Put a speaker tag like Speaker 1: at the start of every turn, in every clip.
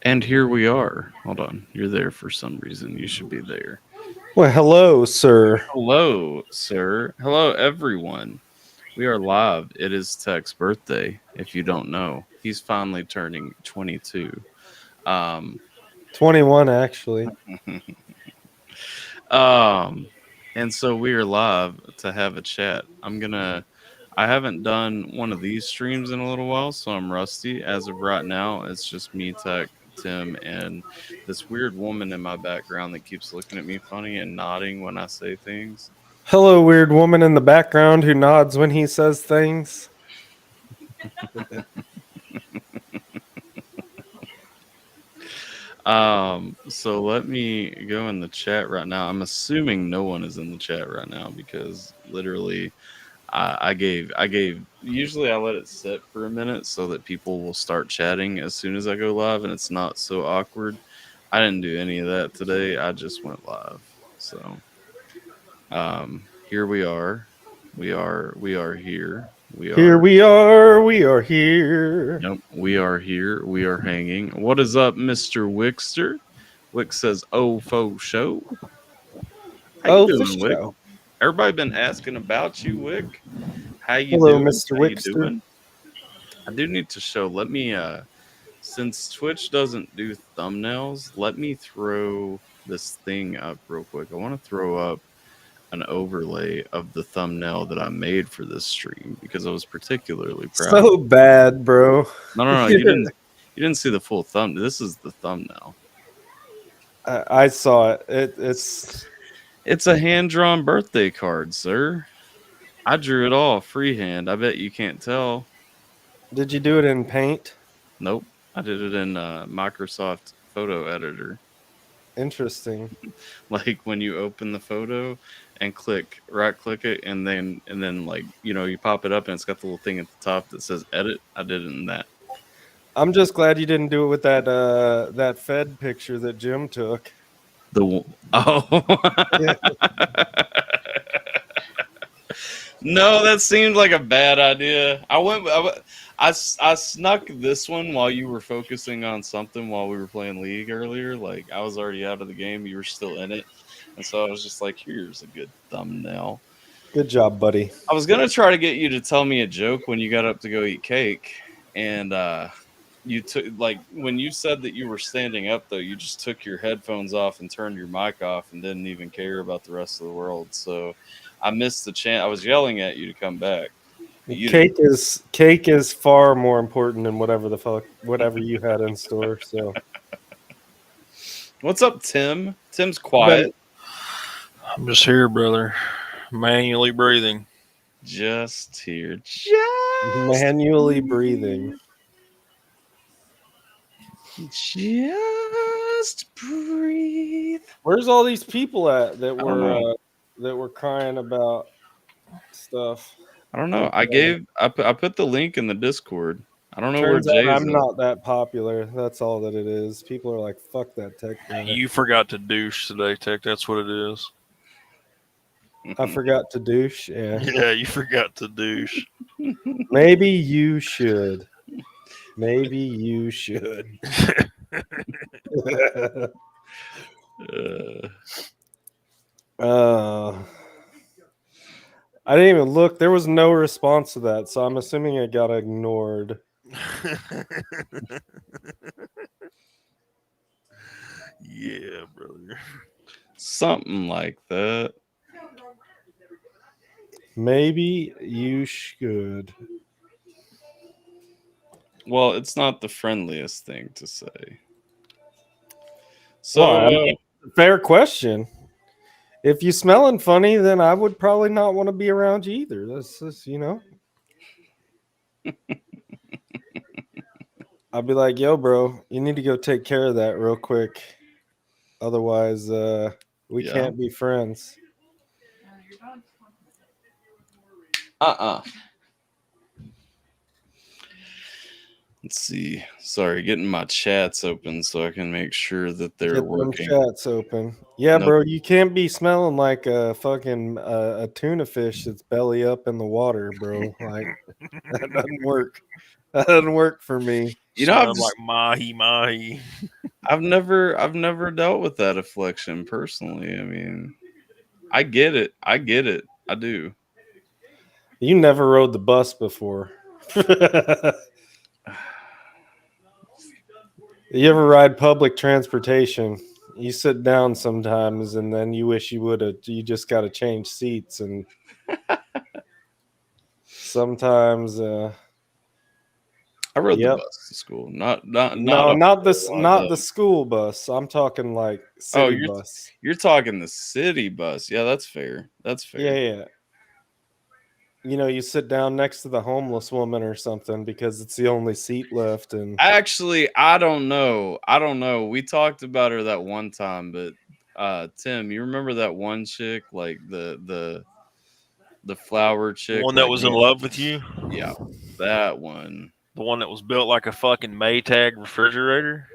Speaker 1: And here we are. Hold on. You're there for some reason. You should be there.
Speaker 2: Well, hello, sir.
Speaker 1: Hello, sir. Hello, everyone. We are live. It is Tech's birthday, if you don't know. He's finally turning 22. Um,
Speaker 2: 21, actually.
Speaker 1: um, and so we are live to have a chat. I haven't done one of these streams in a little while, so I'm rusty. As of right now, it's just me, Tech, Tim, and this weird woman in my background that keeps looking at me funny and nodding when I say things.
Speaker 2: Hello, weird woman in the background who nods when he says things.
Speaker 1: So let me go in the chat right now. I'm assuming no one is in the chat right now because literally I gave usually I let it sit for a minute so that people will start chatting as soon as I go live and it's not so awkward. I didn't do any of that today. I just went live. So here we are. We are here. We
Speaker 2: Here
Speaker 1: are
Speaker 2: we are. We are here.
Speaker 1: Yep, we are here. We are hanging. What is up, Mr. Wickster? Wick says, "Oh, faux show." How you
Speaker 2: Oh, for
Speaker 1: doing, Wick?
Speaker 2: sure.
Speaker 1: Everybody been asking about you, Wick. How you
Speaker 2: Hello,
Speaker 1: doing?
Speaker 2: Mr.
Speaker 1: How you
Speaker 2: Wickster.
Speaker 1: doing? I do need to show. Let me since Twitch doesn't do thumbnails, let me throw this thing up real quick. I want to throw up an overlay of the thumbnail that I made for this stream because I was particularly proud of
Speaker 2: So
Speaker 1: it.
Speaker 2: bad, bro.
Speaker 1: No, you didn't see the full thumb. This is the thumbnail.
Speaker 2: I saw it. It's.
Speaker 1: It's a hand-drawn birthday card, sir. I drew it all freehand. I bet you can't tell.
Speaker 2: Did you do it in paint?
Speaker 1: Nope. I did it in Microsoft Photo Editor.
Speaker 2: Interesting.
Speaker 1: Like when you open the photo and right click it and then like, you pop it up and it's got the little thing at the top that says edit. I did it in that.
Speaker 2: I'm just glad you didn't do it with that Fed picture that Jim took.
Speaker 1: Oh.
Speaker 2: Yeah.
Speaker 1: No, that seemed like a bad idea. I snuck this one while you were focusing on something while we were playing League earlier. Like I was already out of the game, you were still in it, and so I was just like, "Here's a good thumbnail."
Speaker 2: Good job, buddy.
Speaker 1: I was gonna try to get you to tell me a joke when you got up to go eat cake, and you took like when you said that you were standing up though, you just took your headphones off and turned your mic off and didn't even care about the rest of the world. So I missed the chance. I was yelling at you to come back. But you
Speaker 2: Cake
Speaker 1: didn't.
Speaker 2: is far more important than whatever you had in store. So
Speaker 1: What's up, Tim? Tim's
Speaker 2: you better
Speaker 1: quiet.
Speaker 3: I'm just here, brother. Manually breathing.
Speaker 1: Just here. Just
Speaker 2: manually breathing.
Speaker 1: Just breathe.
Speaker 2: Where's all these people at
Speaker 1: I don't know.
Speaker 2: that were crying about stuff?
Speaker 1: I don't know. I put the link in the Discord. I don't know where
Speaker 2: Turns out
Speaker 1: Jay's
Speaker 2: I'm
Speaker 1: at.
Speaker 2: not that popular. That's all that it is. People are like, "Fuck that tech guy."
Speaker 3: You forgot to douche today, Tech. That's what it is.
Speaker 2: I forgot to douche. Yeah,
Speaker 3: Yeah, you forgot to douche.
Speaker 2: maybe you should. Maybe you should.
Speaker 1: Uh,
Speaker 2: uh, I didn't even look. There was no response to that, so I'm assuming it got ignored.
Speaker 3: Yeah, brother.
Speaker 1: something like that.
Speaker 2: Maybe you should.
Speaker 1: Well, it's not the friendliest thing to say. So,
Speaker 2: Well, I mean, fair question. If you smelling funny, then I would probably not want to be around you either. That's just, I'd be like, "Yo, bro, you need to go take care of that real quick. Otherwise, we
Speaker 1: yeah.
Speaker 2: can't be friends."
Speaker 1: Uh-uh. Let's see. Sorry, getting my chats open so I can make sure that they're
Speaker 2: Get them
Speaker 1: working.
Speaker 2: chats open. Yeah,
Speaker 1: Nope.
Speaker 2: bro, you can't be smelling like a fucking a tuna fish that's belly up in the water, bro. Like that doesn't work. That doesn't work for me.
Speaker 1: You know, I've
Speaker 3: Smells like mahi mahi.
Speaker 1: I've never dealt with that affliction personally. I mean, I get it. I do.
Speaker 2: You never rode the bus before. You ever ride public transportation? You sit down sometimes and then you wish you would have. You just got to change seats. And sometimes,
Speaker 1: I rode the
Speaker 2: yep.
Speaker 1: bus to school. Not
Speaker 2: No,
Speaker 1: a
Speaker 2: not
Speaker 1: whole
Speaker 2: this,
Speaker 1: lot,
Speaker 2: not
Speaker 1: though.
Speaker 2: the school bus. I'm talking like
Speaker 1: Oh,
Speaker 2: city bus.
Speaker 1: you're talking the city bus. Yeah, that's fair. That's fair.
Speaker 2: Yeah. You know, you sit down next to the homeless woman or something because it's the only seat left. And
Speaker 1: Actually, I don't know. We talked about her that one time, but Tim, you remember that one chick, like the flower
Speaker 3: The
Speaker 1: chick,
Speaker 3: one that
Speaker 1: like
Speaker 3: was in love with you.
Speaker 1: yeah, that one.
Speaker 3: The one that was built like a fucking Maytag refrigerator.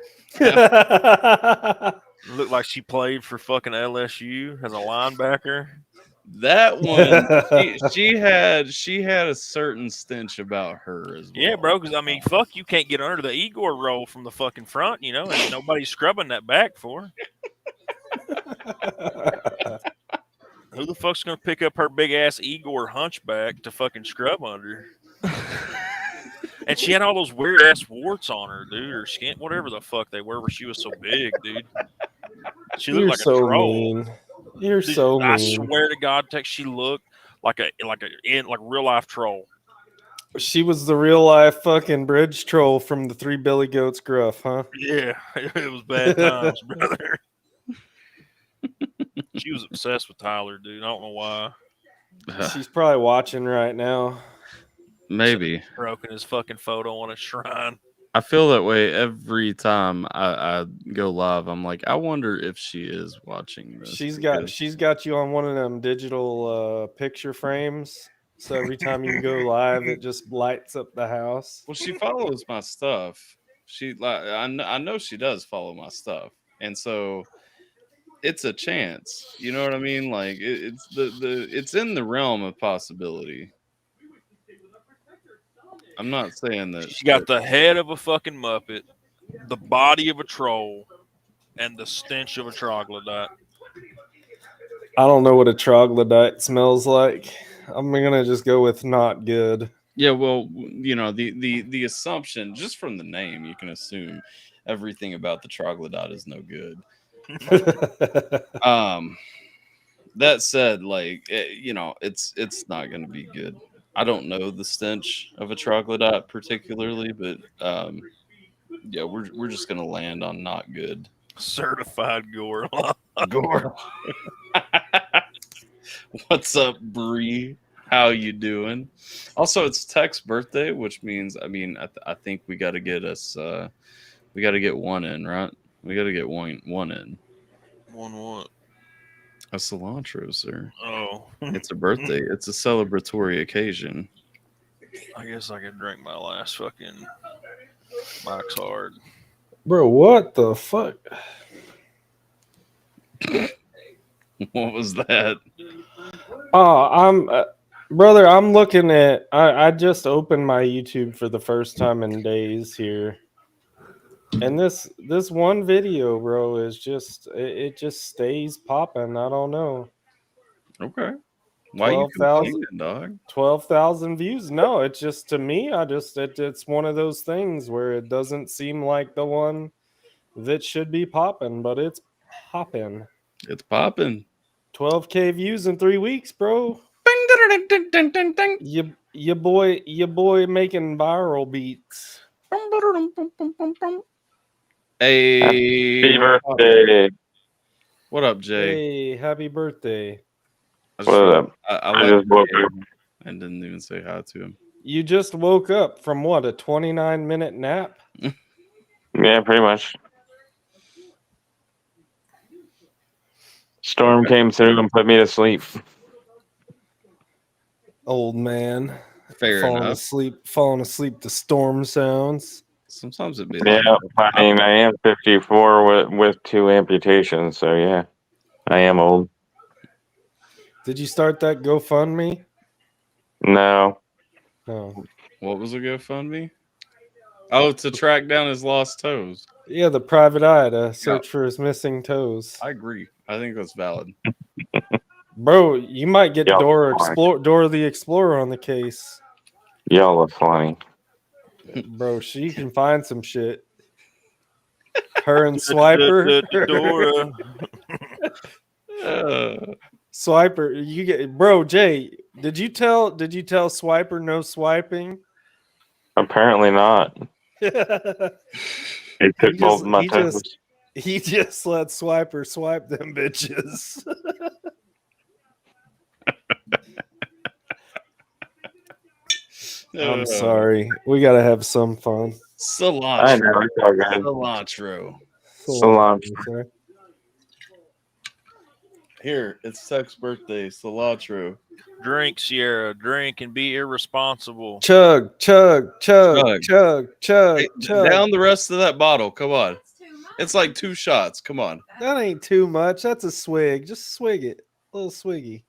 Speaker 3: Looked like she played for fucking LSU as a linebacker.
Speaker 1: That one, she had a certain stench about her as well.
Speaker 3: Yeah, bro. Because I mean, fuck, you can't get under the Igor roll from the fucking front, you know, and nobody's scrubbing that back for her. Who the fuck's gonna pick up her big ass Igor hunchback to fucking scrub under? And she had all those weird ass warts on her, dude, or skin, whatever the fuck they were, where she was so big, dude. She looked
Speaker 2: You're
Speaker 3: like a
Speaker 2: so
Speaker 3: troll.
Speaker 2: mean. You're
Speaker 3: Dude,
Speaker 2: so
Speaker 3: I
Speaker 2: mean.
Speaker 3: swear to God, she looked like a real life troll.
Speaker 2: She was the real life fucking bridge troll from the Three Billy Goats gruff, huh?
Speaker 3: Yeah, it was bad times, brother. She was obsessed with Tyler, dude. I don't know why.
Speaker 2: She's probably watching right now.
Speaker 1: Maybe.
Speaker 3: Broken his fucking photo on a shrine.
Speaker 1: I feel that way every time I go live. I'm like, I wonder if she is watching this.
Speaker 2: She's got you on one of them digital picture frames. So every time you go live, it just lights up the house.
Speaker 1: Well, she follows my stuff. She like I know she does follow my stuff, and so it's a chance. You know what I mean? Like it's it's in the realm of possibility. I'm not saying that
Speaker 3: She got the head of a fucking Muppet, the body of a troll, and the stench of a troglodyte.
Speaker 2: I don't know what a troglodyte smells like. I'm gonna just go with not good.
Speaker 1: Yeah, well, you know, the assumption just from the name, you can assume everything about the troglodyte is no good. That said, like you know, it's not going to be good. I don't know the stench of a troglodyte particularly, but yeah, we're just going to land on not good.
Speaker 3: Certified gore.
Speaker 2: Gore.
Speaker 1: What's up, Bree? How you doing? Also, it's Tech's birthday, which means I mean I think we got to get us we got to get one in, right? We got to get one in.
Speaker 3: One what?
Speaker 1: A cilantro, sir.
Speaker 3: Oh,
Speaker 1: It's a birthday. It's a celebratory occasion.
Speaker 3: I guess I could drink my last fucking Mike's Hard.
Speaker 2: Bro, what the fuck?
Speaker 1: What was that?
Speaker 2: Oh, brother, I'm looking at I just opened my YouTube for the first time in days here. And this one video, bro, is just it just stays popping. I don't know.
Speaker 1: Okay. Why you complaining, dog?
Speaker 2: 12,000 views. No, it's just to me, it's one of those things where it doesn't seem like the one that should be popping, but it's popping.
Speaker 1: It's popping.
Speaker 2: 12K views in 3 weeks, bro. Your boy making viral beats.
Speaker 1: Hey,
Speaker 4: Happy birthday.
Speaker 1: What up, Jay?
Speaker 2: Hey, happy birthday.
Speaker 1: I
Speaker 4: What up? I just woke up.
Speaker 1: and didn't even say hi to him.
Speaker 2: You just woke up from what, a 29-minute nap?
Speaker 4: Yeah, pretty much. Storm came through and put me to sleep.
Speaker 2: Old man.
Speaker 1: Fair enough.
Speaker 2: Falling asleep to storm sounds.
Speaker 1: Sometimes it'd be
Speaker 4: Yeah,
Speaker 1: like,
Speaker 4: I mean, I am 54 with 2 amputations, so yeah, I am old.
Speaker 2: Did you start that GoFundMe?
Speaker 4: No.
Speaker 2: No.
Speaker 1: What was a GoFundMe? Oh, to track down his lost toes.
Speaker 2: Yeah, the private eye to search for his missing toes.
Speaker 1: I agree. I think that's valid.
Speaker 2: Bro, you might get
Speaker 4: Y'all
Speaker 2: Dora
Speaker 4: fine.
Speaker 2: the Explorer on the case.
Speaker 4: Y'all are funny.
Speaker 2: Bro, she can find some shit. Her and Swiper.
Speaker 3: Dora.
Speaker 2: Swiper, you get bro, Jay, did you tell Swiper no swiping?
Speaker 4: Apparently not.
Speaker 2: he
Speaker 4: It took both of my toes.
Speaker 2: just let Swiper swipe them bitches. I'm sorry. We gotta have some fun.
Speaker 1: Cilantro.
Speaker 4: I know, it's all good.
Speaker 1: Cilantro.
Speaker 4: Cilantro.
Speaker 1: Here, it's Tech's birthday. Cilantro.
Speaker 3: Drink, Sierra. Drink and be irresponsible.
Speaker 2: Chug, chug, chug,
Speaker 1: Chug.
Speaker 2: chug, chug,
Speaker 1: Hey,
Speaker 2: chug.
Speaker 1: down the rest of that bottle. Come on. It's like 2 shots. Come on.
Speaker 2: That ain't too much. That's a swig. Just swig it. A little swiggy.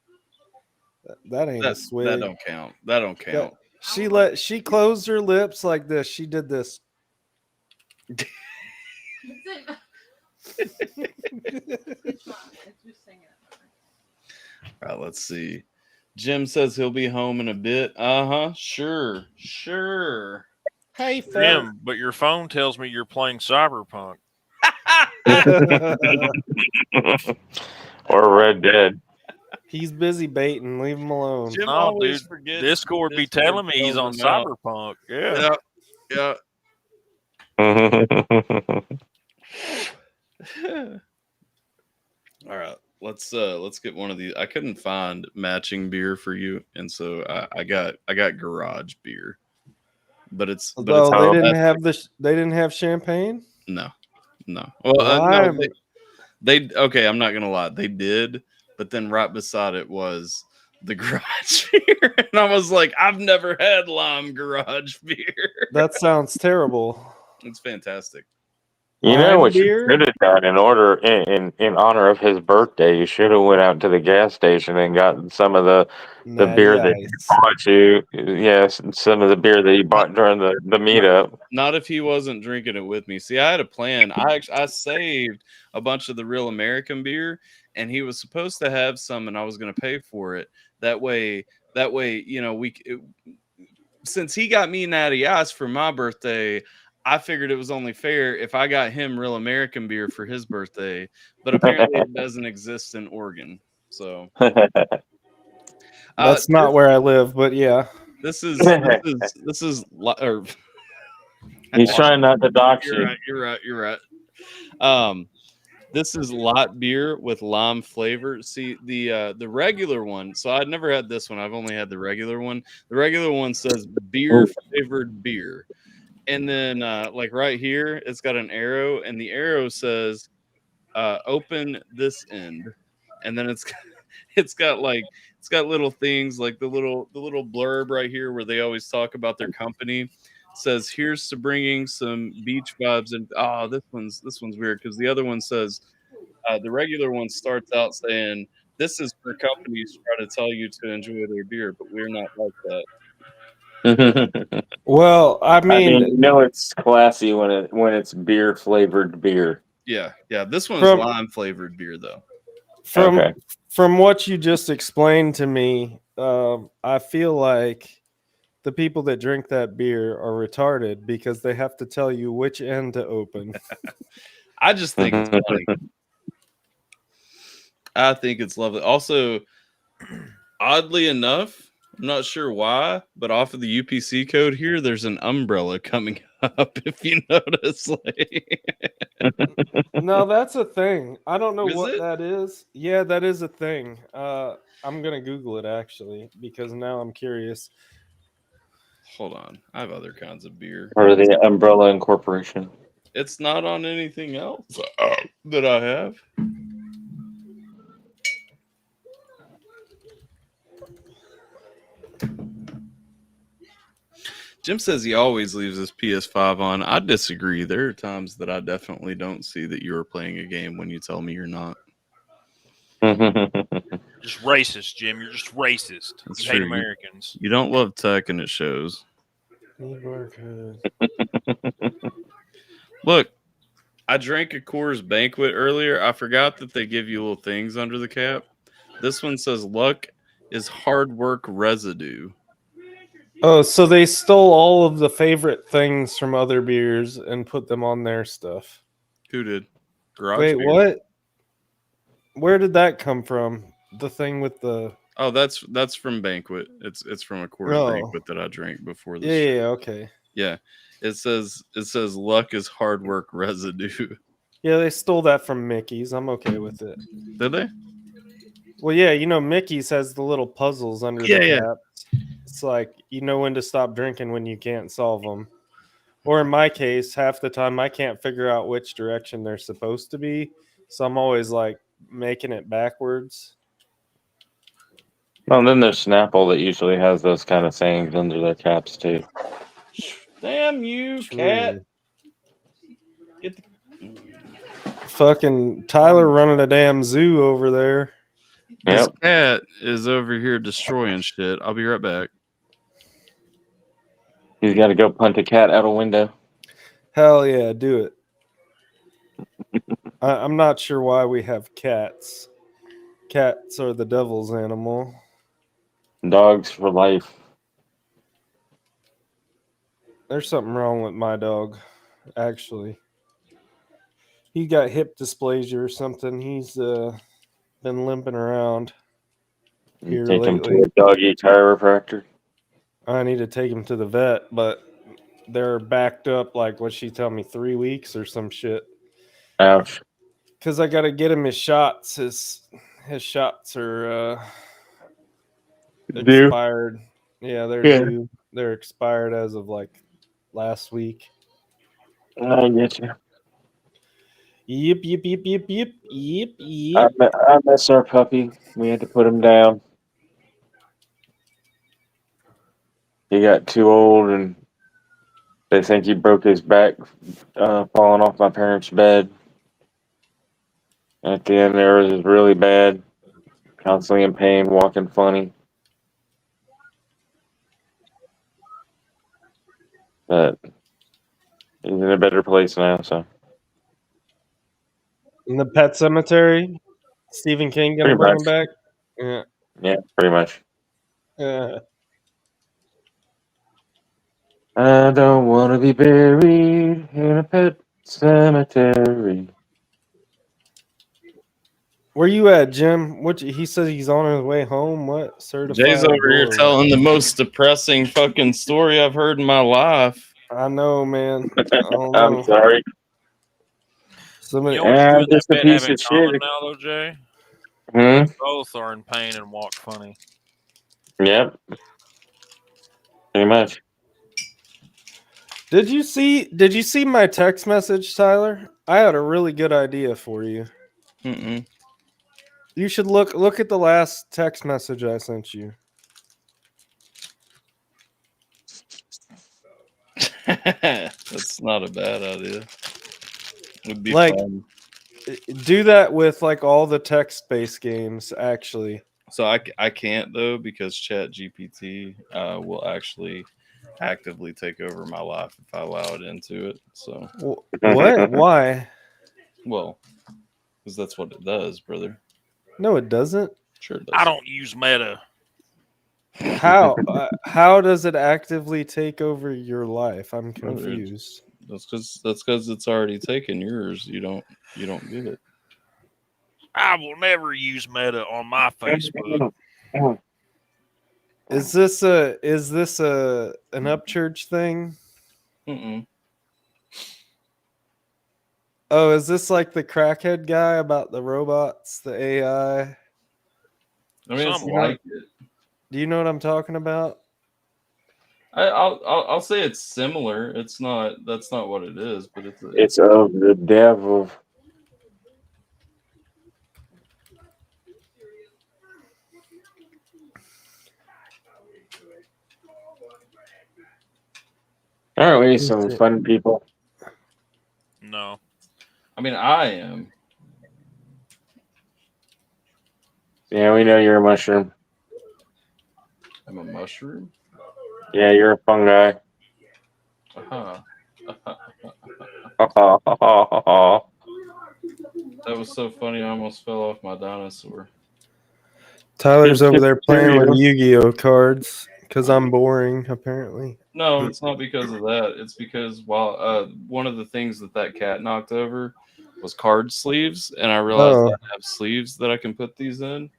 Speaker 2: That ain't a swig.
Speaker 1: That don't count. That don't count.
Speaker 2: She closed her lips like this. She did this.
Speaker 1: All right, let's see. Jim says he'll be home in a bit. Sure.
Speaker 2: Hey, Phil.
Speaker 3: Jim, but your phone tells me you're playing Cyberpunk.
Speaker 4: Or Red Dead.
Speaker 2: He's busy baiting. Leave him alone.
Speaker 1: Jim
Speaker 3: No,
Speaker 1: always
Speaker 3: dude.
Speaker 1: forgets.
Speaker 3: Discord be telling me he's on
Speaker 1: tells him out.
Speaker 3: Cyberpunk. Yeah.
Speaker 1: Yeah. All right, let's get one of these. I couldn't find matching beer for you, and so I got garage beer, but it's
Speaker 2: They didn't have champagne.
Speaker 1: no. Well, no, they okay. I'm not gonna lie, they did, but then right beside it was the garage beer, and I was like, I've never had lime garage beer.
Speaker 2: That sounds terrible.
Speaker 1: It's fantastic.
Speaker 4: You know
Speaker 2: Lime
Speaker 4: what you
Speaker 2: beer?
Speaker 4: should have done in honor of his birthday? You should have went out to the gas station and gotten some of the beer that he
Speaker 2: Ice.
Speaker 4: bought you. Yes, some of the beer that he bought during the meetup.
Speaker 1: Not if he wasn't drinking it with me. See, I had a plan. I saved a bunch of the real American beer, and he was supposed to have some, and I was going to pay for it. That way, you know, since he got me Natty Ice for my birthday, I figured it was only fair if I got him real American beer for his birthday. But apparently, it doesn't exist in Oregon. So
Speaker 2: That's not where I live, but yeah.
Speaker 1: This is or
Speaker 4: He's trying not to dox you.
Speaker 1: You're right. This is light beer with lime flavor. See the regular one. So I'd never had this one. I've only had the regular one. The regular one says beer flavored beer, and then like right here, it's got an arrow, and the arrow says open this end, and then it's got little things like the little blurb right here where they always talk about their company. Says here's to bringing some beach vibes, and this one's weird because the other one says the regular one starts out saying this is for companies try to tell you to enjoy their beer, but we're not like that.
Speaker 2: Well, I mean,
Speaker 4: you know it's classy when it's beer flavored beer.
Speaker 1: Yeah. This one is lime flavored beer though.
Speaker 2: From what you just explained to me, I feel like the people that drink that beer are retarded because they have to tell you which end to open.
Speaker 1: I just think it's funny. I think it's lovely. Also, oddly enough, I'm not sure why, but off of the UPC code here, there's an umbrella coming up. If you notice,
Speaker 2: no, that's a thing. I don't know what
Speaker 1: it?
Speaker 2: that is. Yeah, that is a thing. I'm gonna Google it actually because now I'm curious.
Speaker 1: Hold on, I have other kinds of beer.
Speaker 4: Or the Umbrella Incorporation.
Speaker 1: It's not on anything else that I have. Jim says he always leaves his PS5 on. I disagree. There are times that I definitely don't see that you are playing a game when you tell me you're not.
Speaker 3: Just racist, Jim. You're just racist.
Speaker 1: That's
Speaker 3: You hate
Speaker 1: true.
Speaker 3: Americans.
Speaker 1: You don't love tech, and it shows.
Speaker 2: Need more code.
Speaker 1: Look, I drank a Coors Banquet earlier. I forgot that they give you little things under the cap. This one says luck is hard work residue.
Speaker 2: Oh, so they stole all of the favorite things from other beers and put them on their stuff.
Speaker 1: Who did? Garage
Speaker 2: Wait,
Speaker 1: beer?
Speaker 2: what? Where did that come from? The thing with the
Speaker 1: Oh, that's from Banquet. It's from a Coors
Speaker 2: Oh.
Speaker 1: Banquet that I drank before this.
Speaker 2: Yeah, okay.
Speaker 1: Yeah. It says luck is hard work residue.
Speaker 2: Yeah, they stole that from Mickey's. I'm okay with it.
Speaker 1: Did they?
Speaker 2: Well, yeah, you know Mickey's has the little puzzles under the caps. It's like you know when to stop drinking when you can't solve them. Or in my case, half the time I can't figure out which direction they're supposed to be, so I'm always like making it backwards.
Speaker 4: Well, and then there's Snapple that usually has those kind of sayings under their caps too.
Speaker 1: Damn you, cat! Get the...
Speaker 2: Fucking Tyler running a damn zoo over there.
Speaker 1: This
Speaker 4: Yep.
Speaker 1: cat is over here destroying shit. I'll be right back.
Speaker 4: He's got to go punt a cat out a window.
Speaker 2: Hell yeah, do it. I'm not sure why we have cats. Cats are the devil's animal.
Speaker 4: Dogs for life.
Speaker 2: There's something wrong with my dog, actually. He got hip dysplasia or something. He's been limping around here
Speaker 4: Take him
Speaker 2: lately.
Speaker 4: to a doggy chiropractor.
Speaker 2: I need to take him to the vet, but they're backed up like what she tell me 3 weeks or some shit.
Speaker 4: Ouch.
Speaker 2: Because I got to get him his shots. His shots are
Speaker 4: Due.
Speaker 2: expired. Yeah, they're
Speaker 4: Yeah.
Speaker 2: due. They're expired as of like last week.
Speaker 4: I get you.
Speaker 2: Yep.
Speaker 4: I miss our puppy. We had to put him down. He got too old, and they think he broke his back falling off my parents' bed. At the end, there was really bad, constantly in pain, walking funny. But he's in a better place now, so.
Speaker 2: In the pet cemetery, Stephen King gonna
Speaker 4: Pretty
Speaker 2: bring him
Speaker 4: much.
Speaker 2: back. Yeah.
Speaker 4: Yeah, pretty much.
Speaker 2: Yeah.
Speaker 4: I don't want to be buried in a pet cemetery.
Speaker 2: Where you at, Jim? What he says he's on his way home. What certified?
Speaker 1: Jay's over here
Speaker 2: or
Speaker 1: telling the most depressing fucking story I've heard in my life.
Speaker 2: I know, man. I don't
Speaker 4: I'm
Speaker 2: know.
Speaker 4: sorry.
Speaker 2: Somebody,
Speaker 3: You know what you
Speaker 4: I'm
Speaker 3: and that
Speaker 4: just a
Speaker 3: vet
Speaker 4: piece
Speaker 3: have in
Speaker 4: of
Speaker 3: common
Speaker 4: shit.
Speaker 3: now, though, Jay?
Speaker 4: Hmm?
Speaker 3: Both are in pain and walk funny.
Speaker 4: Yep. Pretty much.
Speaker 2: Did you see my text message, Tyler? I had a really good idea for you.
Speaker 1: Mm-mm.
Speaker 2: You should look at the last text message I sent you.
Speaker 1: That's not a bad idea. Would be
Speaker 2: Like-
Speaker 1: fun.
Speaker 2: Do that with like all the text-based games, actually.
Speaker 1: So I can't though because Chat GPT will actually actively take over my life if I allow it into it. So
Speaker 2: What? Why?
Speaker 1: well, because that's what it does, brother.
Speaker 2: No, it doesn't.
Speaker 1: Sure it does.
Speaker 3: I don't use Meta.
Speaker 2: How? How does it actively take over your life? I'm
Speaker 1: Brother,
Speaker 2: confused.
Speaker 1: That's because it's already taken yours. You don't get it.
Speaker 3: I will never use Meta on my Facebook.
Speaker 2: Is this an Upchurch thing?
Speaker 1: Mm-mm.
Speaker 2: Oh, is this like the crackhead guy about the robots, the AI?
Speaker 1: I mean, it's
Speaker 3: Somewhat.
Speaker 1: like it.
Speaker 2: Do you know what I'm talking about?
Speaker 1: I'll say it's similar. It's not. That's not what it is, but it's.
Speaker 4: It's of the devil. Aren't we some fun people?
Speaker 3: No.
Speaker 1: I mean, I am.
Speaker 4: Yeah, we know you're a mushroom.
Speaker 1: I'm a mushroom.
Speaker 4: Yeah, you're a fungi.
Speaker 1: Uh-huh.
Speaker 4: Oh,
Speaker 1: That was so funny. I almost fell off my dinosaur.
Speaker 2: Tyler's over there playing with
Speaker 4: Cheerios.
Speaker 2: Yu-Gi-Oh cards because I'm boring, apparently.
Speaker 1: No, it's not because of that. It's because while one of the things that cat knocked over was card sleeves, and I realized
Speaker 2: Oh,
Speaker 1: I have sleeves that I can put these in,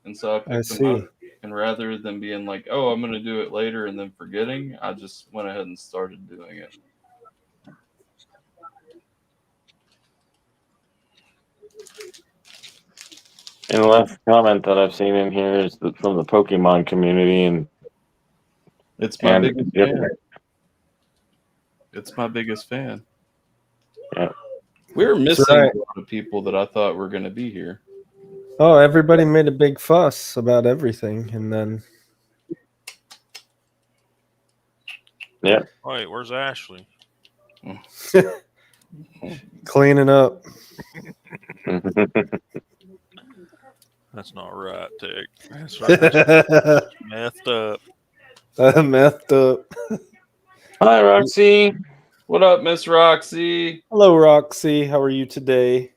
Speaker 1: and so I
Speaker 2: I
Speaker 1: picked them
Speaker 2: see.
Speaker 1: up. And rather than being like, "Oh, I'm going to do it later," and then forgetting, I just went ahead and started doing it.
Speaker 4: And the last comment that I've seen in here is from the Pokemon community, and
Speaker 1: It's my biggest fan. It's my biggest fan.
Speaker 4: Yeah.
Speaker 1: We were
Speaker 2: That's
Speaker 1: missing
Speaker 2: right.
Speaker 1: a lot of people that I thought were going to be here.
Speaker 2: Oh, everybody made a big fuss about everything, and then
Speaker 4: Yeah.
Speaker 3: Wait, where's Ashley?
Speaker 2: cleaning up.
Speaker 3: That's not right, Tick. That's right. That's messed up.
Speaker 2: I messed up.
Speaker 4: Hi, Roxy.
Speaker 1: What up, Miss Roxy?
Speaker 2: Hello, Roxy. How are you today?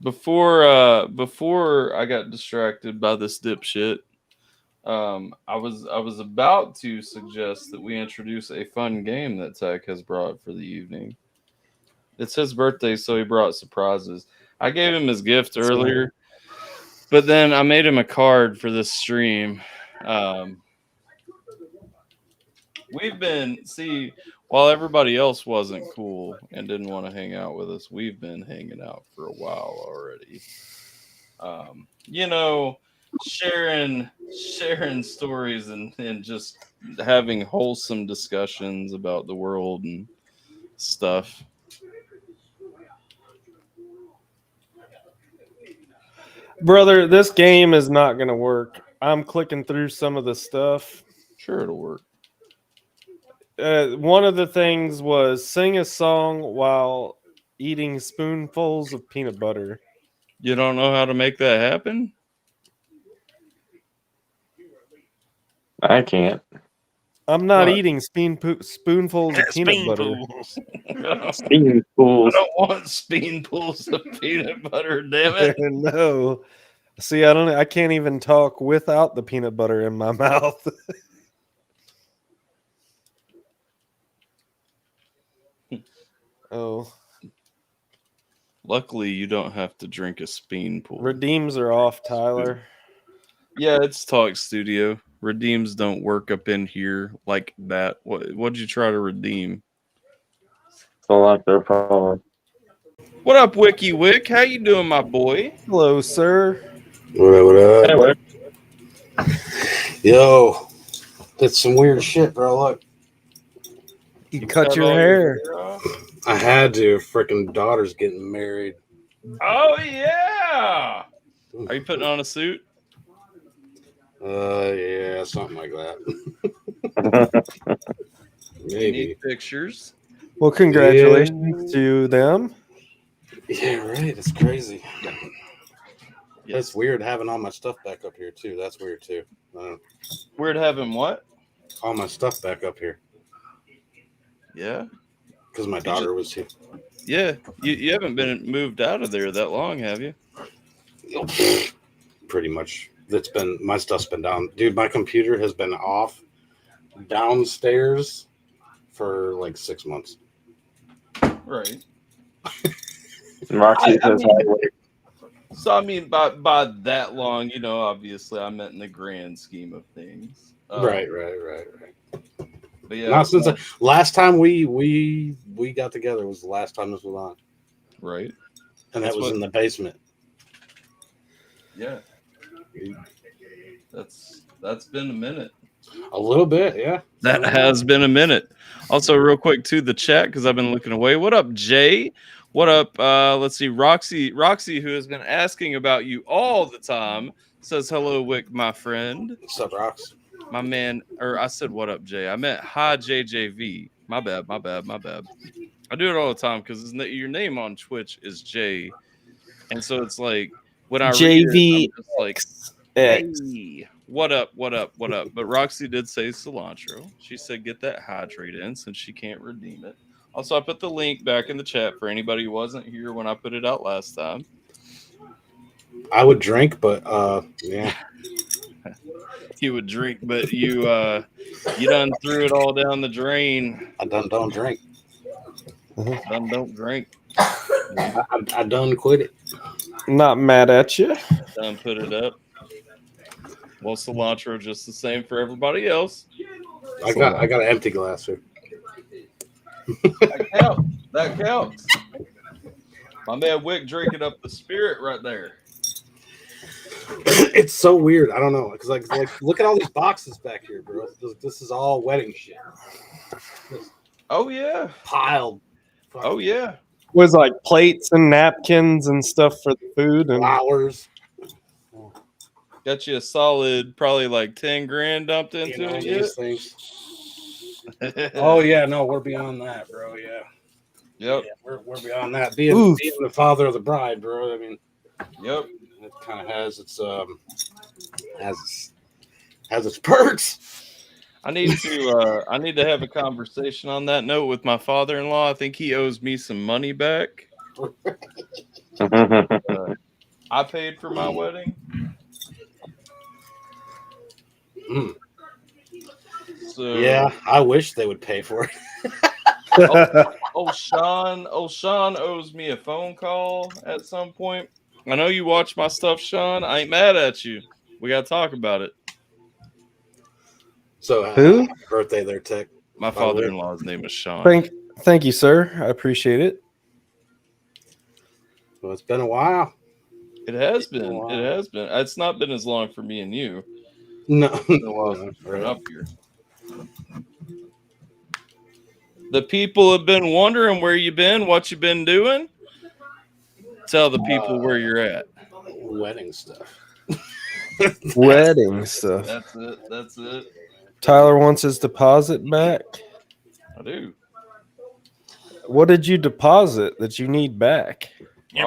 Speaker 1: Before I got distracted by this dipshit, I was about to suggest that we introduce a fun game that Tech has brought for the evening. It's his birthday, so he brought surprises. I gave him his gift earlier, but then I made him a card for this stream. While everybody else wasn't cool and didn't want to hang out with us, we've been hanging out for a while already. Sharing stories and just having wholesome discussions about the world and stuff.
Speaker 2: Brother, this game is not going to work. I'm clicking through some of the stuff.
Speaker 1: Sure, it'll work.
Speaker 2: One of the things was sing a song while eating spoonfuls of peanut butter.
Speaker 1: You don't know how to make that happen?
Speaker 4: I can't.
Speaker 2: I'm not
Speaker 1: What?
Speaker 2: eating spoonfuls of peanut butter.
Speaker 4: Speaking
Speaker 1: I
Speaker 4: fools.
Speaker 1: don't want spoonfuls of peanut butter, damn it.
Speaker 2: No. See, I can't even talk without the peanut butter in my mouth. Oh.
Speaker 1: Luckily, you don't have to drink a spoonful.
Speaker 2: Redeems are off, Tyler.
Speaker 1: Yeah, it's Talk Studio. Redeems don't work up in here like that. What'd you try to redeem?
Speaker 4: Select their phone.
Speaker 1: What up, Wiki Wick? How you doing, my boy?
Speaker 2: Hello, sir.
Speaker 5: What up, what up?
Speaker 4: Anyway,
Speaker 5: Yo, did some weird shit, bro. Look,
Speaker 2: You cut your hair.
Speaker 1: off?
Speaker 5: I had to. Freaking daughter's getting married.
Speaker 1: Oh yeah. Are you putting on a suit?
Speaker 5: Yeah, something like that.
Speaker 1: You
Speaker 5: Maybe.
Speaker 1: need pictures.
Speaker 2: Well, congratulations to them.
Speaker 5: Yeah, right. It's crazy.
Speaker 1: Yes.
Speaker 5: That's weird having all my stuff back up here too. That's weird too.
Speaker 1: Weird having what?
Speaker 5: All my stuff back up here
Speaker 1: Yeah.
Speaker 5: because my daughter was here.
Speaker 1: Yeah. You haven't been moved out of there that long, have you?
Speaker 5: Pretty much. My stuff's been down. Dude, my computer has been off downstairs for like 6 months.
Speaker 1: Right.
Speaker 4: Roxy says highway.
Speaker 1: So I mean, by that long, obviously I meant in the grand scheme of things.
Speaker 5: Right.
Speaker 1: But yeah,
Speaker 5: Not since last time we got together was the last time this was on,
Speaker 1: right.
Speaker 5: and
Speaker 1: That's
Speaker 5: that was
Speaker 1: what-
Speaker 5: in the basement.
Speaker 1: Yeah. That's been a minute.
Speaker 5: A little bit, yeah.
Speaker 1: That has been a minute. Also, real quick to the chat because I've been looking away. What up, Jay? What up? Let's see, Roxy, who has been asking about you all the time, says hello, Wick, my friend,
Speaker 5: What's up, Rox?
Speaker 1: my man. Or I said what up, Jay. I meant hi, JJV. My bad. I do it all the time because your name on Twitch is Jay, and so it's like when I read it,
Speaker 2: JV
Speaker 1: I'm just like,
Speaker 2: X.
Speaker 1: hey. What up? What up? What up? But Roxy did say cilantro. She said get that hydrate in since she can't redeem it. Also, I put the link back in the chat for anybody who wasn't here when I put it out last time.
Speaker 5: I would drink, but yeah.
Speaker 1: You would drink, but you done threw it all down the drain.
Speaker 5: I don't drink.
Speaker 1: Done don't drink.
Speaker 5: I done quit it.
Speaker 2: Not mad at you.
Speaker 1: Done put it up. Well, cilantro just the same for everybody else.
Speaker 5: I got an empty glass here.
Speaker 1: That counts. That counts. My man Wick drinking up the spirit right there.
Speaker 5: It's so weird. I don't know, because like look at all these boxes back here, bro. This is all wedding shit.
Speaker 1: Oh yeah.
Speaker 5: Piled.
Speaker 1: Oh yeah.
Speaker 2: Was like plates and napkins and stuff for the food and
Speaker 5: Flowers.
Speaker 1: Got you a solid, probably like 10 grand dumped into it.
Speaker 5: These things. Oh yeah, no, we're beyond that, bro. Yeah.
Speaker 1: Yep.
Speaker 5: Yeah, we're beyond that. Being the father of the bride, bro. I mean,
Speaker 1: yep.
Speaker 5: It kind of has its perks.
Speaker 1: I need to have a conversation on that note with my father-in-law. I think he owes me some money back. I paid for my wedding. So
Speaker 5: yeah, I wish they would pay for it.
Speaker 1: Sean owes me a phone call at some point. I know you watch my stuff, Sean. I ain't mad at you. We gotta talk about it.
Speaker 5: So
Speaker 2: who?
Speaker 5: Happy birthday there, Tech.
Speaker 1: My father-in-law's name is Sean.
Speaker 2: Thank you, sir. I appreciate it.
Speaker 5: Well, it's been a while.
Speaker 1: It has been. It has been. It's not been as long for me and you.
Speaker 5: No.
Speaker 1: Right up here. The people have been wondering where you been, what you been doing. Tell the people where you're at.
Speaker 5: Wedding stuff.
Speaker 2: Wedding stuff.
Speaker 1: That's it.
Speaker 2: Tyler wants his deposit back.
Speaker 1: I do.
Speaker 2: What did you deposit that you need back?
Speaker 1: I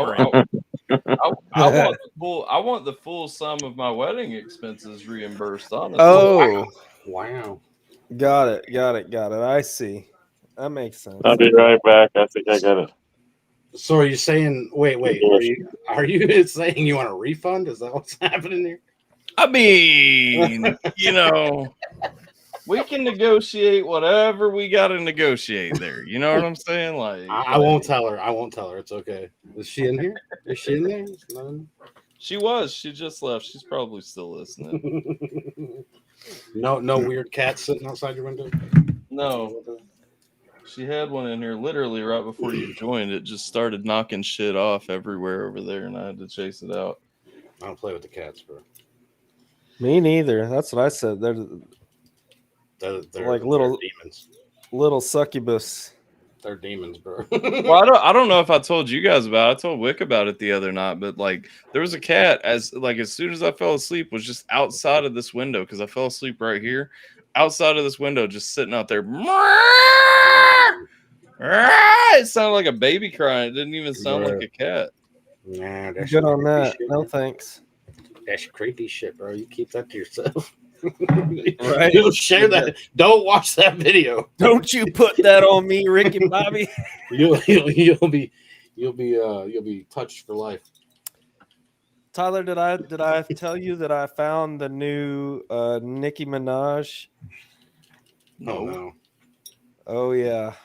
Speaker 1: want the full sum of my wedding expenses reimbursed, honestly.
Speaker 2: Oh,
Speaker 5: wow.
Speaker 2: Got it. I see. That makes sense.
Speaker 4: I'll be right back. I think I got it.
Speaker 5: So are you saying? Wait. Are you saying you want a refund? Is that what's happening here?
Speaker 1: I mean, we can negotiate whatever we got to negotiate there. You know what I'm saying? Like,
Speaker 5: I won't tell her. It's okay. Is she in here? Is she in there?
Speaker 1: She was. She just left. She's probably still listening.
Speaker 5: No weird cats sitting outside your window?
Speaker 1: No. She had one in here literally right before you joined. It just started knocking shit off everywhere over there, and I had to chase it out.
Speaker 5: I don't play with the cats, bro.
Speaker 2: Me neither. That's what I said. They're like little
Speaker 5: demons.
Speaker 2: Little succubus.
Speaker 5: They're demons, bro.
Speaker 1: Well, I don't know if I told you guys about it. I told Wick about it the other night, but like there was a cat as soon as I fell asleep was just outside of this window because I fell asleep right here. Outside of this window, just sitting out there. It sounded like a baby crying. It didn't even sound like a cat.
Speaker 5: Nah, that's
Speaker 2: good on that.
Speaker 5: Shit.
Speaker 2: No thanks.
Speaker 5: That's creepy shit, bro. You keep that to yourself.
Speaker 2: Right?
Speaker 5: Don't share that. Don't watch that video.
Speaker 2: Don't you put that on me, Ricky Bobby.
Speaker 5: You'll be touched for life.
Speaker 2: Tyler, did I tell you that I found the new Nicki Minaj?
Speaker 5: No.
Speaker 2: Oh yeah.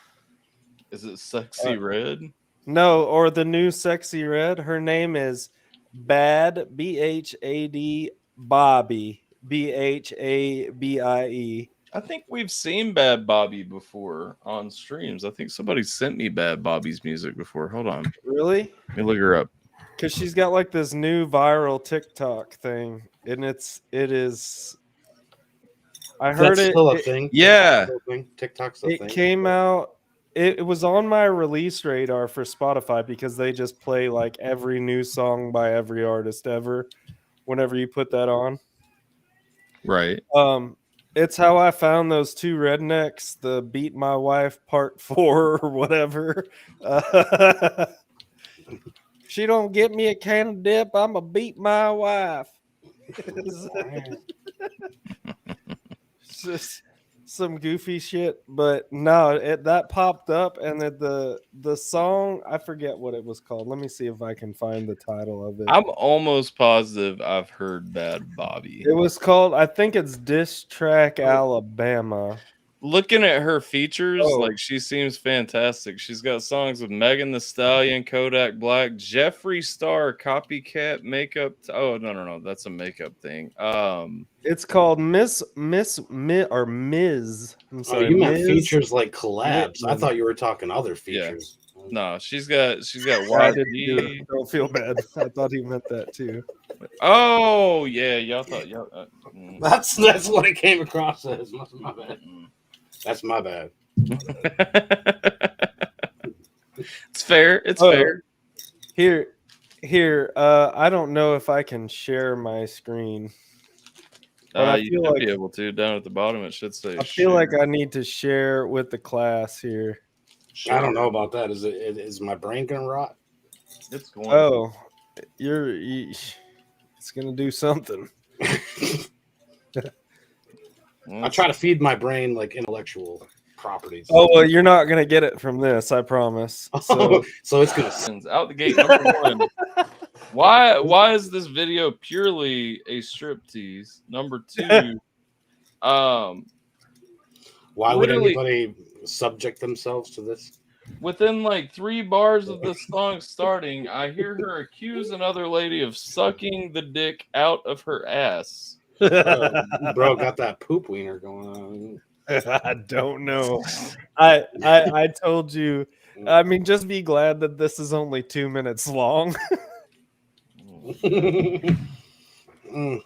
Speaker 1: Is it Sexy Red?
Speaker 2: No, or the new Sexy Red. Her name is Bad BHAD Bobby BHABIE.
Speaker 1: I think we've seen Bad Bobby before on streams. I think somebody sent me Bad Bobby's music before. Hold on.
Speaker 2: Really?
Speaker 1: Let me look her up.
Speaker 2: Because she's got like this new viral TikTok thing, and it is. I heard
Speaker 5: That's
Speaker 2: it.
Speaker 5: still a thing.
Speaker 1: Yeah.
Speaker 5: TikTok's a thing.
Speaker 2: It came out. It was on my release radar for Spotify because they just play like every new song by every artist ever whenever you put that on.
Speaker 1: Right.
Speaker 2: It's how I found those two rednecks, the Beat My Wife Part 4 or whatever. She don't get me a can of dip, I'ma beat my wife. It's just some goofy shit, but no, that popped up, and the song, I forget what it was called. Let me see if I can find the title of it.
Speaker 1: I'm almost positive I've heard Bad Bobby.
Speaker 2: It was called, I think it's Diss Track Alabama.
Speaker 1: Looking at her features,
Speaker 2: Oh.
Speaker 1: like she seems fantastic. She's got songs with Megan Thee Stallion, Kodak Black, Jeffree Star, Copycat, Makeup. Oh no, that's a makeup thing.
Speaker 2: It's called Ms. I'm sorry,
Speaker 5: you meant
Speaker 2: Ms.
Speaker 5: features like collabs. I
Speaker 2: Whitman.
Speaker 5: thought you were talking other features.
Speaker 1: No, she's got
Speaker 2: I didn't do
Speaker 1: YG.
Speaker 2: it. Don't feel bad. I thought he meant that too.
Speaker 1: Oh yeah, y'all thought
Speaker 5: That's what it came across as. That's my bad. That's my bad.
Speaker 1: It's fair. It's fair.
Speaker 2: Here. I don't know if I can share my screen. But I
Speaker 1: You
Speaker 2: feel
Speaker 1: should
Speaker 2: like
Speaker 1: be able to. Down at the bottom, it should say.
Speaker 2: I feel like I need to share with the class here.
Speaker 5: I don't know about that. Is my brain gonna rot?
Speaker 1: It's going.
Speaker 2: Oh, it's gonna do something.
Speaker 5: I try to feed my brain like intellectual properties.
Speaker 2: Oh well, you're not gonna get it from this, I promise. So
Speaker 5: So it's gonna.
Speaker 1: Out the gate. Number one. Why is this video purely a striptease? Number two,
Speaker 5: Why would
Speaker 1: literally-
Speaker 5: anybody subject themselves to this?
Speaker 1: within like 3 bars of the song starting, I hear her accuse another lady of sucking the dick out of her ass.
Speaker 5: Bro, got that poop wiener going on.
Speaker 2: I don't know. I told you. I mean, just be glad that this is only 2 minutes long.
Speaker 5: Mm.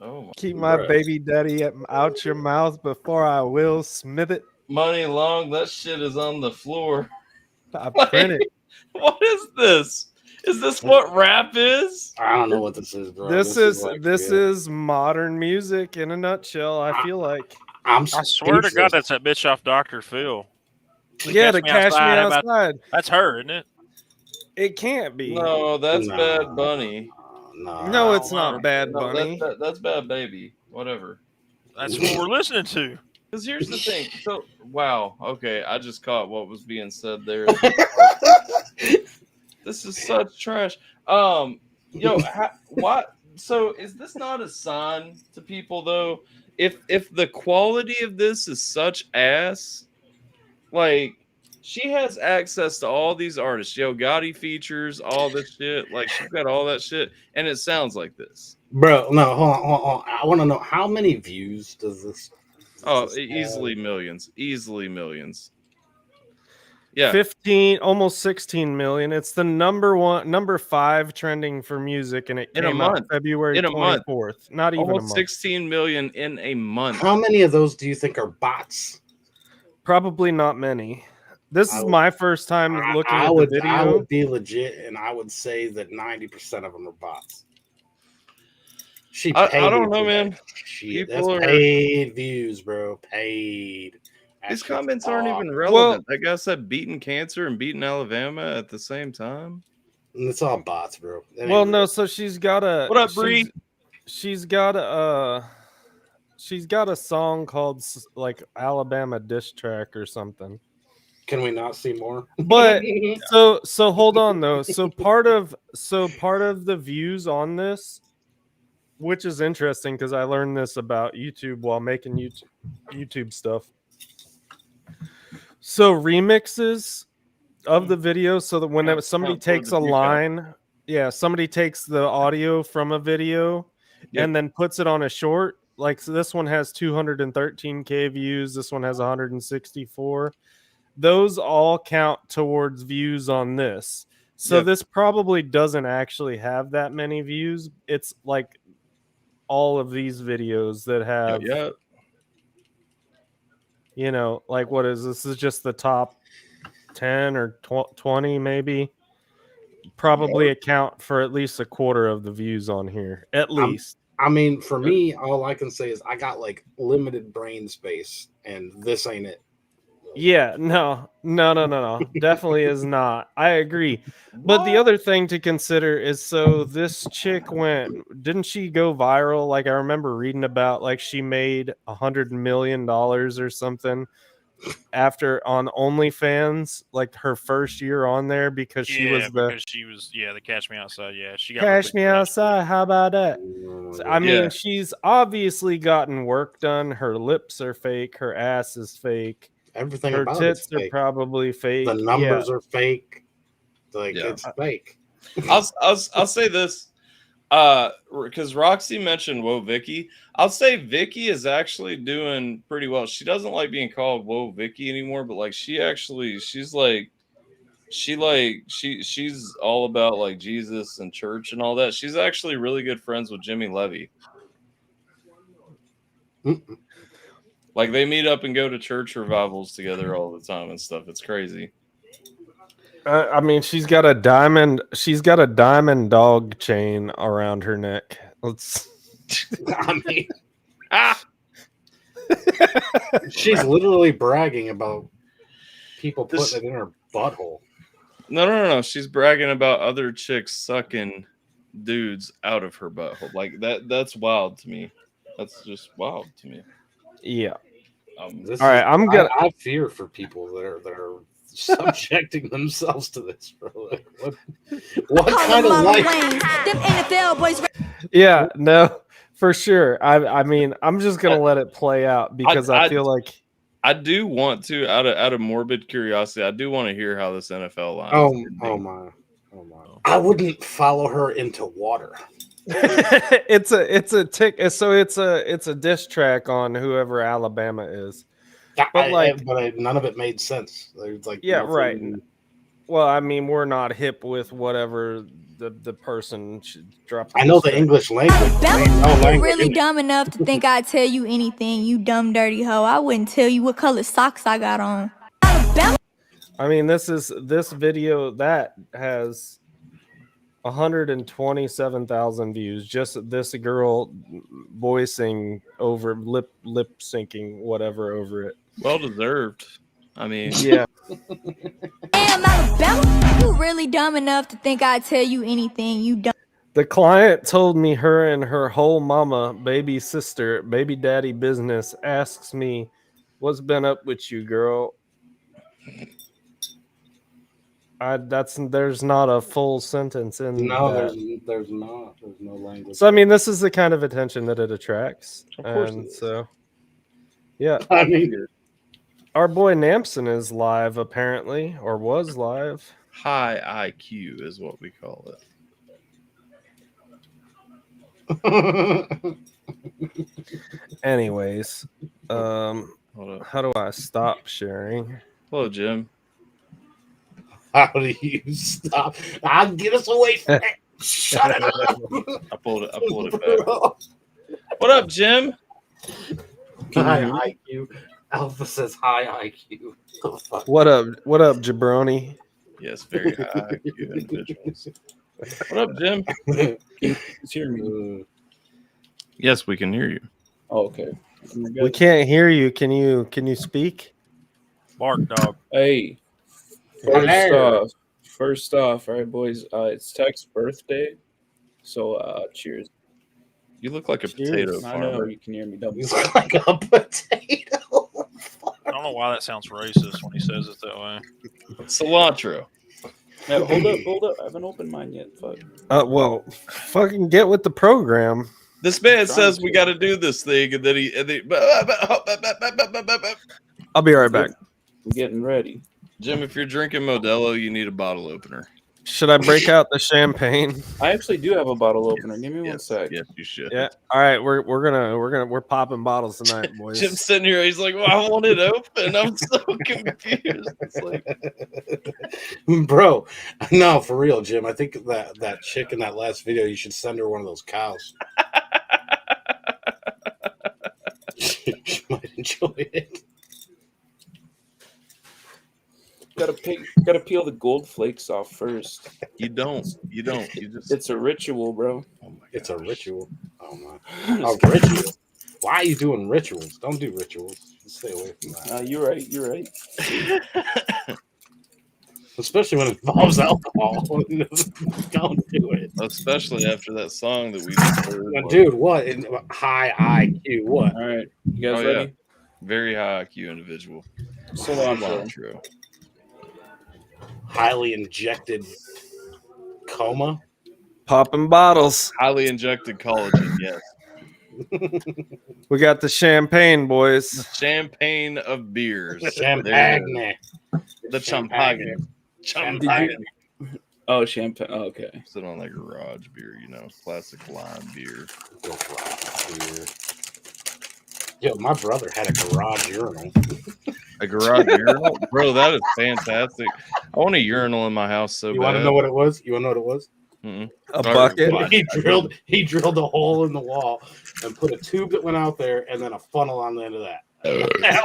Speaker 1: Oh,
Speaker 2: Keep my
Speaker 1: Bruh.
Speaker 2: baby daddy out your mouth before I will smith it.
Speaker 1: Money long, that shit is on the floor.
Speaker 2: I print it.
Speaker 1: What is this? Is this what rap is?
Speaker 5: I don't know what this is, bro.
Speaker 2: This is modern music in a nutshell. I feel like.
Speaker 5: I
Speaker 3: I swear to God, that's that bitch off Dr. Phil.
Speaker 2: Yeah, to Cash Me
Speaker 3: How about-
Speaker 2: Outside.
Speaker 3: That's her, isn't it?
Speaker 2: It can't be.
Speaker 1: No, that's
Speaker 5: No.
Speaker 1: Bad Bunny.
Speaker 2: No, it's not Bad
Speaker 1: No,
Speaker 2: Bunny.
Speaker 1: that's Bad Baby. Whatever.
Speaker 3: That's what we're listening to.
Speaker 1: Because here's the thing. So, wow. Okay, I just caught what was being said there. This is such trash. What? So, is this not a sign to people though? If the quality of this is such ass, like she has access to all these artists, Yo Gotti features, all this shit. Like she's got all that shit, and it sounds like this.
Speaker 5: Bro, no, hold on. I want to know how many views does this?
Speaker 1: Oh,
Speaker 5: does this
Speaker 1: easily
Speaker 5: have?
Speaker 1: millions. Easily millions. Yeah.
Speaker 2: 15, almost 16 million. It's the number 5 trending for music, and it
Speaker 1: In a
Speaker 2: came out
Speaker 1: month.
Speaker 2: February
Speaker 1: In a month.
Speaker 2: 24th. Not even a
Speaker 1: Almost
Speaker 2: month.
Speaker 1: 16 million in a month.
Speaker 5: How many of those do you think are bots?
Speaker 2: Probably not many. This is my first time looking
Speaker 5: I
Speaker 2: at
Speaker 5: would,
Speaker 2: the video.
Speaker 5: I would be legit, and I would say that 90% of them are bots.
Speaker 1: I don't know,
Speaker 5: for that
Speaker 1: man.
Speaker 5: shit.
Speaker 1: People
Speaker 5: That's
Speaker 1: are-
Speaker 5: paid views, bro. Paid. That
Speaker 1: These
Speaker 5: shit's
Speaker 1: comments aren't
Speaker 5: all-
Speaker 1: even relevant. That guy said beating cancer and beating Alabama at the same time.
Speaker 5: It's all bots, bro. That ain't
Speaker 2: Well,
Speaker 5: real.
Speaker 2: no, so she's got a
Speaker 1: What up, Bree?
Speaker 2: She's got a song called like Alabama diss track or something.
Speaker 5: Can we not see more?
Speaker 2: But so hold on though. So part of the views on this, which is interesting because I learned this about YouTube while making YouTube stuff. So remixes of the video, so that when somebody
Speaker 1: count toward
Speaker 2: takes
Speaker 1: the
Speaker 2: a
Speaker 1: view count.
Speaker 2: line, somebody takes the audio from a video
Speaker 1: Yep.
Speaker 2: and then puts it on a short. Like so this one has 213K views. This one has 164. Those all count towards views on this. So
Speaker 1: Yep.
Speaker 2: this probably doesn't actually have that many views. It's like all of these videos that have,
Speaker 1: Yeah.
Speaker 2: you know, like what is this? Is just the top 10 or 20 maybe. Probably account for at least a quarter of the views on here, at least.
Speaker 5: I mean, for me, all I can say is I got like limited brain space, and this ain't it.
Speaker 2: Yeah, no. Definitely is not. I agree. But the other thing to consider is, so this chick didn't she go viral? Like, I remember reading about, like, she made $100 million or something after on OnlyFans, like her first year on there, because she was the
Speaker 3: Catch Me Outside. Yeah, she got real
Speaker 2: Cash
Speaker 3: big
Speaker 2: Me
Speaker 3: for that shit.
Speaker 2: Outside. How about that? So, I mean,
Speaker 1: Yeah.
Speaker 2: she's obviously gotten work done. Her lips are fake. Her ass is fake.
Speaker 5: Everything
Speaker 2: Her
Speaker 5: about
Speaker 2: tits
Speaker 5: it's
Speaker 2: are
Speaker 5: fake.
Speaker 2: probably fake.
Speaker 5: The numbers are fake. Like,
Speaker 1: Yeah.
Speaker 5: it's fake.
Speaker 1: I'll say this, because Roxy mentioned Whoa Vicky. I'll say Vicky is actually doing pretty well. She doesn't like being called Whoa Vicky anymore, but like she's all about like Jesus and church and all that. She's actually really good friends with Jimmy Levy.
Speaker 5: Mm-mm.
Speaker 1: Like, they meet up and go to church revivals together all the time and stuff. It's crazy.
Speaker 2: I mean, she's got a diamond dog chain around her neck. Let's.
Speaker 5: I mean, she's literally bragging about people putting it in her butthole.
Speaker 1: No. She's bragging about other chicks sucking dudes out of her butthole. Like, that's wild to me. That's just wild to me.
Speaker 2: Yeah.
Speaker 1: All
Speaker 2: right,
Speaker 5: I fear for people that are subjecting themselves to this, bro. Like, what kind of life?
Speaker 6: Them NFL boys.
Speaker 2: Yeah, no, for sure. I mean, I'm just gonna let it play out, because I feel like
Speaker 1: I do want to, out of morbid curiosity, I do want to hear how this NFL line.
Speaker 5: Oh my! I wouldn't follow her into water.
Speaker 2: it's a diss track on whoever Alabama is. But
Speaker 5: none of it made sense. There's like
Speaker 2: right. Well, I mean, we're not hip with whatever the person should drop.
Speaker 5: I know the English language.
Speaker 6: You're really dumb enough to think I'd tell you anything, you dumb dirty hoe. I wouldn't tell you what color socks I got on.
Speaker 2: I mean, this video that has 127,000 views. Just this girl voicing over lip syncing whatever over it.
Speaker 1: Well deserved. I mean,
Speaker 2: yeah.
Speaker 6: Damn, Alabama, you really dumb enough to think I'd tell you anything, you dumb.
Speaker 2: The client told me her and her whole mama, baby sister, baby daddy business asks me, "What's been up with you, girl?" There's not a full sentence in that.
Speaker 5: There's not. There's no language.
Speaker 2: So I mean, this is the kind of attention that it attracts.
Speaker 1: Of course
Speaker 2: and so yeah.
Speaker 5: I mean,
Speaker 2: our boy Nampson is live apparently, or was live.
Speaker 1: High IQ is what we call
Speaker 5: it.
Speaker 2: Anyways, how do I stop sharing?
Speaker 1: Hello, Jim.
Speaker 5: How do you stop? I'll get us away from it. Shut it up.
Speaker 1: I pulled it back. What up, Jim?
Speaker 5: High IQ. Alpha says high IQ. Oh,
Speaker 2: what up, jabroni?
Speaker 1: Yes, very high IQ individuals. What up, Jim?
Speaker 7: Can you hear me?
Speaker 1: Yes, we can hear you.
Speaker 7: Oh, okay.
Speaker 2: We can't hear you. Can you speak?
Speaker 3: Bark, dog.
Speaker 7: Hey. First off, all right, boys. It's Tech's birthday, so cheers.
Speaker 1: You look like a potato farmer.
Speaker 7: I know you can hear me.
Speaker 5: You look like a potato.
Speaker 3: I don't know why that sounds racist when he says it that way.
Speaker 1: Cilantro.
Speaker 7: Now, hold up. I haven't opened mine yet. Fuck.
Speaker 2: Well, fucking get with the program.
Speaker 1: This man says we got to do this thing, and then
Speaker 2: I'll be right back.
Speaker 7: I'm getting ready.
Speaker 1: Jim, if you're drinking Modelo, you need a bottle opener.
Speaker 2: Should I break out the champagne?
Speaker 7: I actually do have a bottle opener. Give me 1 sec.
Speaker 1: Yes, you should.
Speaker 2: Yeah. All right, we're popping bottles tonight, boys.
Speaker 1: Jim's sitting here. He's like, "Well, I want it open." I'm so confused. It's like,
Speaker 5: bro, no, for real, Jim. I think that chick in that last video, you should send her one of those cows. She might enjoy it.
Speaker 7: Gotta peel the gold flakes off first.
Speaker 1: You don't. You just.
Speaker 7: It's a ritual, bro.
Speaker 5: Oh my God. It's a ritual. Oh my. A ritual. Why are you doing rituals? Don't do rituals. Stay away from that.
Speaker 7: You're right. You're right.
Speaker 5: Especially when it involves alcohol. Don't do it.
Speaker 1: Especially after that song that we just heard.
Speaker 5: Now, dude, what? High IQ, what?
Speaker 7: All right. You guys
Speaker 1: Oh, yeah.
Speaker 7: ready?
Speaker 1: Very high IQ individual.
Speaker 7: Cilantro.
Speaker 1: Cilantro.
Speaker 5: Highly injected coma?
Speaker 2: Popping bottles.
Speaker 1: Highly injected collagen, yes.
Speaker 2: We got the champagne, boys.
Speaker 1: Champagne of beers.
Speaker 5: Champagne.
Speaker 1: The champagne.
Speaker 5: Champagne.
Speaker 7: Oh, champagne. Oh, okay.
Speaker 1: Sit on that garage beer, classic lime beer.
Speaker 5: Beer. Yo, my brother had a garage urinal.
Speaker 1: A garage urinal? Bro, that is fantastic. I want a urinal in my house so bad.
Speaker 5: You want to know what it was? You want to know what it was?
Speaker 1: Mm-mm.
Speaker 2: A bucket.
Speaker 5: He drilled a hole in the wall and put a tube that went out there and then a funnel on the end of that.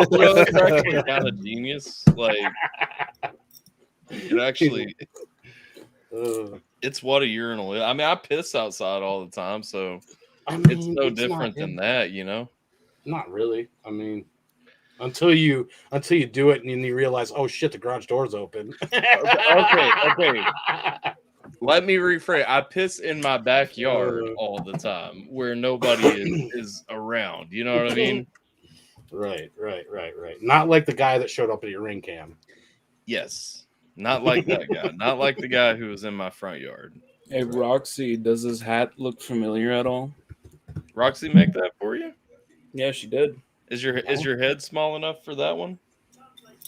Speaker 1: Bro, that's actually kind of genius. Like, it actually, it's what a urinal is. I mean, I piss outside all the time, so it's no different than that,
Speaker 5: Not really. I mean, until you do it and then you realize, oh shit, the garage door's open.
Speaker 1: Okay. Let me rephrase. I piss in my backyard all the time where nobody is around. You know what I mean?
Speaker 5: Right. Not like the guy that showed up at your ring cam.
Speaker 1: Yes. Not like that guy. Not like the guy who was in my front yard.
Speaker 7: Hey, Roxy, does this hat look familiar at all?
Speaker 1: Roxy make that for you?
Speaker 7: Yeah, she did.
Speaker 1: Is your head small enough for that one?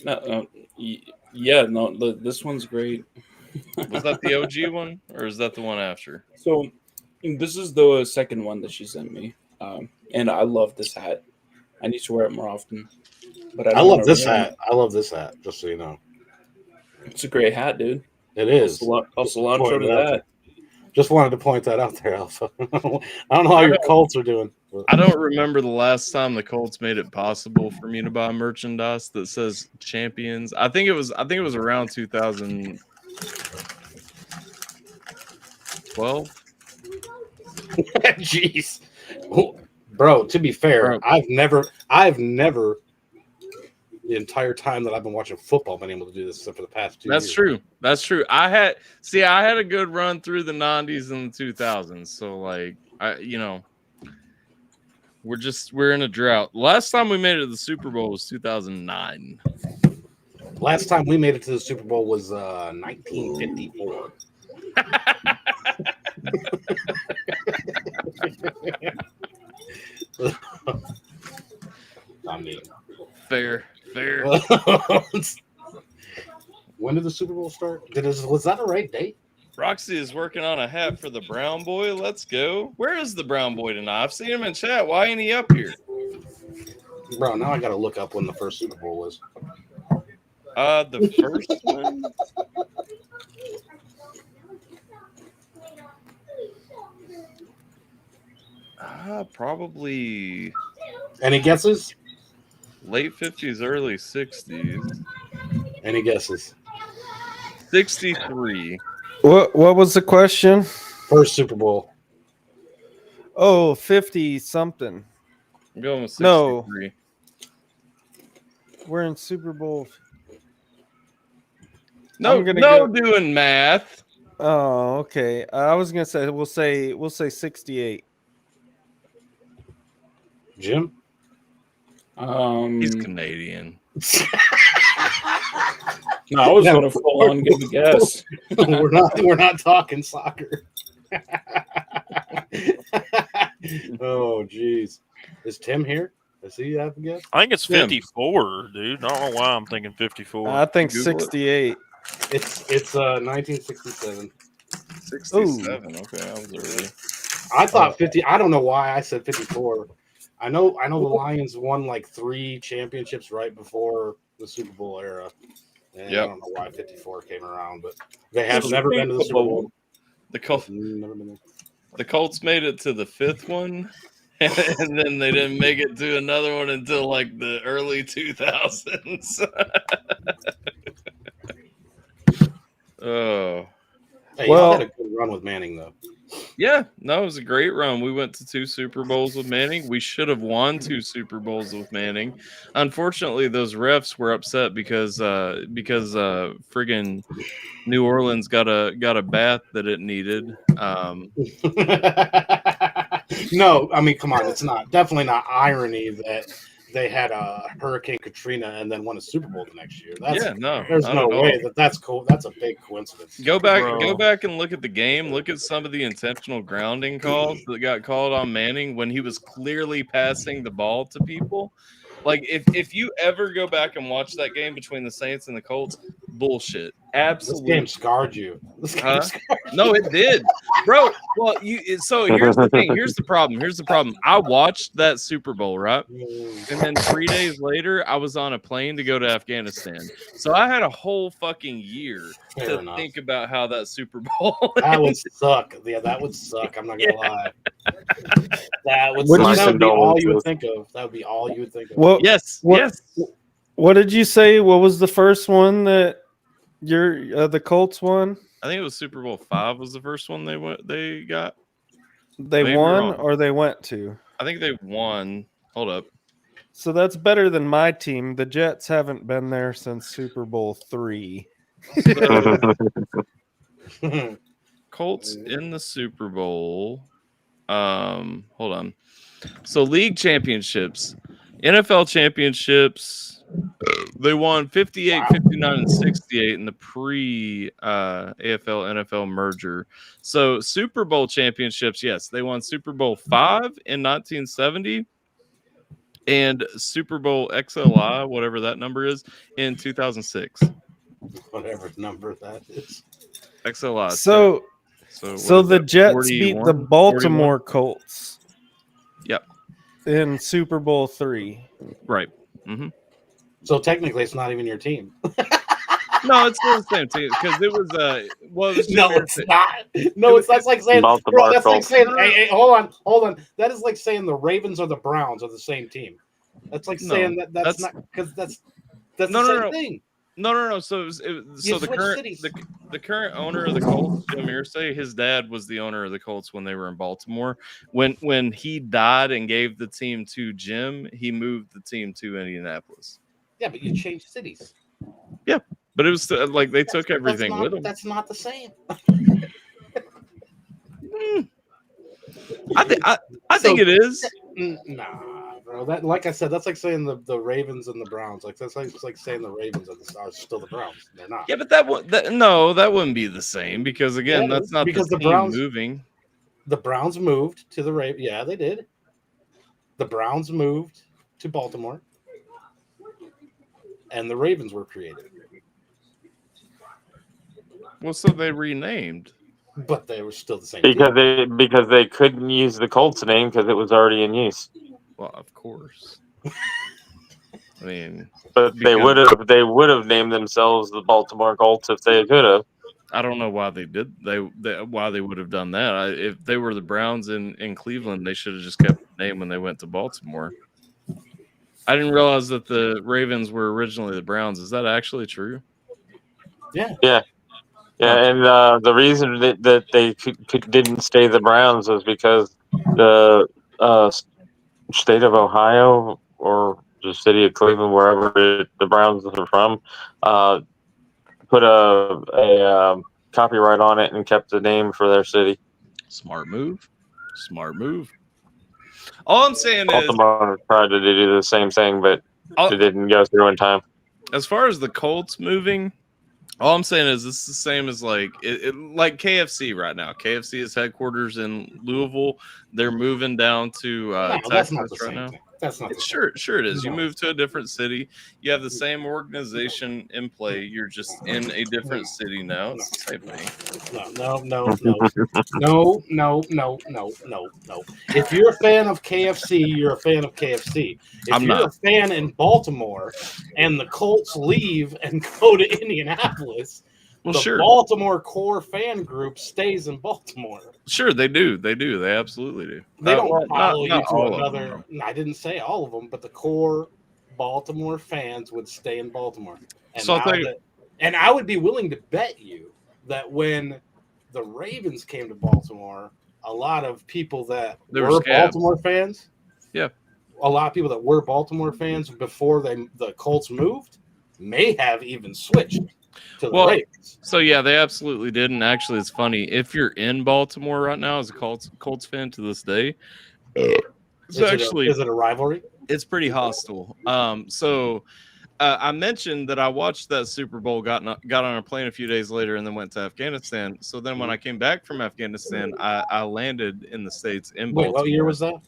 Speaker 7: No, yeah, no, this one's great.
Speaker 1: Was that the OG one, or is that the one after?
Speaker 7: So, this is the second one that she sent me, and I love this hat. I need to wear it more often. But
Speaker 5: I love this hat. I love this hat. Just so you know,
Speaker 7: it's a great hat, dude.
Speaker 5: It is.
Speaker 7: I'll cilantro to that.
Speaker 5: Just wanted to point that out there, Alpha. I don't know how your Colts are doing.
Speaker 1: I don't remember the last time the Colts made it possible for me to buy merchandise that says champions. I think it was around 2012.
Speaker 5: Jeez, bro. To be fair, I've never the entire time that I've been watching football been able to do this except for the past 2 years.
Speaker 1: That's true. I had a good run through the 90s and the 2000s. So we're in a drought. Last time we made it to the Super Bowl was 2009.
Speaker 5: Last time we made it to the Super Bowl was 1954. I mean,
Speaker 1: fair.
Speaker 5: When did the Super Bowl start? Was that a right date?
Speaker 1: Roxy is working on a hat for the Brown Boy. Let's go. Where is the Brown Boy tonight? I've seen him in chat. Why ain't he up here?
Speaker 5: Bro, now I got to look up when the first Super Bowl was.
Speaker 1: The first one? Probably.
Speaker 5: Any guesses?
Speaker 1: Late 50s, early 60s.
Speaker 5: Any guesses?
Speaker 1: 63.
Speaker 2: What was the question?
Speaker 5: First Super Bowl.
Speaker 2: Oh, 50 something.
Speaker 1: I'm going with 63.
Speaker 2: No. We're in Super Bowl.
Speaker 1: No doing math.
Speaker 2: Oh, okay. I was gonna say we'll say 68.
Speaker 5: Jim?
Speaker 1: He's Canadian.
Speaker 7: No, I was gonna full on give a guess.
Speaker 5: We're not talking soccer. Oh, jeez. Is Tim here? Does he have a guess?
Speaker 3: I think it's 54, dude. I don't know why I'm thinking 54.
Speaker 2: I think 68.
Speaker 5: It's 1967.
Speaker 1: 67. Okay, I was early.
Speaker 5: I thought 50. I don't know why I said 54. I know the Lions won like 3 championships right before the Super Bowl era. And I don't know why 54 came around, but they have never been to the Super Bowl.
Speaker 1: The Colts made it to the 5th one, and then they didn't make it to another one until like the early 2000s.
Speaker 5: Oh. Hey,
Speaker 2: Well,
Speaker 5: y'all had a good run with Manning, though.
Speaker 1: Yeah, no, it was a great run. We went to 2 Super Bowls with Manning. We should have won 2 Super Bowls with Manning. Unfortunately, those refs were upset because friggin' New Orleans got a bath that it needed.
Speaker 5: No, I mean, come on, it's definitely not irony that they had a Hurricane Katrina and then won a Super Bowl the next year.
Speaker 1: Yeah, no,
Speaker 5: There's
Speaker 1: not
Speaker 5: no
Speaker 1: at all.
Speaker 5: way that's cool. That's a big coincidence.
Speaker 1: Go
Speaker 3: Bro.
Speaker 1: back and look at the game. Look at some of the intentional grounding calls that got called on Manning when he was clearly passing the ball to people. Like if you ever go back and watch that game between the Saints and the Colts, bullshit.
Speaker 5: This
Speaker 1: Absolutely.
Speaker 5: game scarred you. This game
Speaker 1: Huh?
Speaker 5: scarred
Speaker 1: No, it did, bro. Well, so here's the thing. Here's the problem. I watched that Super Bowl, right?
Speaker 5: you.
Speaker 1: And then 3 days later, I was on a plane to go to Afghanistan. So I had a whole fucking year
Speaker 5: Fair
Speaker 1: to
Speaker 5: enough.
Speaker 1: think about how that Super Bowl.
Speaker 5: That would suck. Yeah, that would suck. I'm not gonna lie. That would
Speaker 2: Would
Speaker 5: suck.
Speaker 2: you-
Speaker 5: That would be all you would
Speaker 4: condolences.
Speaker 5: think of. That would be all you would think of.
Speaker 2: What?
Speaker 1: Yes,
Speaker 2: What-
Speaker 1: yes.
Speaker 2: What did you say? What was the first one that the Colts won?
Speaker 1: I think it was Super Bowl 5 was the first one they got.
Speaker 2: They
Speaker 1: Maybe
Speaker 2: won
Speaker 1: wrong.
Speaker 2: or they went to?
Speaker 1: I think they won. Hold up.
Speaker 2: So that's better than my team. The Jets haven't been there since Super Bowl 3.
Speaker 1: Colts in the Super Bowl. Hold on. So league championships, NFL championships, they won 58, 59, and 68 in the pre AFL NFL merger. So Super Bowl championships, yes, they won Super Bowl 5 in 1970 and Super Bowl XLI, whatever that number is, in 2006.
Speaker 5: Whatever number that is.
Speaker 1: XLI.
Speaker 2: So
Speaker 1: what is
Speaker 2: the
Speaker 1: that,
Speaker 2: Jets beat the
Speaker 1: 41?
Speaker 2: Baltimore Colts.
Speaker 1: Yep.
Speaker 2: In Super Bowl 3.
Speaker 1: Right. Mm-hmm.
Speaker 5: So technically, it's not even your team.
Speaker 1: No, it's still the same team because it was well, it was
Speaker 5: No,
Speaker 1: Jim
Speaker 5: it's
Speaker 1: Irsay.
Speaker 5: not. No, that's like saying,
Speaker 4: Baltimore
Speaker 5: bro, that's like
Speaker 4: Colts.
Speaker 5: saying, hey, hold on. That is like saying the Ravens or the Browns are the same team. That's like
Speaker 1: No,
Speaker 5: saying that's
Speaker 1: that's-
Speaker 5: not because that's
Speaker 1: No,
Speaker 5: the
Speaker 1: no,
Speaker 5: same
Speaker 1: no.
Speaker 5: thing.
Speaker 1: No. So so
Speaker 5: You
Speaker 1: the
Speaker 5: switch
Speaker 1: current
Speaker 5: cities.
Speaker 1: the current owner of the Colts, Jim Irsay, his dad was the owner of the Colts when they were in Baltimore. When he died and gave the team to Jim, he moved the team to Indianapolis.
Speaker 5: Yeah, but you change cities.
Speaker 1: But it was still, like they took everything with them.
Speaker 5: That's not the same.
Speaker 1: I think it is.
Speaker 5: Nah, bro. That, like I said, that's like saying the Ravens and the Browns. Like that's like saying the Ravens are still the Browns. They're not.
Speaker 1: Yeah, but that wouldn't be the same because again,
Speaker 5: Yeah,
Speaker 1: that's not
Speaker 5: because
Speaker 1: the
Speaker 5: the
Speaker 1: team
Speaker 5: Browns-
Speaker 1: moving.
Speaker 5: The Browns moved to the Ravens. Yeah, they did. The Browns moved to Baltimore, and the Ravens were created,
Speaker 1: Well, so they renamed.
Speaker 5: but they were still the same. team.
Speaker 4: because they couldn't use the Colts name because it was already in use.
Speaker 1: Well, of course. I mean,
Speaker 4: But they would have named themselves the Baltimore Colts if they could have.
Speaker 1: I don't know why they did. Why they would have done that. If they were the Browns in Cleveland, they should have just kept the name when they went to Baltimore. I didn't realize that the Ravens were originally the Browns. Is that actually true?
Speaker 5: Yeah.
Speaker 4: Yeah, and the reason that they didn't stay the Browns was because the state of Ohio or the city of Cleveland, wherever the Browns are from, put a copyright on it and kept the name for their city.
Speaker 1: Smart move. Smart move. All I'm saying is,
Speaker 4: Baltimore tried to do the same thing, but it didn't go through in time.
Speaker 1: as far as the Colts moving, all I'm saying is this is the same as like KFC right now. KFC is headquarters in Louisville. They're moving down to
Speaker 5: No, that's
Speaker 1: Texas
Speaker 5: not the
Speaker 1: right
Speaker 5: same
Speaker 1: now.
Speaker 5: thing. That's not the
Speaker 1: Sure it is. You
Speaker 5: No.
Speaker 1: move to a different city. You have the same organization in play. You're just in a different city now. It's the same thing.
Speaker 5: No. If you're a fan of KFC, you're a fan of KFC. If
Speaker 1: I'm
Speaker 5: you're
Speaker 1: not.
Speaker 5: a fan in Baltimore and the Colts leave and go to Indianapolis,
Speaker 1: Well,
Speaker 5: the
Speaker 1: sure.
Speaker 5: Baltimore core fan group stays in Baltimore.
Speaker 1: Sure, they do. They do. They absolutely do.
Speaker 5: They don't
Speaker 1: Well,
Speaker 5: follow
Speaker 1: not
Speaker 5: you to
Speaker 1: all of
Speaker 5: another.
Speaker 1: them,
Speaker 5: No, I didn't say all of them, but the core Baltimore fans would stay in Baltimore. And,
Speaker 1: So I'll
Speaker 5: now
Speaker 1: tell you-
Speaker 5: that- and I would be willing to bet you that when the Ravens came to Baltimore, a lot of people that
Speaker 1: They
Speaker 5: were
Speaker 1: were scabs.
Speaker 5: Baltimore fans.
Speaker 1: Yeah.
Speaker 5: A lot of people that were Baltimore fans before the Colts moved may have even switched to the Ravens.
Speaker 1: So yeah, they absolutely did. And actually, it's funny, if you're in Baltimore right now as a Colts fan to this day,
Speaker 5: Is it a rivalry?
Speaker 1: It's pretty hostile. I mentioned that I watched that Super Bowl, got on a plane a few days later, and then went to Afghanistan. So then when I came back from Afghanistan, I landed in the States in Baltimore.
Speaker 5: Wait, what year was that?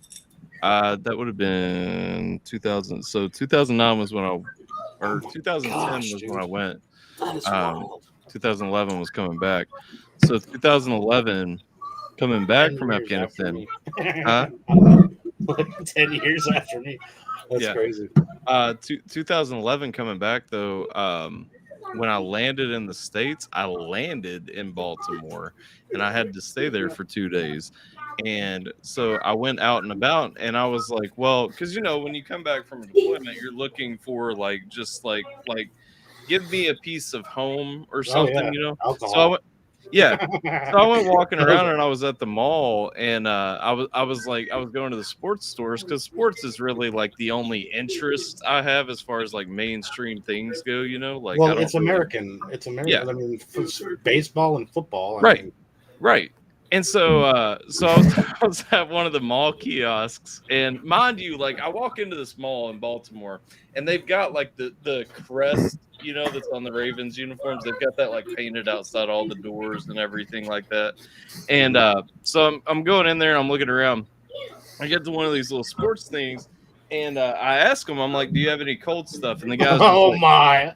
Speaker 1: That would have been 2000. So 2009 was when or 2010 was when I went.
Speaker 5: That is wild.
Speaker 1: 2011 was coming back. So 2011, coming back from Afghanistan. Huh?
Speaker 5: 10 years after me. That's crazy.
Speaker 1: 2011 coming back though. When I landed in the States, I landed in Baltimore, and I had to stay there for 2 days. And so I went out and about, and I was like, well, because when you come back from a deployment, you're looking for just give me a piece of home or something,
Speaker 5: Alcohol.
Speaker 1: So I went. Yeah, so I went walking around, and I was at the mall, and I was going to the sports stores, because sports is really the only interest I have as far as mainstream things go.
Speaker 5: Well, it's American. It's American.
Speaker 1: Yeah.
Speaker 5: I mean, baseball and football.
Speaker 1: Right. And so I was at one of the mall kiosks, and mind you, I walk into this mall in Baltimore, and they've got the crest, that's on the Ravens uniforms. They've got that painted outside all the doors and everything like that. And so I'm going in there, and I'm looking around. I get to one of these little sports things, and I ask him, I'm like, do you have any Colts stuff? And the guy's
Speaker 5: my.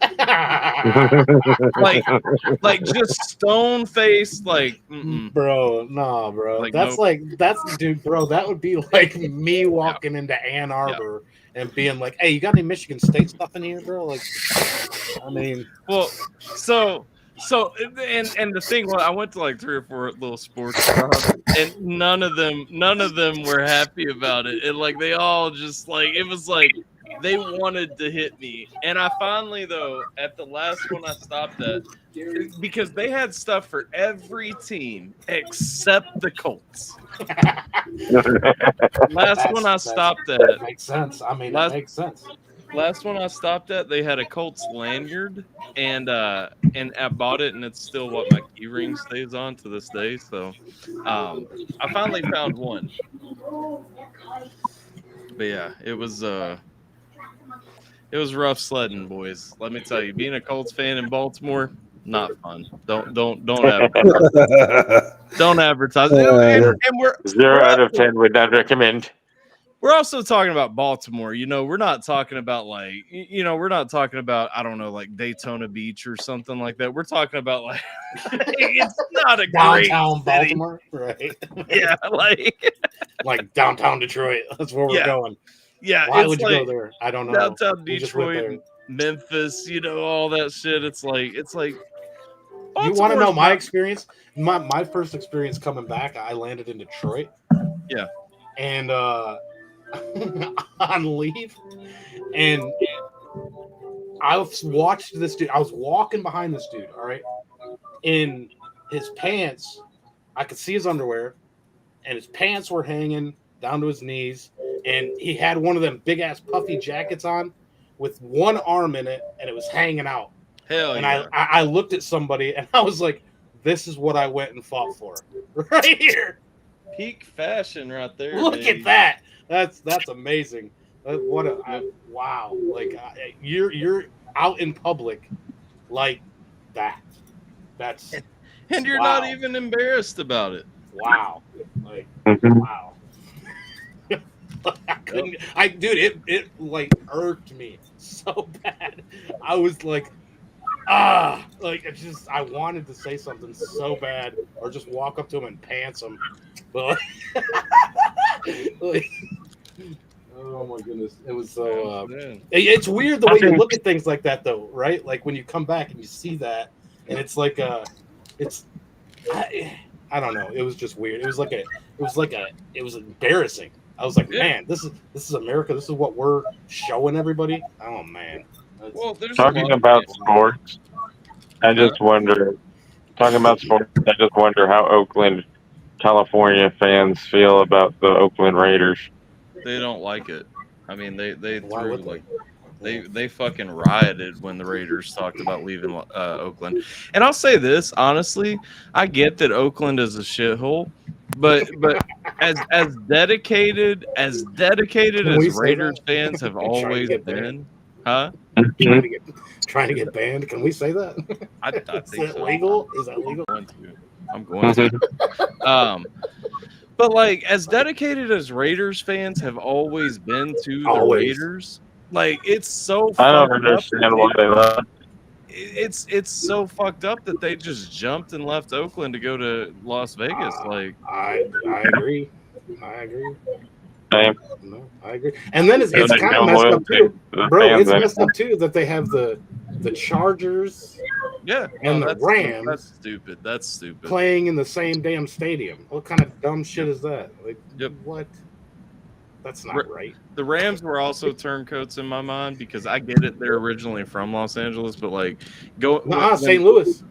Speaker 1: Just stone faced,
Speaker 5: bro, nah, bro. Dude, bro, that would be me walking into Ann Arbor and being like, hey, you got any Michigan State stuff in here, bro? I mean,
Speaker 1: well, so and the thing was, I went to 3 or 4 little sports shops, and none of them were happy about it. And they all just it was they wanted to hit me. And I finally, though, at the last one I stopped at, because they had stuff for every team except the Colts. Last one I stopped at.
Speaker 5: That makes sense. I mean, it makes sense.
Speaker 1: Last one I stopped at, they had a Colts lanyard, and I bought it, and it's still what my key ring stays on to this day. So I finally found one. But yeah, it was rough sledding, boys. Let me tell you, being a Colts fan in Baltimore, not fun. Don't advertise. Don't advertise. And we're
Speaker 4: 0 out of 10 would not recommend.
Speaker 1: We're also talking about Baltimore. We're not talking about we're not talking about, I don't know, Daytona Beach or something like that. We're talking about it's not a
Speaker 5: downtown
Speaker 1: great city.
Speaker 5: Baltimore, right?
Speaker 1: Yeah,
Speaker 5: downtown Detroit. That's where we're going.
Speaker 1: Yeah,
Speaker 5: why would you go there? I don't know.
Speaker 1: Downtown Detroit, Memphis, all that shit. It's like.
Speaker 5: You want to know my experience? My first experience coming back, I landed in Detroit.
Speaker 1: Yeah,
Speaker 5: and on leave, and I watched this dude. I was walking behind this dude. All right, in his pants, I could see his underwear, and his pants were hanging down to his knees, and he had one of them big ass puffy jackets on with one arm in it, and it was hanging out.
Speaker 1: Hell
Speaker 5: and
Speaker 1: yeah.
Speaker 5: I looked at somebody, and I was like, "This is what I went and fought for, right here."
Speaker 1: Peak fashion, right there.
Speaker 5: Look
Speaker 1: baby.
Speaker 5: at that. That's amazing. Wow! You're out in public like that. That's
Speaker 1: and you're
Speaker 5: wow.
Speaker 1: not even embarrassed about it.
Speaker 5: Wow! Wow! I couldn't. Dude, it irked me so bad. I was like, I wanted to say something so bad, or just walk up to him and pants him, but oh my goodness, it was so. It's weird the way you look at things like that, though, right? When you come back and you see that, and it's I don't know. It was just weird. It was embarrassing. I was like, man, this is America. This is what we're showing everybody. Oh man.
Speaker 1: Well,
Speaker 4: talking about sports, I just wonder. Talking about sports, I just wonder how Oakland California fans feel about the Oakland Raiders.
Speaker 1: They don't like it. I mean, they
Speaker 5: Why
Speaker 1: threw
Speaker 5: would they?
Speaker 1: like they fucking rioted when the Raiders talked about leaving Oakland. And I'll say this honestly, I get that Oakland is a shithole, but as dedicated
Speaker 5: Can
Speaker 1: as
Speaker 5: we say
Speaker 1: Raiders
Speaker 5: that?
Speaker 1: fans have
Speaker 5: Trying to
Speaker 1: always
Speaker 5: get
Speaker 1: been, huh?
Speaker 5: trying to get banned. Can we say that?
Speaker 1: I
Speaker 5: Is
Speaker 1: think
Speaker 5: that
Speaker 1: so.
Speaker 5: legal? Is that legal?
Speaker 1: I'm going to. But like as dedicated as Raiders fans have always been to the
Speaker 5: Always.
Speaker 1: Raiders, like it's so
Speaker 4: I don't
Speaker 1: fucked up.
Speaker 4: understand why they left.
Speaker 1: It's so fucked up that they just jumped and left Oakland to go to Las Vegas. Like
Speaker 5: I agree. I agree.
Speaker 4: Same.
Speaker 5: No, I agree. And then it's
Speaker 4: There's
Speaker 5: kind
Speaker 4: no
Speaker 5: of messed up
Speaker 4: loyalty
Speaker 5: too,
Speaker 4: to the
Speaker 5: bro.
Speaker 4: fans
Speaker 5: It's
Speaker 4: there.
Speaker 5: messed up too that they have the Chargers
Speaker 1: yeah,
Speaker 5: and the
Speaker 1: that's
Speaker 5: Rams
Speaker 1: stupid. That's stupid.
Speaker 5: playing in the same damn stadium. What kind of dumb shit is that? Like,
Speaker 1: Yep.
Speaker 5: what? That's not right.
Speaker 1: The Rams were also turncoats in my mind because I get it. They're originally from Los Angeles, but like
Speaker 5: St. Louis.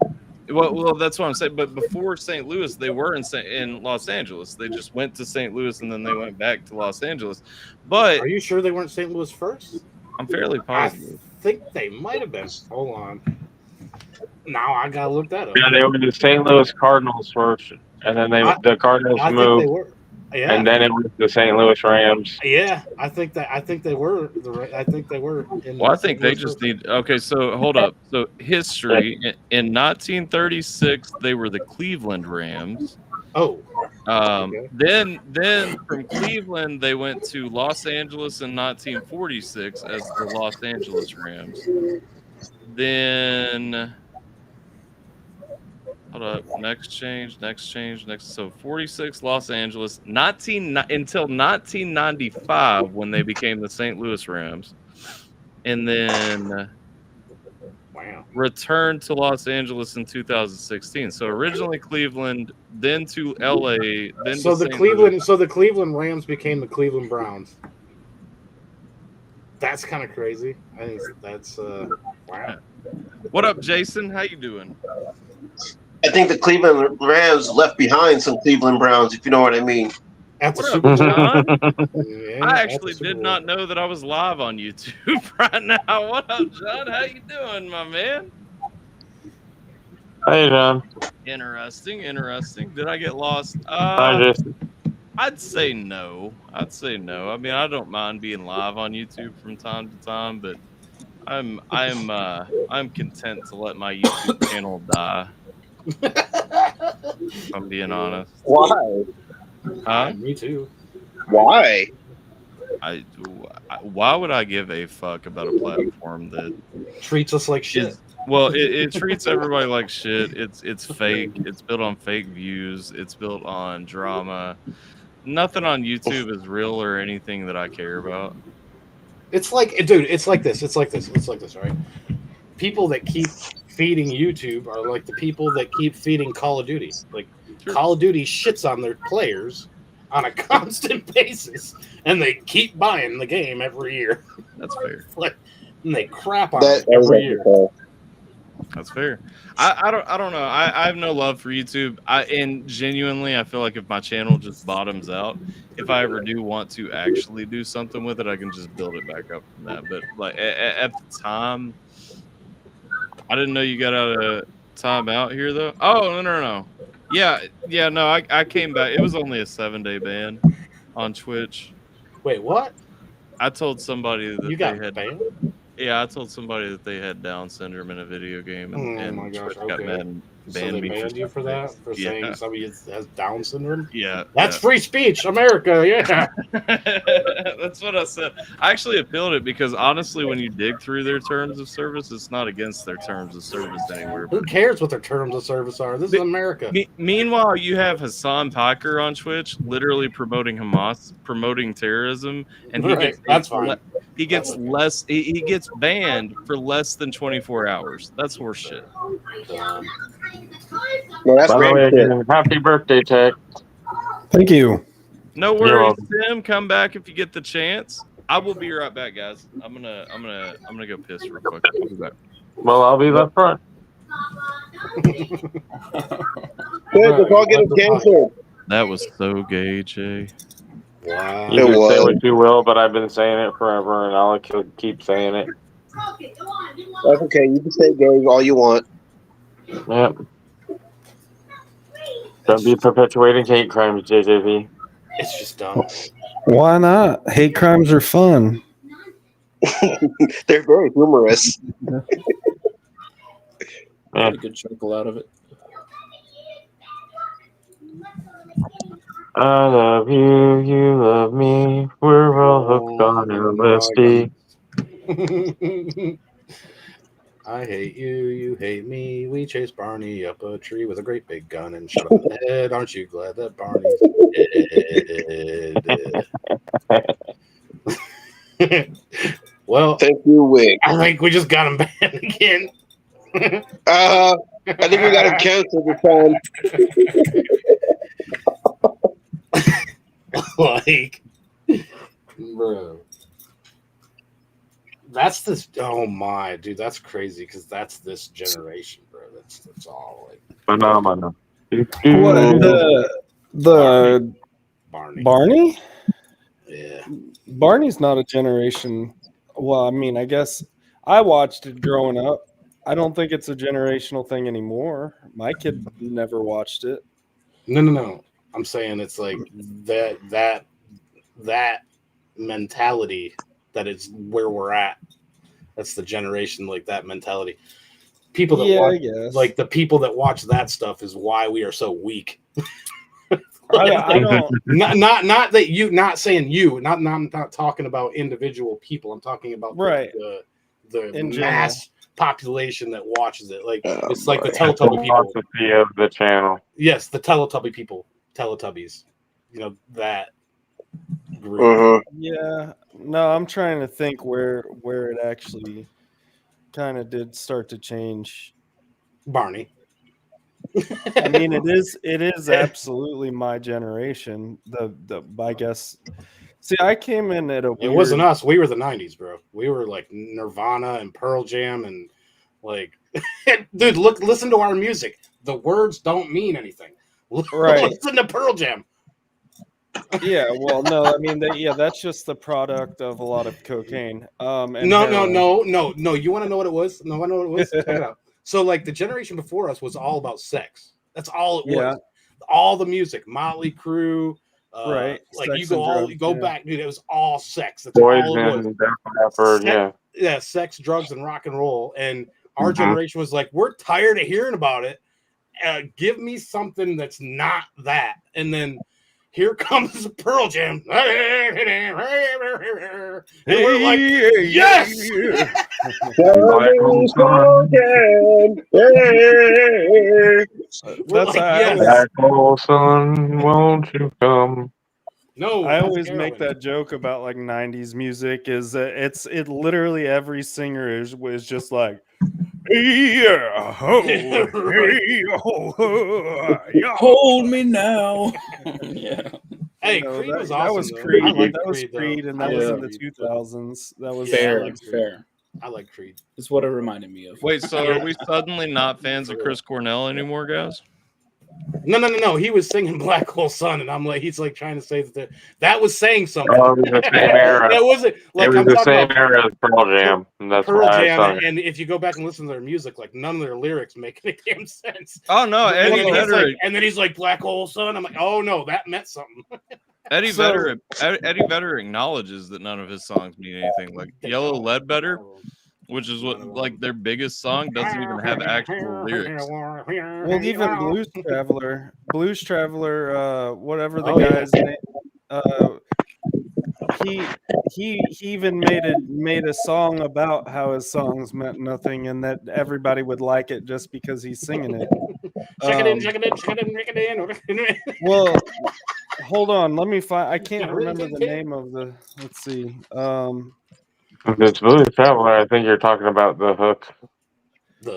Speaker 1: Well, that's what I'm saying. But before St. Louis, they were in Los Angeles. They just went to St. Louis and then they went back to Los Angeles. But
Speaker 5: Are you sure they weren't St. Louis first?
Speaker 1: I'm fairly positive.
Speaker 5: I think they might have been. Hold on. Now I gotta look that up.
Speaker 4: Yeah, they were the St. Louis Cardinals first, and then the Cardinals
Speaker 5: I think
Speaker 4: moved,
Speaker 5: they were. Yeah.
Speaker 4: and then it was the St. Louis Rams.
Speaker 5: Yeah, I think they were. I think they were.
Speaker 1: Well, I think they just need. Okay, so hold up. So history in 1936, they were the Cleveland Rams.
Speaker 5: Oh. Okay.
Speaker 1: Then from Cleveland, they went to Los Angeles in 1946 as the Los Angeles Rams. Then. Hold up. Next change. So 46 Los Angeles, until 1995 when they became the St. Louis Rams, and then returned to Los Angeles in 2016. So originally Cleveland, then to LA, then
Speaker 5: so
Speaker 1: to
Speaker 5: the
Speaker 1: St.
Speaker 5: Cleveland,
Speaker 1: Louis.
Speaker 5: so the Cleveland Rams became the Cleveland Browns. That's kind of crazy. I think that's wow.
Speaker 1: What up, Jason? How you doing?
Speaker 8: I think the Cleveland Rams left behind some Cleveland Browns, if you know what I mean.
Speaker 5: At the
Speaker 1: What
Speaker 5: Super
Speaker 1: up,
Speaker 5: Bowl.
Speaker 1: John? I actually did not know that I was live on YouTube right now. What up, John? How you doing, my man?
Speaker 4: Hey, John.
Speaker 1: Interesting. Did I get lost? I'd say no. I mean, I don't mind being live on YouTube from time to time, but I'm content to let my YouTube channel die. If I'm being honest.
Speaker 8: Why?
Speaker 5: Me too.
Speaker 8: Why?
Speaker 1: Why would I give a fuck about a platform that
Speaker 5: treats us like shit?
Speaker 1: Well, it treats everybody like shit. It's fake. It's built on fake views. It's built on drama. Nothing on YouTube is real or anything that I care about.
Speaker 5: It's like, dude, it's like this, right? People that keep feeding YouTube are like the people that keep feeding Call of Duty. Like, Call of Duty shits on their players on a constant basis, and they keep buying the game every year.
Speaker 1: That's fair.
Speaker 5: And they crap on it every year.
Speaker 1: That's fair. I don't know. I have no love for YouTube. And genuinely, I feel like if my channel just bottoms out, if I ever do want to actually do something with it, I can just build it back up from that. But like at the time, I didn't know you got out of time out here though. Oh no. Yeah. No, I came back. It was only a 7-day ban on Twitch.
Speaker 5: Wait, what?
Speaker 1: I told somebody that
Speaker 5: you got
Speaker 1: they had
Speaker 5: banned.
Speaker 1: Yeah, I told somebody that they had Down syndrome in a video game, and
Speaker 5: my gosh,
Speaker 1: Twitch got mad and banned
Speaker 5: they
Speaker 1: me.
Speaker 5: banned you for that? For saying somebody has Down syndrome?
Speaker 1: Yeah.
Speaker 5: That's free speech, America, yeah.
Speaker 1: That's what I said. I actually appealed it because honestly, when you dig through their terms of service, it's not against their terms of service anywhere.
Speaker 5: Who cares what their terms of service are? This is America.
Speaker 1: Meanwhile, you have Hassan Piker on Twitch literally promoting Hamas, promoting terrorism, and
Speaker 5: that's fine.
Speaker 1: He gets less. He gets banned for less than 24 hours. That's horseshit.
Speaker 8: Well, that's
Speaker 4: By the way, happy birthday, Tech.
Speaker 2: Thank you.
Speaker 1: No worries, Tim. Come back if you get the chance. I will be right back, guys. I'm gonna go piss real quick. I'll be back.
Speaker 4: Well, I'll be up front.
Speaker 8: Good, let's all get him canceled.
Speaker 1: That was so gay, Jay.
Speaker 5: Wow.
Speaker 4: You
Speaker 8: It
Speaker 4: can say
Speaker 8: was.
Speaker 4: what you will, but I've been saying it forever, and I'll keep saying it.
Speaker 8: That's okay. You can say gay all you want.
Speaker 4: Yep. Don't be perpetuating hate crimes, JJV.
Speaker 5: It's just dumb.
Speaker 2: Why not? Hate crimes are fun.
Speaker 8: They're very humorous.
Speaker 7: Got a good chuckle out of it.
Speaker 4: I love you, you love me. We're all hooked on LSD.
Speaker 5: I hate you, you hate me. We chase Barney up a tree with a great big gun and shot him in the head. Aren't you glad that Barney's dead? Well,
Speaker 8: Thank you, Wig.
Speaker 5: I think we just got him banned again.
Speaker 8: I think we got him canceled this time.
Speaker 5: Like, bro. That's this. Oh my, dude, that's crazy because that's this generation, bro. That's all like
Speaker 4: Phenomenal.
Speaker 2: What the
Speaker 5: Barney.
Speaker 2: Barney?
Speaker 5: Yeah.
Speaker 2: Barney's not a generation. Well, I mean, I guess I watched it growing up. I don't think it's a generational thing anymore. My kid never watched it.
Speaker 5: No. I'm saying it's like that mentality that is where we're at. That's the generation, like that mentality. People that watch, like the people that watch that stuff is why we are so weak.
Speaker 2: I don't.
Speaker 5: Not that you. Not saying you. I'm not talking about individual people. I'm talking about
Speaker 2: right
Speaker 5: the
Speaker 2: in
Speaker 5: mass population that watches it. Like it's like the
Speaker 4: The
Speaker 5: Teletubby people.
Speaker 4: philosophy of the channel.
Speaker 5: Yes, the Teletubby people. Teletubbies. You know that group.
Speaker 2: Yeah. No, I'm trying to think where it actually kind of did start to change.
Speaker 5: Barney.
Speaker 2: I mean, it is absolutely my generation. I guess. See, I came in at a.
Speaker 5: It wasn't us. We were the '90s, bro. We were like Nirvana and Pearl Jam and like, dude, listen to our music. The words don't mean anything.
Speaker 2: Right.
Speaker 5: Listen to Pearl Jam.
Speaker 2: Yeah, well, no, I mean, that's just the product of a lot of cocaine. And
Speaker 5: No. You want to know what it was? No, I know what it was. Check it out. So, like, the generation before us was all about sex. That's all it was. All the music, Motley Crue,
Speaker 2: right?
Speaker 5: Like
Speaker 2: sex
Speaker 5: you go back, dude. It was all sex. That's
Speaker 4: Boys
Speaker 5: all it was.
Speaker 4: and Def Leppard,
Speaker 5: Yeah, sex, drugs, and rock and roll. And our generation was like, we're tired of hearing about it. Give me something that's not that. And then here comes Pearl Jam. And we're like, yes!
Speaker 2: That's
Speaker 4: Black hole sun, won't you come?
Speaker 5: No,
Speaker 2: I always make that joke about like '90s music. Is that it literally every singer was just like, yeah, ho, hey, ho, yeah.
Speaker 7: Hold me now. Yeah.
Speaker 5: Hey, Creed was awesome.
Speaker 2: That was Creed.
Speaker 5: That
Speaker 2: was Creed, and that was in the 2000s. That was
Speaker 7: fair.
Speaker 5: I like Creed.
Speaker 7: It's what it reminded me of.
Speaker 1: Wait, so are we suddenly not fans of Chris Cornell anymore, guys?
Speaker 5: No. He was singing Black Hole Sun, and I'm like, he's like trying to say that was saying something.
Speaker 4: Oh, it was the same era.
Speaker 5: That wasn't like
Speaker 4: it was
Speaker 5: I'm
Speaker 4: the same era as Pearl Jam. And that's
Speaker 5: Pearl
Speaker 4: why
Speaker 5: Jam,
Speaker 4: I sung it.
Speaker 5: and if you go back and listen to their music, like none of their lyrics make any damn sense.
Speaker 1: Oh no,
Speaker 5: and then he's like Black Hole Sun. I'm like, oh no, that meant something.
Speaker 1: Eddie Vedder acknowledges that none of his songs mean anything. Like Yellow Ledbetter, which is what like their biggest song, doesn't even have actual lyrics.
Speaker 2: Well, even Blues Traveler, whatever the guy's name, he even made a song about how his songs meant nothing and that everybody would like it just because he's singing it. Well, hold on, let me find. I can't remember the name of the. Let's see.
Speaker 4: If it's Blues Traveler, I think you're talking about the hook.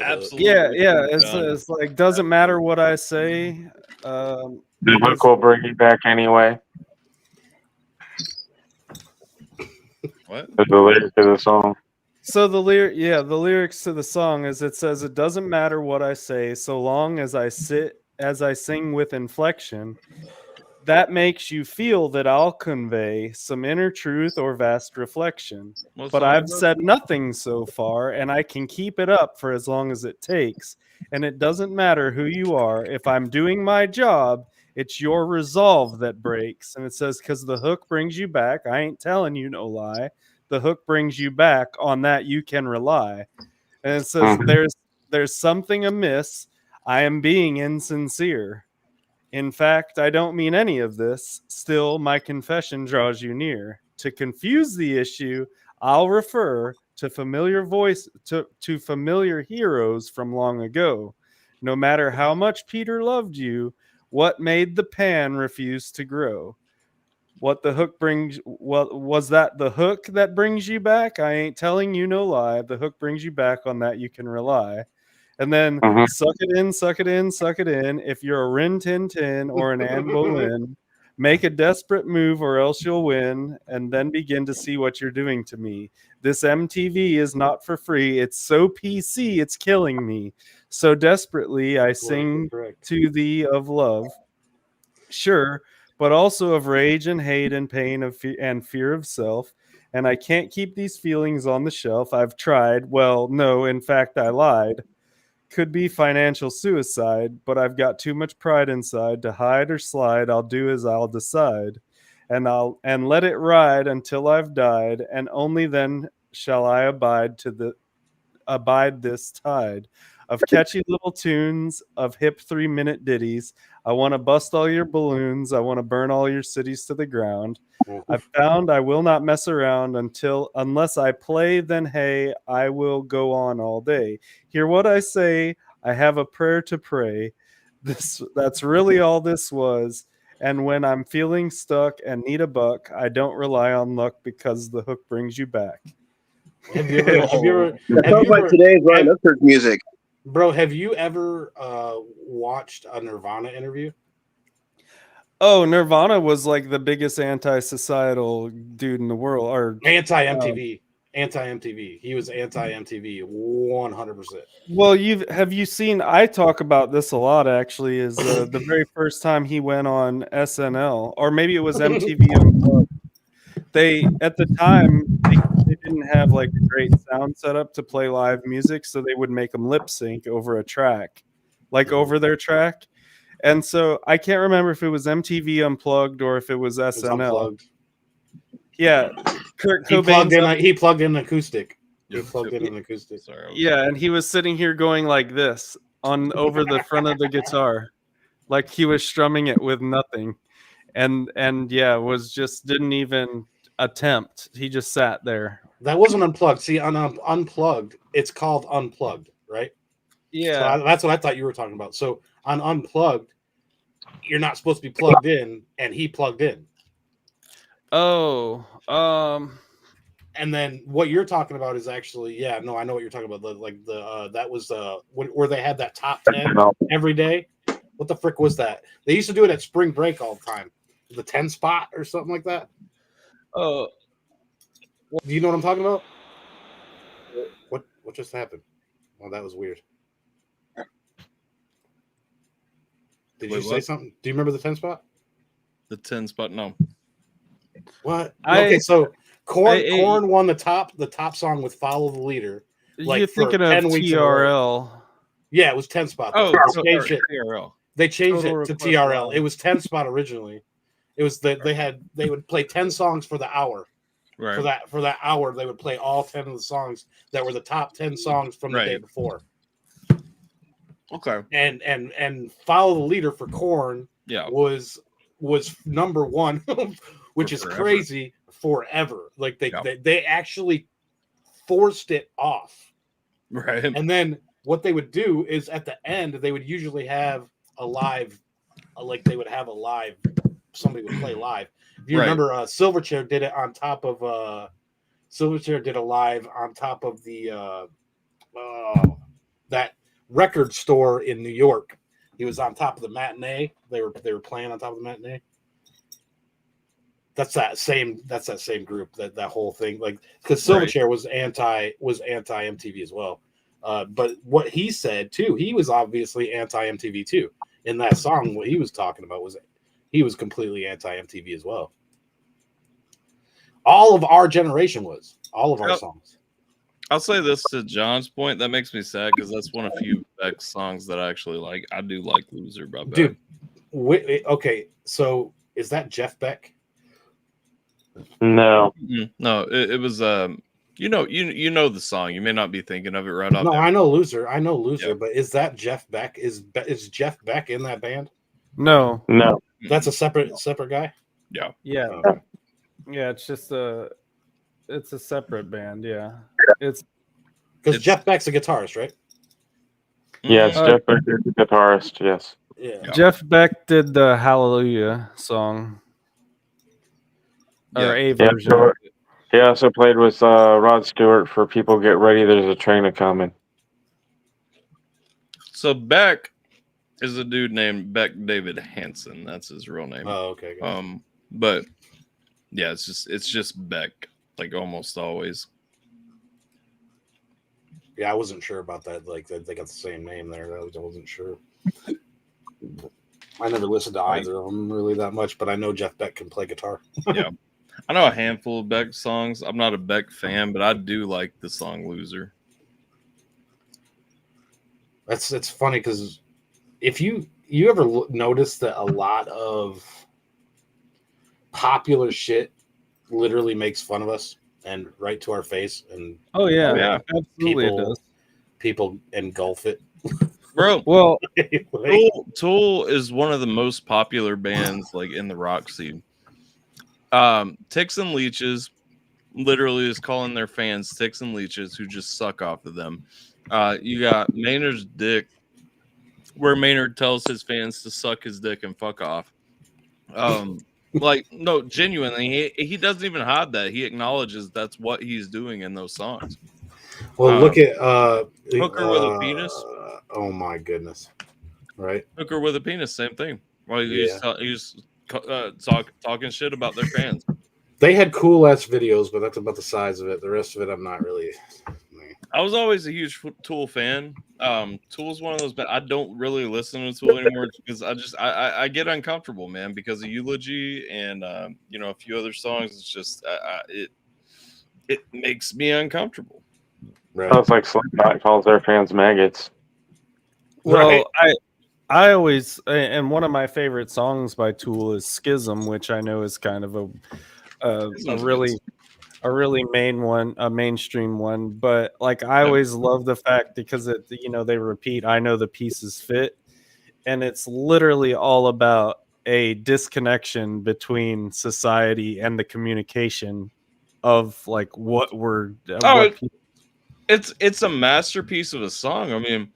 Speaker 1: Absolutely.
Speaker 2: Yeah. It's like doesn't matter what I say.
Speaker 4: The hook will bring you back anyway.
Speaker 1: What?
Speaker 4: That's the lyrics to the song.
Speaker 2: So the lyrics to the song is it says it doesn't matter what I say so long as I sing with inflection. that makes you feel that I'll convey some inner truth or vast reflection.
Speaker 1: What
Speaker 2: But
Speaker 1: song
Speaker 2: I've
Speaker 1: is that?
Speaker 2: said nothing so far, and I can keep it up for as long as it takes. And it doesn't matter who you are. If I'm doing my job, it's your resolve that breaks. And it says, because the hook brings you back. I ain't telling you no lie. The hook brings you back. On that you can rely. And it says, there's something amiss. I am being insincere. In fact, I don't mean any of this. Still, my confession draws you near. To confuse the issue, I'll refer to familiar to familiar heroes from long ago. No matter how much Peter loved you, what made the pan refuse to grow? What the hook brings, what was that the hook that brings you back? I ain't telling you no lie. The hook brings you back, on that you can rely. And then suck it in, suck it in, suck it in. If you're a Rin Tin Tin or an Anne Boleyn, make a desperate move or else you'll win, and then begin to see what you're doing to me. This MTV is not for free. It's so PC, it's killing me. So desperately I sing to thee of love. Sure, but also of rage and hate and pain and fear of self. And I can't keep these feelings on the shelf. I've tried. Well, no, in fact, I lied. Could be financial suicide, but I've got too much pride inside to hide or slide. I'll do as I'll decide, and let it ride until I've died, and only then shall I abide this tide of catchy little tunes, of hip 3-minute ditties. I want to bust all your balloons. I want to burn all your cities to the ground. I've found I will not mess around unless I play, then hey, I will go on all day. Hear what I say. I have a prayer to pray. That's really all this was. And when I'm feeling stuck and need a buck, I don't rely on luck because the hook brings you back.
Speaker 5: Have you ever
Speaker 8: today's Ryan Upchurch music.
Speaker 5: Bro, have you ever watched a Nirvana interview?
Speaker 2: Oh, Nirvana was like the biggest anti-societal dude in the world, or
Speaker 5: anti-MTV. Anti-MTV. He was anti-MTV 100%.
Speaker 2: Well, have you seen? I talk about this a lot. Actually, is the very first time he went on SNL, or maybe it was MTV Unplugged. They at the time they didn't have like a great sound setup to play live music, so they would make them lip sync over a track, like over their track. And so I can't remember if it was MTV Unplugged or if it was SNL. Yeah, Kurt Cobain.
Speaker 5: He plugged in an acoustic. He plugged in an acoustic.
Speaker 1: Sorry,
Speaker 2: Yeah, and he was sitting here going like this on over the front of the guitar, like he was strumming it with nothing, and yeah, didn't even attempt. He just sat there.
Speaker 5: That wasn't Unplugged. See, on Unplugged, it's called Unplugged, right?
Speaker 2: Yeah,
Speaker 5: so that's what I thought you were talking about. So on Unplugged, you're not supposed to be plugged in, and he plugged in.
Speaker 2: Oh,
Speaker 5: and then what you're talking about is actually, I know what you're talking about. That was where they had that top 10 every day. What the frick was that? They used to do it at spring break all the time. The 10 spot or something like that.
Speaker 2: Oh,
Speaker 5: do you know what I'm talking about? What just happened? Well, that was weird. Did you say something? Do you remember the 10 spot?
Speaker 1: The 10 spot? No.
Speaker 5: What? Okay, so Korn won the top song with "Follow the Leader."
Speaker 2: Like, you're thinking of TRL?
Speaker 5: Yeah, it was 10 spot.
Speaker 1: Oh,
Speaker 5: TRL. They changed it to TRL. It was 10 spot originally. It was that they would play 10 songs for the hour.
Speaker 1: Right.
Speaker 5: For that hour, they would play all 10 of the songs that were the top 10 songs from the day before.
Speaker 1: Okay.
Speaker 5: And "Follow the Leader" for Korn was number one, which is crazy, forever. Like they actually forced it off.
Speaker 1: Right.
Speaker 5: And then what they would do is at the end, they would usually have a live, somebody would play live. If you remember, Silverchair did it on top of Silverchair did a live on top of the that record store in New York. He was on top of the matinee. They were playing on top of the matinee. That's that same group, that whole thing. Like, because Silverchair was anti MTV as well. But what he said too, he was obviously anti MTV too. In that song, what he was talking about was He was completely anti-MTV as well. All of our generation was. All of our songs.
Speaker 1: I'll say this to John's point. That makes me sad because that's one of few Beck songs that I actually like. I do like "Loser" by Beck.
Speaker 5: Dude, okay, so is that Jeff Beck?
Speaker 4: No.
Speaker 1: No, it was you know the song. You may not be thinking of it right off.
Speaker 5: No, I know "Loser." I know "Loser,"
Speaker 1: Yeah.
Speaker 5: but is that Jeff Beck? Is Jeff Beck in that band?
Speaker 2: No.
Speaker 5: That's a separate guy.
Speaker 1: Yeah.
Speaker 2: Yeah.
Speaker 5: Okay.
Speaker 2: Yeah, it's just a separate band. Yeah. It's
Speaker 5: because Jeff Beck's a guitarist, right?
Speaker 4: Yes, Jeff Beck is the guitarist. Yes.
Speaker 5: Yeah.
Speaker 2: Jeff Beck did the Hallelujah song. Or a version.
Speaker 4: Yeah, he also played with Rod Stewart for "People Get Ready, There's a Train a Coming."
Speaker 1: So Beck is a dude named Beck David Hansen. That's his real name.
Speaker 5: Oh, okay. Gotcha.
Speaker 1: But yeah, it's just Beck, like almost always.
Speaker 5: Yeah, I wasn't sure about that. Like they got the same name there. I wasn't sure. I never listened to either of them really that much, but I know Jeff Beck can play guitar.
Speaker 1: Yeah, I know a handful of Beck songs. I'm not a Beck fan, but I do like the song "Loser."
Speaker 5: It's funny because if you ever notice that a lot of popular shit literally makes fun of us and right to our face, and
Speaker 2: absolutely
Speaker 5: people engulf it.
Speaker 1: Bro,
Speaker 2: well,
Speaker 1: Tool is one of the most popular bands like in the rock scene. Ticks and Leeches literally is calling their fans ticks and leeches who just suck off of them. You got Maynard's Dick, where Maynard tells his fans to suck his dick and fuck off. Like, no, genuinely, he doesn't even hide that. He acknowledges that's what he's doing in those songs.
Speaker 5: Well, look at
Speaker 1: Hooker with a penis.
Speaker 5: Oh my goodness! Right,
Speaker 1: Hooker with a penis, same thing. Well, he's talking shit about their fans.
Speaker 5: They had cool ass videos, but that's about the size of it. The rest of it, I'm not really.
Speaker 1: I was always a huge Tool fan. Tool is one of those, but I don't really listen to Tool anymore because I get uncomfortable, man, because of Eulogy and a few other songs. It's just it makes me uncomfortable.
Speaker 5: Right.
Speaker 4: Sounds like Slipknot calls their fans maggots.
Speaker 2: Well, I always, and one of my favorite songs by Tool is "Schism," which I know is kind of a really mainstream one, but like I always love the fact because they repeat "I know the pieces fit," and it's literally all about a disconnection between society and the communication of like what we're.
Speaker 1: It's a masterpiece of a song. I mean,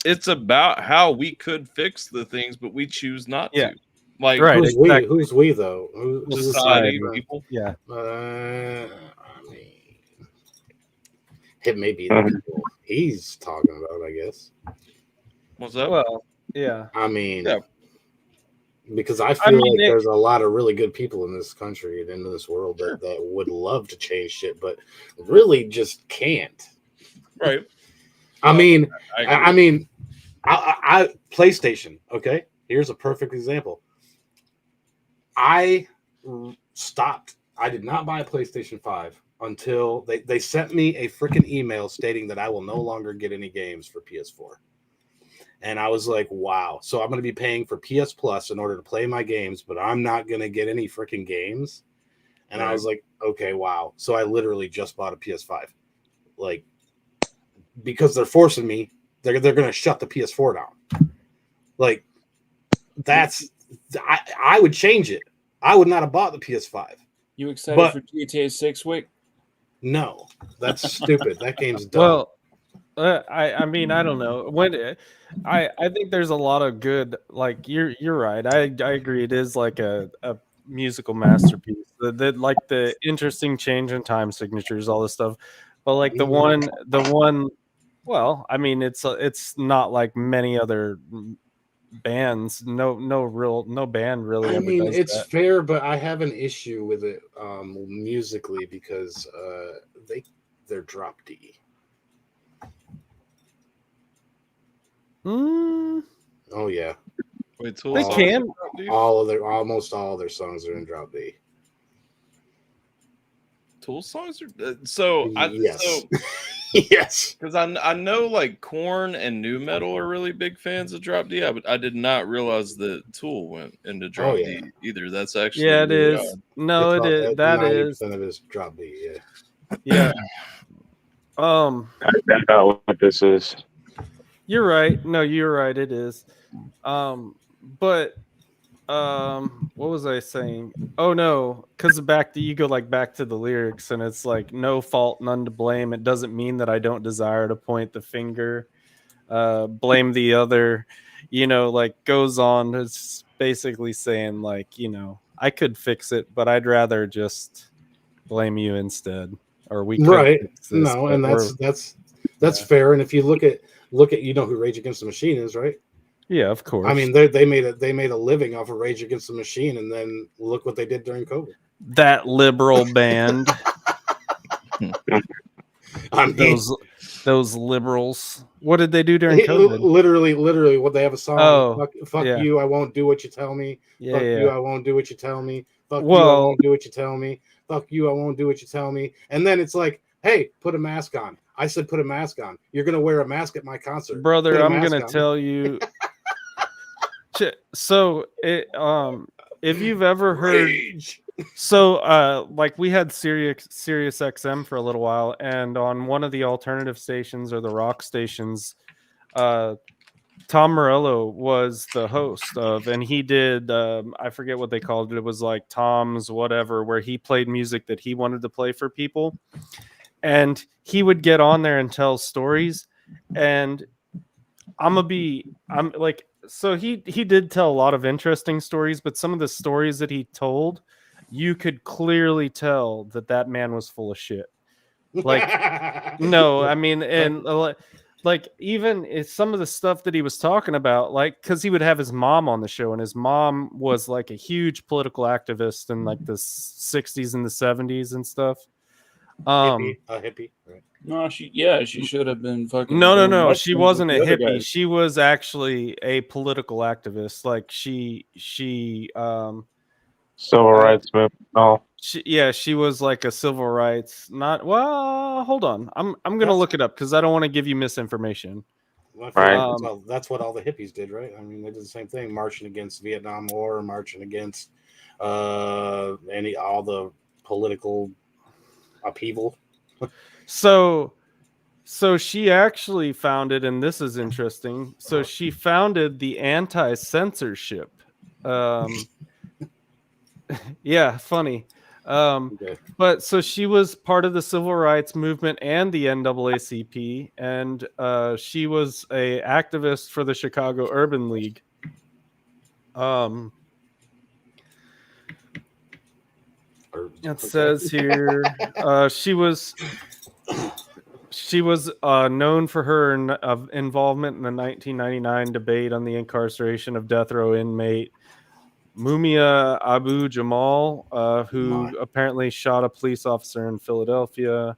Speaker 1: it's about how we could fix the things, but we choose not to. Like,
Speaker 2: right?
Speaker 5: Who's we though? Who's
Speaker 1: society, people?
Speaker 2: Yeah.
Speaker 5: I mean, it may be the people he's talking about, I guess.
Speaker 1: What's that?
Speaker 2: Well, yeah.
Speaker 5: I mean, because I feel like there's a lot of really good people in this country and in this world that would love to change shit, but really just can't.
Speaker 1: Right.
Speaker 5: I mean, PlayStation. Okay, here's a perfect example. I stopped. I did not buy a PlayStation 5 until they sent me a freaking email stating that I will no longer get any games for PS4. And I was like, wow. So I'm going to be paying for PS Plus in order to play my games, but I'm not going to get any freaking games. And I was like, okay, wow. So I literally just bought a PS5. Like, because they're forcing me, they're going to shut the PS4 down. Like, I would change it. I would not have bought the PS5.
Speaker 7: You excited for GTA 6, Wick?
Speaker 5: No, that's stupid. That game's dumb.
Speaker 2: Well, I mean, I don't know. I think there's a lot of good. Like you're right. I agree. It is like a musical masterpiece. Like the interesting change in time signatures, all this stuff. But like the one. Well, I mean, it's not like many other bands. No band really.
Speaker 5: I mean, it's
Speaker 2: that.
Speaker 5: fair, but I have an issue with it musically because they're drop D.
Speaker 2: Oh
Speaker 5: yeah.
Speaker 1: Wait, Tool
Speaker 2: They
Speaker 1: songs
Speaker 2: can.
Speaker 1: are drop D?
Speaker 5: almost all of their songs are in drop D.
Speaker 1: Tool songs are so
Speaker 5: Yes. Yes.
Speaker 1: because I know like Korn and New Metal are really big fans of drop D. I did not realize that Tool went into drop
Speaker 5: yeah.
Speaker 1: D either. That's actually
Speaker 2: Yeah, it
Speaker 1: really
Speaker 2: is.
Speaker 1: odd.
Speaker 2: No, it is. That
Speaker 5: 90%
Speaker 2: is.
Speaker 5: of it is drop D. Yeah.
Speaker 2: Yeah.
Speaker 4: I found out what this is.
Speaker 2: You're right. No, you're right. It is. But what was I saying? Oh no, because you go like back to the lyrics, and it's like no fault, none to blame. It doesn't mean that I don't desire to point the finger, blame the other. Like goes on. It's basically saying like, I could fix it, but I'd rather just blame you instead, or we could
Speaker 5: Right.
Speaker 2: fix this.
Speaker 5: No,
Speaker 2: but
Speaker 5: and
Speaker 2: we're-
Speaker 5: that's fair. And if you look at who Rage Against the Machine is, right?
Speaker 2: yeah, of course.
Speaker 5: I mean, they made a living off of Rage Against the Machine, and then look what they did during COVID.
Speaker 2: that liberal band.
Speaker 5: I mean,
Speaker 2: Those liberals. What did they do during COVID?
Speaker 5: literally, what they have a song.
Speaker 2: Oh,
Speaker 5: fuck
Speaker 2: yeah.
Speaker 5: you! I won't do what you tell me.
Speaker 2: Yeah,
Speaker 5: Fuck
Speaker 2: yeah.
Speaker 5: you! I won't do what you tell me. Fuck you! I
Speaker 2: Well-
Speaker 5: won't do what you tell me. Fuck you! I won't do what you tell me. And then it's like, hey, put a mask on. I said, put a mask on. You're gonna wear a mask at my concert,
Speaker 2: Brother.
Speaker 5: Put a
Speaker 2: I'm
Speaker 5: mask
Speaker 2: gonna
Speaker 5: on.
Speaker 2: tell you. So it if you've ever heard,
Speaker 5: Rage.
Speaker 2: so like we had Sirius XM for a little while, and on one of the alternative stations or the rock stations, Tom Morello was the host of, and he did I forget what they called it. It was like Tom's whatever, where he played music that he wanted to play for people, and he would get on there and tell stories. And I'm like, so he did tell a lot of interesting stories, but some of the stories that he told, you could clearly tell that man was full of shit. Like, no, I mean, and like even it's some of the stuff that he was talking about, like, because he would have his mom on the show, and his mom was like a huge political activist in like the 60s and the 70s and stuff.
Speaker 5: A hippie. Right.
Speaker 7: No, she should have been fucking.
Speaker 2: No.
Speaker 7: doing mushrooms
Speaker 2: She
Speaker 7: with
Speaker 2: wasn't a
Speaker 7: the other
Speaker 2: hippie.
Speaker 7: guys.
Speaker 2: She was actually a political activist. Like she
Speaker 4: Civil rights movement. Oh,
Speaker 2: she was like a civil rights. Not well. Hold on, I'm gonna look it up because I don't want to give you misinformation.
Speaker 5: Well, I feel
Speaker 4: Right.
Speaker 5: like that's what all the hippies did, right? I mean, they did the same thing, marching against Vietnam War, marching against all the political upheaval.
Speaker 2: So she actually founded, and this is interesting. So she founded the anti-censorship. Yeah, funny.
Speaker 5: Okay.
Speaker 2: But so she was part of the civil rights movement and the NAACP, and she was a activist for the Chicago Urban League. It says here she was known for her involvement in the 1999 debate on the incarceration of death row inmate Mumia Abu Jamal, who apparently shot a police officer in Philadelphia.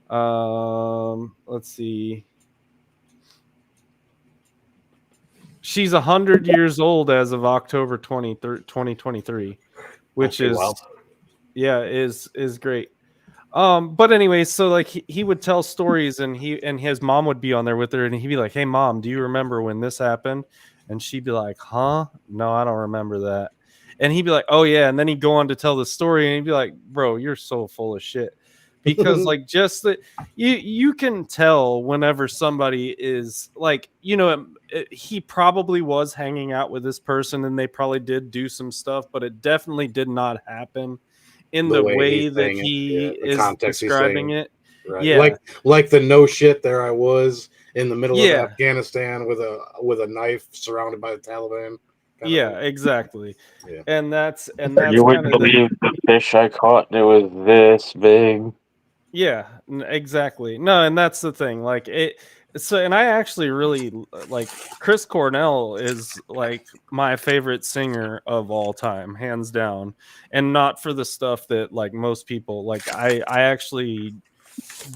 Speaker 2: Let's see. She's 100 years old as of October 2023, which
Speaker 5: Okay,
Speaker 2: is
Speaker 5: wow.
Speaker 2: yeah, is great. But anyway, so like he would tell stories, and his mom would be on there with her, and he'd be like, "Hey mom, do you remember when this happened?" And she'd be like, "Huh? No, I don't remember that." And he'd be like, "Oh yeah," and then he'd go on to tell the story, and he'd be like, "Bro, you're so full of shit." Because like just that you can tell whenever somebody is like, he probably was hanging out with this person and they probably did do some stuff, but it definitely did not happen in the way that he is describing it.
Speaker 5: Right.
Speaker 2: Yeah.
Speaker 5: Like the no shit there I was in the middle
Speaker 2: Yeah.
Speaker 5: of Afghanistan with a knife surrounded by the Taliban.
Speaker 2: Yeah, exactly.
Speaker 5: Yeah.
Speaker 2: And that's
Speaker 4: you
Speaker 2: kind
Speaker 4: wouldn't
Speaker 2: of
Speaker 4: believe the fish I caught. It was this big.
Speaker 2: yeah, exactly. No, and that's the thing. Like it. So, and I actually really like Chris Cornell is like my favorite singer of all time, hands down, and not for the stuff that like most people like. I actually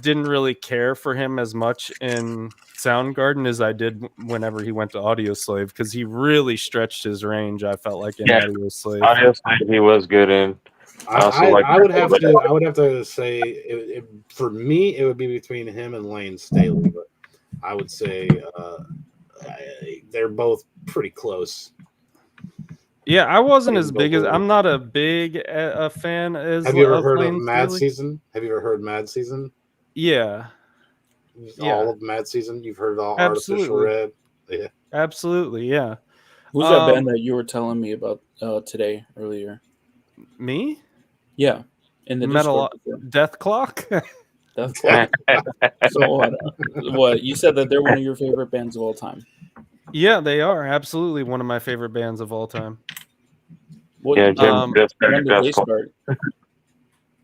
Speaker 2: didn't really care for him as much in Soundgarden as I did whenever he went to Audio Slave, because he really stretched his range. I felt like in Audio Slave.
Speaker 4: Obviously, he was good in.
Speaker 5: I would have to say for me it would be between him and Lane Staley, but I would say they're both pretty close.
Speaker 2: Yeah, I wasn't as big as I'm not a big a fan as.
Speaker 5: Have you ever heard of
Speaker 2: Lane
Speaker 5: Mad
Speaker 2: Staley.
Speaker 5: Season? Have you ever heard Mad Season?
Speaker 2: Yeah.
Speaker 5: All of Mad Season. You've heard all
Speaker 2: Absolutely.
Speaker 5: Artificial Red. Yeah.
Speaker 2: Absolutely, yeah.
Speaker 7: Who's that band that you were telling me about today earlier?
Speaker 2: Me?
Speaker 7: Yeah, in the
Speaker 2: Metal
Speaker 7: Discord.
Speaker 2: Death Clock.
Speaker 7: Death Clock. So what? You said that they're one of your favorite bands of all time.
Speaker 2: Yeah, they are absolutely one of my favorite bands of all time.
Speaker 7: What,
Speaker 4: Yeah, Jim just
Speaker 7: when
Speaker 4: said
Speaker 7: did they
Speaker 4: Death Clock.
Speaker 7: start?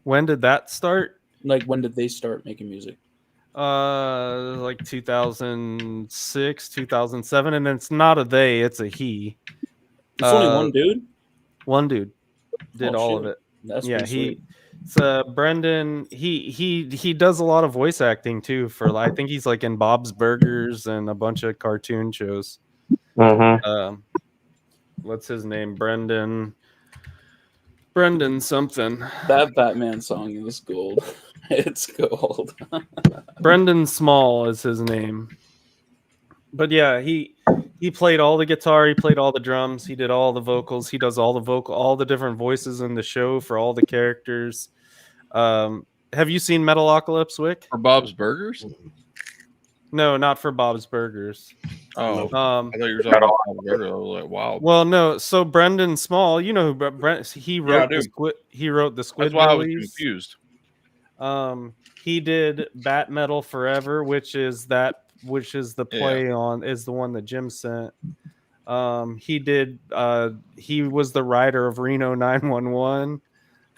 Speaker 2: When did that start?
Speaker 7: Like, when did they start making music?
Speaker 2: Like 2006, 2007, and it's not a they, it's a he.
Speaker 7: It's only one dude.
Speaker 2: One dude did all
Speaker 7: shit.
Speaker 2: of it.
Speaker 7: That's
Speaker 2: yeah,
Speaker 7: pretty sweet.
Speaker 2: it's Brendan. He does a lot of voice acting too. I think he's like in Bob's Burgers and a bunch of cartoon shows.
Speaker 4: Mm-hmm.
Speaker 2: What's his name? Brendan something.
Speaker 7: That Batman song is gold. It's gold.
Speaker 2: Brendan Small is his name. But yeah, he played all the guitar, he played all the drums, he did all the vocals, he does all the different voices in the show for all the characters. Have you seen Metalocalypse, Wick?
Speaker 1: For Bob's Burgers?
Speaker 2: No, not for Bob's Burgers.
Speaker 1: Oh, I thought you were talking about Bob's Burgers. I was like, wow.
Speaker 2: Well, no. So Brendan Small, you know who he wrote the Squid. He wrote the Squid.
Speaker 1: That's why I was confused.
Speaker 2: He did Bat Metal Forever, which is the play on is the one that Jim sent. He did. He was the writer of Reno 911.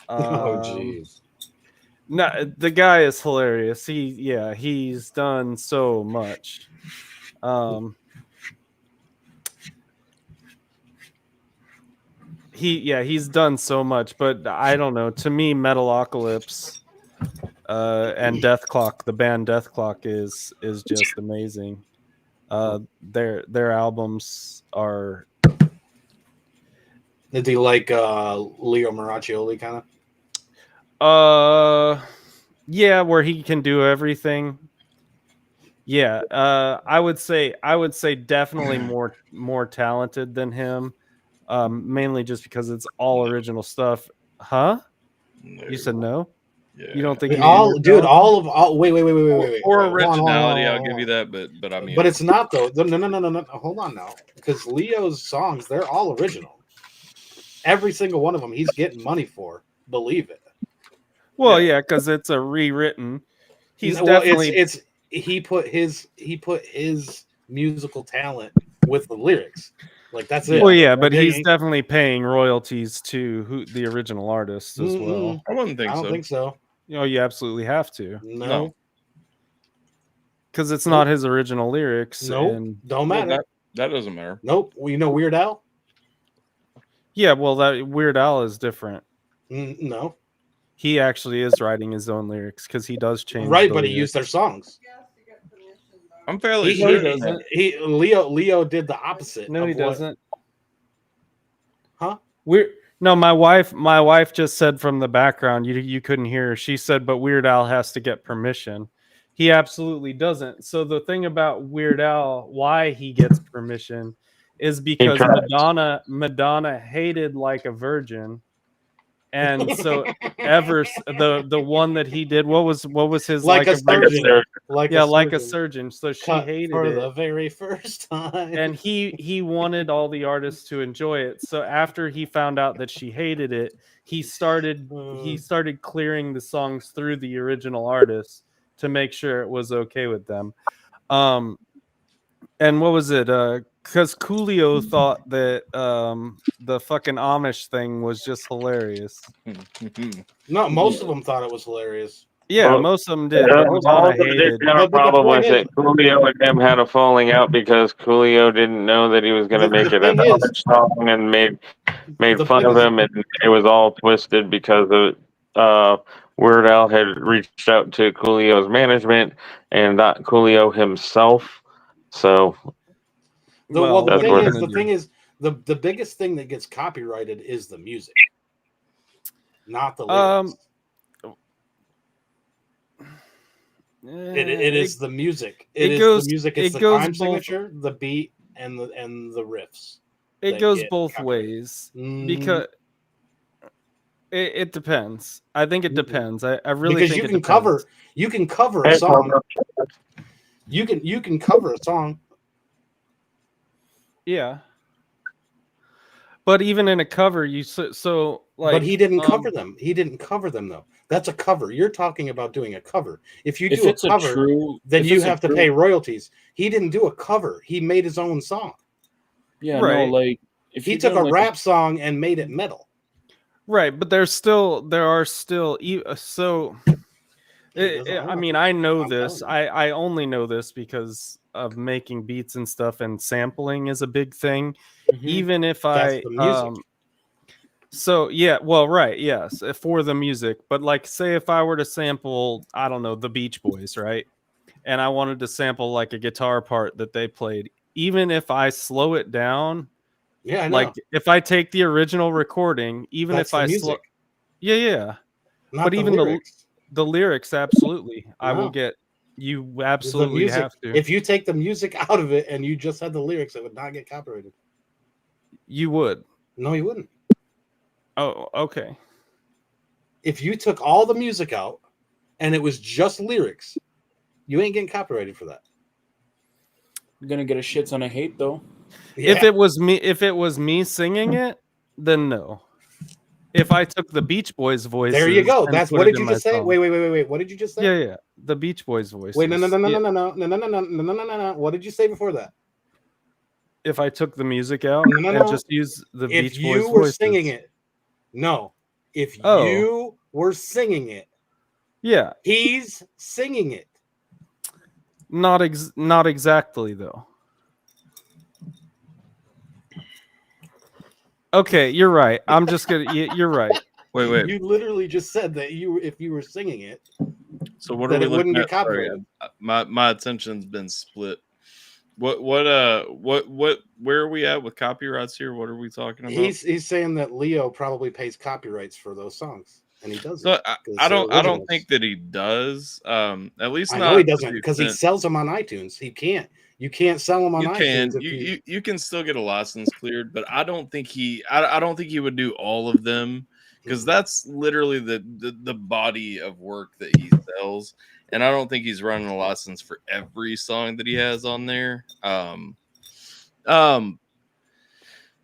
Speaker 5: Oh jeez.
Speaker 2: No, the guy is hilarious. He's done so much. He's done so much, but I don't know. To me, Metalocalypse and Death Clock, the band Death Clock is just amazing. Their albums are.
Speaker 5: Did he like Leo Maraccioli kind of?
Speaker 2: Yeah, where he can do everything. Yeah, I would say definitely more talented than him. Mainly just because it's all original stuff. Huh?
Speaker 1: No.
Speaker 2: You said no?
Speaker 1: Yeah.
Speaker 2: You don't think
Speaker 5: wait,
Speaker 1: For originality, I'll give you that, but I mean,
Speaker 5: but it's not though. No. Hold on now, because Leo's songs, they're all original. Every single one of them, he's getting money for. Believe it.
Speaker 2: Well, yeah, because it's a rewritten. He's definitely
Speaker 5: he put his musical talent with the lyrics. Like that's it.
Speaker 2: Well, yeah, but he's definitely paying royalties to the original artists as well.
Speaker 1: I wouldn't think so.
Speaker 5: I don't think so.
Speaker 2: You absolutely have to.
Speaker 5: No.
Speaker 2: Because it's not his original lyrics.
Speaker 5: Nope. Don't matter.
Speaker 1: Well, that doesn't matter.
Speaker 5: Nope. Well, you know Weird Al?
Speaker 2: Yeah, well, that Weird Al is different.
Speaker 5: No.
Speaker 2: He actually is writing his own lyrics because he does change.
Speaker 5: Right, but he used their songs.
Speaker 1: I'm fairly
Speaker 2: sure
Speaker 5: Leo did the opposite.
Speaker 2: No, he doesn't.
Speaker 5: Huh?
Speaker 2: My wife just said from the background, you couldn't hear her. She said, but Weird Al has to get permission. He absolutely doesn't. So the thing about Weird Al, why he gets permission, is because Madonna hated Like a Virgin. And so the one that he did, what was his
Speaker 5: like a surgeon.
Speaker 2: Like a surgeon. So she hated
Speaker 5: for
Speaker 2: it
Speaker 5: the very first time.
Speaker 2: And he wanted all the artists to enjoy it. So after he found out that she hated it, he started clearing the songs through the original artists to make sure it was okay with them. And what was it? Because Coolio thought that the fucking Amish thing was just hilarious.
Speaker 5: No, most of them thought it was hilarious.
Speaker 2: Yeah, most of them did. Madonna hated.
Speaker 4: The problem was that Coolio and him had a falling out because Coolio didn't know that he was going to make it an Amish song and made fun of him, and it was all twisted because of Weird Al had reached out to Coolio's management and not Coolio himself. So
Speaker 2: Well,
Speaker 5: the
Speaker 4: That's
Speaker 5: thing
Speaker 4: what-
Speaker 5: is, the biggest thing that gets copyrighted is the music, not the lyrics. It is the music. It is the music. It's the time signature, the beat, and the riffs.
Speaker 2: It
Speaker 5: that
Speaker 2: goes
Speaker 5: get
Speaker 2: both
Speaker 5: copyrighted.
Speaker 2: ways because it depends. I think it depends. I really
Speaker 5: because
Speaker 2: think
Speaker 5: you
Speaker 2: it
Speaker 5: can
Speaker 2: depends.
Speaker 5: you can cover a song. You can cover a song.
Speaker 2: Yeah. But even in a cover,
Speaker 5: But he didn't cover them. He didn't cover them though. That's a cover. You're talking about doing a cover. If you do a cover, then you have to pay royalties. He didn't do a cover. He made his own song.
Speaker 7: Yeah,
Speaker 2: right.
Speaker 7: no, like if
Speaker 5: he took a rap song and made it metal.
Speaker 2: Right, but there are still so. I mean, I know this. I only know this because of making beats and stuff, and sampling is a big thing. Even if
Speaker 5: That's the music.
Speaker 2: So yeah, well, right, yes, for the music. But like, say if I were to sample, I don't know, the Beach Boys, right? And I wanted to sample like a guitar part that they played, even if I slow it down.
Speaker 5: Yeah, I know.
Speaker 2: Like if I take the original recording, even
Speaker 5: That's
Speaker 2: if I
Speaker 5: the
Speaker 2: slow,
Speaker 5: music.
Speaker 2: yeah,
Speaker 5: Not
Speaker 2: but
Speaker 5: the
Speaker 2: even
Speaker 5: lyrics.
Speaker 2: the lyrics, absolutely, I will
Speaker 5: No.
Speaker 2: get. You
Speaker 5: The
Speaker 2: absolutely
Speaker 5: music.
Speaker 2: have to.
Speaker 5: If you take the music out of it and you just had the lyrics, it would not get copyrighted.
Speaker 2: You would.
Speaker 5: No, you wouldn't.
Speaker 2: Oh, okay.
Speaker 5: If you took all the music out and it was just lyrics, you ain't getting copyrighted for that.
Speaker 7: You're gonna get a shit ton of hate though.
Speaker 5: Yeah.
Speaker 2: If it was me singing it, then no. If I took the Beach Boys voices,
Speaker 5: There you go.
Speaker 2: and
Speaker 5: That's
Speaker 2: put
Speaker 5: what
Speaker 2: it
Speaker 5: did
Speaker 2: in
Speaker 5: you
Speaker 2: my
Speaker 5: just say?
Speaker 2: song.
Speaker 5: Wait. What did you just say?
Speaker 2: Yeah, the Beach Boys voices.
Speaker 5: Wait, no.
Speaker 2: Yeah.
Speaker 5: No. What did you say before that?
Speaker 2: If I took the music out
Speaker 5: No.
Speaker 2: and just use the
Speaker 5: If
Speaker 2: Beach Boys
Speaker 5: you were
Speaker 2: voices.
Speaker 5: singing it, no. If you were singing it,
Speaker 2: yeah,
Speaker 5: he's singing it.
Speaker 2: not exactly though. Okay, you're right. I'm just gonna. You're right.
Speaker 1: Wait.
Speaker 5: You literally just said that if you were singing it,
Speaker 1: So what
Speaker 5: that
Speaker 1: are we
Speaker 5: it wouldn't
Speaker 1: looking
Speaker 5: get
Speaker 1: at? Sorry,
Speaker 5: copyrighted.
Speaker 1: my attention's been split. What where are we at with copyrights here? What are we talking about?
Speaker 5: He's saying that Leo probably pays copyrights for those songs, and he doesn't.
Speaker 1: So I don't think that he does. At least
Speaker 5: I
Speaker 1: not
Speaker 5: know he
Speaker 1: to
Speaker 5: doesn't
Speaker 1: the
Speaker 5: because he
Speaker 1: extent-
Speaker 5: sells them on iTunes. He can't. You can't sell them on
Speaker 1: You can
Speaker 5: iTunes.
Speaker 1: you can still get a license cleared, but I don't think I don't think he would do all of them because that's literally the body of work that he sells, and I don't think he's running a license for every song that he has on there.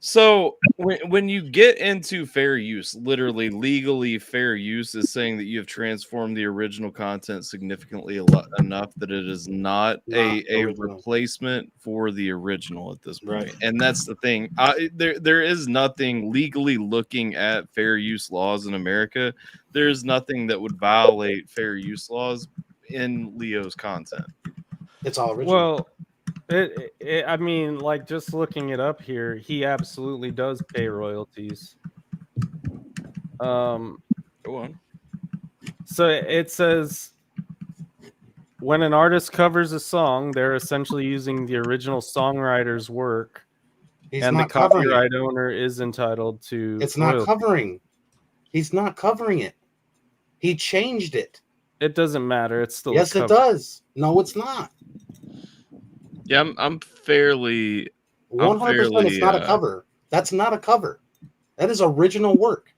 Speaker 1: So when you get into fair use, literally legally fair use is saying that you have transformed the original content significantly enough that it is not a replacement for the original at this point.
Speaker 5: Right.
Speaker 1: And that's the thing. There is nothing legally looking at fair use laws in America. There's nothing that would violate fair use laws in Leo's content.
Speaker 5: It's all original.
Speaker 2: Well, I mean, like just looking it up here, he absolutely does pay royalties.
Speaker 1: Go on.
Speaker 2: So it says when an artist covers a song, they're essentially using the original songwriter's work, and the copyright owner is entitled to.
Speaker 5: It's not covering. He's not covering it. He changed it.
Speaker 2: It doesn't matter. It's still
Speaker 5: yes, it does. No, it's not.
Speaker 1: Yeah, I'm fairly
Speaker 5: 100%. It's not a cover. That's not a cover. That is original work.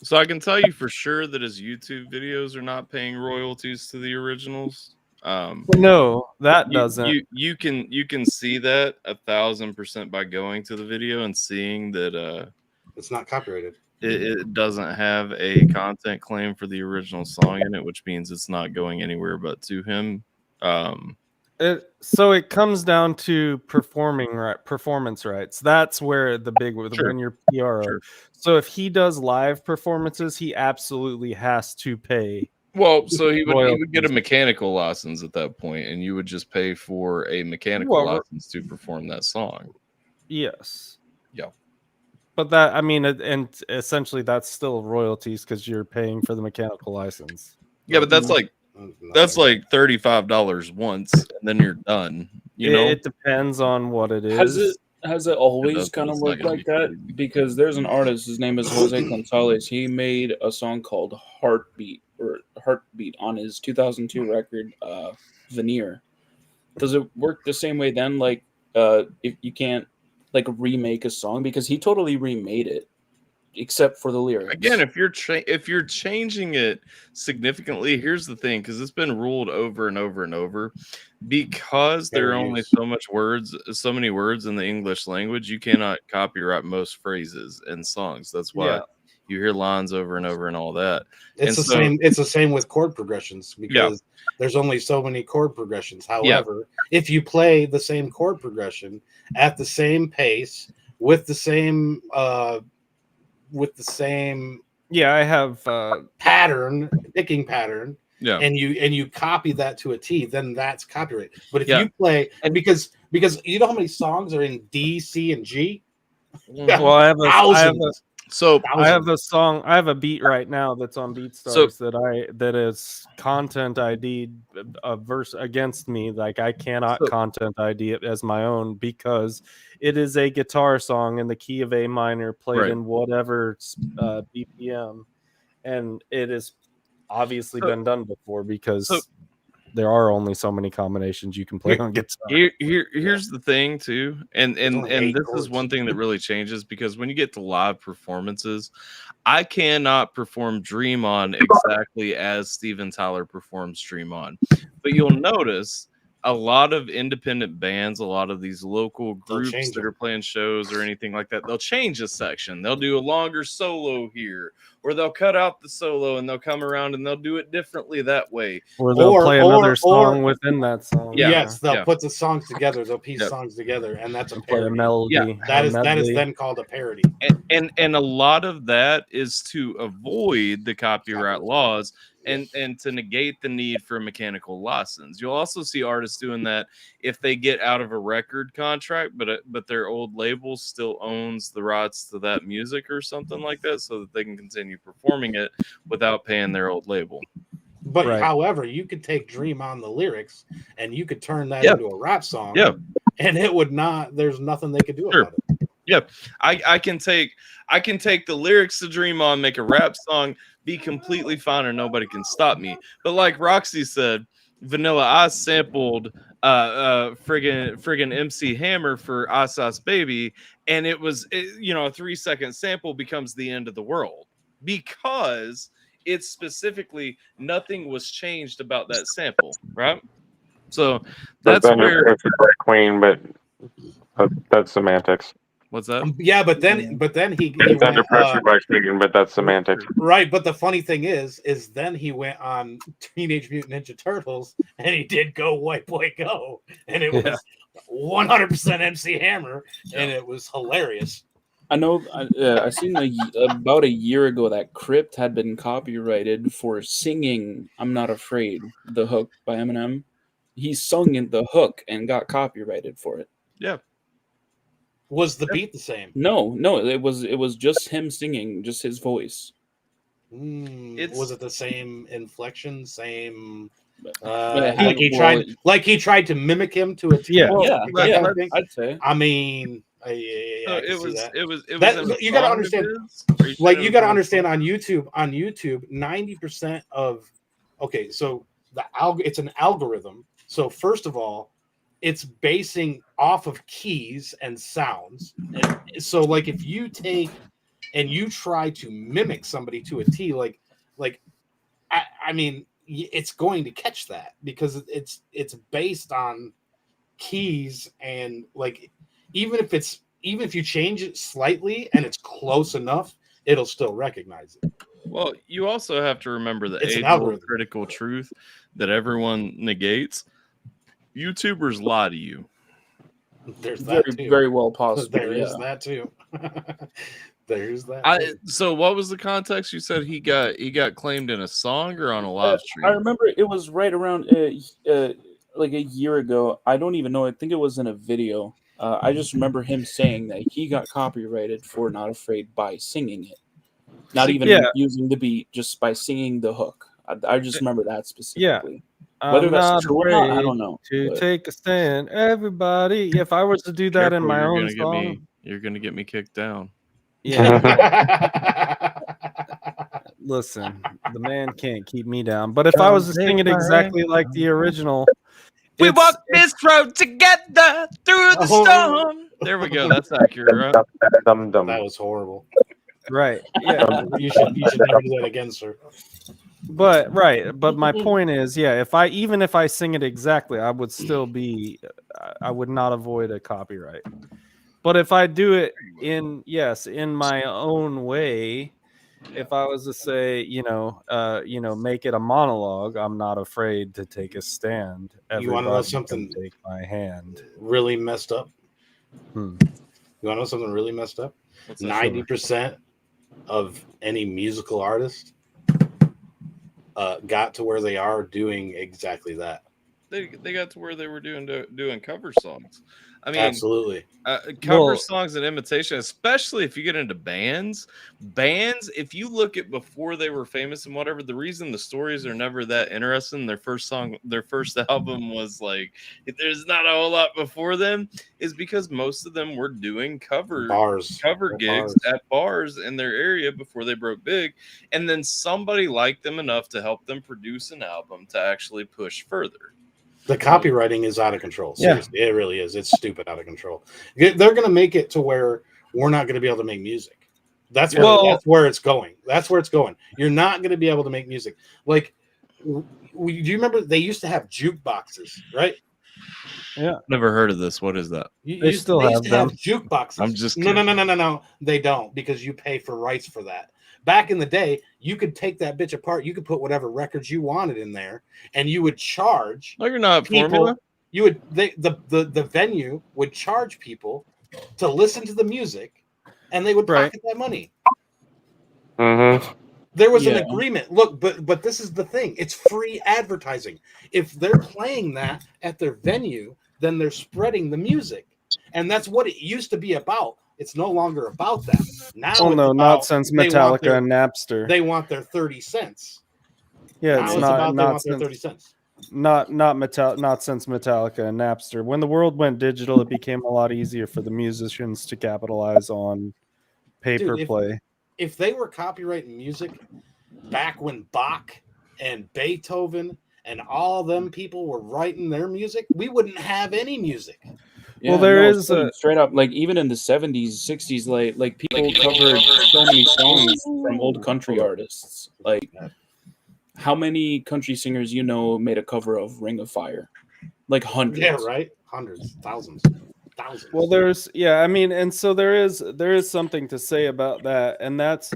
Speaker 1: So I can tell you for sure that his YouTube videos are not paying royalties to the originals.
Speaker 2: No, that doesn't.
Speaker 1: You can see that 1,000% by going to the video and seeing that
Speaker 5: it's not copyrighted.
Speaker 1: It doesn't have a content claim for the original song in it, which means it's not going anywhere but to him.
Speaker 2: So it comes down to performance rights. That's where the big when you're PRO. Sure. So if he does live performances, he absolutely has to pay.
Speaker 1: Well, so he would get a mechanical license at that point, and you would just pay for a mechanical license to perform that song.
Speaker 2: Yes.
Speaker 1: Yeah.
Speaker 2: But that, I mean, and essentially that's still royalties because you're paying for the mechanical license.
Speaker 1: Yeah, but that's like $35 once, and then you're done. You know,
Speaker 2: It depends on what it
Speaker 7: Has
Speaker 2: is.
Speaker 7: it always
Speaker 1: does, but
Speaker 7: kind of
Speaker 1: it's not
Speaker 7: worked
Speaker 1: gonna
Speaker 7: like
Speaker 1: be
Speaker 7: that?
Speaker 1: crazy.
Speaker 7: Because there's an artist, his name is Jose Gonzalez. He made a song called Heartbeat on his 2002 record, Veneer. Does it work the same way then? Like, if you can't like remake a song because he totally remade it, except for the lyrics.
Speaker 1: Again, if you're changing it significantly, here's the thing, because it's been ruled over and over and over, because there are only so many words in the English language, you cannot copyright most phrases and songs. That's why you hear lines over and over and all that.
Speaker 5: It's
Speaker 1: And
Speaker 5: the same. It's the same with chord progressions because there's only so many chord progressions. However, if you play the same chord progression at the same pace with the same I have picking pattern.
Speaker 1: Yeah.
Speaker 5: And you copy that to a T, then that's copyright. But if you play, and because you know how many songs are in D, C, and G?
Speaker 2: Well, I have a song. I have a beat right now that's on BeatStars that is content ID a verse against me. Like I cannot content ID it as my own because it is a guitar song in the key of A minor played in whatever BPM, and it has obviously been done before because there are only so many combinations you can play on guitar.
Speaker 1: Here's the thing too, and this is one thing that really changes because when you get to live performances, I cannot perform Dream On exactly as Steven Tyler performs Dream On, but you'll notice a lot of independent bands, a lot of these local groups that are playing shows or anything like that, they'll change a section. They'll do a longer solo here, or they'll cut out the solo and they'll come around and they'll do it differently that way.
Speaker 2: Or they'll play another song within that song.
Speaker 5: Yes, they'll put the songs together. They'll piece songs together, and that's a parody.
Speaker 2: A melody.
Speaker 5: That is then called a parody.
Speaker 1: And a lot of that is to avoid the copyright laws and to negate the need for a mechanical license. You'll also see artists doing that if they get out of a record contract, but their old label still owns the rights to that music or something like that, so that they can continue performing it without paying their old label.
Speaker 5: But however, you could take Dream On the lyrics and you could turn that into a rap song. And it would not. There's nothing they could do about it.
Speaker 1: Yep, I can take the lyrics to Dream On, make a rap song, be completely fine, and nobody can stop me. But like Roxy said, Vanilla Ice sampled friggin' MC Hammer for Ice Ice Baby, and a 3-second sample becomes the end of the world because it's specifically nothing was changed about that sample, right? So that's where
Speaker 4: Queen, but that's semantics.
Speaker 1: What's that?
Speaker 5: Yeah, but then he
Speaker 4: it's under pressure by Queen, but that's semantics.
Speaker 5: Right, but the funny thing is then he went on Teenage Mutant Ninja Turtles and he did Go White Boy Go, and it was 100% MC Hammer, and it was hilarious.
Speaker 7: I know. I seen about a year ago that Crypt had been copyrighted for singing "I'm Not Afraid," the hook by Eminem. He sung in the hook and got copyrighted for it.
Speaker 1: Yeah.
Speaker 5: Was the beat the same?
Speaker 7: No, it was just him singing, just his voice.
Speaker 5: Was it the same inflection, same?
Speaker 7: He
Speaker 5: tried to mimic him to a T.
Speaker 7: I'd say.
Speaker 5: I mean,
Speaker 1: it was.
Speaker 5: You got to understand. Like you got to understand on YouTube, 90% of so it's an algorithm. So first of all, it's basing off of keys and sounds. And so like if you take and you try to mimic somebody to a T, I mean, it's going to catch that because it's based on keys, and like even if you change it slightly and it's close enough, it'll still recognize it.
Speaker 1: Well, you also have to remember the age-old critical truth that everyone negates. YouTubers lie to you.
Speaker 5: There's that too.
Speaker 7: Very well possible.
Speaker 5: There is that too. There's that.
Speaker 1: So what was the context? You said he got claimed in a song or on a live stream?
Speaker 7: I remember it was right around like a year ago. I don't even know. I think it was in a video. I just remember him saying that he got copyrighted for Not Afraid by singing it. Not even using the beat, just by singing the hook. I just remember that specifically. Whether
Speaker 2: I'm
Speaker 7: that's
Speaker 2: not
Speaker 7: true or not, I
Speaker 2: afraid
Speaker 7: don't know.
Speaker 2: to
Speaker 7: but-
Speaker 2: take a stand. Everybody, if I was to do that in
Speaker 1: Careful,
Speaker 2: my
Speaker 1: you're
Speaker 2: own
Speaker 1: gonna
Speaker 2: song,
Speaker 1: get me. You're gonna get me kicked down.
Speaker 2: yeah. Listen, the man can't keep me down. But if I was to sing it exactly like the original,
Speaker 1: We
Speaker 2: it's-
Speaker 1: walk this road together through the storm. There we go. That's accurate, right?
Speaker 5: That was horrible.
Speaker 2: right. Yeah.
Speaker 5: You should never do that again, sir.
Speaker 2: But but my point is, yeah, if I sing it exactly, I would still be I would not avoid a copyright. But if I do it in my own way, if I was to say, make it a monologue, I'm not afraid to take a stand.
Speaker 5: You want to know
Speaker 2: Everybody
Speaker 5: something
Speaker 2: come take my hand.
Speaker 5: really messed up?
Speaker 2: Hmm.
Speaker 5: You want to know something really messed up?
Speaker 1: What's that?
Speaker 5: 90% of any musical artist got to where they are doing exactly that.
Speaker 1: They got to where they were doing cover songs. I mean,
Speaker 5: Absolutely.
Speaker 1: Cover songs and imitation, especially if you get into bands. If you look at before they were famous and whatever, the reason the stories are never that interesting, their first album was like, there's not a whole lot before them, is because most of them were doing cover gigs at bars in their area before they broke big. And then somebody liked them enough to help them produce an album to actually push further.
Speaker 5: The copywriting is out of control. Seriously, it really is. It's stupid out of control. They're going to make it to where we're not going to be able to make music. That's where it's going. That's where it's going. You're not going to be able to make music. Like, do you remember they used to have jukeboxes, right?
Speaker 2: Yeah.
Speaker 1: Never heard of this. What is that?
Speaker 2: They still have them.
Speaker 5: Jukeboxes.
Speaker 1: I'm just
Speaker 5: no. They don't, because you pay for rights for that. Back in the day, you could take that bitch apart. You could put whatever records you wanted in there, and you would charge.
Speaker 1: No, you're not
Speaker 5: people.
Speaker 1: Formula.
Speaker 5: You would the venue would charge people to listen to the music, and they would pocket that money.
Speaker 4: Mm-hmm.
Speaker 5: There was an agreement. Look, but this is the thing. It's free advertising. If they're playing that at their venue, then they're spreading the music, and that's what it used to be about. It's no longer about that. Now,
Speaker 2: not since Metallica and Napster.
Speaker 5: They want their 30 cents.
Speaker 2: Yeah,
Speaker 5: now
Speaker 2: it's not
Speaker 5: their 30 cents.
Speaker 2: Not since Metallica and Napster. When the world went digital, it became a lot easier for the musicians to capitalize on pay-per-play.
Speaker 5: If they were copyrighting music back when Bach and Beethoven and all them people were writing their music, we wouldn't have any music.
Speaker 7: Yeah,
Speaker 2: well, there is
Speaker 7: straight up, like, even in the 70s, 60s, like people covered so many songs from old country artists. Like, how many country singers made a cover of Ring of Fire? Like hundreds.
Speaker 5: Yeah, right. Hundreds, thousands.
Speaker 2: Well, and so there is something to say about that, and that's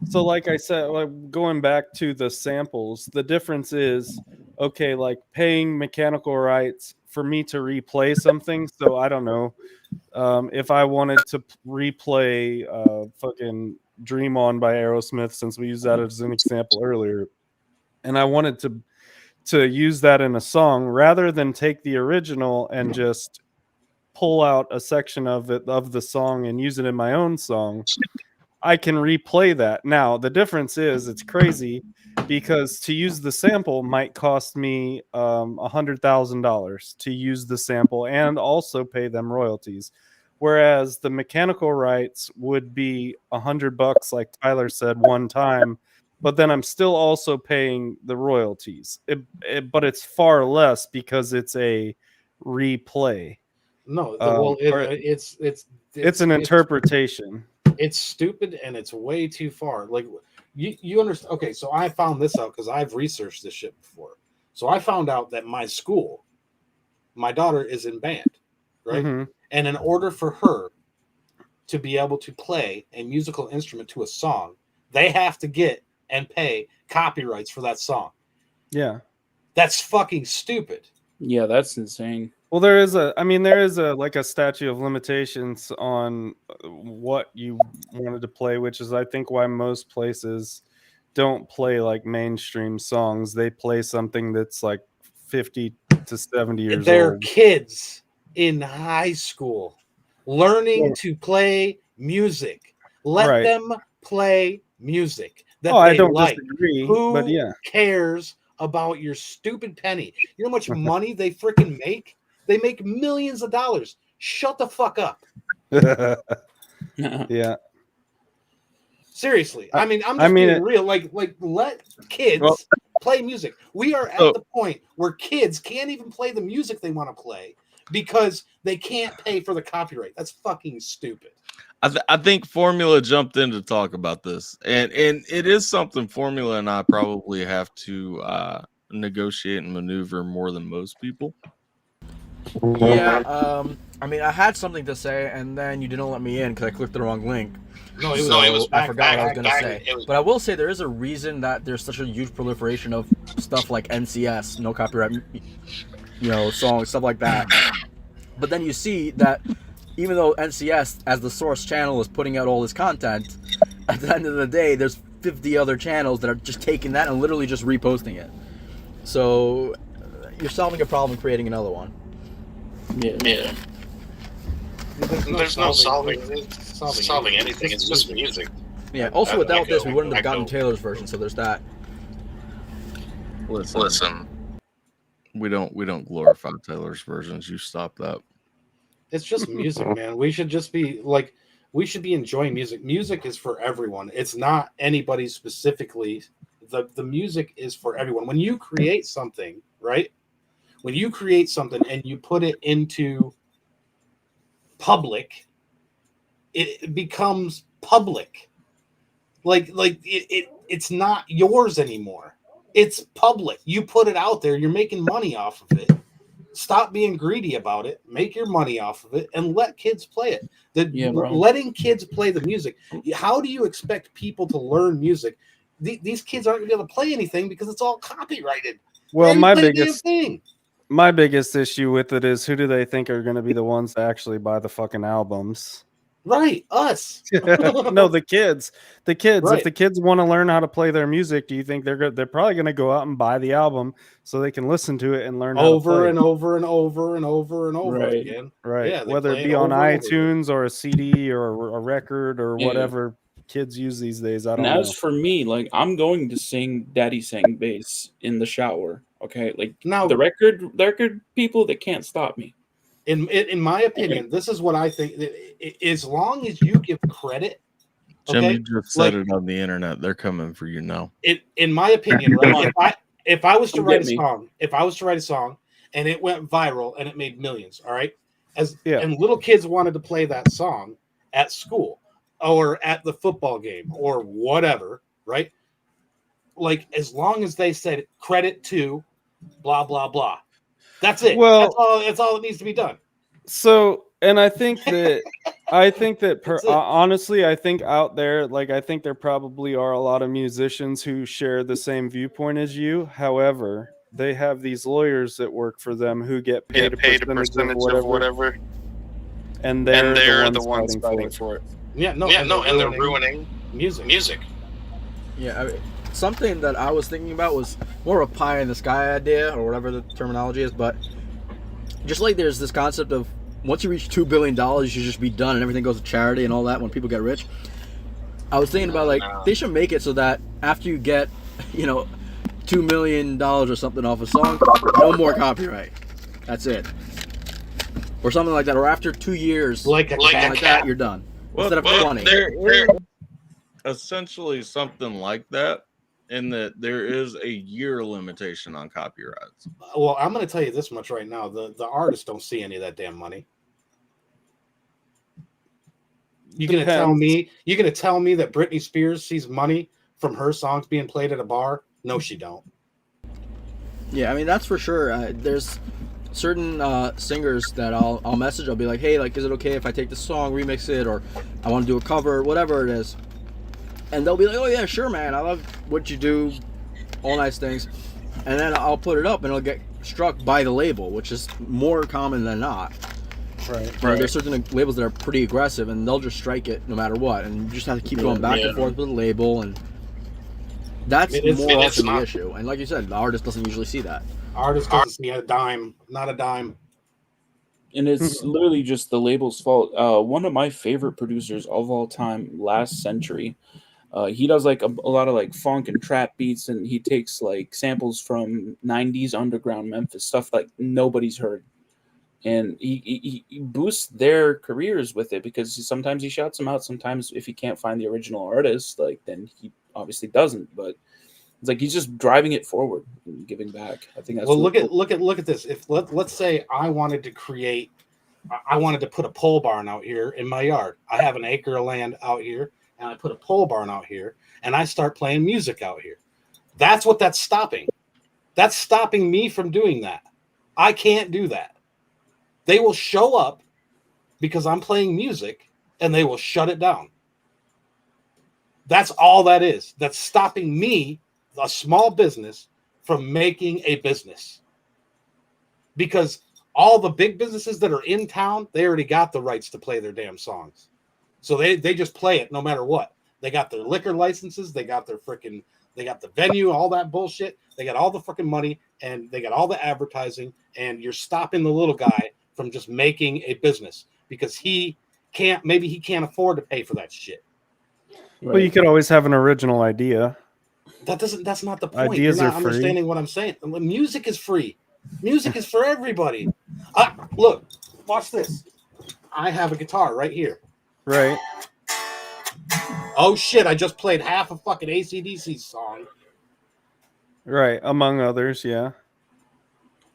Speaker 2: so, like I said, like, going back to the samples, the difference is, okay, like paying mechanical rights for me to replay something. So I don't know, if I wanted to replay fucking Dream On by Aerosmith, since we used that as an example earlier, and I wanted to use that in a song, rather than take the original and just pull out a section of the song and use it in my own song, I can replay that. Now, the difference is, it's crazy, because to use the sample might cost me $100,000 to use the sample and also pay them royalties, whereas the mechanical rights would be $100, like Tyler said one time, but then I'm still also paying the royalties. But it's far less because it's a replay.
Speaker 5: No, it's
Speaker 2: an interpretation.
Speaker 5: It's stupid, and it's way too far. Like, you understand? Okay, so I found this out because I've researched this shit before. So I found out that my school, my daughter is in band, right? Mm-hmm. And in order for her to be able to play a musical instrument to a song, they have to get and pay copyrights for that song.
Speaker 2: Yeah,
Speaker 5: that's fucking stupid.
Speaker 7: Yeah, that's insane.
Speaker 2: Well, there is a statute of limitations on what you wanted to play, which is, I think, why most places don't play like mainstream songs. They play something that's like 50 to 70 years old.
Speaker 5: They're kids in high school. learning to play music. Let
Speaker 2: Right.
Speaker 5: them play music that
Speaker 2: Oh, I
Speaker 5: they
Speaker 2: don't
Speaker 5: like.
Speaker 2: disagree,
Speaker 5: Who
Speaker 2: but yeah.
Speaker 5: cares about your stupid penny? You know how much money they freaking make? They make millions of dollars. Shut the fuck up.
Speaker 2: Yeah.
Speaker 5: Seriously. I mean, I'm just being real. Like let kids play music. We are at the point where kids can't even play the music they want to play because they can't pay for the copyright. That's fucking stupid.
Speaker 1: I think Formula jumped in to talk about this, and it is something Formula and I probably have to negotiate and maneuver more than most people.
Speaker 9: Yeah, I mean, I had something to say, and then you didn't let me in because I clicked the wrong link.
Speaker 5: No, it was
Speaker 9: I forgot what I was going to say. But I will say there is a reason that there's such a huge proliferation of stuff like NCS, no copyright, songs, stuff like that. But then you see that even though NCS, as the source channel, is putting out all this content, at the end of the day, there's 50 other channels that are just taking that and literally just reposting it. So you're solving a problem, creating another one.
Speaker 10: Yeah. There's no solving anything. It's just music.
Speaker 9: Yeah. Also, without this, we wouldn't have gotten Taylor's version. So there's that.
Speaker 1: Listen. We don't glorify Taylor's versions. You stop that.
Speaker 5: It's just music, man. We should just be like, we should be enjoying music. Music is for everyone. It's not anybody specifically. The music is for everyone. When you create something, right? When you create something and you put it into public, it becomes public. Like it's not yours anymore. It's public. You put it out there. You're making money off of it. Stop being greedy about it. Make your money off of it and let kids play it. Letting kids play the music. How do you expect people to learn music? These kids aren't going to be able to play anything because it's all copyrighted.
Speaker 2: Well, my biggest issue with it is, who do they think are going to be the ones that actually buy the fucking albums?
Speaker 5: Right, us.
Speaker 2: No, the kids. Right. If the kids want to learn how to play their music, do you think they're probably going to go out and buy the album so they can listen to it and learn
Speaker 5: over and over and over and over and over again?
Speaker 2: Right.
Speaker 5: Yeah,
Speaker 2: whether it be on iTunes or a CD or a record or whatever kids use these days. I don't know.
Speaker 7: As for me, like, I'm going to sing Daddy Sang Bass in the shower. Okay, like, now the record people, they can't stop me.
Speaker 5: In my opinion, this is what I think. As long as you give credit,
Speaker 1: Jim, you just said it on the internet. They're coming for you now.
Speaker 5: In my opinion, right? If I was to write a song, and it went viral and it made millions, all right, and little kids wanted to play that song at school or at the football game or whatever, right? Like, as long as they said credit to blah blah blah. That's it.
Speaker 2: Well,
Speaker 5: that's all that needs to be done.
Speaker 2: So, and I think that honestly, I think out there, like, I think there probably are a lot of musicians who share the same viewpoint as you. However, they have these lawyers that work for them who get paid a percentage of whatever. And they're the ones fighting for it.
Speaker 10: And they're ruining music.
Speaker 9: Yeah, I mean, something that I was thinking about was more of a pie in the sky idea, or whatever the terminology is, but just like there's this concept of once you reach $2 billion, you should just be done and everything goes to charity and all that when people get rich. I was thinking about, like, they should make it so that after you get, $2 million or something off a song, no more copyright. That's it. Or something like that. Or after 2 years, like that, you're done.
Speaker 1: Well,
Speaker 9: instead of 20.
Speaker 1: There is essentially something like that, in that there is a year limitation on copyrights.
Speaker 5: Well, I'm going to tell you this much right now: the artists don't see any of that damn money. You're going to tell me that Britney Spears sees money from her songs being played at a bar? No, she don't.
Speaker 9: Yeah, I mean, that's for sure. There's certain singers that I'll message. I'll be like, hey, like, is it okay if I take the song, remix it, or I want to do a cover, whatever it is. And they'll be like, oh yeah, sure, man, I love what you do, all nice things. And then I'll put it up and it'll get struck by the label, which is more common than not. Right. There's certain labels that are pretty aggressive and they'll just strike it no matter what. And you just have to keep going back and forth with the label, and that's more often the issue. And like you said, the artist doesn't usually see that.
Speaker 5: Artist doesn't see a dime, not a dime.
Speaker 7: And it's literally just the label's fault. One of my favorite producers of all time, last century, he does like a lot of like funk and trap beats, and he takes like samples from 90s underground Memphis stuff like nobody's heard. And he boosts their careers with it because sometimes he shouts them out. Sometimes if he can't find the original artist, like then he obviously doesn't. But it's like he's just driving it forward and giving back. I think that's
Speaker 5: well.
Speaker 7: really
Speaker 5: Look at this. If let's say I wanted to put a pole barn out here in my yard. I have an acre of land out here, and I put a pole barn out here, and I start playing music out here. That's what that's stopping. That's stopping me from doing that. I can't do that. They will show up because I'm playing music, and they will shut it down. That's all that is. That's stopping me, a small business, from making a business. Because all the big businesses that are in town, they already got the rights to play their damn songs. So they just play it no matter what. They got their liquor licenses, they got the venue, all that bullshit. They got all the freaking money, and they got all the advertising, and you're stopping the little guy from just making a business because maybe he can't afford to pay for that shit.
Speaker 2: Well, you could always have an original idea.
Speaker 5: That's not the point.
Speaker 2: Ideas
Speaker 5: You're not
Speaker 2: are free.
Speaker 5: understanding what I'm saying. Music is free. Music is for everybody. Look, watch this. I have a guitar right here.
Speaker 2: Right.
Speaker 5: Oh shit, I just played half a fucking AC/DC song.
Speaker 2: Right, among others, yeah.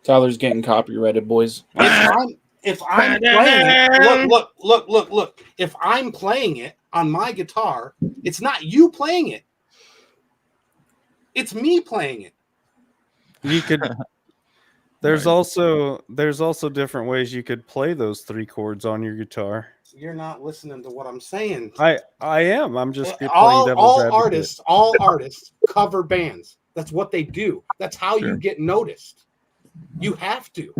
Speaker 7: Tyler's getting copyrighted, boys.
Speaker 5: If I'm playing it, look. If I'm playing it on my guitar, it's not you playing it. It's me playing it.
Speaker 2: You could. There's also different ways you could play those 3 chords on your guitar.
Speaker 5: You're not listening to what I'm saying.
Speaker 2: I am. I'm just playing devil's advocate.
Speaker 5: All artists cover bands. That's what they do. That's how you get noticed. You have to.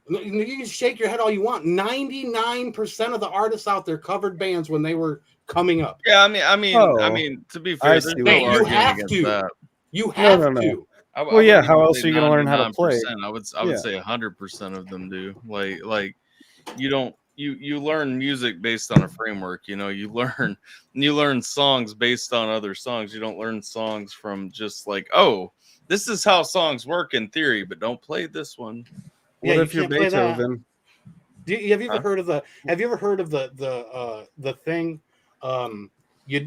Speaker 5: You can shake your head all you want. 99% of the artists out there covered bands when they were coming up.
Speaker 1: Yeah, I mean, to be fair, there's no
Speaker 5: you
Speaker 1: arguing
Speaker 5: have
Speaker 1: against
Speaker 5: to.
Speaker 1: that.
Speaker 5: You have to.
Speaker 2: Well, yeah. How else are you going to learn how to play?
Speaker 1: I would say 100% of them do. Like you don't. You learn music based on a framework. You learn songs based on other songs. You don't learn songs from just like, oh, this is how songs work in theory, but don't play this one.
Speaker 2: What if you're Beethoven?
Speaker 5: Have you ever heard of the thing?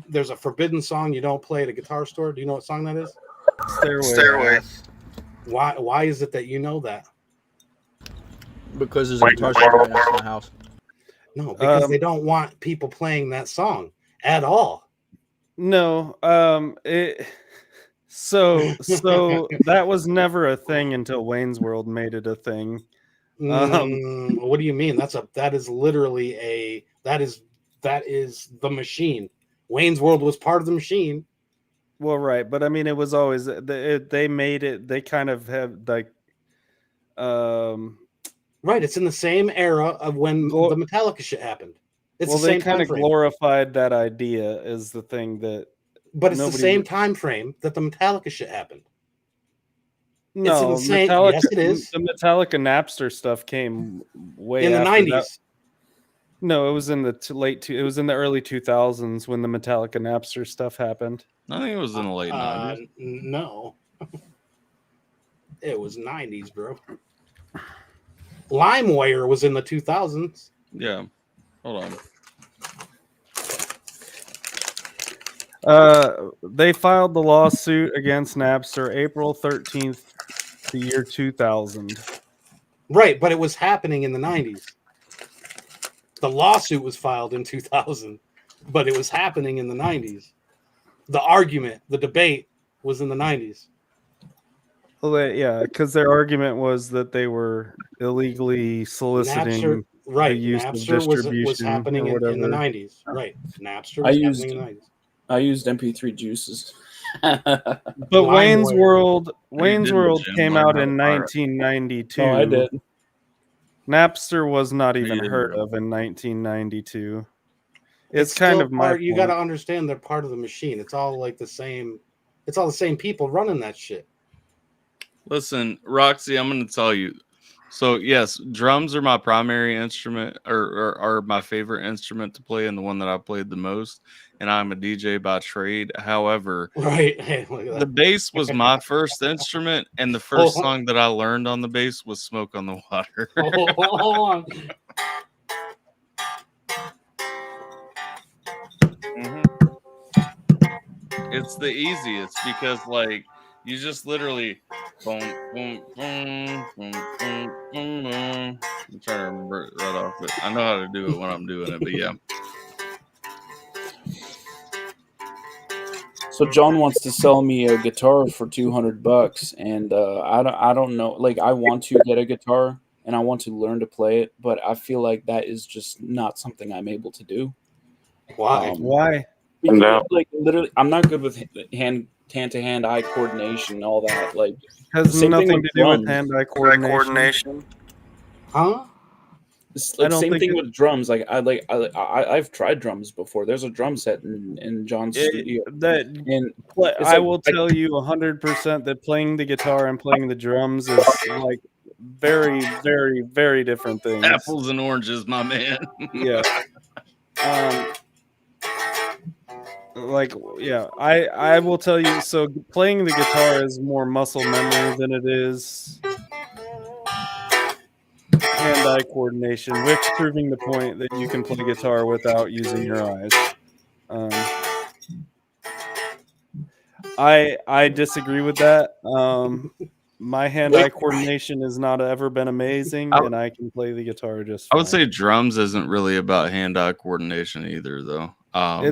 Speaker 5: There's a forbidden song you don't play at a guitar store. Do you know what song that is?
Speaker 2: Stairway.
Speaker 5: Why is it that you know that?
Speaker 9: Because there's a guitar store right next to my house.
Speaker 5: No, because they don't want people playing that song at all.
Speaker 2: No, so that was never a thing until Wayne's World made it a thing.
Speaker 5: What do you mean? That is literally that is the machine. Wayne's World was part of the machine.
Speaker 2: Well, right, but I mean, it was always they made it. They kind of have like,
Speaker 5: right. It's in the same era of when the Metallica shit happened. It's the same
Speaker 2: they kind of glorified that idea as the thing that.
Speaker 5: But it's the same time frame that the Metallica shit happened.
Speaker 2: No,
Speaker 5: it's yes, it is.
Speaker 2: The Metallica Napster stuff came way
Speaker 5: in the
Speaker 2: after
Speaker 5: 90s.
Speaker 2: That. No, it was in the it was in the early 2000s when the Metallica Napster stuff happened.
Speaker 1: I think it was in the late 90s.
Speaker 5: No, it was 90s, bro. LimeWire was in the 2000s.
Speaker 1: Yeah, hold
Speaker 2: on. They filed the lawsuit against Napster April 13th, the year 2000.
Speaker 5: Right, but it was happening in the 90s. The lawsuit was filed in 2000, but it was happening in the 90s. The argument, the debate was in the 90s.
Speaker 2: Well, yeah, because their argument was that they were illegally soliciting
Speaker 5: Napster, right.
Speaker 2: the use
Speaker 5: Napster
Speaker 2: of distribution
Speaker 5: was happening in the 90s. Right. Napster was happening in the 90s.
Speaker 7: I used MP3 juices.
Speaker 2: But Wayne's World came out in 1992.
Speaker 7: Oh, I did.
Speaker 2: Napster was not even heard of in 1992. It's kind of my.
Speaker 5: You got to understand they're part of the machine. It's all like the same. It's all the same people running that shit.
Speaker 1: Listen, Roxy, I'm going to tell you, So yes, drums are my primary instrument, or are my favorite instrument to play, and the one that I played the most. And I'm a DJ by trade. However,
Speaker 5: Right. Hey, look at
Speaker 1: the
Speaker 5: that.
Speaker 1: bass was my first instrument, and the first song that I learned on the bass was "Smoke on the Water."
Speaker 5: Hold on.
Speaker 1: It's the easiest because, like, you just literally boom, boom, boom, boom, boom, boom, boom. I'm trying to remember it right off, but I know how to do it when I'm doing it. But yeah,
Speaker 7: So John wants to sell me a guitar for $200, and I don't know. Like, I want to get a guitar and I want to learn to play it, but I feel like that is just not something I'm able to do.
Speaker 5: Why?
Speaker 2: Why?
Speaker 7: Because, like, literally, I'm not good with hand-to-hand eye coordination and all that. Like,
Speaker 2: Has
Speaker 7: same thing
Speaker 2: nothing
Speaker 7: with
Speaker 2: to do with
Speaker 7: drums.
Speaker 2: hand-eye coordination.
Speaker 5: Huh?
Speaker 7: It's
Speaker 2: I
Speaker 7: like
Speaker 2: don't
Speaker 7: same
Speaker 2: think
Speaker 7: thing with drums. Like I've tried drums before. There's a drum set in John's studio, and it's
Speaker 2: I
Speaker 7: like,
Speaker 2: will tell you 100% that playing the guitar and playing the drums is like very, very, very different things.
Speaker 1: apples and oranges, my man.
Speaker 2: Yeah. Like, yeah, I will tell you. So playing the guitar is more muscle memory than it is hand-eye coordination, which proving the point that you can play guitar without using your eyes. I disagree with that. My hand-eye coordination has not ever been amazing, and I can play the guitar just fine.
Speaker 1: I would say drums isn't really about hand-eye coordination either, though.
Speaker 2: But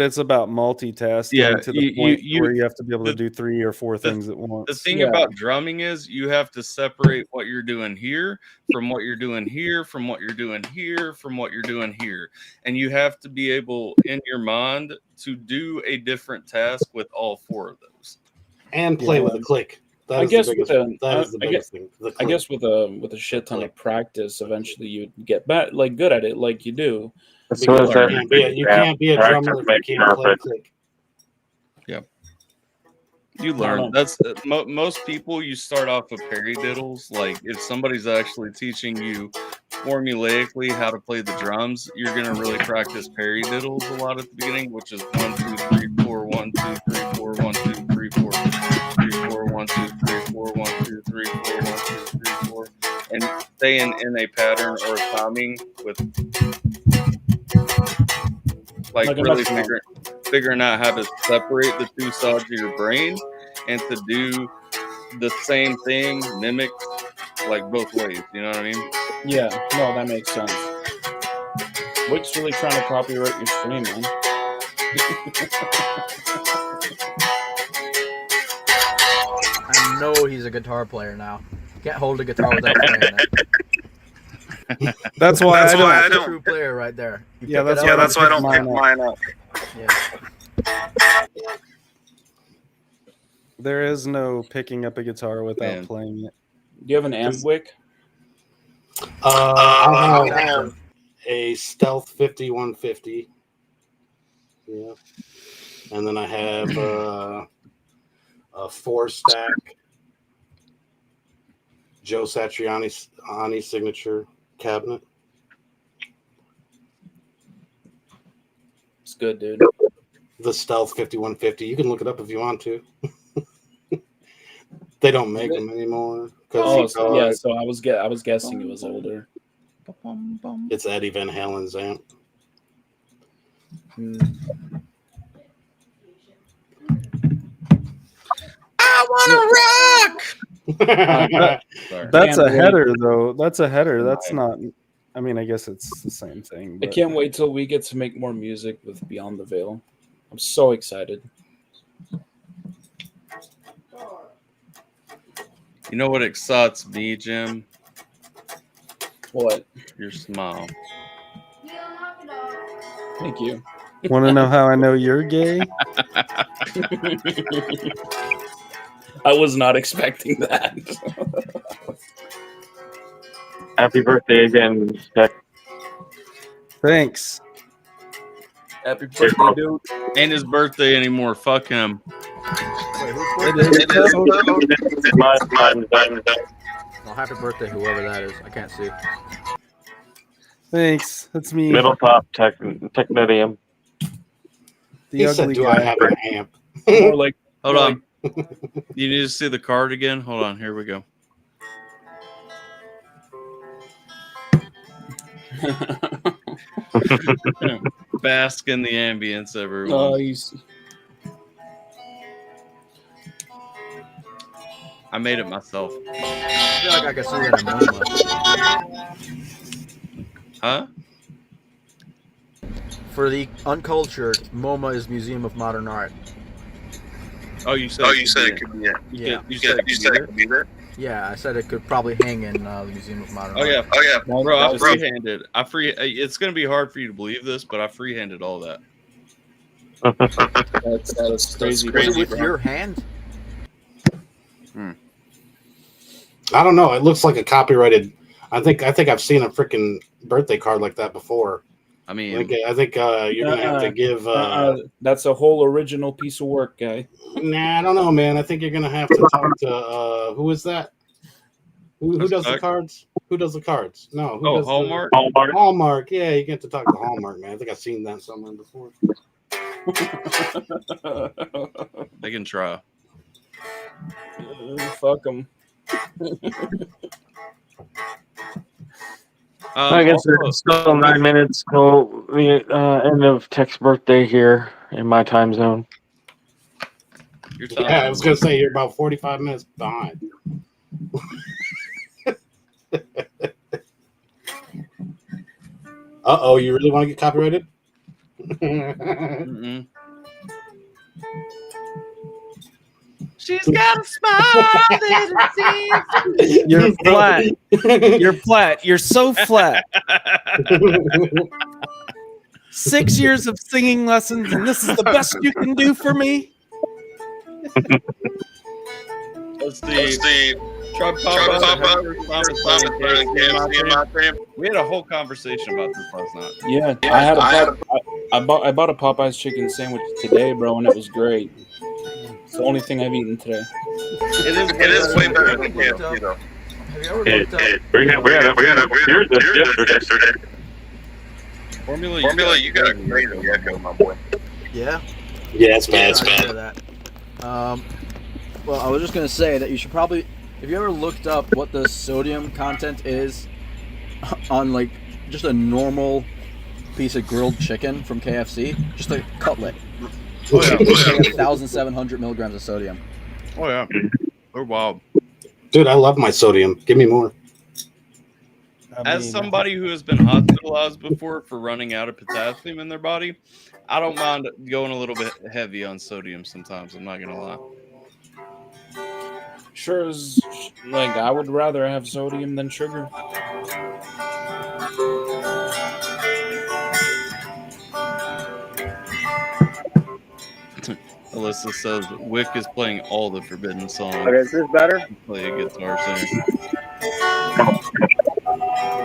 Speaker 2: it's about multitasking to the point where you have to be able to do 3 or 4 things at once.
Speaker 1: The thing about drumming is you have to separate what you're doing here from what you're doing here, from what you're doing here, from what you're doing here. And you have to be able, in your mind, to do a different task with all 4 of those.
Speaker 5: And play with a click.
Speaker 7: I guess with
Speaker 5: the biggest thing.
Speaker 7: I guess with a shit ton of practice, eventually you get good at it, like you do.
Speaker 5: You can't be a drummer if you can't play click.
Speaker 1: Yeah. You learn. That's most people. You start off with paradiddles. Like, if somebody's actually teaching you formulaically how to play the drums, you're gonna really practice paradiddles a lot at the beginning, which is 1 2 3 4 1 2 3 4 1 2 3 4 3 4 1 2 3 4 1 2 3 4 1 2 3 4, and staying in a pattern or timing with like really figuring out how to separate the 2 sides of your brain and to do the same thing, mimic like both ways. You know what I mean?
Speaker 7: Yeah, no, that makes sense. Wick's really trying to copyright your stream, man.
Speaker 9: I know he's a guitar player now. Can't hold a guitar without playing it.
Speaker 2: That's why I don't.
Speaker 9: A true player right there.
Speaker 2: That's why I don't pick mine up.
Speaker 9: Yeah.
Speaker 2: There is no picking up a guitar without playing it.
Speaker 7: Do you have an amp, Wick?
Speaker 5: I have a Stealth 5150. Yeah. And then I have a 4-stack Joe Satriani signature cabinet.
Speaker 7: It's good, dude.
Speaker 5: The Stealth 5150. You can look it up if you want to. They don't make them anymore.
Speaker 7: So I was guessing it was older.
Speaker 5: It's Eddie Van Halen's amp.
Speaker 1: I want to rock.
Speaker 2: That's a header, though. That's a header. That's not. I mean, I guess it's the same thing.
Speaker 7: I can't wait till we get to make more music with Beyond the Veil. I'm so excited.
Speaker 1: You know what excites me, Jim?
Speaker 7: What?
Speaker 1: Your smile.
Speaker 7: Thank you.
Speaker 2: Want to know how I know you're gay?
Speaker 7: I was not expecting that.
Speaker 4: Happy birthday again, Jack.
Speaker 2: Thanks.
Speaker 7: Happy birthday, dude.
Speaker 1: Ain't his birthday anymore. Fuck him.
Speaker 2: It is.
Speaker 9: Well, happy birthday, whoever that is. I can't see.
Speaker 2: Thanks. That's me.
Speaker 4: Middle top technetium.
Speaker 2: The
Speaker 5: He
Speaker 2: ugly
Speaker 5: said, "Do
Speaker 2: guy.
Speaker 5: I have an amp?"
Speaker 7: More like
Speaker 1: Hold on. You need to see the card again? Hold on. Here we go. Bask in the ambience, everyone.
Speaker 7: Nice.
Speaker 1: I made it myself.
Speaker 9: I feel like I can see that in MoMA.
Speaker 1: Huh?
Speaker 9: For the uncultured, MoMA is Museum of Modern Art.
Speaker 1: Oh, you said
Speaker 10: it could be it.
Speaker 9: Yeah.
Speaker 1: You said it could be there?
Speaker 9: Yeah, I said it could probably hang in the Museum of Modern Art.
Speaker 1: Yeah.
Speaker 10: Oh yeah.
Speaker 1: Bro, I freehanded. It's going to be hard for you to believe this, but I freehanded all that.
Speaker 7: That's crazy.
Speaker 9: Was it with your hand?
Speaker 5: I don't know. It looks like a copyrighted. I think I've seen a freaking birthday card like that before.
Speaker 1: I mean,
Speaker 5: I think you're gonna have to give.
Speaker 7: That's a whole original piece of work, guy.
Speaker 5: Nah, I don't know, man. I think you're gonna have to talk to who is that? Who does the cards? Who does the cards? No. Who does
Speaker 1: Hallmark.
Speaker 5: Hallmark. Yeah, you get to talk to Hallmark, man. I think I've seen that somewhere before.
Speaker 1: They can try.
Speaker 7: Fuck them.
Speaker 4: I guess it's still 9 minutes till the end of Tech's birthday here in my time zone.
Speaker 5: Yeah, I was gonna say you're about 45 minutes behind. Uh-oh, you really want to get copyrighted?
Speaker 1: Mm-mm. She's got a smile that it seems.
Speaker 2: You're flat. You're flat. You're so flat. 6 years of singing lessons, and this is the best you can do for me.
Speaker 1: Let's see. Truck We had a whole conversation about this last night.
Speaker 7: Yeah, I bought a Popeye's chicken sandwich today, bro, and it was great. It's the only thing I've eaten today.
Speaker 10: It is way better than KFC, though.
Speaker 9: Have you ever looked up?
Speaker 4: We had a beer yesterday.
Speaker 10: Formula, you got a crazy echo, my boy.
Speaker 9: Yeah.
Speaker 5: Yeah, it's bad.
Speaker 9: I hear that. Well, I was just gonna say that you should probably. Have you ever looked up what the sodium content is on like just a normal piece of grilled chicken from KFC? Just a cutlet.
Speaker 1: Oh, yeah.
Speaker 9: 1,700 milligrams of sodium.
Speaker 1: Oh yeah, they're wild.
Speaker 5: Dude, I love my sodium. Give me more.
Speaker 1: As somebody who has been hospitalized before for running out of potassium in their body, I don't mind going a little bit heavy on sodium sometimes. I'm not gonna lie.
Speaker 7: Sure is like I would rather have sodium than sugar.
Speaker 1: Alyssa says Wick is playing all the forbidden songs.
Speaker 11: Okay, is this better?
Speaker 1: Play a guitar soon.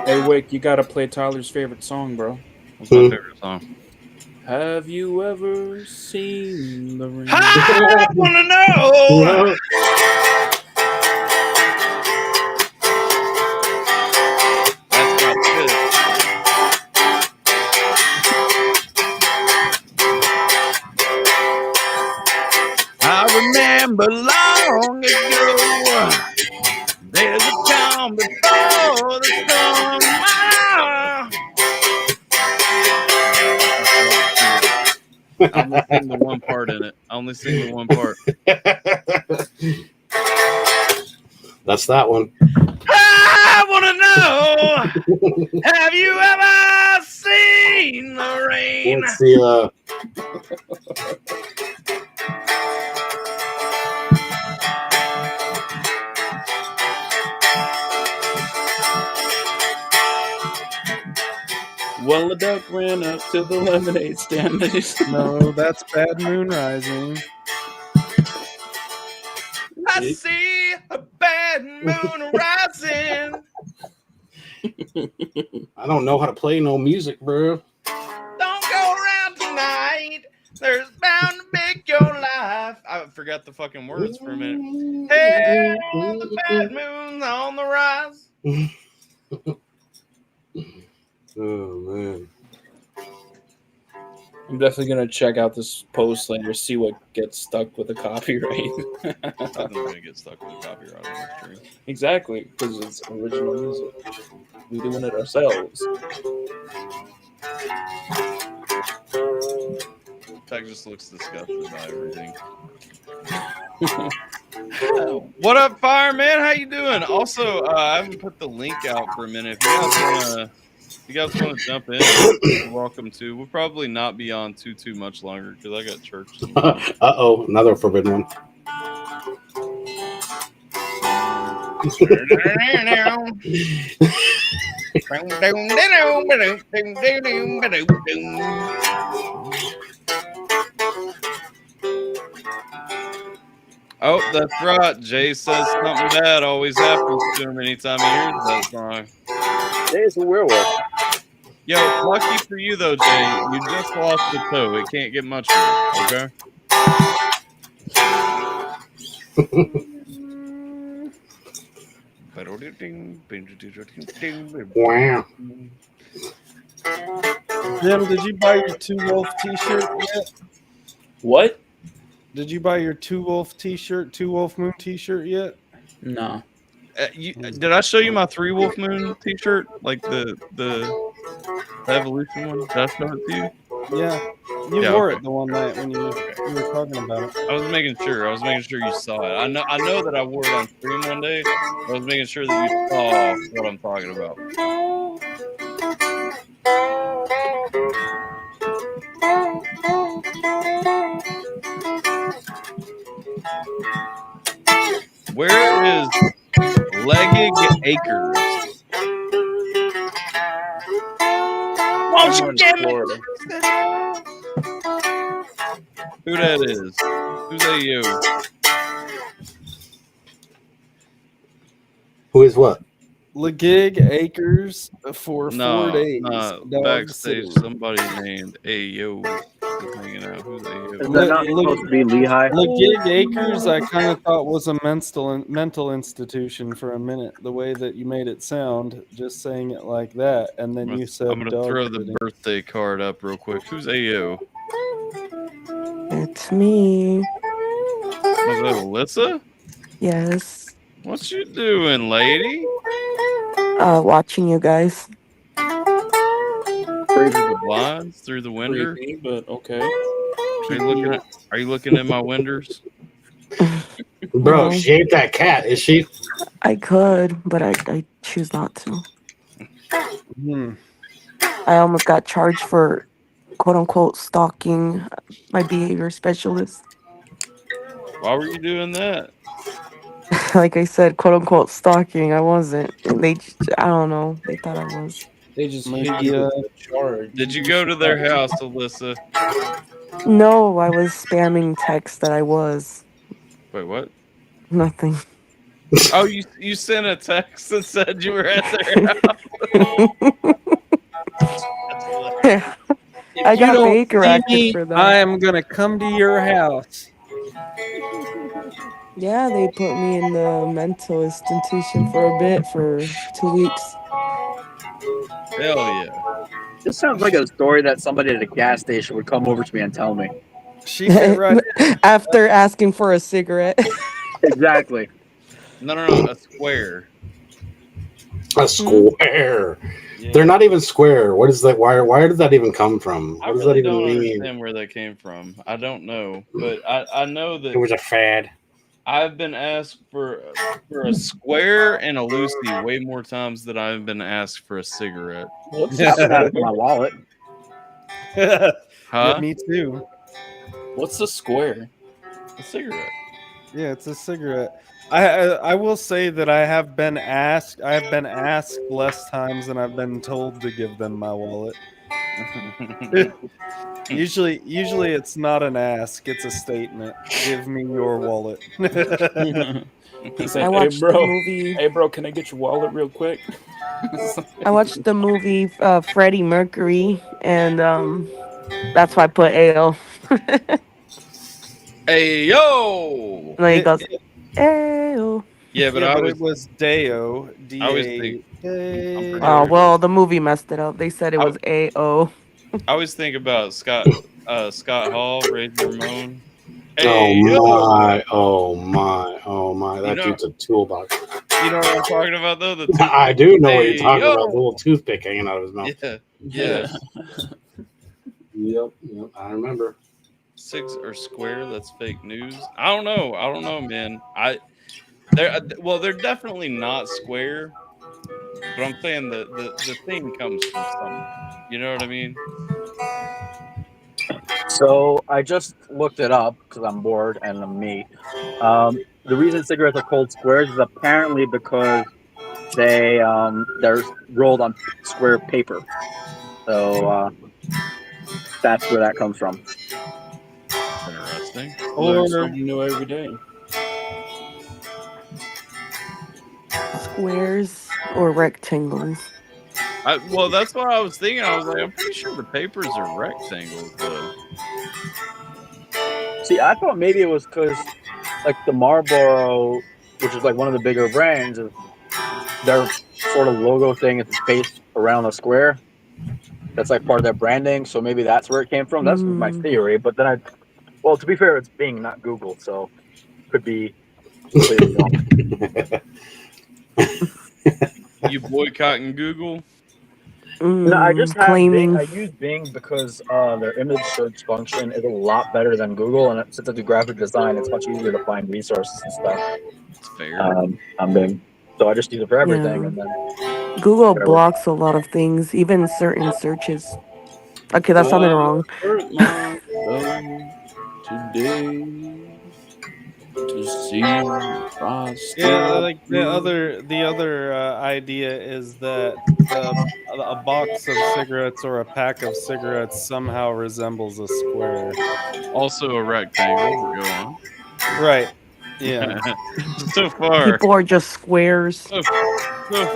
Speaker 7: Hey, Wick, you gotta play Tyler's favorite song, bro.
Speaker 1: What's my favorite song?
Speaker 7: Have you ever seen the rain?
Speaker 1: I wanna know. That's not good. I remember long ago, there's a calm before the storm. I only sing the one part in it. I only sing the one part.
Speaker 5: That's that one.
Speaker 1: I want to know, have you ever seen the rain?
Speaker 5: Let's see.
Speaker 7: Well, the duck ran up to the lemonade stand.
Speaker 2: No, that's Bad Moon Rising.
Speaker 1: I see a bad moon rising.
Speaker 5: I don't know how to play no music, bro.
Speaker 1: Don't go around tonight. There's bound to make your life. I forgot the fucking words for a minute. Hey, the bad moon's on the rise.
Speaker 5: Oh man.
Speaker 7: I'm definitely gonna check out this post later, see what gets stuck with the copyright.
Speaker 1: Nothing's gonna get stuck with the copyright on the stream.
Speaker 7: Exactly, because it's original music. We're doing it ourselves.
Speaker 1: Tech just looks disgusted by everything. What up, fireman? How you doing? Also, I haven't put the link out for a minute. If you guys want to jump in, you're welcome to. We'll probably not be on too much longer because I got church.
Speaker 5: Uh-oh, another forbidden one.
Speaker 1: Oh, that's right. Jay says something bad always happens to him anytime he hears that song.
Speaker 11: Jay's a werewolf.
Speaker 1: Yo, lucky for you though, Jay. You just lost the toe. It can't get much worse, okay?
Speaker 5: Wow.
Speaker 2: Jim, did you buy your Two Wolf t-shirt yet?
Speaker 7: What?
Speaker 2: Did you buy your Two Wolf t-shirt, Two Wolf Moon t-shirt yet?
Speaker 7: No.
Speaker 1: Did I show you my Three Wolf Moon t-shirt? Like the Evolution one? Did I show it to you?
Speaker 2: Yeah. You wore it the one night when you were talking about it.
Speaker 1: I was making sure. I was making sure you saw it. I know that I wore it on stream one day. I was making sure that you saw what I'm talking about. Where is Leggig Acres? Won't you get me? Who that is? Who's that you?
Speaker 5: Who is what?
Speaker 2: Legig Acres for 4 days.
Speaker 1: Backstage, somebody named Ayo is hanging out. Who's Ayo?
Speaker 11: Is that not supposed to be Lehigh?
Speaker 2: Legig Acres, I kind of thought was a mental institution for a minute. The way that you made it sound, just saying it like that, and then you said,
Speaker 1: I'm gonna throw the birthday card up real quick. Who's Ayo?
Speaker 12: It's me.
Speaker 1: Was that Alyssa?
Speaker 12: Yes.
Speaker 1: What you doing, lady?
Speaker 12: Watching you guys.
Speaker 1: Through the blinds, through the window.
Speaker 7: But okay.
Speaker 1: Are you looking at my windows?
Speaker 5: Bro, she ain't that cat, is she?
Speaker 12: I could, but I choose not to. I almost got charged for quote unquote stalking my behavior specialist.
Speaker 1: Why were you doing that?
Speaker 12: Like I said, quote unquote stalking. I wasn't. I don't know. They thought I was.
Speaker 7: They just hit you with the charge.
Speaker 1: Did you go to their house, Alyssa?
Speaker 12: No, I was spamming text that I was.
Speaker 1: Wait, what?
Speaker 12: Nothing.
Speaker 1: Oh, you sent a text that said you were at their house.
Speaker 12: I got Baker active for that.
Speaker 2: I am gonna come to your house.
Speaker 12: Yeah, they put me in the mental institution for a bit, for 2 weeks.
Speaker 1: Hell yeah.
Speaker 11: This sounds like a story that somebody at a gas station would come over to me and tell me.
Speaker 2: She fit right
Speaker 12: After asking for a cigarette.
Speaker 11: Exactly.
Speaker 1: No, a square.
Speaker 5: A square.
Speaker 1: Yeah.
Speaker 5: They're not even square. What is that? Why did that even come from? What does that even
Speaker 1: don't
Speaker 5: mean?
Speaker 1: understand where that came from. I don't know, but I know that
Speaker 5: It was a fad.
Speaker 1: I've been asked for a square and a Lucy way more times than I've been asked for a cigarette.
Speaker 11: What's happening in my wallet?
Speaker 1: Huh?
Speaker 2: Yeah, me too.
Speaker 7: What's a square?
Speaker 1: A cigarette.
Speaker 2: Yeah, it's a cigarette. I will say that I have been asked less times than I've been told to give them my wallet. Usually it's not an ask, it's a statement. Give me your wallet.
Speaker 7: He's like,
Speaker 12: I watched the movie.
Speaker 7: Hey bro, can I get your wallet real quick?
Speaker 12: I watched the movie Freddie Mercury, and that's why I put AO.
Speaker 1: Hey yo!
Speaker 12: Like he
Speaker 2: It-
Speaker 12: goes,
Speaker 2: it-
Speaker 12: "Ew."
Speaker 1: Yeah, but
Speaker 2: yeah,
Speaker 1: I
Speaker 2: but
Speaker 1: was
Speaker 2: it was Deo.
Speaker 1: I always think
Speaker 2: D-A.
Speaker 12: Oh well, the movie messed it up. They said it
Speaker 1: I,
Speaker 12: was A-O.
Speaker 1: I always think about Scott Hall, Razor Ramon.
Speaker 5: Oh
Speaker 1: Hey yo!
Speaker 5: my! Oh my! Oh my!
Speaker 1: You
Speaker 5: That
Speaker 1: know
Speaker 5: dude's a toolbox.
Speaker 1: you know what I'm talking about though? The
Speaker 5: I
Speaker 1: toothpick.
Speaker 5: do know what
Speaker 1: Hey
Speaker 5: you're talking
Speaker 1: yo!
Speaker 5: about. The little toothpick hanging out of his mouth.
Speaker 1: Yeah, yeah.
Speaker 5: Yep. I remember.
Speaker 1: Six or square, that's fake news. I don't know, man. They're definitely not square, but I'm saying the thing comes from somewhere. You know what I mean?
Speaker 11: So I just looked it up because I'm bored and I'm me. The reason cigarettes are called squares is apparently because they're rolled on square paper. So that's where that comes from.
Speaker 1: Interesting.
Speaker 7: Learn
Speaker 2: Or
Speaker 7: something new every day.
Speaker 12: Squares or rectangles.
Speaker 1: Well, that's what I was thinking. I was like, I'm pretty sure the papers are rectangles, though.
Speaker 11: See, I thought maybe it was because like the Marlboro, which is like one of the bigger brands, their sort of logo thing is based around a square. That's like part of their branding, so maybe that's where it came from. That's my theory. But then well, to be fair, it's Bing, not Google, so could be completely wrong.
Speaker 1: You boycotting Google?
Speaker 11: No, I just have
Speaker 12: claiming.
Speaker 11: Bing. I use Bing because their image search function is a lot better than Google, and since I do graphic design, it's much easier to find resources and stuff.
Speaker 1: It's fair.
Speaker 11: On Bing, so I just use it for everything,
Speaker 12: Yeah.
Speaker 11: and then
Speaker 12: Google
Speaker 11: whatever.
Speaker 12: blocks a lot of things, even certain searches. Okay, that sounded wrong.
Speaker 7: Hurt my thumb today to see if I
Speaker 2: yeah,
Speaker 7: still
Speaker 2: like the other idea is that a box of cigarettes or a pack of cigarettes somehow resembles a square.
Speaker 1: Also a rectangle. Go on.
Speaker 2: Right. Yeah.
Speaker 1: So far,
Speaker 12: People are just squares.
Speaker 1: so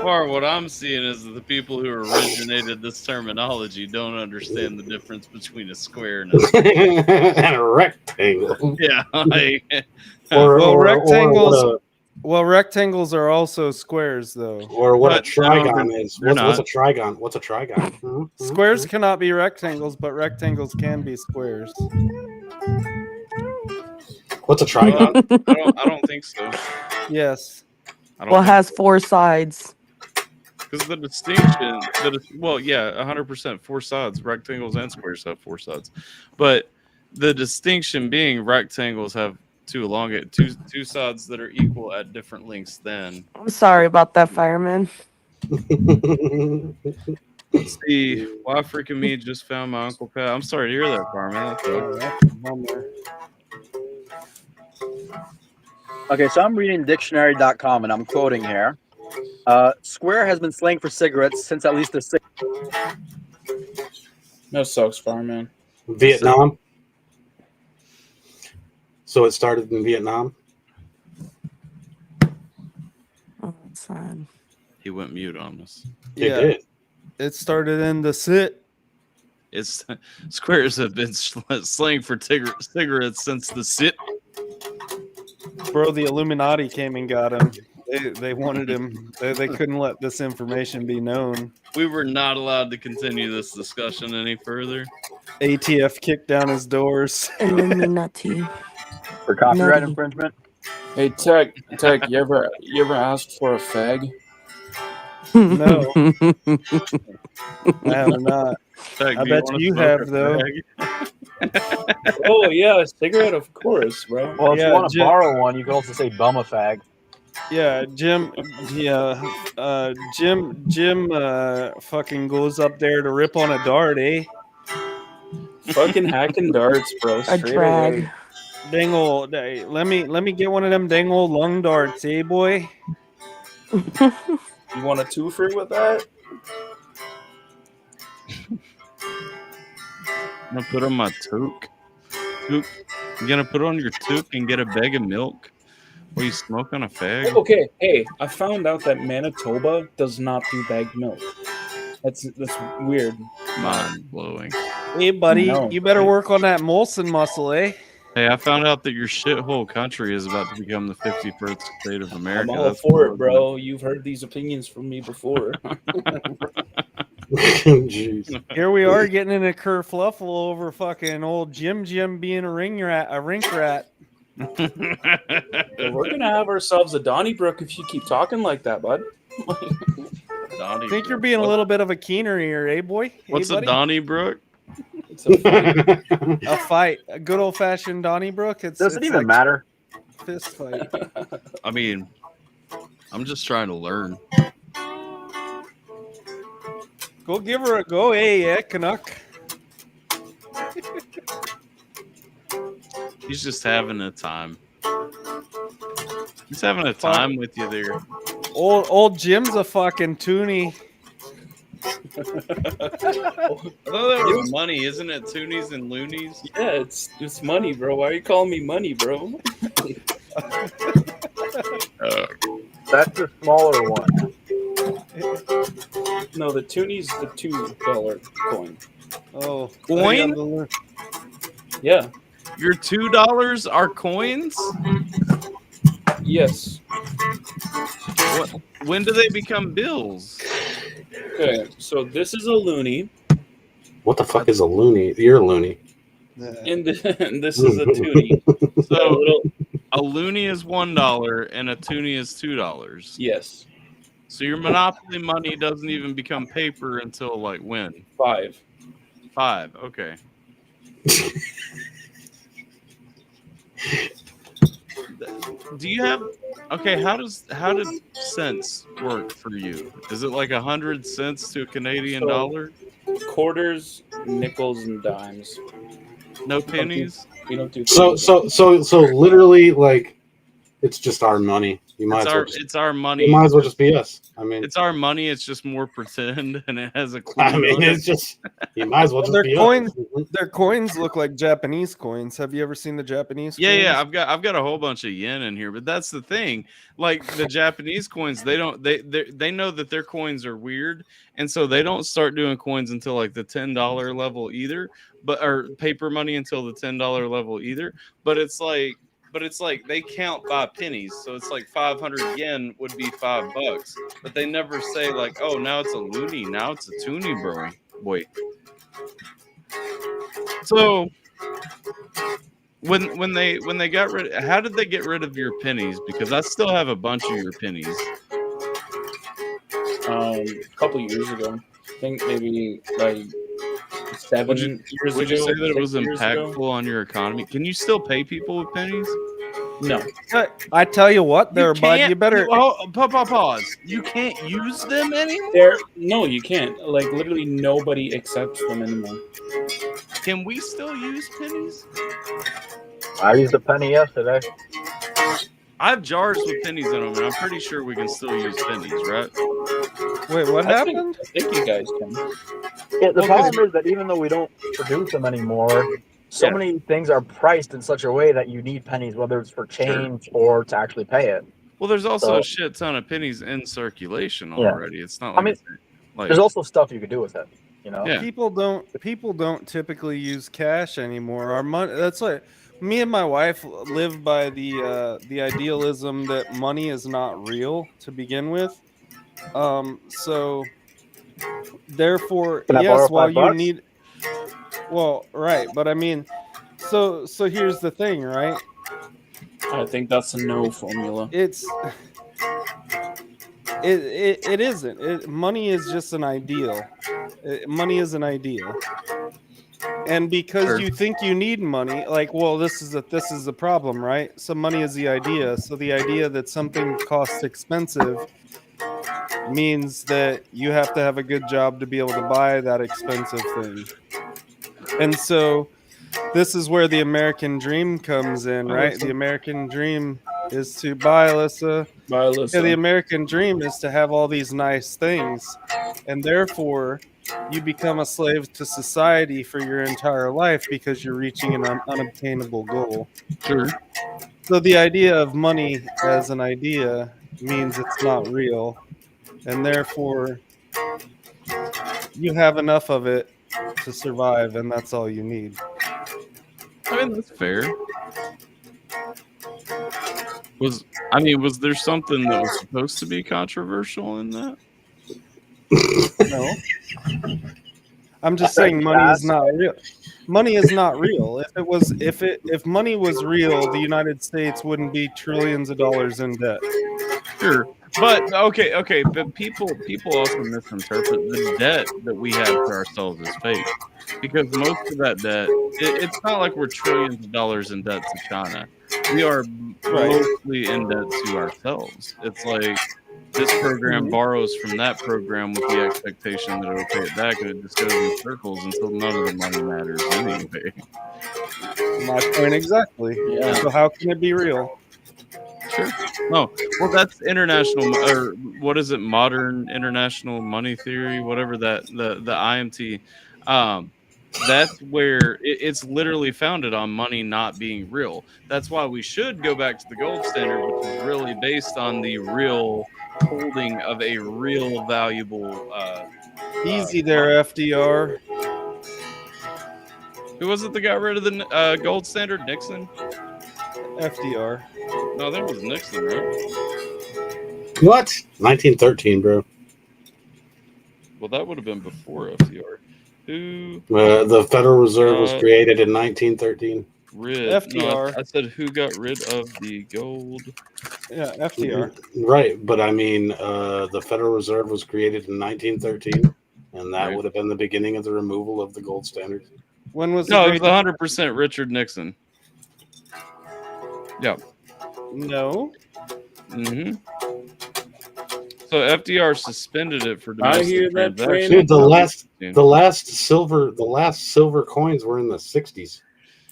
Speaker 1: far, what I'm seeing is that the people who originated this terminology don't understand the difference between a square and a
Speaker 5: And a rectangle.
Speaker 1: Yeah.
Speaker 2: Rectangles are also squares, though.
Speaker 5: Or what a
Speaker 1: But,
Speaker 5: trigon
Speaker 1: no,
Speaker 5: is.
Speaker 1: they're
Speaker 5: What's a
Speaker 1: not.
Speaker 5: trigon? What's a trigon?
Speaker 2: Squares cannot be rectangles, but rectangles can be squares.
Speaker 5: What's a trigon?
Speaker 1: I don't think so.
Speaker 2: Yes.
Speaker 1: I don't
Speaker 12: Well, it
Speaker 1: think
Speaker 12: has four sides.
Speaker 1: because the distinction, 100%, four sides. Rectangles and squares have four sides, but the distinction being rectangles have two sides that are equal at different lengths. Then
Speaker 12: I'm sorry about that, fireman.
Speaker 1: let's see. Why freaking me just found my Uncle Pat. I'm sorry to hear that, Fireman.
Speaker 2: That's a bummer.
Speaker 11: Okay, so I'm reading dictionary.com, and I'm quoting here. Square has been slang for cigarettes since at least the 60s.
Speaker 7: That sucks, fireman.
Speaker 5: Vietnam. So it started in Vietnam.
Speaker 12: Oh, that's sad.
Speaker 1: He went mute on us.
Speaker 5: It did.
Speaker 2: It started in the sit.
Speaker 1: It's squares have been slang for cigarettes since the sit.
Speaker 2: Bro, the Illuminati came and got him. They wanted him. They couldn't let this information be known.
Speaker 1: We were not allowed to continue this discussion any further.
Speaker 2: ATF kicked down his doors.
Speaker 12: Illuminati.
Speaker 11: For copyright
Speaker 12: Nutty.
Speaker 11: infringement.
Speaker 7: Hey, Tech, you ever asked for a fag?
Speaker 2: No, I have not.
Speaker 1: Tech,
Speaker 2: I
Speaker 1: do
Speaker 2: bet
Speaker 1: wanna
Speaker 2: you
Speaker 1: smoke
Speaker 2: have,
Speaker 1: a
Speaker 2: though.
Speaker 1: fag?
Speaker 7: Oh yeah, a cigarette, of course, bro.
Speaker 11: Well, if
Speaker 2: Yeah,
Speaker 11: you want to
Speaker 2: Jim-
Speaker 11: borrow one, you can also say bum a fag.
Speaker 2: Yeah, Jim. Yeah, Jim. Fucking goes up there to rip on a dart, eh?
Speaker 7: Fucking hacking darts, bro.
Speaker 12: A
Speaker 7: Straight
Speaker 12: drag.
Speaker 7: away.
Speaker 2: Dang old. Hey, let me get one of them dang old lung darts, eh, boy?
Speaker 7: You want a twofer with that?
Speaker 1: I'm gonna put on my toque. You gonna put on your toque and get a bag of milk? While you smoke on a fag?
Speaker 7: Okay, hey, I found out that Manitoba does not do bagged milk. That's weird.
Speaker 1: Mind blowing.
Speaker 2: Hey, buddy,
Speaker 7: No.
Speaker 2: you better work on that Molson muscle, eh?
Speaker 1: Hey, I found out that your shithole country is about to become the 51st state of America.
Speaker 7: I'm all
Speaker 1: That's
Speaker 7: for it,
Speaker 1: wild,
Speaker 7: bro. You've heard these opinions from me before.
Speaker 5: Jeez.
Speaker 2: Here we are getting in a kerfluffle over fucking old Jim being a rink rat.
Speaker 7: We're gonna have ourselves a Donnybrook if you keep talking like that, bud.
Speaker 2: I think you're being a little bit of a keener here, eh, boy?
Speaker 1: What's
Speaker 2: hey,
Speaker 1: a Donnybrook?
Speaker 7: It's a fight.
Speaker 2: A fight, a good old fashioned Donnybrook. It's
Speaker 11: Does it even
Speaker 2: like
Speaker 11: matter?
Speaker 2: fist fight.
Speaker 1: I mean, I'm just trying to learn.
Speaker 2: Go give her a go, Canuck.
Speaker 1: He's just having a time. He's having a time with you there.
Speaker 2: Old Jim's a fucking toonie.
Speaker 1: I thought that was money, isn't it? Toonies and loonies.
Speaker 7: Yeah, it's money, bro. Why are you calling me money, bro?
Speaker 11: That's the smaller one.
Speaker 7: No, the toonies, the $2 coin.
Speaker 2: Oh,
Speaker 1: coin?
Speaker 7: Yeah.
Speaker 1: Your $2 are coins?
Speaker 7: Yes.
Speaker 1: When do they become bills?
Speaker 7: Okay, so this is a loony.
Speaker 5: What the fuck is a loony? You're a loony.
Speaker 7: And this is a toonie.
Speaker 1: So a loony is $1 and a toonie is $2.
Speaker 7: Yes.
Speaker 1: So your Monopoly money doesn't even become paper until like when?
Speaker 7: 5.
Speaker 1: 5. Okay. Do you have? Okay. How does cents work for you? Is it like 100 cents to a Canadian dollar?
Speaker 7: Quarters, nickels, and dimes.
Speaker 1: No pennies.
Speaker 7: We don't do.
Speaker 5: So literally, like, it's just our money. You might as well.
Speaker 1: It's our money.
Speaker 5: It might as well just be us. I mean,
Speaker 1: it's our money. It's just more pretend, and it has a clue.
Speaker 5: I mean, it's just you might as well just
Speaker 2: their
Speaker 5: be
Speaker 2: coins.
Speaker 5: us.
Speaker 2: Their coins look like Japanese coins. Have you ever seen the Japanese?
Speaker 1: Yeah,
Speaker 2: coins?
Speaker 1: yeah. I've got a whole bunch of yen in here, but that's the thing. Like the Japanese coins, they know that their coins are weird, and so they don't start doing coins until like the $10 level either, or paper money until the $10 level either. But it's like they count by pennies, so it's like 500 yen would be $5, but they never say like, oh, now it's a loony, now it's a toonie, bro. Wait. So when they got rid, how did they get rid of your pennies? Because I still have a bunch of your pennies.
Speaker 7: A couple years ago, I think maybe like 7 years ago.
Speaker 1: Would you say that it was
Speaker 7: 6 years ago?
Speaker 1: impactful on your economy? Can you still pay people with pennies?
Speaker 7: No.
Speaker 2: I tell you what, there, bud. You better
Speaker 1: pause. You can't use them anymore.
Speaker 7: No, you can't. Like literally, nobody accepts them anymore.
Speaker 1: Can we still use pennies?
Speaker 11: I used a penny yesterday.
Speaker 1: I have jars with pennies in them, and I'm pretty sure we can still use pennies, right?
Speaker 2: Wait, what happened?
Speaker 7: I think you guys can.
Speaker 11: Yeah, the problem is that even though we don't produce them anymore, so many things are priced in such a way that you need pennies, whether it's for change or to actually pay it.
Speaker 1: Well, there's also a shit ton of pennies in circulation already. It's not like,
Speaker 11: there's also stuff you could do with it. You know,
Speaker 2: people don't typically use cash anymore. Our money. That's what me and my wife live by the idealism that money is not real to begin with. So therefore, yes, while you need, well, right, but I mean, so here's the thing, right?
Speaker 7: I think that's a no formula.
Speaker 2: It isn't. Money is just an ideal. Money is an ideal. And because you think you need money, like, well, this is the problem, right? So money is the idea. So the idea that something costs expensive means that you have to have a good job to be able to buy that expensive thing. And so this is where the American dream comes in, right? The American dream is to buy Alyssa. Yeah, the American dream is to have all these nice things. And therefore, you become a slave to society for your entire life because you're reaching an unobtainable goal.
Speaker 1: Sure.
Speaker 2: So the idea of money as an idea means it's not real. And therefore, you have enough of it to survive, and that's all you need.
Speaker 1: I mean, that's fair. Was there something that was supposed to be controversial in that?
Speaker 2: No. I'm just saying money is not real. Money is not real. If money was real, the United States wouldn't be trillions of dollars in debt.
Speaker 1: Sure. But okay, but people also misinterpret the debt that we have to ourselves as fake. Because most of that debt, it's not like we're trillions of dollars in debt to China. We are mostly in debt to ourselves. It's like this program borrows from that program with the expectation that it'll pay it back, and it just goes in circles until none of the money matters anyway.
Speaker 2: My point exactly.
Speaker 7: Yeah.
Speaker 2: So how can it be real?
Speaker 1: Sure. No. Well, that's international, or what is it? Modern international money theory, whatever that the IMT. That's where it's literally founded on money not being real. That's why we should go back to the gold standard, which is really based on the real holding of a real valuable.
Speaker 2: Easy there, FDR.
Speaker 1: Who was it that got rid of the gold standard? Nixon.
Speaker 2: FDR.
Speaker 1: No, that was Nixon, right?
Speaker 5: What? 1913, bro.
Speaker 1: Well, that would have been before FDR. Who?
Speaker 5: The Federal Reserve was created in 1913.
Speaker 2: FDR.
Speaker 1: No, I said who got rid of the gold?
Speaker 2: Yeah, FDR.
Speaker 5: Right, but I mean, the Federal Reserve was created in 1913, and that would have been the beginning of the removal of the gold standard.
Speaker 2: When was
Speaker 1: No, it was 100% Richard Nixon. Yeah.
Speaker 2: No.
Speaker 1: Mm-hmm. So FDR suspended it for
Speaker 7: I hear
Speaker 1: domestic
Speaker 7: that
Speaker 1: transactions.
Speaker 5: Dude, the last silver coins were in the 60s.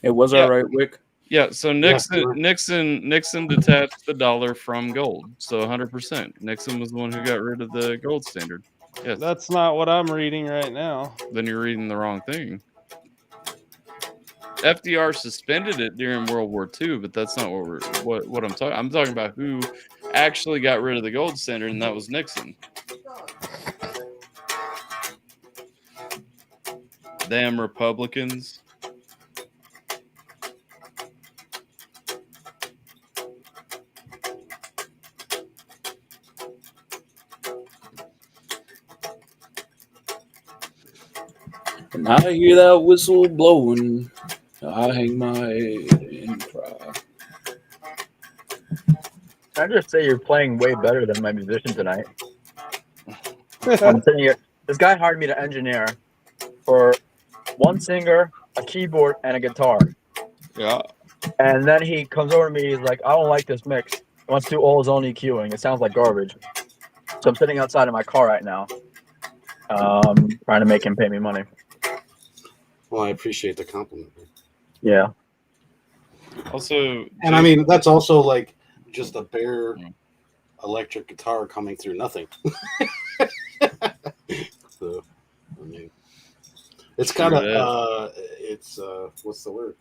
Speaker 7: It was all right, Wick.
Speaker 1: Yeah, so Nixon detached the dollar from gold. So 100%. Nixon was the one who got rid of the gold standard. Yes.
Speaker 2: That's not what I'm reading right now.
Speaker 1: Then you're reading the wrong thing. FDR suspended it during World War II, but that's not what I'm talking. I'm talking about who actually got rid of the gold standard, and that was Nixon. Damn Republicans.
Speaker 7: And I hear that whistle blowing. I hang my head and cry.
Speaker 11: I just say you're playing way better than my musician tonight. I'm sitting here. This guy hired me to engineer for one singer, a keyboard, and a guitar.
Speaker 1: Yeah.
Speaker 11: And then he comes over to me. He's like, "I don't like this mix." He wants to do all his own EQing. It sounds like garbage. So I'm sitting outside of my car right now, trying to make him pay me money.
Speaker 5: Well, I appreciate the compliment.
Speaker 11: Yeah.
Speaker 1: Also,
Speaker 5: and I mean, that's also like just a bare electric guitar coming through nothing. So, I mean, it's got what's the word?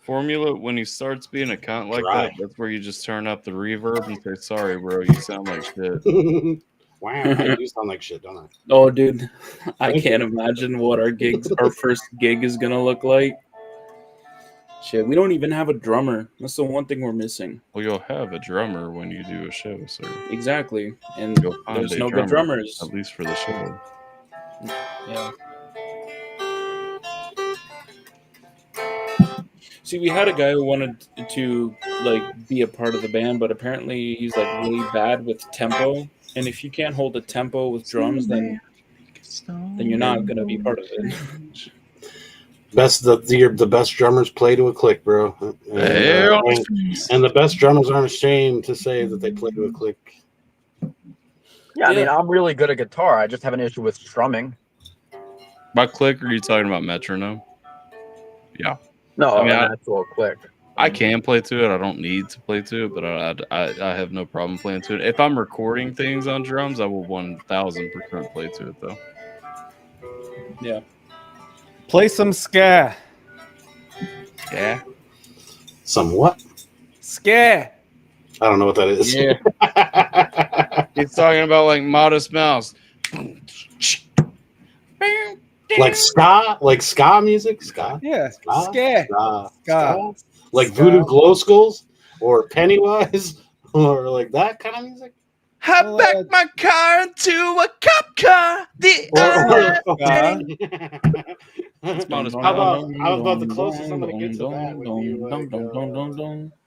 Speaker 1: Formula, when he starts being a cunt like that, that's where you just turn up the reverb and say, "Sorry, bro, you sound like shit."
Speaker 5: Wow, I do sound like shit, don't I?
Speaker 7: Oh, dude, I can't imagine what our first gig is gonna look like. Shit, we don't even have a drummer. That's the one thing we're missing.
Speaker 1: Well, you'll have a drummer when you do a show, sir.
Speaker 7: Exactly, and there's no good drummers.
Speaker 1: At least for the show.
Speaker 7: Yeah. See, we had a guy who wanted to like be a part of the band, but apparently he's like really bad with tempo. And if you can't hold a tempo with drums, then you're not gonna be part of it.
Speaker 5: The best drummers play to a click, bro. And the best drummers aren't ashamed to say that they play to a click.
Speaker 11: Yeah, I mean, I'm really good at guitar. I just have an issue with strumming.
Speaker 1: By click, are you talking about metronome? Yeah.
Speaker 11: No,
Speaker 1: I mean,
Speaker 11: an actual click.
Speaker 1: I can play to it. I don't need to play to it, but I have no problem playing to it. If I'm recording things on drums, I will 1000% play to it, though.
Speaker 7: Yeah.
Speaker 2: Play some ska.
Speaker 1: Yeah.
Speaker 5: Some what?
Speaker 2: Ska.
Speaker 5: I don't know what that is.
Speaker 1: Yeah. He's talking about like Modest Mouse.
Speaker 5: Like ska music? Ska?
Speaker 2: Yeah.
Speaker 5: Ska?
Speaker 2: Ska.
Speaker 5: Ska.
Speaker 2: Ska.
Speaker 5: Like
Speaker 2: Ska.
Speaker 5: Voodoo Glow Skulls? or Pennywise, or like that kind of music.
Speaker 1: Hop back my car into a cop car. The
Speaker 5: How about the closest I'm gonna get to that would be like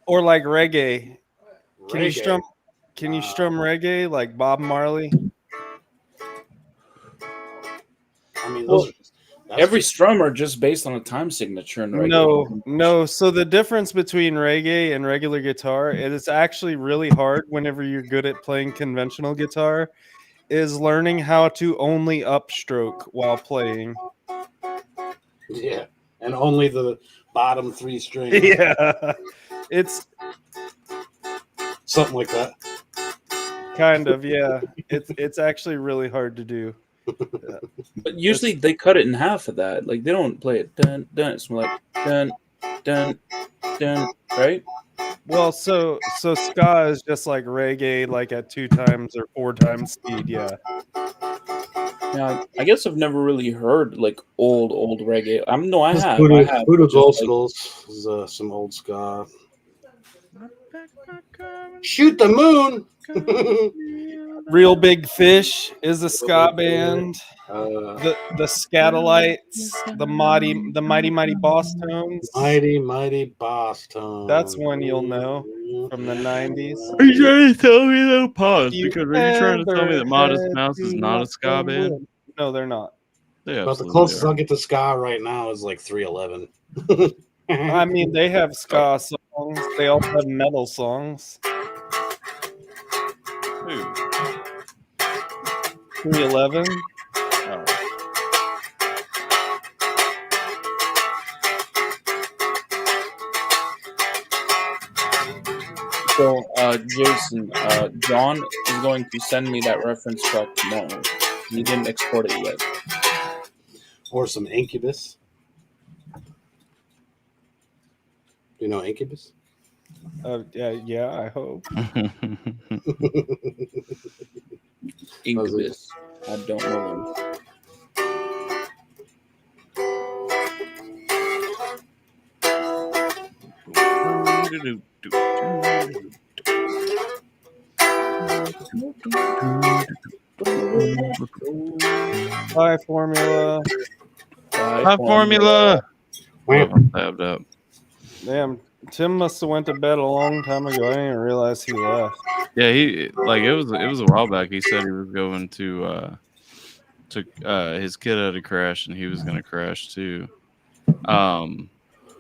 Speaker 2: or like reggae. Can you
Speaker 5: reggae.
Speaker 2: strum reggae like Bob Marley?
Speaker 5: I mean,
Speaker 7: Well,
Speaker 5: those are
Speaker 7: every strum are just based on a time signature in reggae.
Speaker 2: No. So the difference between reggae and regular guitar, it's actually really hard whenever you're good at playing conventional guitar, is learning how to only upstroke while playing.
Speaker 5: yeah, and only the bottom 3 strings.
Speaker 2: Yeah, it's
Speaker 5: something like that.
Speaker 2: Kind of, yeah. It's actually really hard to do.
Speaker 7: But usually they cut it in half of that. Like they don't play it dun dun. It's more like dun dun dun, right?
Speaker 2: Well, so ska is just like reggae, like at 2 times or 4 times speed. Yeah.
Speaker 7: Yeah, I guess I've never really heard like old reggae. I have.
Speaker 5: Voodoo Gold
Speaker 7: just, like,
Speaker 5: Skulls is some old ska. Shoot the moon.
Speaker 2: Real Big Fish is a ska band. The Scatolites, the Mighty Boss Tones.
Speaker 5: Mighty Boss Tones.
Speaker 2: That's one you'll know from the 90s.
Speaker 1: Are you trying to tell me though? Pause. Because are you trying to tell me that Modest Mouse is not a ska band?
Speaker 2: No, they're not.
Speaker 5: But the closest I'll get to ska right now is like 311.
Speaker 2: I mean, they have ska songs. They also have metal songs. 311.
Speaker 7: So, Jason, John is going to send me that reference track tomorrow. He didn't export it yet.
Speaker 5: Or some Incubus. Do you know Incubus?
Speaker 2: Yeah, I hope.
Speaker 7: Incubus. I don't know them.
Speaker 2: High Formula.
Speaker 1: High Formula. Tabbed up.
Speaker 2: Damn, Tim must have went to bed a long time ago. I didn't even realize he left.
Speaker 1: Yeah, it was a while back. He said he was going to his kid had a crash and he was going to crash too.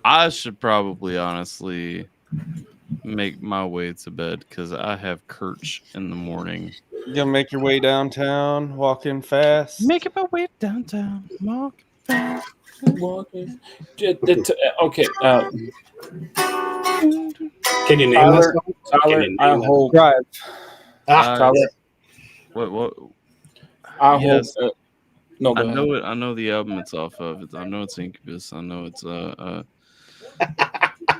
Speaker 1: I should probably honestly make my way to bed because I have church in the morning.
Speaker 2: You gonna make your way downtown, walking fast?
Speaker 1: Making my way downtown, walking fast.
Speaker 7: Walking. Okay.
Speaker 5: Can you name this one?
Speaker 7: Tyler, I hope.
Speaker 2: Drive.
Speaker 7: Tyler.
Speaker 1: What?
Speaker 7: I
Speaker 1: Yes.
Speaker 7: hope. No, go
Speaker 1: I know
Speaker 7: ahead.
Speaker 1: it. I know the album it's off of. I know it's Incubus. I know it's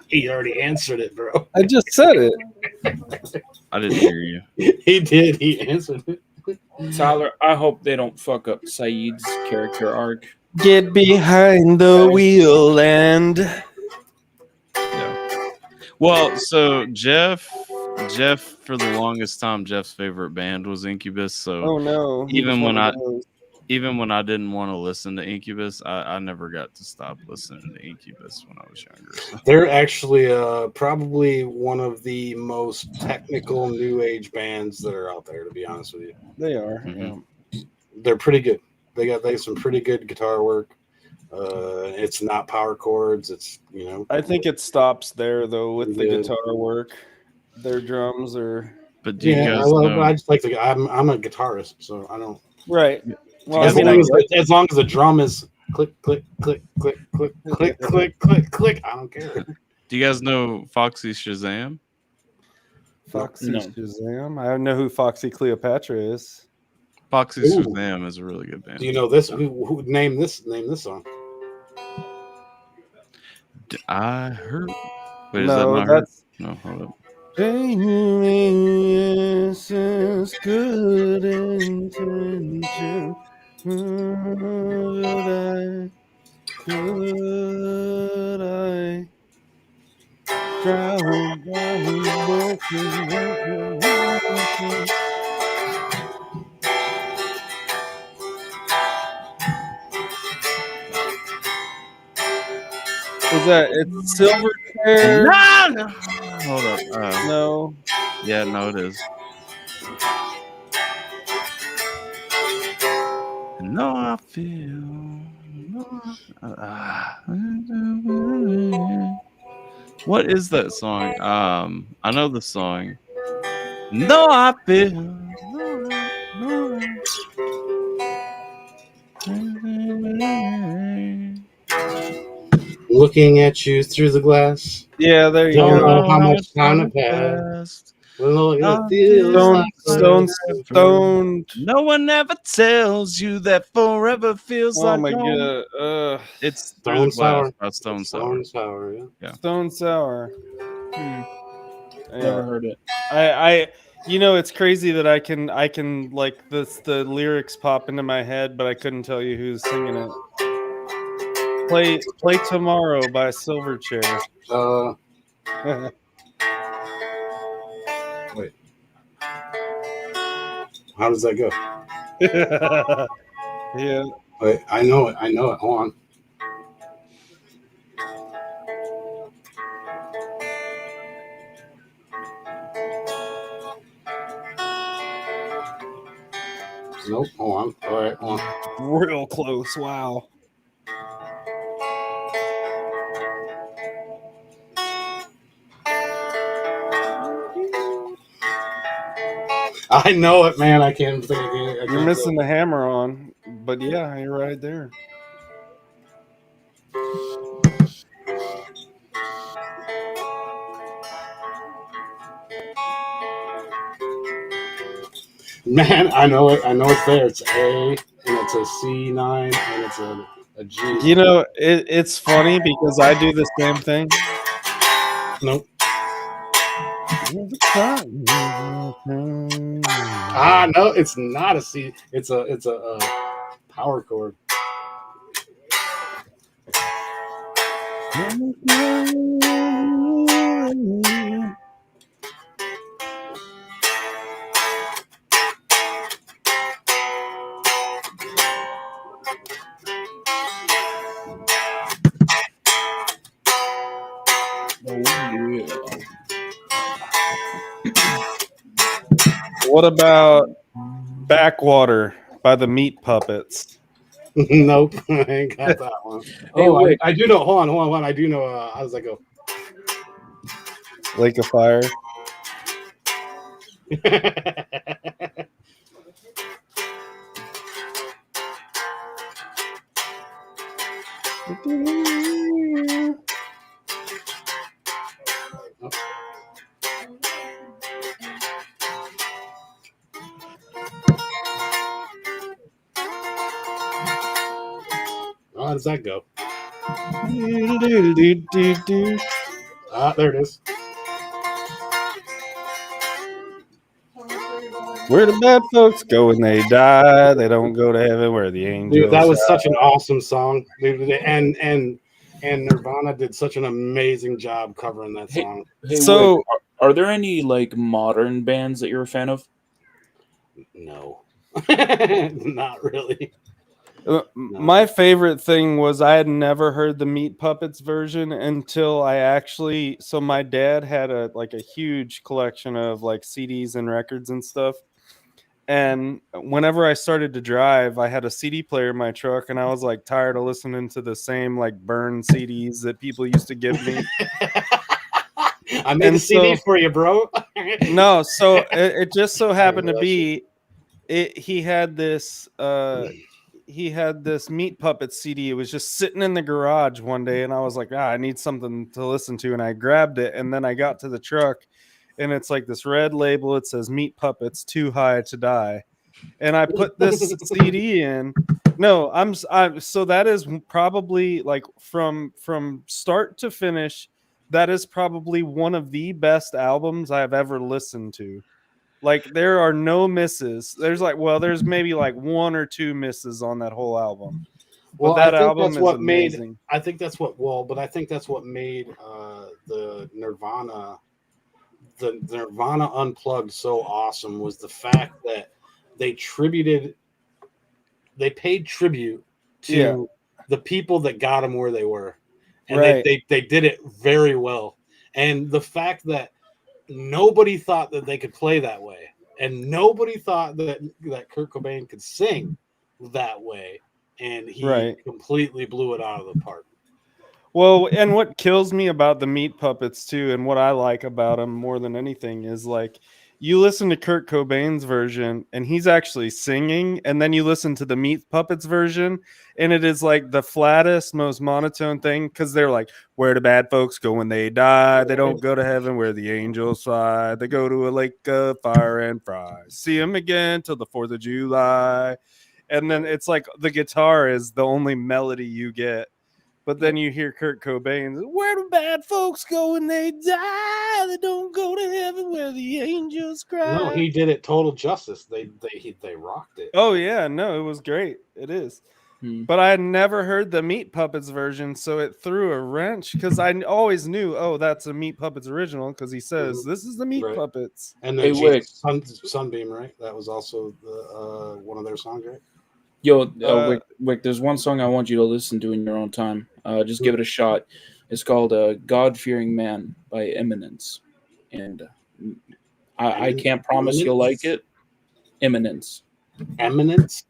Speaker 5: He already answered it, bro.
Speaker 2: I just said it.
Speaker 1: I didn't hear you.
Speaker 5: He did. He answered it.
Speaker 7: Tyler, I hope they don't fuck up Saeed's character arc.
Speaker 2: Get behind the wheel and.
Speaker 1: Yeah. Well, so Jeff, for the longest time, Jeff's favorite band was Incubus. So
Speaker 2: Oh no!
Speaker 1: even when I didn't want to listen to Incubus, I never got to stop listening to Incubus when I was younger. So.
Speaker 5: They're actually probably one of the most technical new age bands that are out there. To be honest with you,
Speaker 2: They are.
Speaker 1: Mhm.
Speaker 5: they're pretty good. They got some pretty good guitar work. It's not power chords. It's
Speaker 2: I think it stops there though with the
Speaker 5: Yeah.
Speaker 2: guitar work. Their drums are
Speaker 1: But do you
Speaker 5: Yeah,
Speaker 1: guys know?
Speaker 5: I just like I'm a guitarist, so I don't.
Speaker 2: right. Well,
Speaker 5: As long as the drum is click, click, click, click, click, click, click, click, click, I don't care.
Speaker 1: Do you guys know Foxy Shazam?
Speaker 2: Foxy
Speaker 7: No.
Speaker 2: Shazam. I don't know who Foxy Cleopatra is.
Speaker 1: Foxy
Speaker 5: Ooh.
Speaker 1: Shazam is a really good band.
Speaker 5: Do you know this? Who name this song?
Speaker 1: I heard. Wait, is
Speaker 2: No,
Speaker 1: that not her?
Speaker 2: that's-
Speaker 1: No, hold up.
Speaker 2: Yes, is good intention. Could I drown Is that it's Silverchair?
Speaker 1: No. Hold up.
Speaker 2: No.
Speaker 1: Yeah, no, it is. No, I feel. What is that song? I know the song. No, I feel.
Speaker 5: Looking at you through the glass.
Speaker 2: Yeah, there you
Speaker 5: Don't
Speaker 2: go.
Speaker 5: know how much time to pass. Well, it feels
Speaker 2: Stoned.
Speaker 1: No one ever tells you that forever feels
Speaker 2: Oh
Speaker 1: like
Speaker 2: my
Speaker 1: home.
Speaker 2: god.
Speaker 1: It's Through the
Speaker 5: Stone
Speaker 1: Glass
Speaker 5: Sour.
Speaker 1: by Stone Sour.
Speaker 5: Stone Sour, yeah.
Speaker 2: Stone Sour.
Speaker 7: Never
Speaker 2: Yeah.
Speaker 7: heard it.
Speaker 2: I it's crazy that I can like the lyrics pop into my head, but I couldn't tell you who's singing it. Play Tomorrow by Silverchair.
Speaker 5: Wait. How does that go?
Speaker 2: Yeah.
Speaker 5: Wait, I know it. Hold on. Nope. Hold on. All right. Hold on.
Speaker 2: Real close. Wow.
Speaker 5: I know it, man. I can't think of it.
Speaker 2: You're missing the hammer on, but yeah, you're right there.
Speaker 5: Man, I know it. I know it's there. It's A, and it's a C9, and it's a G.
Speaker 2: You know, it's funny because I do the same thing.
Speaker 5: Nope. No, it's not a C. It's a power chord.
Speaker 2: What about Backwater by the Meat Puppets?
Speaker 5: Nope, I ain't got that one.
Speaker 7: Hey,
Speaker 5: I do know. Hold on. I do know. How does that go?
Speaker 2: Lake of Fire.
Speaker 5: How does that go? There it is.
Speaker 2: Where the bad folks go when they die, they don't go to heaven where the angels.
Speaker 5: Dude, that was such an awesome song, dude. And Nirvana did such an amazing job covering that song.
Speaker 7: Hey, so, are there any like modern bands that you're a fan of?
Speaker 5: No, not really.
Speaker 2: No. My favorite thing was I had never heard the Meat Puppets version until I actually. So my dad had a huge collection of like CDs and records and stuff. And whenever I started to drive, I had a CD player in my truck, and I was like tired of listening to the same like burn CDs that people used to give me.
Speaker 5: I made a CD for you, bro.
Speaker 2: No, so it just so happened to be, he had this Meat Puppets CD. It was just sitting in the garage one day, and I was like, I need something to listen to, and I grabbed it, and then I got to the truck. And it's like this red label. It says Meat Puppets, Too High to Die. And I put this CD in. No, I'm so that is probably like from start to finish, that is probably one of the best albums I've ever listened to. Like there are no misses. There's maybe like one or two misses on that whole album.
Speaker 5: Well,
Speaker 2: but that
Speaker 5: I think
Speaker 2: album
Speaker 5: that's
Speaker 2: is
Speaker 5: what
Speaker 2: amazing.
Speaker 5: made. I think that's what. Well, but I think that's what made the Nirvana the Nirvana Unplugged so awesome was the fact that they paid tribute to the people that got them where they were, and they did it very well. And the fact that nobody thought that they could play that way, and nobody thought that Kurt Cobain could sing that way, and he completely blew it out of the park.
Speaker 2: Well, and what kills me about the Meat Puppets too, and what I like about them more than anything is like you listen to Kurt Cobain's version and he's actually singing, and then you listen to the Meat Puppets version and it is like the flattest, most monotone thing, because they're like, where the bad folks go when they die, they don't go to heaven where the angels fly, they go to a lake of fire and fries, see them again till the 4th of July. And then it's like the guitar is the only melody you get. But then you hear Kurt Cobain, where do bad folks go when they die? They don't go to heaven where the angels cry.
Speaker 5: No, he did it total justice. They rocked it.
Speaker 2: Oh, yeah. No, it was great. It is. But I had never heard the Meat Puppets version, so it threw a wrench because I always knew, that's a Meat Puppets original because he says, this is the Meat Puppets.
Speaker 5: And then Sunbeam, right? That was also the one of their songs, right?
Speaker 7: Yo, Wick, there's one song I want you to listen to in your own time. Just give it a shot. It's called God-Fearing Man by Eminence. And I can't promise you'll like it. Eminence.
Speaker 5: Eminence?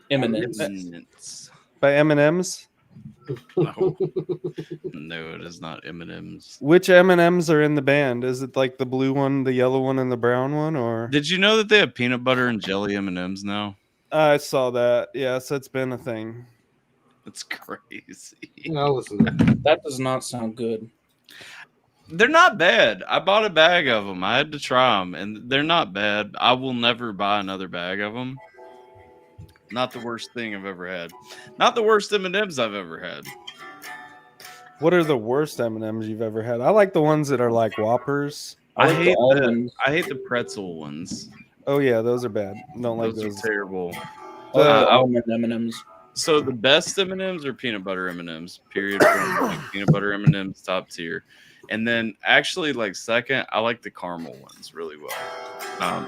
Speaker 2: By M&M's?
Speaker 1: No, it is not M&M's.
Speaker 2: Which M&M's are in the band? Is it like the blue one, the yellow one, and the brown one? Or
Speaker 1: did you know that they have peanut butter and jelly M&M's now?
Speaker 2: I saw that. Yes, it's been a thing.
Speaker 1: It's crazy.
Speaker 7: That does not sound good.
Speaker 1: They're not bad. I bought a bag of them. I had to try them, and they're not bad. I will never buy another bag of them. Not the worst thing I've ever had. Not the worst M&M's I've ever had.
Speaker 2: What are the worst M&M's you've ever had? I like the ones that are like Whoppers.
Speaker 1: I hate the pretzel ones.
Speaker 2: Oh yeah, those are bad. Don't like those.
Speaker 1: Are terrible.
Speaker 7: Almond M&Ms.
Speaker 1: So the best M&Ms are peanut butter M&Ms. Period. Like peanut butter M&Ms top tier, and then actually like second, I like the caramel ones really well.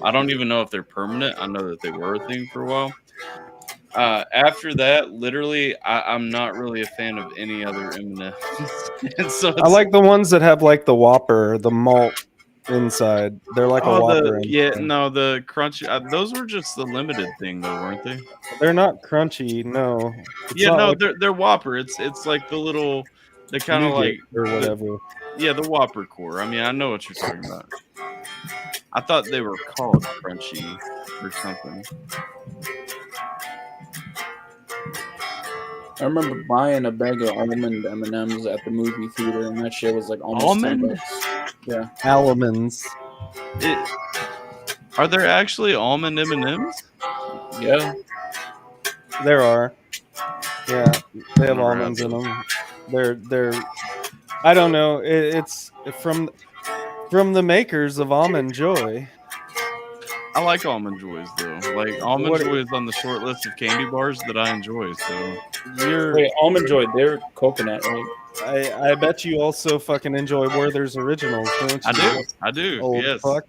Speaker 1: I don't even know if they're permanent. I know that they were a thing for a while. After that, literally, I'm not really a fan of any other M&Ms. And so
Speaker 2: I like the ones that have like the Whopper, the malt inside. They're like a Whopper.
Speaker 1: The crunchy. Those were just the limited thing, though, weren't they?
Speaker 2: They're not crunchy. No.
Speaker 1: They're Whopper. It's like the little, the kind of like
Speaker 2: or whatever.
Speaker 1: The Whopper core. I mean, I know what you're talking about. I thought they were called crunchy or something.
Speaker 7: I remember buying a bag of almond M&Ms at the movie theater, and that shit was like almost
Speaker 1: almond.
Speaker 7: $10. Yeah,
Speaker 2: almonds.
Speaker 1: Are there actually almond M&Ms?
Speaker 7: Yeah,
Speaker 2: there are. Yeah, they have almonds in them. They're. I don't know. It's from the makers of Almond Joy.
Speaker 1: I like Almond Joys though. Like Almond Joy is on the short list of candy bars that I enjoy. So
Speaker 7: wait, Almond Joy, they're coconut, right?
Speaker 2: I bet you also fucking enjoy Werther's Originals, don't you?
Speaker 1: I do.
Speaker 2: Old
Speaker 1: yes.
Speaker 2: fuck.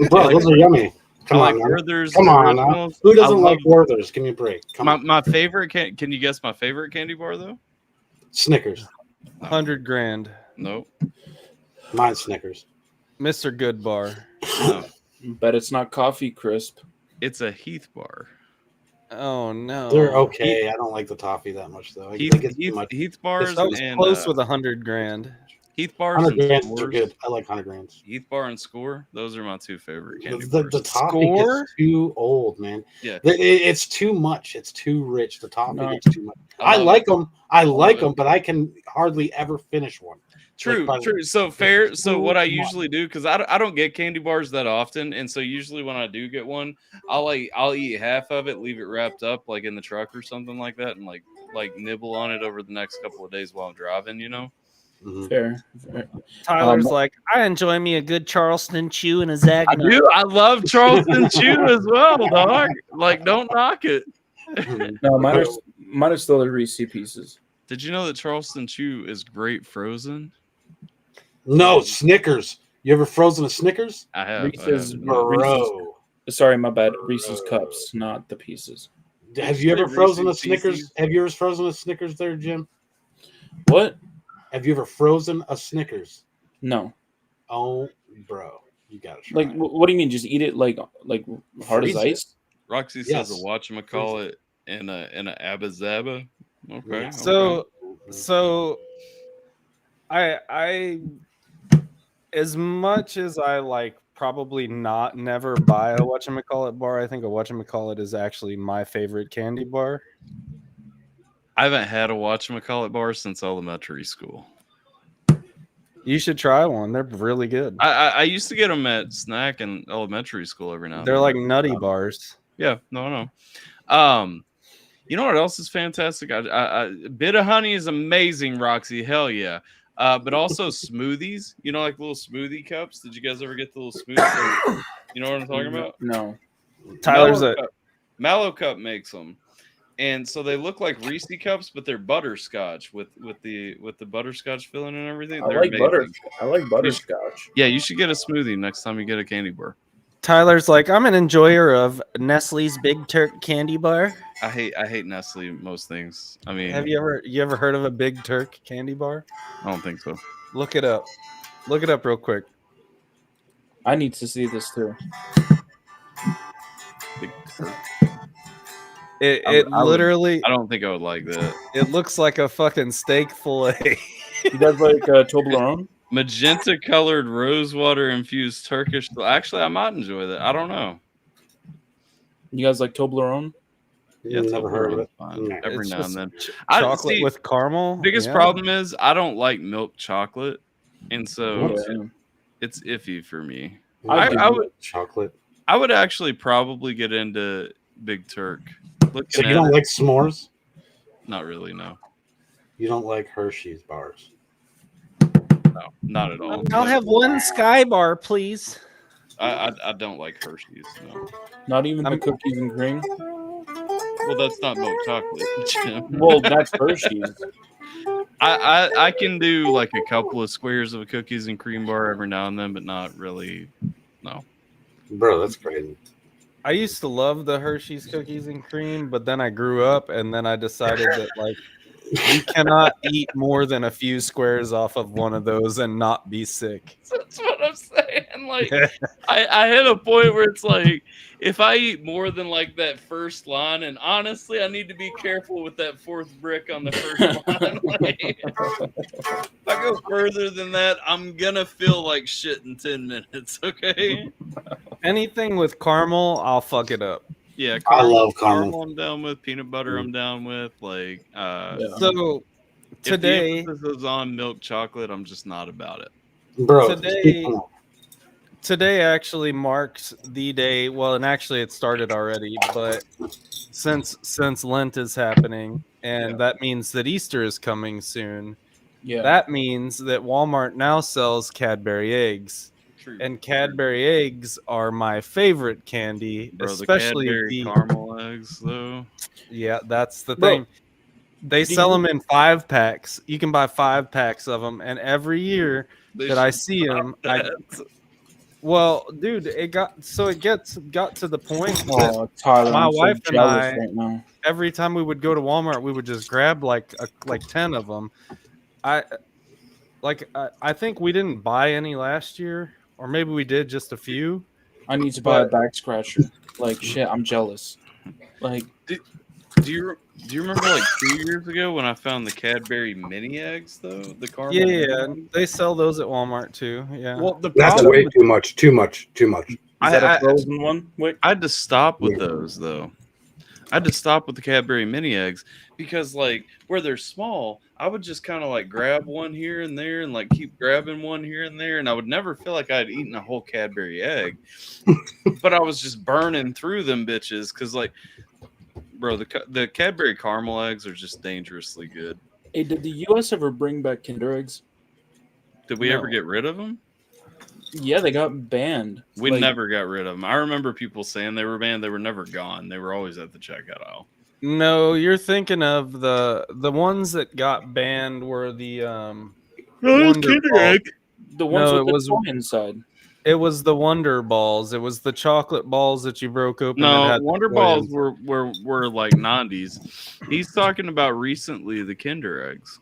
Speaker 5: Bro, those are yummy. Come on,
Speaker 1: Werther's.
Speaker 5: Come on, now. Who doesn't like Werther's? Give me a break. Come on.
Speaker 1: My favorite. Can you guess my favorite candy bar though?
Speaker 5: Snickers.
Speaker 2: 100 grand.
Speaker 1: Nope.
Speaker 5: Mine's Snickers.
Speaker 2: Mr. Good Bar.
Speaker 1: No.
Speaker 7: But it's not Coffee Crisp.
Speaker 1: It's a Heath bar.
Speaker 2: Oh no.
Speaker 5: They're okay. I don't like the toffee that much though.
Speaker 1: Heath bars.
Speaker 2: That was close with 100 grand.
Speaker 1: Heath bars
Speaker 5: 100
Speaker 1: and
Speaker 5: grands are good. I like 100 grands.
Speaker 1: Heath bar and Score. Those are my two favorite candy
Speaker 5: the
Speaker 1: bars.
Speaker 5: toffee gets too old, man.
Speaker 1: Yeah.
Speaker 5: It's too much. It's too rich. The toffee gets too much. I like them. I like them, but I can hardly ever finish one.
Speaker 1: True. So fair. So what I usually do, because I don't get candy bars that often, and so usually when I do get one, I'll eat half of it, leave it wrapped up like in the truck or something like that, and like nibble on it over the next couple of days while I'm driving. You know.
Speaker 5: Mm-hmm.
Speaker 7: Fair.
Speaker 2: Tyler's like, I enjoy me a good Charleston Chew and a Zagnut.
Speaker 1: I do. I love Charleston Chew as well, dog. Like, don't knock it.
Speaker 7: No, mine are still the Reese pieces.
Speaker 1: Did you know that Charleston Chew is great frozen?
Speaker 5: No, Snickers. You ever frozen a Snickers?
Speaker 1: I have.
Speaker 7: Reese's,
Speaker 5: Bro.
Speaker 7: Sorry, my bad. Reese's cups, not the pieces.
Speaker 5: Have you ever frozen a
Speaker 1: Reese's
Speaker 5: Snickers?
Speaker 1: Pieces?
Speaker 5: Have you ever frozen a Snickers there, Jim?
Speaker 7: What?
Speaker 5: Have you ever frozen a Snickers?
Speaker 7: No.
Speaker 5: Oh, bro. You gotta try.
Speaker 7: Like, what do you mean? Just eat it like hard as
Speaker 5: Freeze it.
Speaker 7: ice?
Speaker 1: Roxy
Speaker 5: Yes.
Speaker 1: says a whatchamacallit and a Abba Zaba. Okay.
Speaker 2: So I as much as I like probably never buy a whatchamacallit bar, I think a whatchamacallit is actually my favorite candy bar.
Speaker 1: I haven't had a whatchamacallit bar since elementary school.
Speaker 2: You should try one. They're really good.
Speaker 1: I used to get them at snack in elementary school every now and
Speaker 2: They're
Speaker 1: then.
Speaker 2: like nutty bars.
Speaker 1: Yeah, no. You know what else is fantastic? Bit of honey is amazing, Roxy. Hell yeah. But also smoothies. You know, like little smoothie cups. Did you guys ever get the little smoothie? You know what I'm talking about?
Speaker 7: No.
Speaker 2: Tyler's
Speaker 1: Mallow Cup makes them. And so they look like Reese cups, but they're butterscotch with the butterscotch filling and everything. They're amazing.
Speaker 7: I like butterscotch.
Speaker 1: Yeah, you should get a smoothie next time you get a candy bar.
Speaker 2: Tyler's like, I'm an enjoyer of Nestle's Big Turk candy bar.
Speaker 1: I hate Nestle most things. I mean,
Speaker 2: Have you ever heard of a Big Turk candy bar?
Speaker 1: I don't think so.
Speaker 2: Look it up. Look it up real quick.
Speaker 7: I need to see this too.
Speaker 1: Big Turk.
Speaker 2: It literally.
Speaker 1: I don't think I would like that.
Speaker 2: It looks like a fucking steak fillet.
Speaker 7: You guys like Toblerone?
Speaker 1: Magenta colored rosewater infused Turkish. Actually, I might enjoy that. I don't know.
Speaker 7: You guys like Toblerone?
Speaker 1: Yeah,
Speaker 5: Never heard of it.
Speaker 1: fine. Every
Speaker 2: It's
Speaker 1: now and then.
Speaker 2: Chocolate with caramel.
Speaker 1: Biggest
Speaker 2: Yeah.
Speaker 1: problem is I don't like milk chocolate, and so
Speaker 7: Yeah.
Speaker 1: it's iffy for me.
Speaker 7: I
Speaker 1: I would
Speaker 5: chocolate.
Speaker 1: I would actually probably get into Big Turk. Looking
Speaker 5: So you
Speaker 1: at
Speaker 5: don't
Speaker 1: it,
Speaker 5: like s'mores?
Speaker 1: not really. No,
Speaker 5: You don't like Hershey's bars?
Speaker 1: no, not at all.
Speaker 2: I'll have one Sky bar, please.
Speaker 1: I don't like Hershey's. No.
Speaker 7: Not even the cookies and cream?
Speaker 1: Well, that's not milk chocolate. Jim.
Speaker 7: Well, that's Hershey's.
Speaker 1: I can do like a couple of squares of a cookies and cream bar every now and then, but not really. No.
Speaker 5: Bro, that's crazy.
Speaker 2: I used to love the Hershey's cookies and cream, but then I grew up and then I decided that like you cannot eat more than a few squares off of one of those and not be sick.
Speaker 1: That's what I'm saying. Like, I hit a point where it's like, if I eat more than like that first line, and honestly, I need to be careful with that fourth brick on the first line. Like, if I go further than that, I'm gonna feel like shit in 10 minutes. Okay.
Speaker 2: Anything with caramel, I'll fuck it up.
Speaker 1: Yeah,
Speaker 5: I love caramel.
Speaker 1: I'm down with peanut butter. I'm down with like.
Speaker 2: So today,
Speaker 1: if the emphasis is on milk chocolate, I'm just not about it.
Speaker 5: Bro,
Speaker 2: today actually marks the day. Well, and actually it started already, but since Lent is happening, and that means that Easter is coming soon.
Speaker 7: Yeah.
Speaker 2: That means that Walmart now sells Cadbury eggs.
Speaker 1: True.
Speaker 2: And Cadbury eggs are my favorite candy,
Speaker 1: Bro,
Speaker 2: especially
Speaker 1: the Cadbury caramel eggs, though.
Speaker 2: Yeah, that's the
Speaker 7: Bro,
Speaker 2: thing. They sell them in 5-packs. You can buy 5-packs of them, and every year that I see them, well, dude, it got to the point that
Speaker 7: Tyler,
Speaker 2: my
Speaker 7: I'm so
Speaker 2: wife and
Speaker 7: jealous
Speaker 2: I,
Speaker 7: right now.
Speaker 2: every time we would go to Walmart, we would just grab like 10 of them. I think we didn't buy any last year, or maybe we did just a few.
Speaker 7: I need to buy a back scratcher. Like shit, I'm jealous. Like,
Speaker 1: do you remember like 2 years ago when I found the Cadbury mini eggs though? The caramel.
Speaker 2: Yeah, they sell those at Walmart too. Yeah.
Speaker 1: Well, the
Speaker 5: that's
Speaker 1: problem
Speaker 5: way
Speaker 1: with-
Speaker 5: too much. Too much.
Speaker 7: is that a frozen one? Wait.
Speaker 1: I had to stop with those though. I had to stop with the Cadbury mini eggs because like where they're small, I would just kind of like grab one here and there and like keep grabbing one here and there, and I would never feel like I'd eaten a whole Cadbury egg. But I was just burning through them bitches because like, bro, the Cadbury caramel eggs are just dangerously good.
Speaker 7: Hey, did the U.S. ever bring back Kinder eggs?
Speaker 1: Did we ever get rid of them?
Speaker 7: Yeah, they got banned.
Speaker 1: We
Speaker 7: Like,
Speaker 1: never got rid of them. I remember people saying they were banned. They were never gone. They were always at the checkout aisle.
Speaker 2: No, you're thinking of the ones that got banned were the
Speaker 1: Oh,
Speaker 2: Wonder
Speaker 1: Kinder
Speaker 2: Ball.
Speaker 1: egg.
Speaker 7: The ones
Speaker 2: No,
Speaker 7: with
Speaker 2: it
Speaker 7: the
Speaker 2: was
Speaker 7: toy inside.
Speaker 2: It was the Wonder Balls. It was the chocolate balls that you broke open.
Speaker 1: No,
Speaker 2: that had
Speaker 1: Wonder
Speaker 2: the toy
Speaker 1: Balls
Speaker 2: inside.
Speaker 1: were like 90s. He's talking about recently the Kinder Eggs.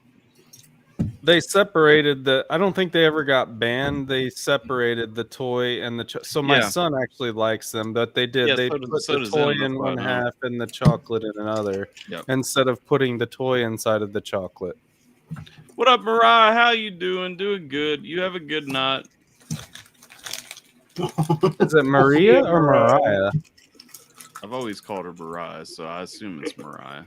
Speaker 2: They separated the. I don't think they ever got banned. They separated the toy and the. So my
Speaker 1: Yeah.
Speaker 2: son actually likes them, but they did.
Speaker 1: Yeah,
Speaker 2: They
Speaker 1: so
Speaker 2: put the
Speaker 1: does
Speaker 2: toy
Speaker 1: him, that's
Speaker 2: in
Speaker 1: why I
Speaker 2: one
Speaker 1: know.
Speaker 2: half and the chocolate in another,
Speaker 1: Yep.
Speaker 2: instead of putting the toy inside of the chocolate.
Speaker 1: What up, Mariah? How you doing? Doing good. You have a good night.
Speaker 2: Is it Maria or Mariah?
Speaker 1: I've always called her Mariah, so I assume it's Mariah.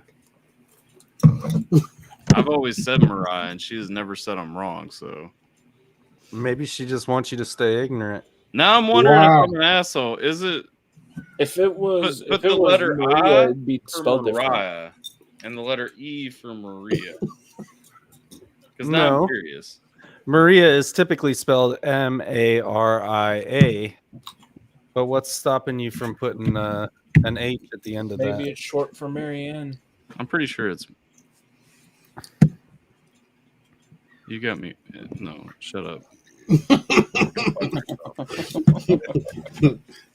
Speaker 1: I've always said Mariah, and she has never said I'm wrong. So
Speaker 2: Maybe she just wants you to stay ignorant.
Speaker 1: now I'm wondering
Speaker 5: Wow.
Speaker 1: if I'm an asshole. Is it?
Speaker 7: If it was,
Speaker 1: Put
Speaker 7: if
Speaker 1: the
Speaker 7: it was
Speaker 1: letter
Speaker 7: Maria,
Speaker 1: I
Speaker 7: it'd be
Speaker 1: for
Speaker 7: spelled different.
Speaker 1: Mariah and the letter E for Maria. Because now
Speaker 2: No.
Speaker 1: I'm curious.
Speaker 2: Maria is typically spelled Maria, but what's stopping you from putting an H at the end of
Speaker 7: Maybe
Speaker 2: that?
Speaker 7: it's short for Marianne.
Speaker 1: I'm pretty sure it's. You got me. No, shut up.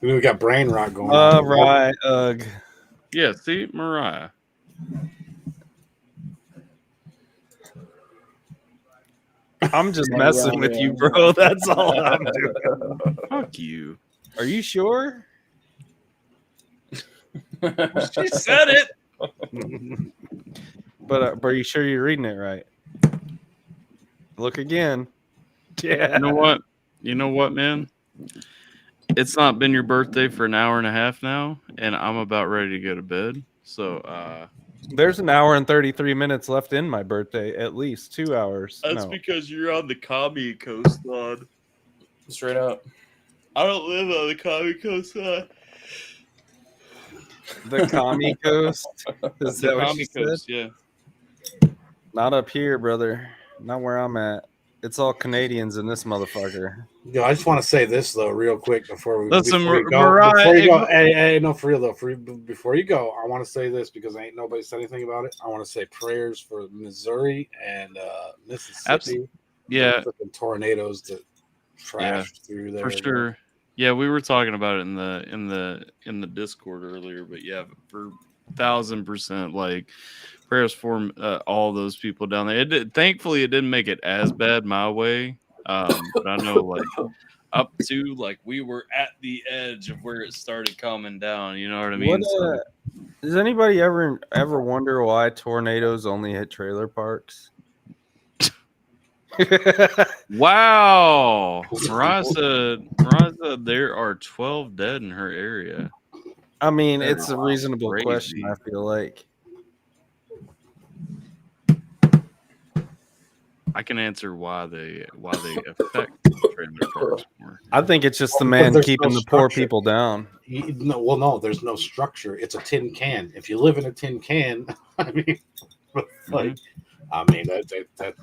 Speaker 5: We got brain rot going on.
Speaker 2: Right. Ugh.
Speaker 1: Yeah, see, Mariah.
Speaker 2: I'm just messing with you, bro. That's all I'm doing.
Speaker 1: Fuck you.
Speaker 2: Are you sure?
Speaker 1: She said it.
Speaker 2: But are you sure you're reading it right? Look again. Yeah.
Speaker 1: You know what? You know what, man? It's not been your birthday for an hour and a half now, and I'm about ready to go to bed. So,
Speaker 2: there's an hour and 33 minutes left in my birthday, at least 2 hours.
Speaker 1: that's
Speaker 2: No.
Speaker 1: because you're on the commie coastline.
Speaker 7: Straight up.
Speaker 1: I don't live on the commie coastline.
Speaker 2: The commie coast? Is
Speaker 1: The
Speaker 2: that what
Speaker 1: commie
Speaker 2: you said?
Speaker 1: coast, yeah.
Speaker 2: Not up here, brother. Not where I'm at. It's all Canadians in this motherfucker.
Speaker 5: Yo, I just want to say this though, real quick before we
Speaker 1: Listen,
Speaker 5: before you go.
Speaker 1: Mariah,
Speaker 5: Before you go,
Speaker 1: hey,
Speaker 5: hey, no, for real though. Before you go, I want to say this because ain't nobody said anything about it. I want to say prayers for Missouri and Mississippi.
Speaker 1: Yeah,
Speaker 5: Freaking tornadoes that trashed through there
Speaker 1: for sure. Yeah, we were talking about it in the Discord earlier, but yeah, for 1,000%, like prayers for all those people down there. Thankfully, it didn't make it as bad my way, but I know like up to like we were at the edge of where it started coming down. You know what I mean?
Speaker 2: What, does anybody ever wonder why tornadoes only hit trailer parks?
Speaker 1: Wow. Mariah said there are 12 dead in her area.
Speaker 2: I mean,
Speaker 1: That
Speaker 2: it's
Speaker 1: is
Speaker 2: a reasonable
Speaker 1: crazy.
Speaker 2: question, I feel like.
Speaker 1: I can answer why they affect trailer parks more.
Speaker 2: I think it's just the
Speaker 5: Because
Speaker 2: man
Speaker 5: there's
Speaker 2: keeping
Speaker 5: no
Speaker 2: the poor
Speaker 5: structure.
Speaker 2: people down.
Speaker 5: No, there's no structure. It's a tin can. If you live in a tin can, I mean, like, I mean that's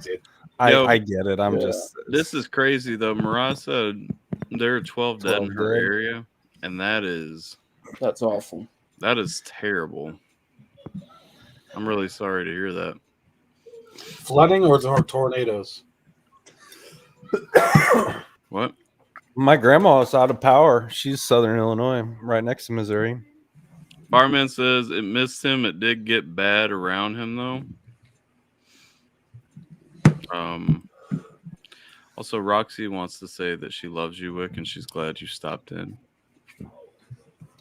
Speaker 5: it.
Speaker 1: Yo,
Speaker 2: I get it. I'm just.
Speaker 1: This is crazy though. Mariah said there are 12 dead in her area, and that's
Speaker 7: awful.
Speaker 1: That is terrible. I'm really sorry to hear that.
Speaker 5: Flooding or tornadoes?
Speaker 1: What?
Speaker 2: My grandma's out of power. She's Southern Illinois, right next to Missouri.
Speaker 1: Barman says it missed him. It did get bad around him though. Also, Roxy wants to say that she loves you, Wick, and she's glad you stopped in.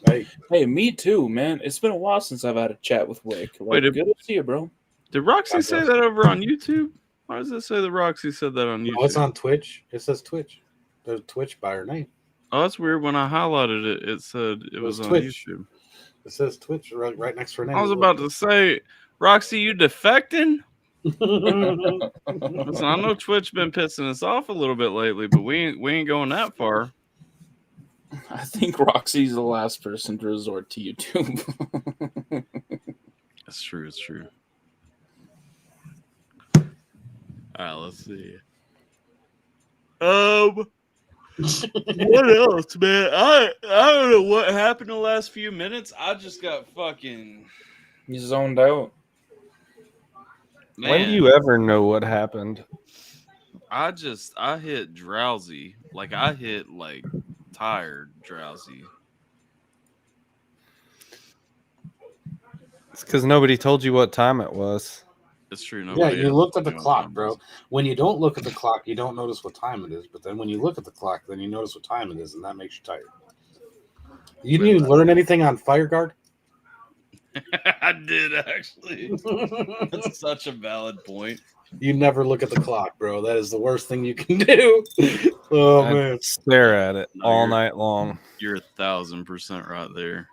Speaker 7: Hey, me too, man. It's been a while since I've had a chat with Wick. Like, good to see you, bro.
Speaker 1: Did Roxy say that over on YouTube? Why does it say that Roxy said that on YouTube?
Speaker 5: No, it's on Twitch. It says Twitch. There's Twitch by her name.
Speaker 1: Oh, that's weird. When I highlighted it, it said it was on
Speaker 5: Twitch.
Speaker 1: YouTube.
Speaker 5: It says Twitch right next to her name.
Speaker 1: I was about to say, Roxy, you defecting? Listen, I know Twitch been pissing us off a little bit lately, but we ain't going that far.
Speaker 7: I think Roxy's the last person to resort to YouTube.
Speaker 1: That's true. It's true. All right, let's see. What else, man? I don't know what happened the last few minutes. I just got fucking
Speaker 7: zoned out.
Speaker 2: When do you ever know what happened?
Speaker 1: I hit drowsy. Like I hit like tired drowsy.
Speaker 2: It's because nobody told you what time it was.
Speaker 1: It's true.
Speaker 5: Yeah,
Speaker 1: Nobody
Speaker 5: you
Speaker 1: ever
Speaker 5: looked at
Speaker 1: told
Speaker 5: the
Speaker 1: me what
Speaker 5: clock,
Speaker 1: time it
Speaker 5: bro.
Speaker 1: was.
Speaker 5: When you don't look at the clock, you don't notice what time it is. But then when you look at the clock, then you notice what time it is, and that makes you tired. You didn't even learn anything on FireGuard?
Speaker 1: I did actually. That's such a valid point.
Speaker 5: You never look at the clock, bro. That is the worst thing you can do. Oh
Speaker 2: I'd
Speaker 5: man,
Speaker 2: stare at it
Speaker 1: No,
Speaker 2: all
Speaker 1: you're-
Speaker 2: night long.
Speaker 1: You're 1,000% right there.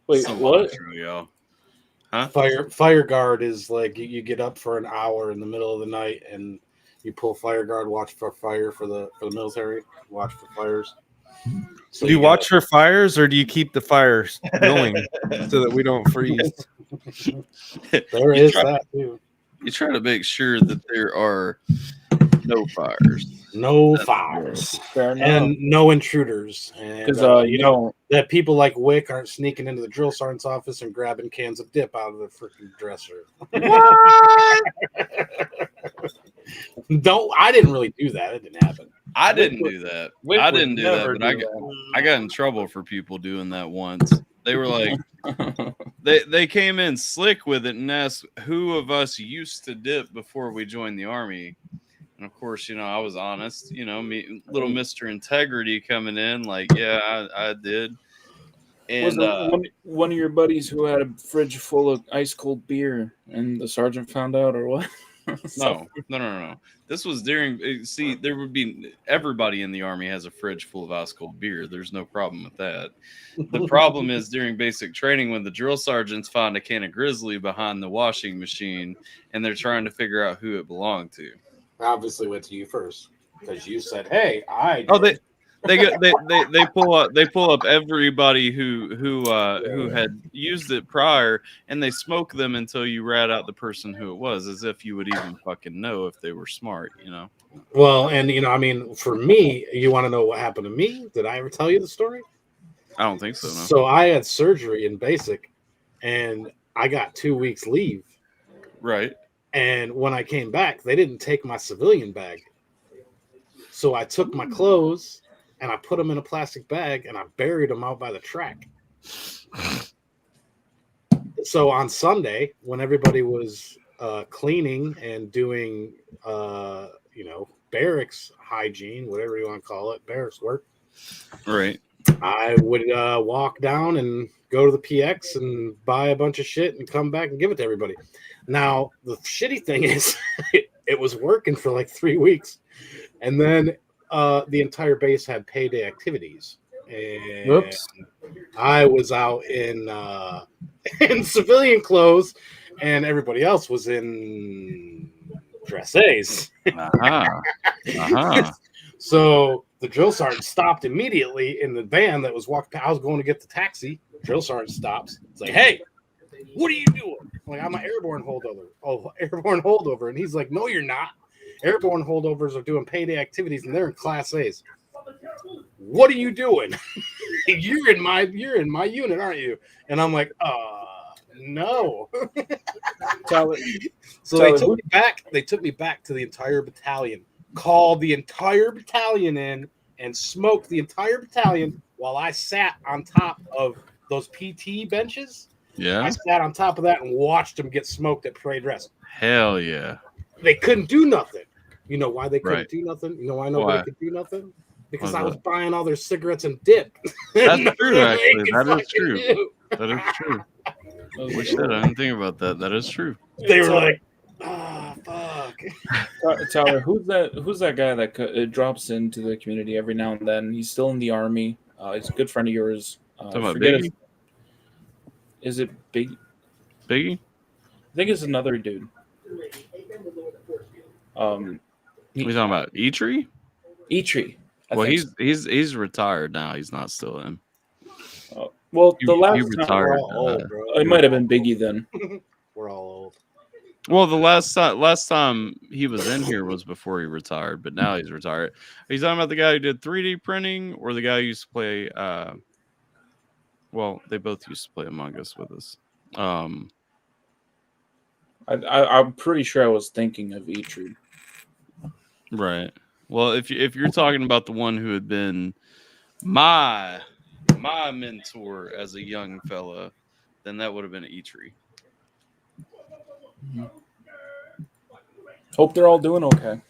Speaker 7: Wait,
Speaker 1: So
Speaker 7: what?
Speaker 1: true, y'all. Huh?
Speaker 5: FireGuard is like you get up for an hour in the middle of the night and you pull FireGuard, watch for fire for the military, watch for fires. So
Speaker 2: Do you watch for fires, or do you keep the fires going so that we don't freeze?
Speaker 5: There
Speaker 1: You
Speaker 5: is
Speaker 1: try-
Speaker 5: that too.
Speaker 1: You try to make sure that there are no fires.
Speaker 5: No fires
Speaker 7: Fair enough.
Speaker 5: and no intruders. And
Speaker 7: Because
Speaker 5: you know that people like Wick aren't sneaking into the drill sergeant's office and grabbing cans of dip out of the freaking dresser. I didn't really do that. It didn't happen.
Speaker 1: I didn't do that.
Speaker 7: Wick
Speaker 1: I
Speaker 7: would
Speaker 1: didn't do that,
Speaker 7: never
Speaker 1: but
Speaker 7: do
Speaker 1: I got in trouble for people doing that once. They were like, they came in slick with it and asked who of us used to dip before we joined the army. And of course, you know, I was honest. You know, me, little Mr. Integrity coming in, like, yeah, I did.
Speaker 7: Was
Speaker 1: And
Speaker 7: it one of your buddies who had a fridge full of ice cold beer and the sergeant found out, or what?
Speaker 1: no. This was during. See, there would be everybody in the army has a fridge full of ice cold beer. There's no problem with that. The problem is during basic training when the drill sergeants find a can of Grizzly behind the washing machine and they're trying to figure out who it belonged to.
Speaker 5: Obviously went to you first because you said, "Hey, I." Did.
Speaker 1: Oh, they pull up everybody who had used it prior, and they smoke them until you rat out the person who it was, as if you would even fucking know if they were smart, you know.
Speaker 5: Well, and you know, I mean, for me, you want to know what happened to me? Did I ever tell you the story?
Speaker 1: I don't think so. No.
Speaker 5: So I had surgery in basic, and I got 2 weeks leave.
Speaker 1: Right.
Speaker 5: And when I came back, they didn't take my civilian bag. So I took my clothes and I put them in a plastic bag and I buried them out by the track. So on Sunday, when everybody was cleaning and doing, barracks hygiene, whatever you want to call it, barracks work.
Speaker 1: Right.
Speaker 5: I would walk down and go to the PX and buy a bunch of shit and come back and give it to everybody. Now, the shitty thing is it was working for like 3 weeks. And then the entire base had payday activities. And
Speaker 2: Whoops.
Speaker 5: I was out in civilian clothes and everybody else was in dresses. So the drill sergeant stopped immediately in the van that was walking. I was going to get the taxi. Drill sergeant stops. It's like, "Hey, what are you doing?" I'm like, "I'm an airborne holdover." "Oh, airborne holdover." And he's like, "No, you're not. Airborne holdovers are doing payday activities and they're in Class A's. What are you doing?" you're in my unit, aren't you? And I'm like, no. So they took me back. They took me back to the entire battalion, called the entire battalion in, and smoked the entire battalion while I sat on top of those PT benches.
Speaker 1: Yeah.
Speaker 5: I sat on top of that and watched them get smoked at parade rest.
Speaker 1: Hell yeah.
Speaker 5: They couldn't do nothing. You know why they couldn't
Speaker 1: Right.
Speaker 5: do nothing? You know why nobody
Speaker 1: Why?
Speaker 5: could do nothing? Because
Speaker 1: Why's
Speaker 5: I was
Speaker 1: that?
Speaker 5: buying all their cigarettes and dip.
Speaker 1: That's
Speaker 5: Nothing
Speaker 1: true,
Speaker 5: they
Speaker 1: actually.
Speaker 5: could
Speaker 1: That is
Speaker 5: fucking
Speaker 1: true.
Speaker 5: do.
Speaker 1: That is true. Holy shit, I didn't think about that. That is true.
Speaker 5: They were like, fuck.
Speaker 7: Tyler, who's that guy that drops into the community every now and then? He's still in the army. He's a good friend of yours.
Speaker 1: Talking about
Speaker 7: forget
Speaker 1: Biggie?
Speaker 7: Is it Biggie?
Speaker 1: Biggie?
Speaker 7: I think it's another dude.
Speaker 1: We talking about Eitri?
Speaker 7: Eitri.
Speaker 1: Well, he's retired now. He's not still in.
Speaker 7: Well,
Speaker 1: He
Speaker 7: the last
Speaker 1: retired.
Speaker 7: it might have been Biggie then.
Speaker 5: We're all old.
Speaker 1: Well, the last time he was in here was before he retired, but now he's retired. Are you talking about the guy who did 3D printing or the guy who used to play? Well, they both used to play Among Us with us.
Speaker 7: I'm pretty sure I was thinking of Eitri.
Speaker 1: Right. Well, if you're talking about the one who had been my mentor as a young fella, then that would have been Eitri.
Speaker 7: Hope they're all doing okay.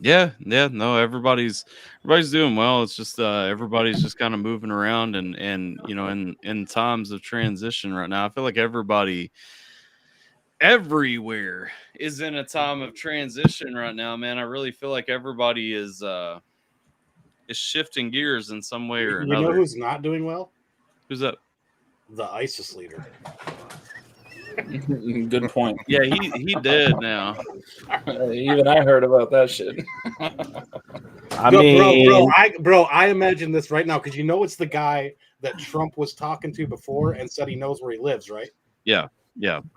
Speaker 1: Yeah, no, everybody's doing well. It's just everybody's just kind of moving around and you know, in times of transition right now. I feel like everybody everywhere is in a time of transition right now, man. I really feel like everybody is shifting gears in some way or
Speaker 5: You
Speaker 1: another.
Speaker 5: know who's not doing well?
Speaker 1: Who's that?
Speaker 5: The ISIS leader.
Speaker 7: Good point.
Speaker 1: Yeah, he dead now.
Speaker 7: Even I heard about that shit.
Speaker 5: I imagine this right now because you know it's the guy that Trump was talking to before and said he knows where he lives, right?
Speaker 1: Yeah.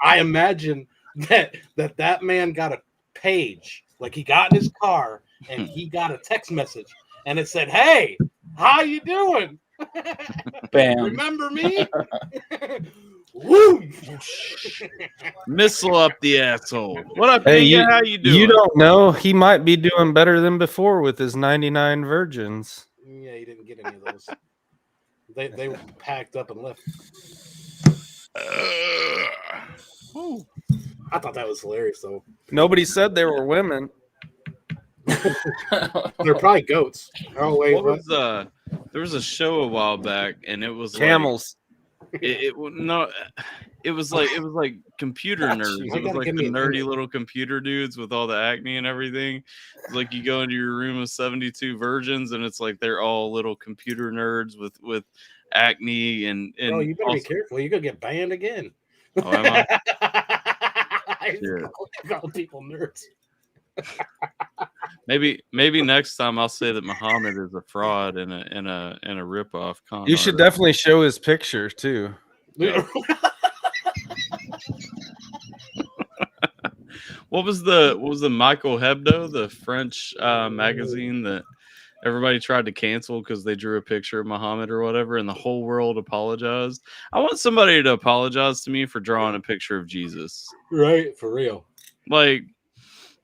Speaker 5: I imagine that man got a page, like he got in his car and he got a text message and it said, "Hey, how you doing?
Speaker 7: Bam.
Speaker 5: Remember me?" Woo!
Speaker 1: Missile up the asshole. What up,
Speaker 2: Hey,
Speaker 1: Pinga? How you doing?
Speaker 2: You don't know. He might be doing better than before with his 99 virgins.
Speaker 5: Yeah, he didn't get any of those. They packed up and left. I thought that was hilarious, though.
Speaker 2: Nobody said they were women.
Speaker 5: They're probably goats. Oh wait,
Speaker 1: what was there was a show a while back, and it was
Speaker 2: camels.
Speaker 1: It was like computer nerds. It was like the nerdy little computer dudes with all the acne and everything. It's like you go into your room of 72 virgins, and it's like they're all little computer nerds with acne and.
Speaker 5: Oh, you better be careful. You're gonna get banned again.
Speaker 1: Oh, am I?
Speaker 5: Call people nerds.
Speaker 1: Maybe next time I'll say that Muhammad is a fraud and a ripoff.
Speaker 2: You should definitely show his picture too.
Speaker 1: Yeah. What was the Michael Hebdo, the French magazine that everybody tried to cancel because they drew a picture of Muhammad or whatever, and the whole world apologized? I want somebody to apologize to me for drawing a picture of Jesus.
Speaker 5: Right, for real.
Speaker 1: Like,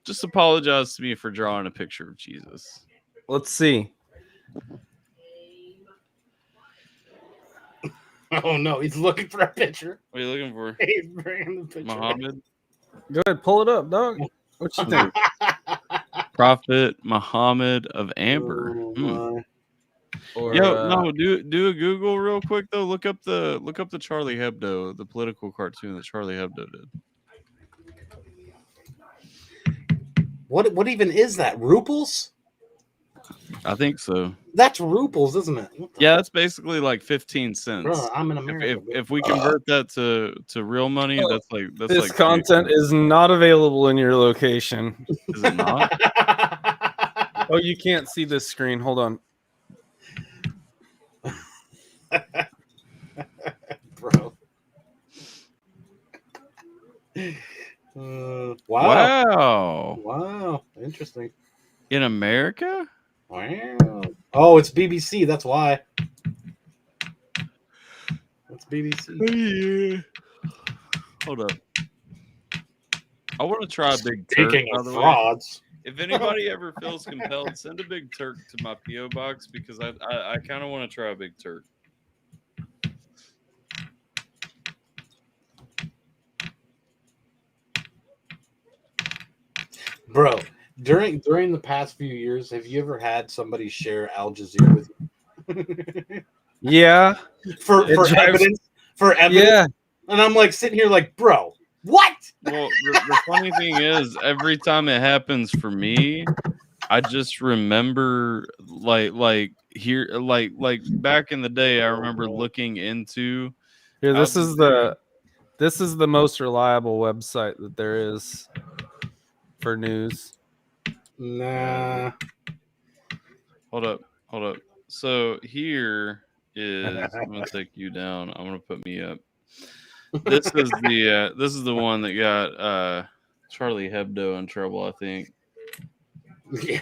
Speaker 1: just apologize to me for drawing a picture of Jesus.
Speaker 2: Let's see.
Speaker 5: Oh no, he's looking for a picture.
Speaker 1: What are you looking for?
Speaker 5: He's bringing the picture.
Speaker 1: Muhammad?
Speaker 2: Go ahead, pull it up, dog. What you think?
Speaker 1: Prophet Muhammad of Amber.
Speaker 2: Or,
Speaker 1: no, do a Google real quick though. Look up the Charlie Hebdo, the political cartoon that Charlie Hebdo did.
Speaker 5: What even is that? Ruples?
Speaker 1: I think so.
Speaker 5: That's ruples, isn't it?
Speaker 1: Yeah, that's basically like 15 cents.
Speaker 5: Bro, I'm in America.
Speaker 1: If we convert that to real money, that's
Speaker 2: this
Speaker 1: like
Speaker 2: content is not available in your location.
Speaker 1: Is it not?
Speaker 2: Oh, you can't see this screen. Hold on.
Speaker 5: Bro. Wow. Interesting.
Speaker 1: In America?
Speaker 5: Wow. Oh, it's BBC. That's why. That's BBC.
Speaker 1: Hold up. I want to try a big Turk.
Speaker 5: Speaking
Speaker 1: By
Speaker 5: of
Speaker 1: the
Speaker 5: frauds.
Speaker 1: Way. If anybody ever feels compelled, send a big Turk to my PO box because I kind of want to try a big Turk.
Speaker 5: Bro, during the past few years, have you ever had somebody share Al Jazeera with you?
Speaker 2: Yeah.
Speaker 5: For evidence? For evidence?
Speaker 2: Yeah.
Speaker 5: And I'm like sitting here like, bro, what?
Speaker 1: Well, the funny thing is, every time it happens for me, I just remember like back in the day, I remember looking into.
Speaker 2: Here, this is the most reliable website that there is for news.
Speaker 5: Nah.
Speaker 1: Hold up. So here is I'm gonna take you down. I'm gonna put me up. This is the one that got Charlie Hebdo in trouble, I think.
Speaker 5: Yeah,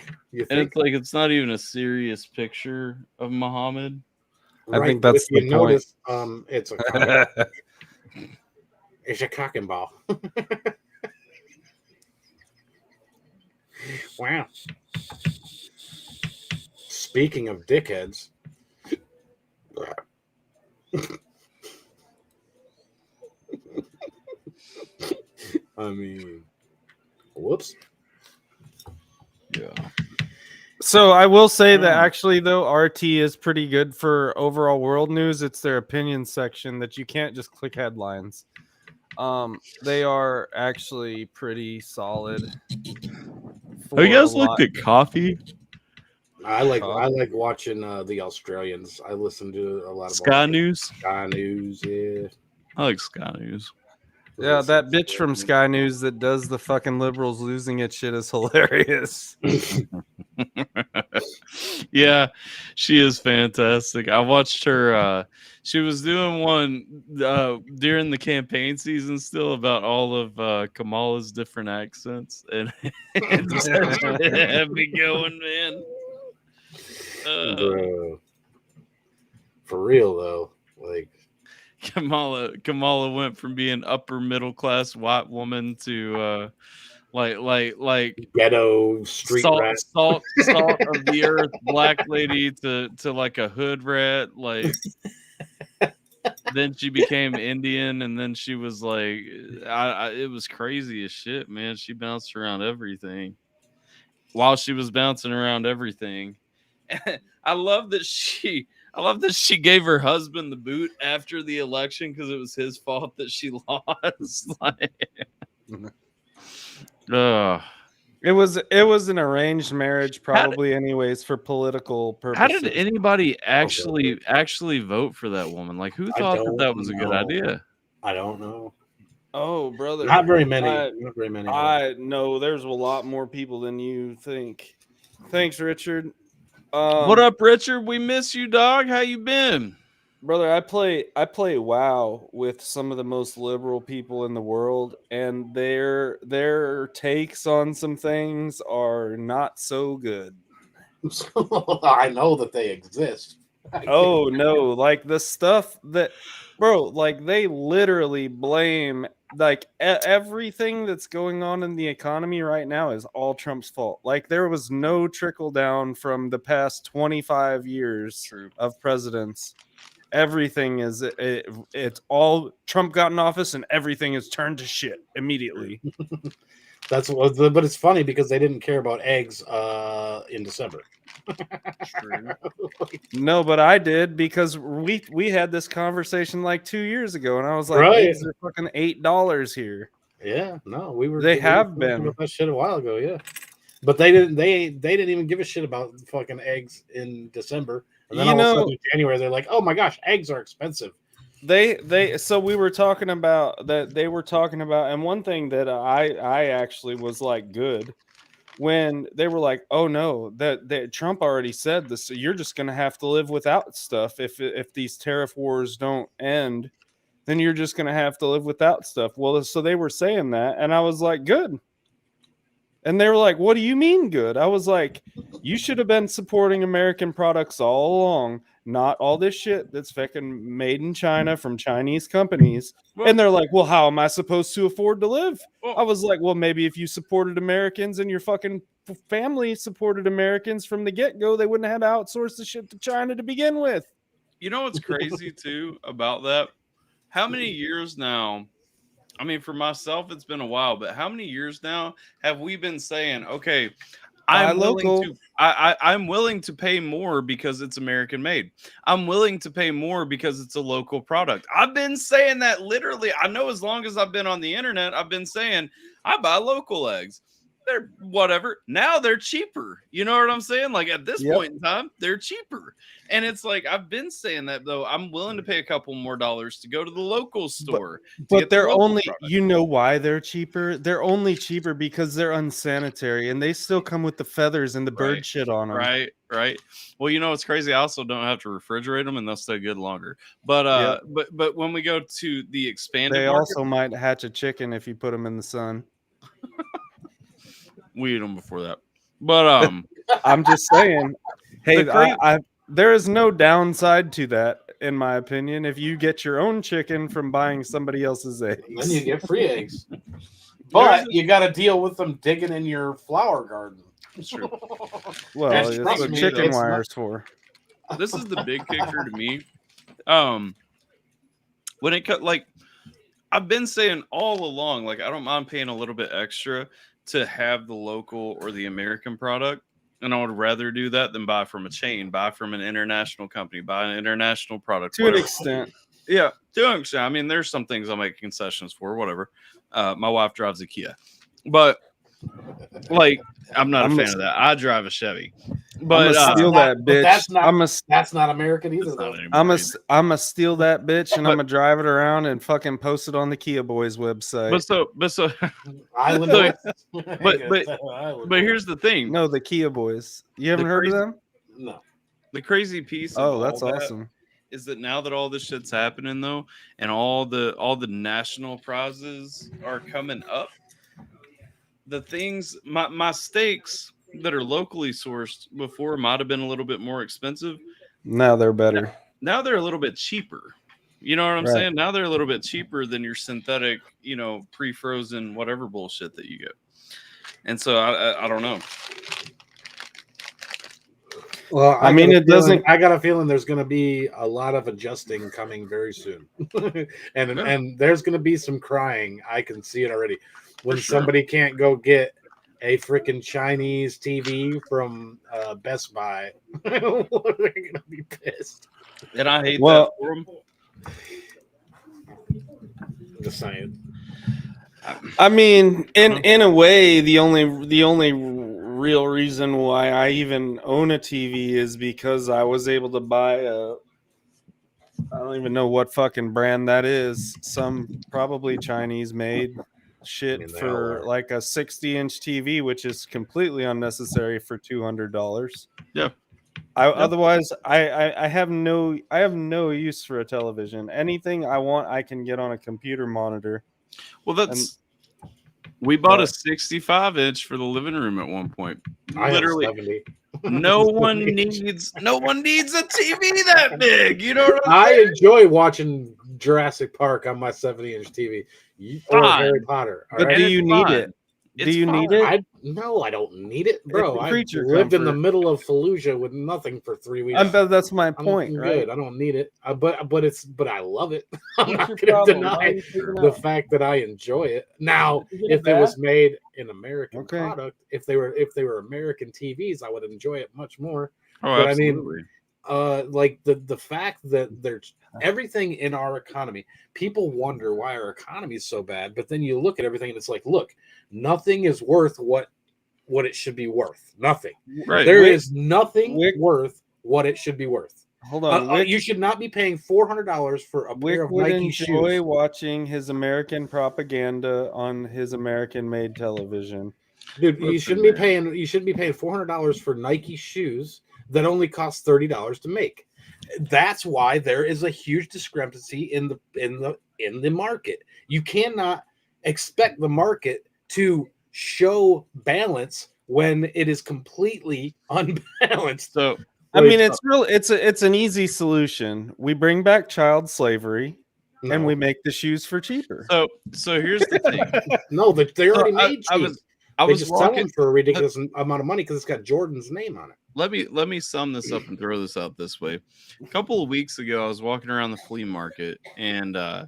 Speaker 1: and it's like it's not even a serious picture of Muhammad.
Speaker 2: I think that's the point.
Speaker 5: Notice, it's a it's a cock and ball. Wow. Speaking of dickheads. I mean, whoops.
Speaker 1: Yeah.
Speaker 2: So I will say that actually, though, RT is pretty good for overall world news. It's their opinion section that you can't just click headlines. They are actually pretty solid.
Speaker 1: Oh, you guys like the coffee?
Speaker 5: I like watching the Australians. I listen to a lot of
Speaker 1: Sky News.
Speaker 5: Sky News, yeah.
Speaker 1: I like Sky News.
Speaker 2: Yeah, that bitch from Sky News that does the fucking liberals losing it shit is hilarious.
Speaker 1: Yeah, she is fantastic. I watched her. She was doing one during the campaign season still about all of Kamala's different accents. And it had me going, man.
Speaker 5: Bro. For real, though. Like,
Speaker 1: Kamala went from being upper middle class white woman to like
Speaker 5: ghetto street rat,
Speaker 1: salt of the earth black lady to like a hood rat. Like then she became Indian, and then she was like, it was crazy as shit, man. She bounced around everything. While she was bouncing around everything, I love that she gave her husband the boot after the election because it was his fault that she lost.
Speaker 2: It was an arranged marriage, probably, anyways, for political purposes.
Speaker 1: How did anybody actually vote for that woman? Like, who thought that was a good idea?
Speaker 5: I don't know.
Speaker 2: Oh, brother,
Speaker 5: not very many. Not very many.
Speaker 2: I know there's a lot more people than you think. Thanks, Richard.
Speaker 1: What up, Richard? We miss you, dog. How you been?
Speaker 2: Brother, I play WoW with some of the most liberal people in the world, and their takes on some things are not so good.
Speaker 5: I know that they exist.
Speaker 2: Oh no, like the stuff that, bro, like they literally blame like everything that's going on in the economy right now is all Trump's fault. Like there was no trickle down from the past 25 years of presidents. Everything is it's all Trump got in office and everything is turned to shit immediately.
Speaker 5: That's what, but it's funny because they didn't care about eggs in December.
Speaker 2: No, but I did because we had this conversation like 2 years ago, and I was like,
Speaker 5: right.
Speaker 2: Eggs are fucking $8 here.
Speaker 5: Yeah, no, we were.
Speaker 2: They have been
Speaker 5: about that shit a while ago, yeah. But they didn't. They didn't even give a shit about fucking eggs in December. And then all of a sudden in January, they're like, "Oh my gosh, eggs are expensive."
Speaker 2: So we were talking about that. They were talking about, and one thing that I actually was like good when they were like, "Oh no, that Trump already said this. So you're just gonna have to live without stuff if these tariff wars don't end. Then you're just gonna have to live without stuff." Well, so they were saying that, and I was like, "Good." And they were like, "What do you mean good?" I was like, "You should have been supporting American products all along, not all this shit that's fucking made in China from Chinese companies." And they're like, "Well, how am I supposed to afford to live?" I was like, "Well, maybe if you supported Americans and your fucking family supported Americans from the get-go, they wouldn't have had to outsource the shit to China to begin with."
Speaker 1: You know what's crazy too about that? How many years now? I mean, for myself, it's been a while, but how many years now have we been saying, okay, I'm willing to pay more because it's American made. I'm willing to pay more because it's a local product. I've been saying that literally. I know as long as I've been on the internet, I've been saying I buy local eggs. They're whatever. Now they're cheaper. You know what I'm saying? Like at this point in time, they're cheaper. And it's like, I've been saying that though. I'm willing to pay a couple more dollars to go to the local store.
Speaker 2: But they're only, you know why they're cheaper? They're only cheaper because they're unsanitary and they still come with the feathers and the bird shit on them.
Speaker 1: Right. Well, you know, it's crazy. I also don't have to refrigerate them and they'll stay good longer. But, but when we go to the expanded
Speaker 2: they
Speaker 1: market,
Speaker 2: also might hatch a chicken if you put them in the sun.
Speaker 1: We eat them before that. But,
Speaker 2: I'm just saying, hey, there is no downside to that, in my opinion. If you get your own chicken from buying somebody else's eggs,
Speaker 5: then you get free eggs. But you got to deal with them digging in your flower garden.
Speaker 1: It's true.
Speaker 2: Well,
Speaker 5: And
Speaker 2: it's
Speaker 5: trust
Speaker 2: what
Speaker 5: me,
Speaker 2: chicken
Speaker 5: it's not-
Speaker 2: wires for.
Speaker 1: This is the big kicker to me. When it cut, like I've been saying all along, like I don't mind paying a little bit extra to have the local or the American product, and I would rather do that than buy from a chain, buy from an international company, buy an international product.
Speaker 2: To an extent.
Speaker 1: Yeah, to an extent. I mean, there's some things I'll make concessions for, whatever. My wife drives a Kia, but like I'm not a fan of that. I drive a Chevy. But
Speaker 2: I'm gonna steal that bitch.
Speaker 5: That's not American either. Though.
Speaker 2: I'm gonna steal that bitch and I'm gonna drive it around and fucking post it on the Kia Boys website.
Speaker 1: But here's the thing.
Speaker 2: No, the Kia Boys. You haven't heard of them?
Speaker 5: No.
Speaker 1: The crazy piece. Of
Speaker 2: that's
Speaker 1: all that
Speaker 2: awesome.
Speaker 1: Is that now that all this shit's happening though, and all the national prizes are coming up, the things my steaks that are locally sourced before might have been a little bit more expensive.
Speaker 2: Now they're better.
Speaker 1: Now they're a little bit cheaper. You know what I'm
Speaker 2: Right.
Speaker 1: saying? Now they're a little bit cheaper than your synthetic, pre-frozen whatever bullshit that you get. And so I don't know.
Speaker 5: Well,
Speaker 2: I mean, it doesn't.
Speaker 5: I got a feeling there's going to be a lot of adjusting coming very soon, and there's going to be some crying. I can see it already when somebody can't go get a freaking Chinese TV from Best Buy. They're going to be pissed.
Speaker 1: And I hate that for them.
Speaker 5: Just saying.
Speaker 2: I mean, in a way, the only real reason why I even own a TV is because I was able to buy I don't even know what fucking brand that is. Some probably Chinese made shit for like a 60-inch TV, which is completely unnecessary for $200.
Speaker 1: Yeah.
Speaker 2: Otherwise, I have no use for a television. Anything I want, I can get on a computer monitor.
Speaker 1: Well, we bought a 65-inch for the living room at one point. Literally, no one needs a TV that big. You know what I'm saying?
Speaker 5: I enjoy watching Jurassic Park on my 70-inch TV or Harry Potter.
Speaker 2: But do you need it? Do you need it?
Speaker 5: No, I don't need it, bro. I lived
Speaker 2: comfort.
Speaker 5: in the middle of Fallujah with nothing for 3 weeks.
Speaker 2: That's my point,
Speaker 5: I'm
Speaker 2: right?
Speaker 5: good. I don't need it, but I love it. I'm not going to deny the fact that I enjoy it. Now, if it was made in American product, if they were American TVs, I would enjoy it much more.
Speaker 1: Oh,
Speaker 5: but
Speaker 1: absolutely.
Speaker 5: I mean, like the fact that there's everything in our economy, people wonder why our economy is so bad, but then you look at everything and it's like, look, nothing is worth what it should be worth. Nothing.
Speaker 1: Right.
Speaker 5: There is nothing worth what it should be worth.
Speaker 2: Hold on.
Speaker 5: You should not be paying $400 for a pair of
Speaker 2: would
Speaker 5: Nike
Speaker 2: enjoy
Speaker 5: shoes.
Speaker 2: watching his American propaganda on his American-made television.
Speaker 5: Dude, you shouldn't be paying $400 for Nike shoes that only cost $30 to make. That's why there is a huge discrepancy in the market. You cannot expect the market to show balance when it is completely unbalanced.
Speaker 1: So
Speaker 2: I mean, it's an easy solution. We bring back child slavery and we make the shoes for cheaper.
Speaker 1: So here's the thing.
Speaker 5: No, they already made shoes.
Speaker 1: I was
Speaker 5: just sell them for a ridiculous amount of money because it's got Jordan's name on it.
Speaker 1: Let me sum this up and throw this out this way. A couple of weeks ago, I was walking around the flea market, and I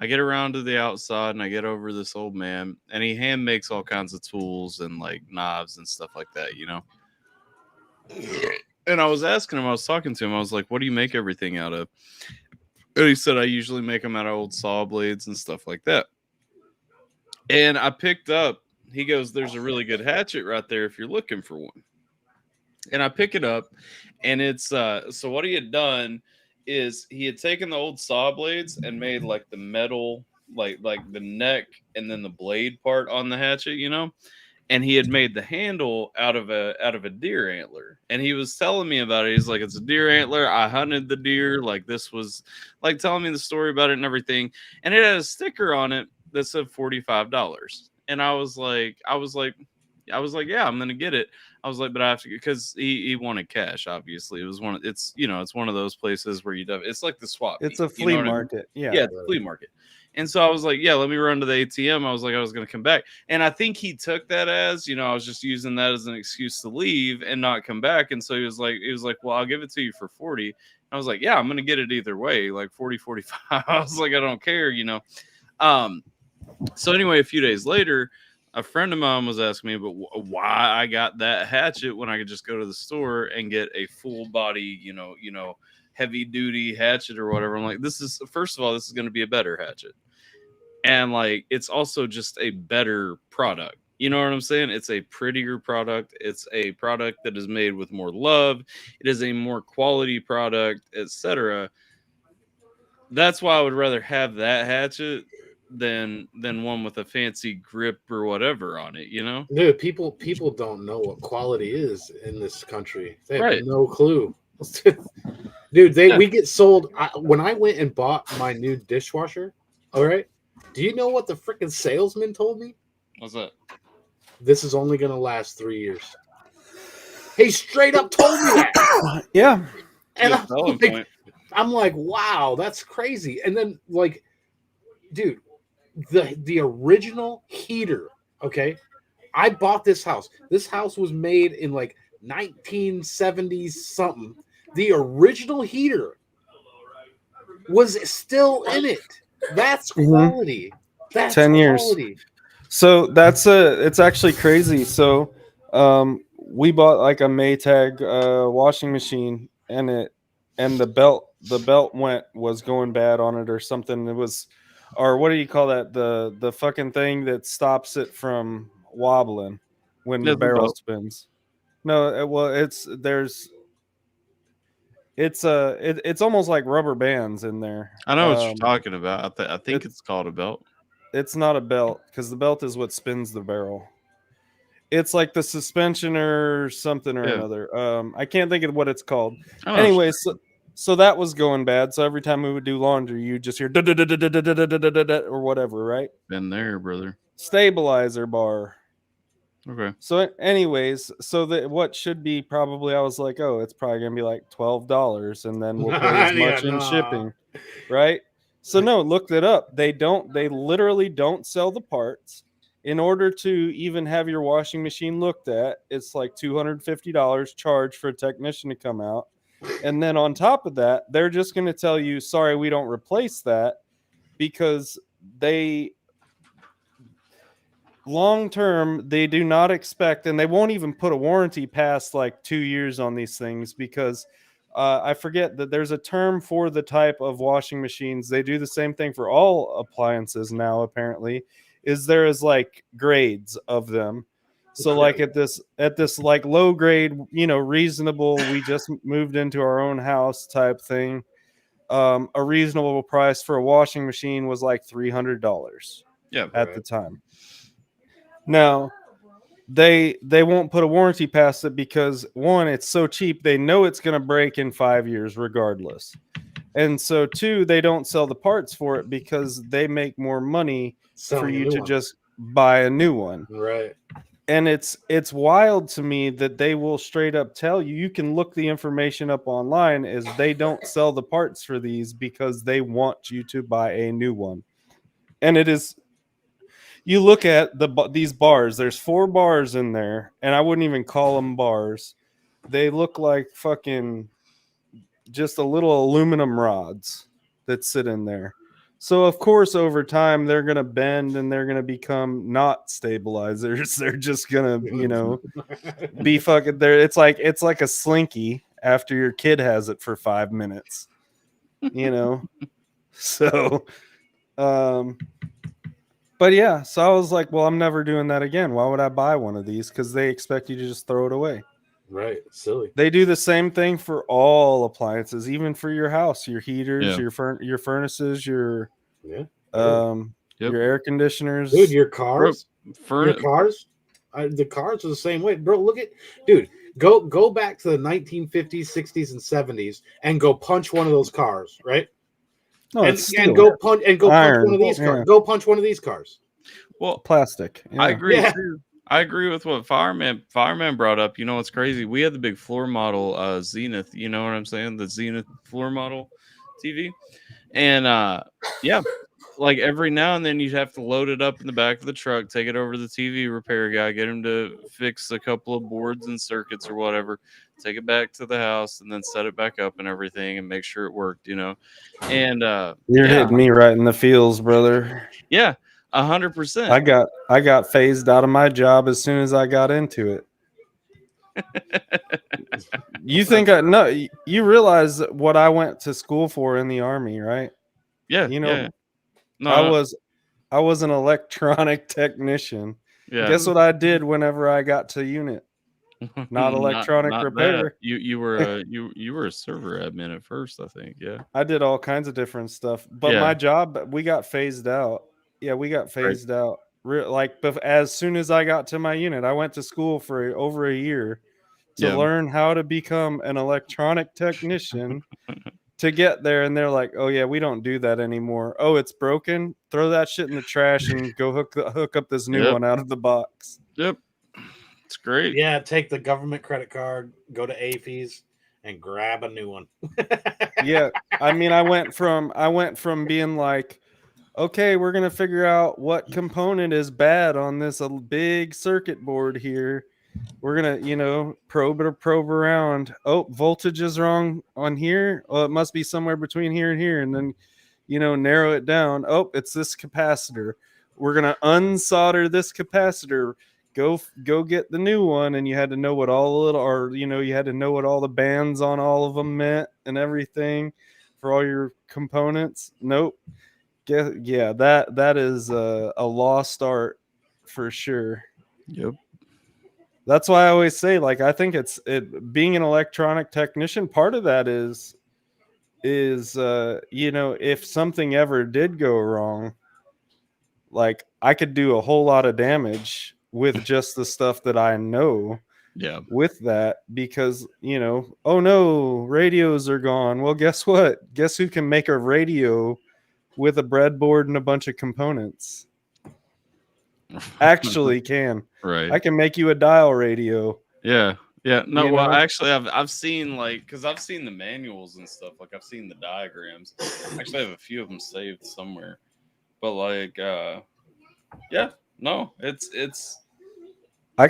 Speaker 1: get around to the outside, and I get over this old man, and he hand makes all kinds of tools and like knives and stuff like that, you know. And I was asking him, I was talking to him, I was like, "What do you make everything out of?" And he said, "I usually make them out of old saw blades and stuff like that." And I picked up. He goes, "There's a really good hatchet right there if you're looking for one." And I pick it up, and it's so what he had done is he had taken the old saw blades and made like the metal, like the neck and then the blade part on the hatchet, you know, and he had made the handle out of a deer antler. And he was telling me about it. He's like, "It's a deer antler. I hunted the deer." Like this was like telling me the story about it and everything. And it had a sticker on it that said $45. And I was like, "Yeah, I'm gonna get it." I was like, "But I have to," because he wanted cash. Obviously, it's one of those places where it's like the swap.
Speaker 2: It's a flea market.
Speaker 1: Yeah, it's a flea market. And so I was like, yeah, let me run to the ATM. I was like, I was going to come back. And I think he took that as, I was just using that as an excuse to leave and not come back. And so he was like, well, I'll give it to you for 40. I was like, yeah, I'm going to get it either way, like 40, 45. I was like, I don't care, So anyway, a few days later, a friend of mine was asking me about why I got that hatchet when I could just go to the store and get a full body, heavy duty hatchet or whatever. I'm like, first of all, this is going to be a better hatchet. And like, it's also just a better product. You know what I'm saying? It's a prettier product. It's a product that is made with more love. It is a more quality product, etc. That's why I would rather have that hatchet than one with a fancy grip or whatever on it,
Speaker 5: Dude, people don't know what quality is in this country. They have
Speaker 1: Right.
Speaker 5: no clue. Dude, we get sold. When I went and bought my new dishwasher, all right, do you know what the freaking salesman told me?
Speaker 1: What's that?
Speaker 5: This is only going to last 3 years. He straight up told me that.
Speaker 2: Yeah.
Speaker 5: And I'm like, wow, that's crazy. And then, like, dude, the original heater, okay? I bought this house. This house was made in like 1970s something. The original heater was still in it. That's quality. That's
Speaker 2: 10 years.
Speaker 5: quality.
Speaker 2: So it's actually crazy. So we bought like a Maytag washing machine, and the belt was going bad on it or something. It was, or what do you call that? The fucking thing that stops it from wobbling when the barrel spins. No, it's almost like rubber bands in there.
Speaker 1: I know what you're talking about. I think it's called a belt.
Speaker 2: It's not a belt, because the belt is what spins the barrel. It's like the suspension or something or another. I can't think of what it's called. Anyway, so that was going bad. So every time we would do laundry, you just hear or whatever, right?
Speaker 1: Been there, brother.
Speaker 2: Stabilizer bar.
Speaker 1: Okay.
Speaker 2: So anyways, what should be probably, I was like, oh, it's probably gonna be like $12, and then we'll pay as much in shipping, right? So no, looked it up. They literally don't sell the parts. In order to even have your washing machine looked at, it's like $250 charged for a technician to come out. And then on top of that, they're just going to tell you, sorry, we don't replace that, because long term, they do not expect, and they won't even put a warranty past like 2 years on these things, because I forget that there's a term for the type of washing machines. They do the same thing for all appliances now, apparently, there is like grades of them. So like at this like low grade, reasonable, we just moved into our own house type thing. A reasonable price for a washing machine was like $300 at the time. Now, they won't put a warranty past it because, one, it's so cheap, they know it's going to break in 5 years regardless. And so, two, they don't sell the parts for it because they make more money for you to just buy a new one.
Speaker 5: Right.
Speaker 2: And it's wild to me that they will straight up tell you can look the information up online, is they don't sell the parts for these because they want you to buy a new one. And it is, you look at these bars, there's 4 bars in there, and I wouldn't even call them bars. They look like fucking just a little aluminum rods that sit in there. So of course, over time, they're going to bend and they're going to become not stabilizers. They're just going to, be fucking there. It's like a slinky after your kid has it for 5 minutes, So, but yeah, so I was like, well, I'm never doing that again. Why would I buy one of these? Because they expect you to just throw it away.
Speaker 5: Right. Silly.
Speaker 2: They do the same thing for all appliances, even for your house, your heaters, your furnaces, your air conditioners.
Speaker 5: Dude, your cars. The cars are the same way, bro. Look at, dude. Go back to the 1950s, 60s, and 70s, and go punch one of those cars, right?
Speaker 2: No,
Speaker 5: and go punch one of these cars. Go punch one of these cars.
Speaker 1: Well,
Speaker 2: plastic.
Speaker 1: Yeah. I agree too. I agree with what Fireman brought up. You know what's crazy? We had the big floor model Zenith. You know what I'm saying? The Zenith floor model TV. And like every now and then you'd have to load it up in the back of the truck, take it over to the TV repair guy, get him to fix a couple of boards and circuits or whatever, take it back to the house, and then set it back up and everything, and make sure it worked. And
Speaker 2: You're hitting me right in the feels, brother.
Speaker 1: Yeah, 100%.
Speaker 2: I got phased out of my job as soon as I got into it. You think you realize what I went to school for in the Army, right?
Speaker 1: Yeah.
Speaker 2: No, I was an electronic technician.
Speaker 1: Yeah.
Speaker 2: Guess what I did whenever I got to unit? Not electronic
Speaker 1: not
Speaker 2: repair.
Speaker 1: That. You were you were a server admin at first, I think. Yeah.
Speaker 2: I did all kinds of different stuff, but my job, we got phased out. Yeah, we got phased out. As soon as I got to my unit, I went to school for over a year to learn how to become an electronic technician. To get there, and they're like, "Oh yeah, we don't do that anymore. Oh, it's broken. Throw that shit in the trash and go hook up this new one out of the box."
Speaker 1: Yep, it's great.
Speaker 5: Yeah, take the government credit card, go to AFES, and grab a new one.
Speaker 2: Yeah, I mean, I went from being like, "Okay, we're gonna figure out what component is bad on this big circuit board here. We're gonna, probe around. Oh, voltage is wrong on here. Oh, it must be somewhere between here and here, and then, narrow it down. Oh, it's this capacitor. We're gonna unsolder this capacitor. Go get the new one." And you had to know what you had to know what all the bands on all of them meant and everything for all your components. Nope. Yeah, that is a lost art for sure.
Speaker 1: Yep.
Speaker 2: That's why I always say, I think being an electronic technician, part of that is if something ever did go wrong, I could do a whole lot of damage with just the stuff that I know.
Speaker 1: Yeah.
Speaker 2: With that, because oh no, radios are gone. Well, guess what? Guess who can make a radio with a breadboard and a bunch of components? Actually can.
Speaker 1: Right.
Speaker 2: I can make you a dial radio.
Speaker 1: Yeah. No, actually I've seen because I've seen the manuals and stuff. I've seen the diagrams. Actually, I have a few of them saved somewhere. But it's
Speaker 2: I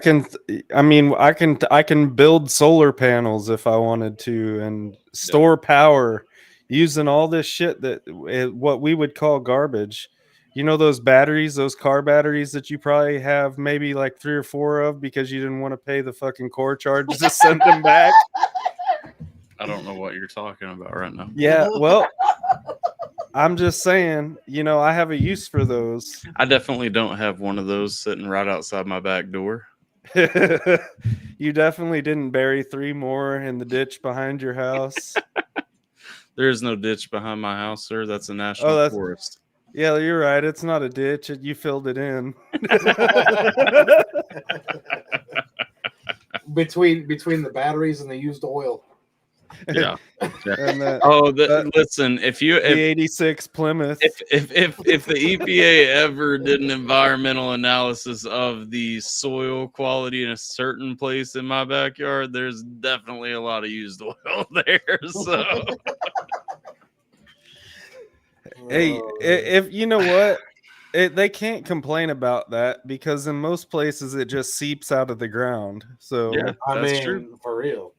Speaker 2: can build solar panels if I wanted to, and store power using all this shit what we would call garbage. Those batteries, those car batteries that you probably have maybe 3 or 4 of because you didn't want to pay the fucking core charge to send them back.
Speaker 1: I don't know what you're talking about right now.
Speaker 2: Yeah, well, I'm just saying, I have a use for those.
Speaker 1: I definitely don't have one of those sitting right outside my back door.
Speaker 2: You definitely didn't bury 3 more in the ditch behind your house.
Speaker 1: There is no ditch behind my house, sir. That's a national forest.
Speaker 2: Yeah, you're right. It's not a ditch. You filled it in.
Speaker 5: between the batteries and the used oil.
Speaker 1: Yeah.
Speaker 2: And
Speaker 1: listen, if
Speaker 2: the 86 Plymouth,
Speaker 1: if the EPA ever did an environmental analysis of the soil quality in a certain place in my backyard, there's definitely a lot of used oil there. So
Speaker 2: hey, if you know what, they can't complain about that because in most places it just seeps out of the ground. So
Speaker 1: yeah, that's true.
Speaker 5: For real.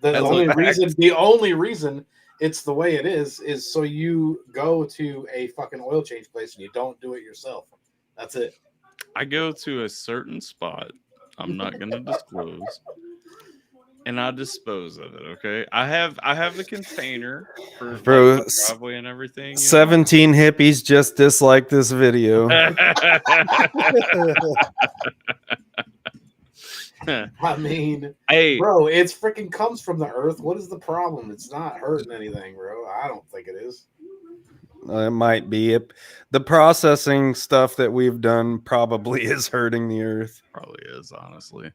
Speaker 5: The only reason it's the way it is so you go to a fucking oil change place and you don't do it yourself. That's it.
Speaker 1: I go to a certain spot I'm not going to disclose, and I dispose of it. Okay, I have a container for the driveway and everything.
Speaker 2: 17 hippies just dislike this video.
Speaker 5: I mean,
Speaker 1: hey,
Speaker 5: bro, it's freaking comes from the earth. What is the problem? It's not hurting anything, bro. I don't think it is.
Speaker 2: It might be. The processing stuff that we've done probably is hurting the earth.
Speaker 1: Probably is, honestly.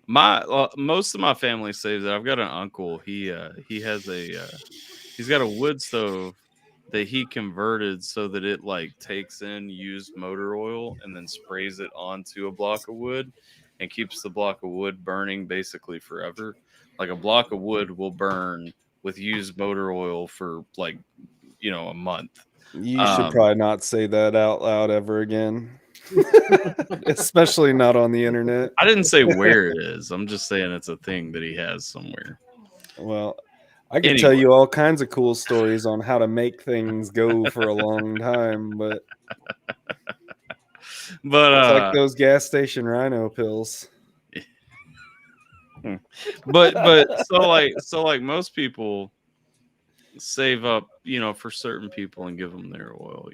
Speaker 1: Most of my family saves it. I've got an uncle. He has he's got a wood stove that he converted so that it takes in used motor oil and then sprays it onto a block of wood and keeps the block of wood burning basically forever. A block of wood will burn with used motor oil for a month.
Speaker 2: You should probably not say that out loud ever again. Especially not on the internet.
Speaker 1: I didn't say where it is. I'm just saying it's a thing that he has somewhere.
Speaker 2: Well, I could tell you all kinds of cool stories on how to make things go for a long time, but it's like those gas station rhino pills.
Speaker 1: But so like most people save up, for certain people and give them their oil,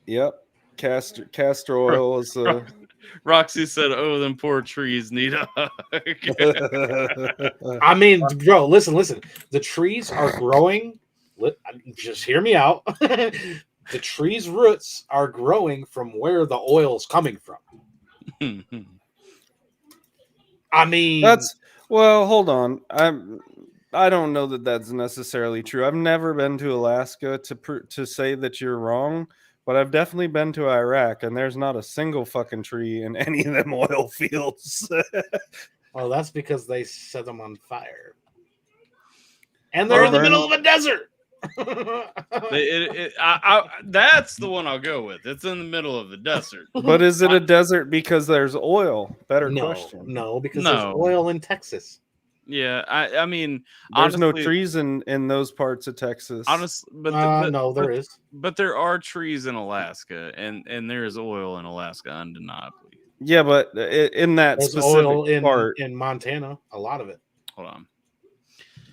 Speaker 2: Yep. Castor oil is
Speaker 1: Roxy said, "Oh, them poor trees need a hug."
Speaker 5: I mean, bro, listen. The trees are growing. Just hear me out. The tree's roots are growing from where the oil's coming from. I mean,
Speaker 2: hold on. I don't know that that's necessarily true. I've never been to Alaska to say that you're wrong, but I've definitely been to Iraq, and there's not a single fucking tree in any of them oil fields.
Speaker 5: Well, that's because they set them on fire, and they're in the middle of a desert.
Speaker 1: That's the one I'll go with. It's in the middle of the desert.
Speaker 2: But is it a desert because there's oil? Better question.
Speaker 5: No, because there's oil in Texas.
Speaker 1: Yeah, I mean,
Speaker 2: there's
Speaker 1: honestly,
Speaker 2: no trees in those parts of Texas.
Speaker 1: Honestly,
Speaker 5: no, there is.
Speaker 1: But there are trees in Alaska, and there is oil in Alaska, undeniably.
Speaker 2: Yeah, but in that
Speaker 5: there's
Speaker 2: specific
Speaker 5: oil
Speaker 2: part
Speaker 5: in Montana, a lot of it.
Speaker 1: Hold on.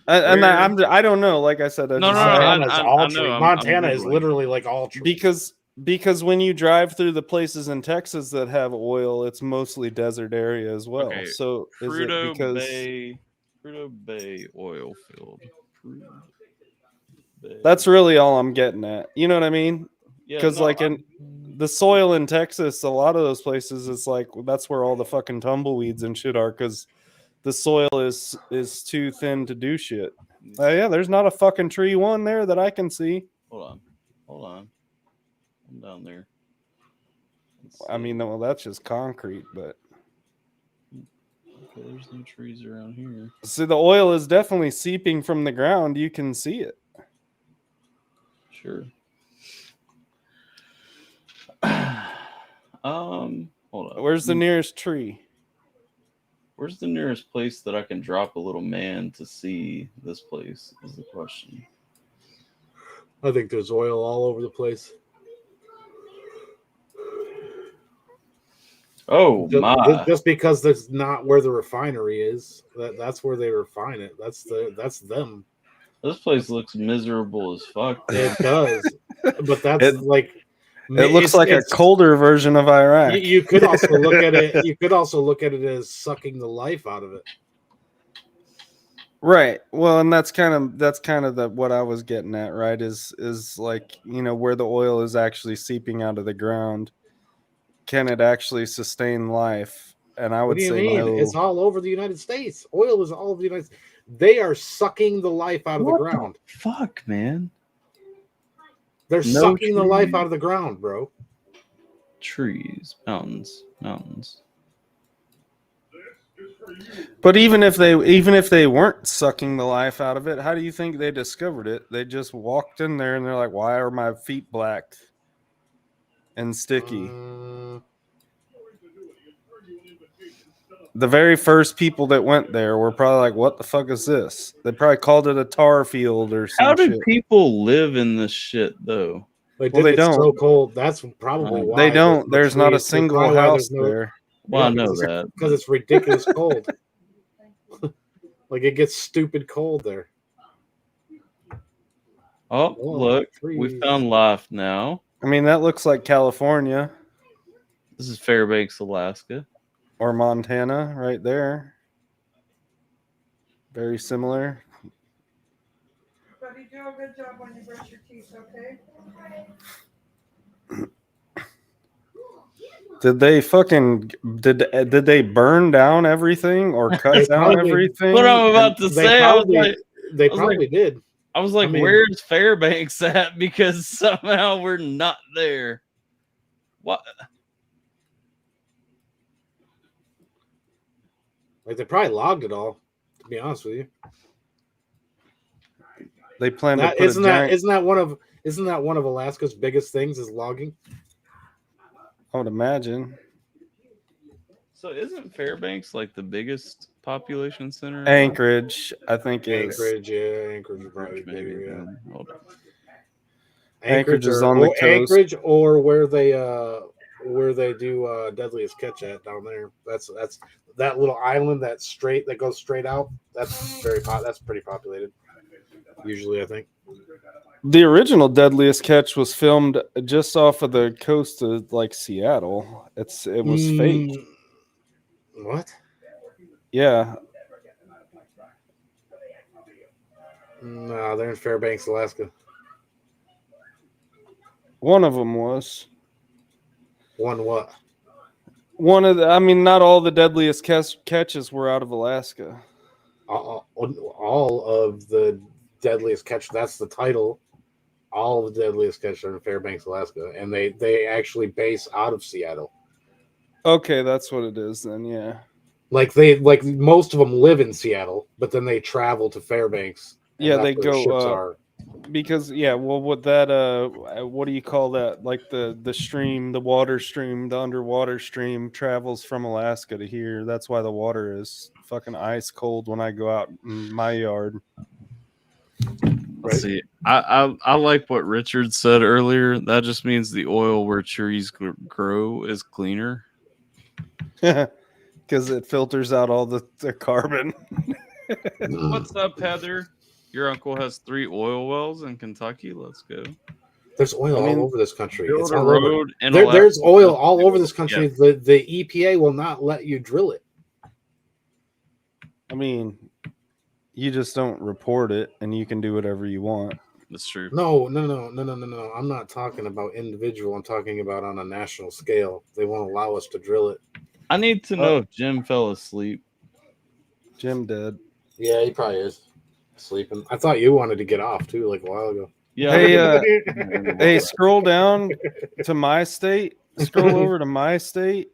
Speaker 2: I don't know. Like I said,
Speaker 5: Montana is literally like all trees.
Speaker 2: Because when you drive through the places in Texas that have oil, it's mostly desert area as well.
Speaker 1: Okay.
Speaker 2: So
Speaker 1: Prudhoe Bay oil field.
Speaker 2: That's really all I'm getting at. You know what I mean? Because in the soil in Texas, a lot of those places, it's like that's where all the fucking tumbleweeds and shit are because the soil is too thin to do shit. Yeah, there's not a fucking tree one there that I can see.
Speaker 1: Hold on. I'm down there.
Speaker 2: I mean, well, that's just concrete, but
Speaker 1: okay, there's no trees around here.
Speaker 2: See, the oil is definitely seeping from the ground. You can see it.
Speaker 1: Sure. Hold on.
Speaker 2: Where's the nearest tree?
Speaker 1: Where's the nearest place that I can drop a little man to see this place is the question.
Speaker 5: I think there's oil all over the place.
Speaker 1: Oh, my.
Speaker 5: Just because that's not where the refinery is. That's where they refine it. That's them.
Speaker 1: This place looks miserable as fuck.
Speaker 5: It does. But that's
Speaker 2: it looks like a colder version of Iraq.
Speaker 5: You could also look at it. You could also look at it as sucking the life out of it.
Speaker 2: Right. Well, and that's kind of what I was getting at. Right. Is like where the oil is actually seeping out of the ground. Can it actually sustain life? And I would say no.
Speaker 5: It's all over the United States. Oil is all over the United States. They are sucking the life out of the ground.
Speaker 1: Fuck, man.
Speaker 5: They're sucking the life out of the ground, bro.
Speaker 1: Trees, mountains.
Speaker 2: But even if they weren't sucking the life out of it, how do you think they discovered it? They just walked in there and they're like, "Why are my feet black and sticky?" The very first people that went there were probably like, "What the fuck is this?" They probably called it a tar field or something.
Speaker 1: How do people live in this shit though?
Speaker 2: They don't.
Speaker 5: It's so cold. That's probably why
Speaker 2: they don't. There's not a single house there.
Speaker 1: Well, I know that
Speaker 5: because it's ridiculous cold. Like it gets stupid cold there.
Speaker 1: Oh, look, we found life now.
Speaker 2: I mean, that looks like California.
Speaker 1: This is Fairbanks, Alaska.
Speaker 2: Or Montana, right there. Very similar.
Speaker 13: Buddy, do a good job when you brush your teeth, okay?
Speaker 2: Did they burn down everything or cut down everything?
Speaker 1: What I'm about to say,
Speaker 5: they probably did.
Speaker 1: I was like, where's Fairbanks at? Because somehow we're not there. What?
Speaker 5: Like they probably logged it all, to be honest with you.
Speaker 2: They plan to
Speaker 5: That
Speaker 2: put
Speaker 5: isn't
Speaker 2: a giant.
Speaker 5: that one of Alaska's biggest things is logging?
Speaker 2: I would imagine.
Speaker 1: So isn't Fairbanks like the biggest population center? in
Speaker 2: Anchorage, I think is.
Speaker 5: Anchorage, yeah, Anchorage is probably
Speaker 1: maybe.
Speaker 5: bigger, yeah.
Speaker 1: Then. Hold on.
Speaker 2: Anchorage is on the coast.
Speaker 5: Anchorage or where they do Deadliest Catch at down there. That's that little island that goes straight out. That's pretty populated. Usually, I think.
Speaker 2: The original Deadliest Catch was filmed just off of the coast of like Seattle. It was fake.
Speaker 5: What?
Speaker 2: Yeah.
Speaker 5: No, they're in Fairbanks, Alaska.
Speaker 2: One of them was.
Speaker 5: One what?
Speaker 2: One of the. I mean, not all the Deadliest Catches were out of Alaska.
Speaker 5: All of the Deadliest Catch. That's the title. All of the Deadliest Catch are in Fairbanks, Alaska, and they actually base out of Seattle.
Speaker 2: Okay, that's what it is then. Yeah.
Speaker 5: Like most of them live in Seattle, but then they travel to Fairbanks.
Speaker 2: Yeah, they
Speaker 5: go. Ships are.
Speaker 2: Because well, with that what do you call that? Like the stream, the water stream, the underwater stream travels from Alaska to here. That's why the water is fucking ice cold when I go out in my yard.
Speaker 1: Let's see. I like what Richard said earlier. That just means the oil where trees grow is cleaner.
Speaker 2: Because it filters out all the carbon.
Speaker 1: What's up, Heather? Your uncle has 3 oil wells in Kentucky. Let's go.
Speaker 5: There's oil all over this country.
Speaker 1: Build
Speaker 5: It's
Speaker 1: a
Speaker 5: all
Speaker 1: road
Speaker 5: over.
Speaker 1: in
Speaker 5: There's
Speaker 1: Alaska.
Speaker 5: oil all over this country.
Speaker 1: Yeah.
Speaker 5: The EPA will not let you drill it.
Speaker 2: I mean, you just don't report it, and you can do whatever you want.
Speaker 1: That's true.
Speaker 5: No. I'm not talking about individual. I'm talking about on a national scale. They won't allow us to drill it.
Speaker 1: I need to know if Jim fell asleep.
Speaker 2: Jim did.
Speaker 5: Yeah, he probably is sleeping. I thought you wanted to get off too, like a while ago.
Speaker 1: Yeah.
Speaker 2: Hey, hey, scroll down to my state. Scroll over to my state.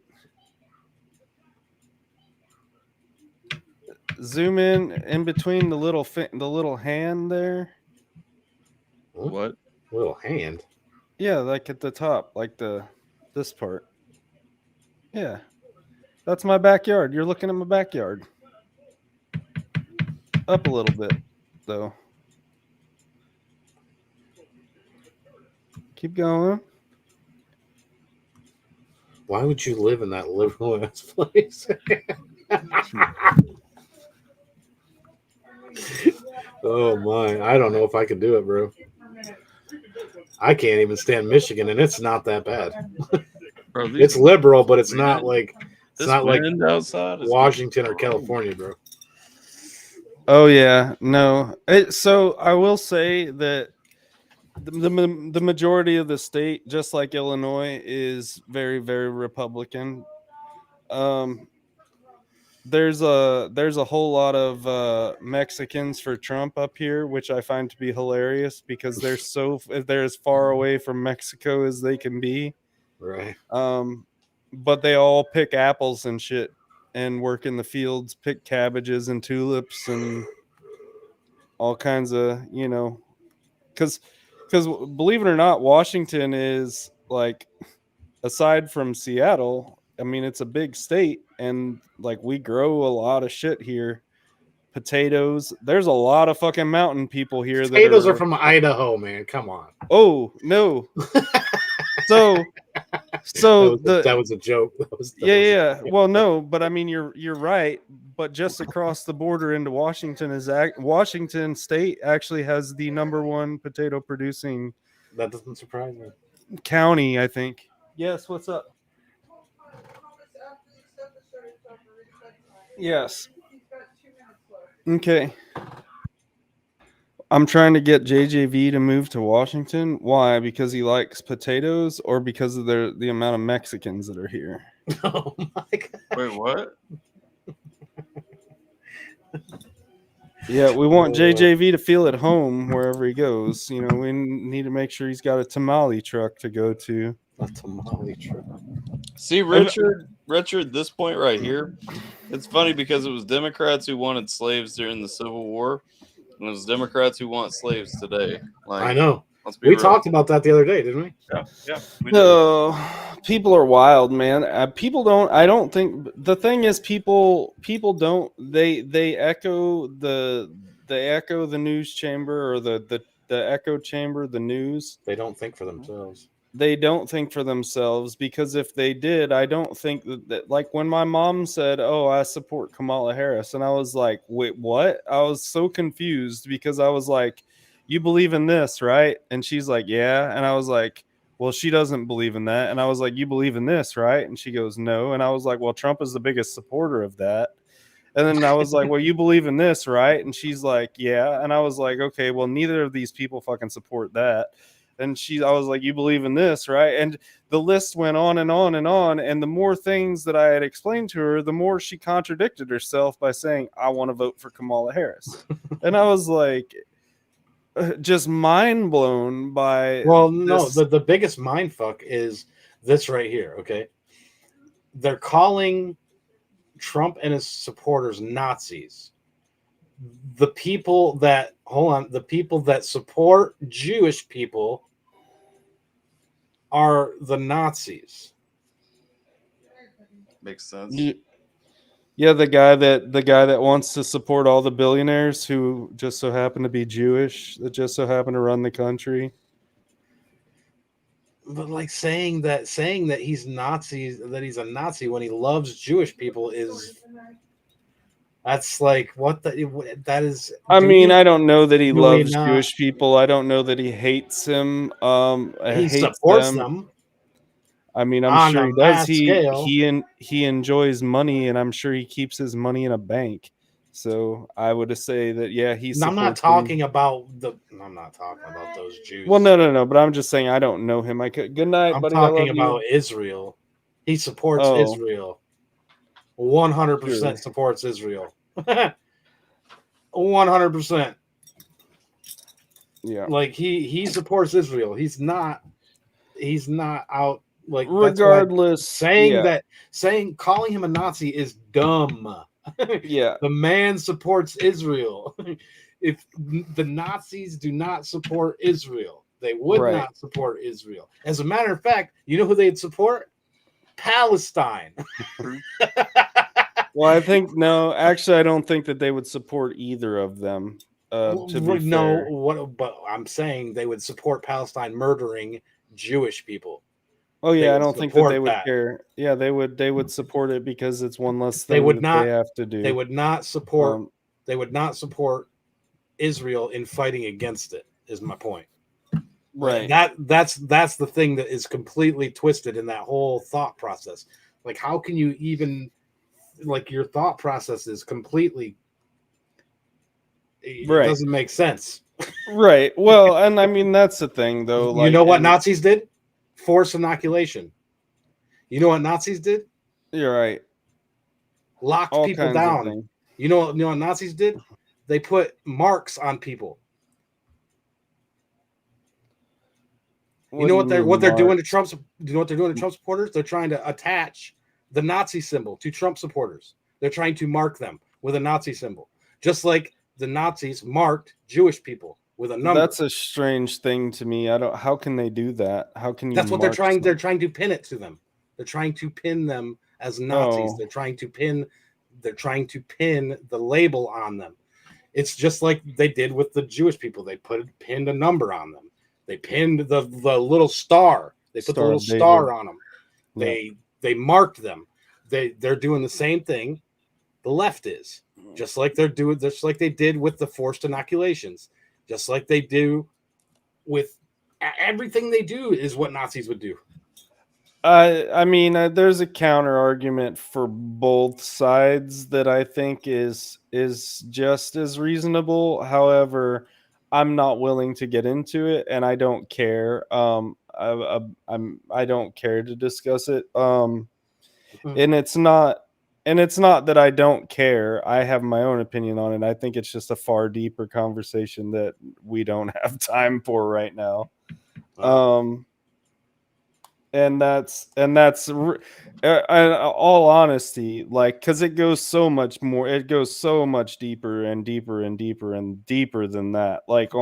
Speaker 2: Zoom in between the little hand there.
Speaker 1: What?
Speaker 5: Little hand?
Speaker 2: Yeah, like at the top, like this part. Yeah. That's my backyard. You're looking at my backyard. Up a little bit, though. Keep going.
Speaker 5: Why would you live in that liberal ass place? Oh my! I don't know if I could do it, bro. I can't even stand Michigan, and it's not that bad.
Speaker 1: Bro,
Speaker 5: It's liberal, but it's not like
Speaker 1: outside
Speaker 5: Washington or California, bro.
Speaker 2: Oh yeah, no. So I will say that the majority of the state, just like Illinois, is very, very Republican. There's a whole lot of Mexicans for Trump up here, which I find to be hilarious because they're as far away from Mexico as they can be.
Speaker 5: Right.
Speaker 2: But they all pick apples and shit and work in the fields, pick cabbages and tulips and all kinds of, because believe it or not, Washington is like, aside from Seattle, I mean, it's a big state and like we grow a lot of shit here. Potatoes. There's a lot of fucking mountain people here.
Speaker 5: Potatoes are from Idaho, man. Come on.
Speaker 2: Oh no. So
Speaker 5: that was a joke.
Speaker 2: Yeah. Well, no, but I mean, you're right. But just across the border into Washington Washington State actually has the #1 potato producing.
Speaker 5: That doesn't surprise me.
Speaker 2: County, I think. Yes. What's up? Yes. Okay. I'm trying to get JJV to move to Washington. Why? Because he likes potatoes or because of the amount of Mexicans that are here?
Speaker 5: Oh my God.
Speaker 1: Wait, what?
Speaker 2: Yeah, we want JJV to feel at home wherever he goes. We need to make sure he's got a tamale truck to go to.
Speaker 5: A tamale truck.
Speaker 1: See, Richard, this point right here, it's funny because it was Democrats who wanted slaves during the Civil War, And there's Democrats who want slaves today. Like,
Speaker 5: I know.
Speaker 1: let's be
Speaker 5: We
Speaker 1: real.
Speaker 5: talked about that the other day, didn't we?
Speaker 3: Yeah.
Speaker 2: No, people are wild, man. People don't. I don't think the thing is people don't. They echo the news chamber or the echo chamber, the news.
Speaker 5: They don't think for themselves.
Speaker 2: They don't think for themselves, because if they did, I don't think that like when my mom said, "Oh, I support Kamala Harris," and I was like, "Wait, what?" I was so confused because I was like, "You believe in this, right?" And she's like, "Yeah," and I was like, "Well, she doesn't believe in that," and I was like, "You believe in this, right?" And she goes, "No," and I was like, "Well, Trump is the biggest supporter of that." And then I was like, "Well, you believe in this, right?" And she's like, "Yeah," and I was like, "Okay, well, neither of these people fucking support that." And I was like, "You believe in this, right?" And the list went on and on and on. And the more things that I had explained to her, the more she contradicted herself by saying, "I want to vote for Kamala Harris." And I was like, just mind blown by.
Speaker 5: Well, no,
Speaker 2: this.
Speaker 5: the biggest mind fuck is this right here. Okay, they're calling Trump and his supporters Nazis. The people that support Jewish people are the Nazis.
Speaker 1: Makes sense.
Speaker 2: Yeah, the guy that wants to support all the billionaires who just so happen to be Jewish, that just so happen to run the country.
Speaker 5: But like saying that he's Nazis, that he's a Nazi when he loves Jewish people that's like that is.
Speaker 2: I mean, I don't know that he
Speaker 5: do we
Speaker 2: loves
Speaker 5: not-
Speaker 2: Jewish people. I don't know that he hates him.
Speaker 5: He
Speaker 2: hates
Speaker 5: supports them.
Speaker 2: I mean, I'm
Speaker 5: on
Speaker 2: sure
Speaker 5: a
Speaker 2: he does.
Speaker 5: mass scale.
Speaker 2: He enjoys money, and I'm sure he keeps his money in a bank. So I would say that he's.
Speaker 5: I'm not talking about those Jews.
Speaker 2: Well, no. But I'm just saying I don't know him. I could. Good night,
Speaker 5: I'm
Speaker 2: buddy.
Speaker 5: talking
Speaker 2: I love
Speaker 5: about
Speaker 2: you.
Speaker 5: Israel. He supports
Speaker 2: Oh.
Speaker 5: Israel. 100%
Speaker 2: Sure.
Speaker 5: supports Israel. 100%.
Speaker 2: Yeah.
Speaker 5: Like he supports Israel. He's not out like
Speaker 2: Regardless,
Speaker 5: calling him a Nazi is dumb.
Speaker 2: Yeah.
Speaker 5: The man supports Israel. If the Nazis do not support Israel, they would
Speaker 2: Right.
Speaker 5: not support Israel. As a matter of fact, you know who they'd support? Palestine.
Speaker 2: Well, I think no. Actually, I don't think that they would support either of them. To be fair.
Speaker 5: But I'm saying they would support Palestine murdering Jewish people.
Speaker 2: Oh yeah,
Speaker 5: They
Speaker 2: I
Speaker 5: would
Speaker 2: don't think that they
Speaker 5: support
Speaker 2: would
Speaker 5: that.
Speaker 2: care. Yeah, they would support it because it's one less
Speaker 5: They
Speaker 2: thing
Speaker 5: would
Speaker 2: that
Speaker 5: not.
Speaker 2: they have to do.
Speaker 5: They would not support.
Speaker 2: Um,
Speaker 5: They would not support Israel in fighting against it. Is my point.
Speaker 2: Right.
Speaker 5: That's the thing that is completely twisted in that whole thought process. Like, how can you even like your thought process is completely. It
Speaker 2: Right.
Speaker 5: doesn't make sense.
Speaker 2: Right. Well, and I mean that's the thing though. Like,
Speaker 5: You know what Nazis did? Forced inoculation. You know what Nazis did?
Speaker 2: You're right.
Speaker 5: Locked
Speaker 2: All
Speaker 5: people
Speaker 2: kinds of
Speaker 5: down.
Speaker 2: things.
Speaker 5: You know what Nazis did? They put marks on people. You know what they're doing to Trump's? Do you know what they're doing to Trump supporters? They're trying to attach the Nazi symbol to Trump supporters. They're trying to mark them with a Nazi symbol, just like the Nazis marked Jewish people with a number.
Speaker 2: That's a strange thing to me. I don't. How can they do that? How can you?
Speaker 5: That's what they're
Speaker 2: mark
Speaker 5: trying.
Speaker 2: some-
Speaker 5: They're trying to pin it to them. They're trying to pin them as Nazis.
Speaker 2: Oh.
Speaker 5: They're trying to pin the label on them. It's just like they did with the Jewish people. They pinned a number on them. They pinned the little star. They put the
Speaker 2: Star
Speaker 5: little
Speaker 2: of David.
Speaker 5: star on them.
Speaker 2: Yeah.
Speaker 5: They marked them. They're doing the same thing. The left is just like they did with the forced inoculations. Just like they do with everything they do is what Nazis would do.
Speaker 2: I mean, there's a counter argument for both sides that I think is just as reasonable. However, I'm not willing to get into it, and I don't care. I don't care to discuss it. And it's not that I don't care. I have my own opinion on it. I think it's just a far deeper conversation that we don't have time for right now. and that's all honesty, like, because it goes so much more, it goes so much deeper and deeper and deeper and deeper than that. Like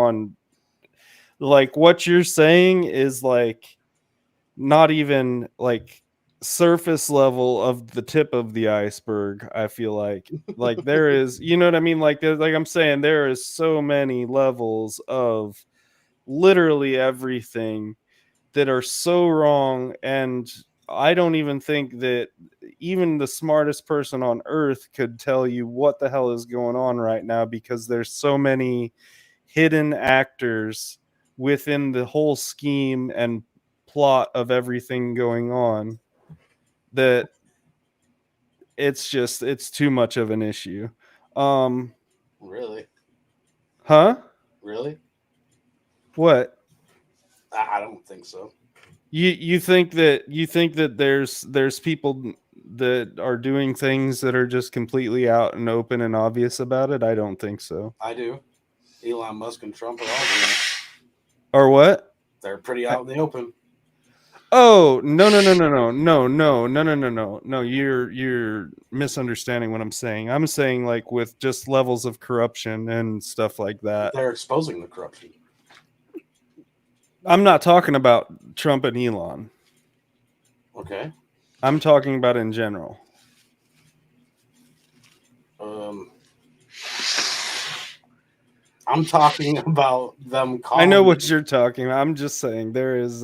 Speaker 2: what you're saying is like not even like surface level of the tip of the iceberg. I feel like there is, you know what I mean, like I'm saying, there is so many levels of literally everything that are so wrong, and I don't even think that even the smartest person on earth could tell you what the hell is going on right now, because there's so many hidden actors within the whole scheme and plot of everything going on that it's too much of an issue.
Speaker 5: Really?
Speaker 2: Huh?
Speaker 5: Really?
Speaker 2: What?
Speaker 5: I don't think so.
Speaker 2: You think that there's people that are doing things that are just completely out and open and obvious about it? I don't think so.
Speaker 5: I do. Elon Musk and Trump are all doing it.
Speaker 2: Or what?
Speaker 5: They're pretty out in the open.
Speaker 2: Oh, no. You're misunderstanding what I'm saying. I'm saying like with just levels of corruption and stuff like that.
Speaker 5: They're exposing the corruption.
Speaker 2: I'm not talking about Trump and Elon.
Speaker 5: Okay.
Speaker 2: I'm talking about in general.
Speaker 5: I'm talking about them calling.
Speaker 2: I know what you're talking about. I'm just saying there is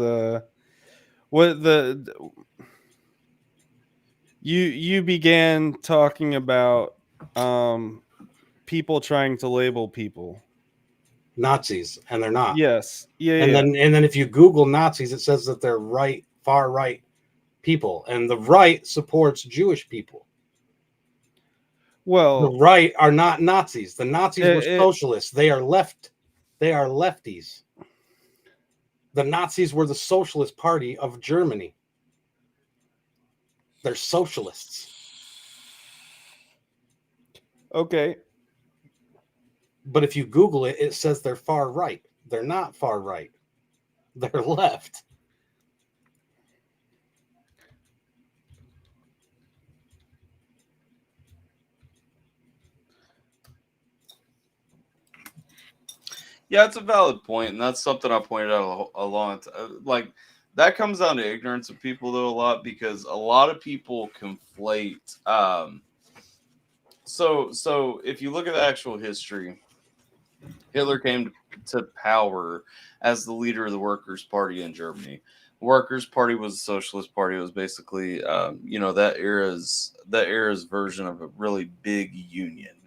Speaker 2: you began talking about people trying to label people
Speaker 5: Nazis, and they're not.
Speaker 2: Yes. Yeah.
Speaker 5: And then if you Google Nazis, it says that they're far right people, and the right supports Jewish people.
Speaker 2: Well,
Speaker 5: the right are not Nazis. The Nazis were socialists. They are left. They are lefties. The Nazis were the Socialist Party of Germany. They're socialists.
Speaker 2: Okay.
Speaker 5: But if you Google it, it says they're far right. They're not far right. They're left.
Speaker 1: Yeah, it's a valid point, and that's something I pointed out a long time. Like, that comes down to ignorance of people, though, a lot, because a lot of people conflate. So if you look at the actual history, Hitler came to power as the leader of the Workers' Party in Germany. The Workers' Party was a socialist party. It was basically, that era's version of a really big union,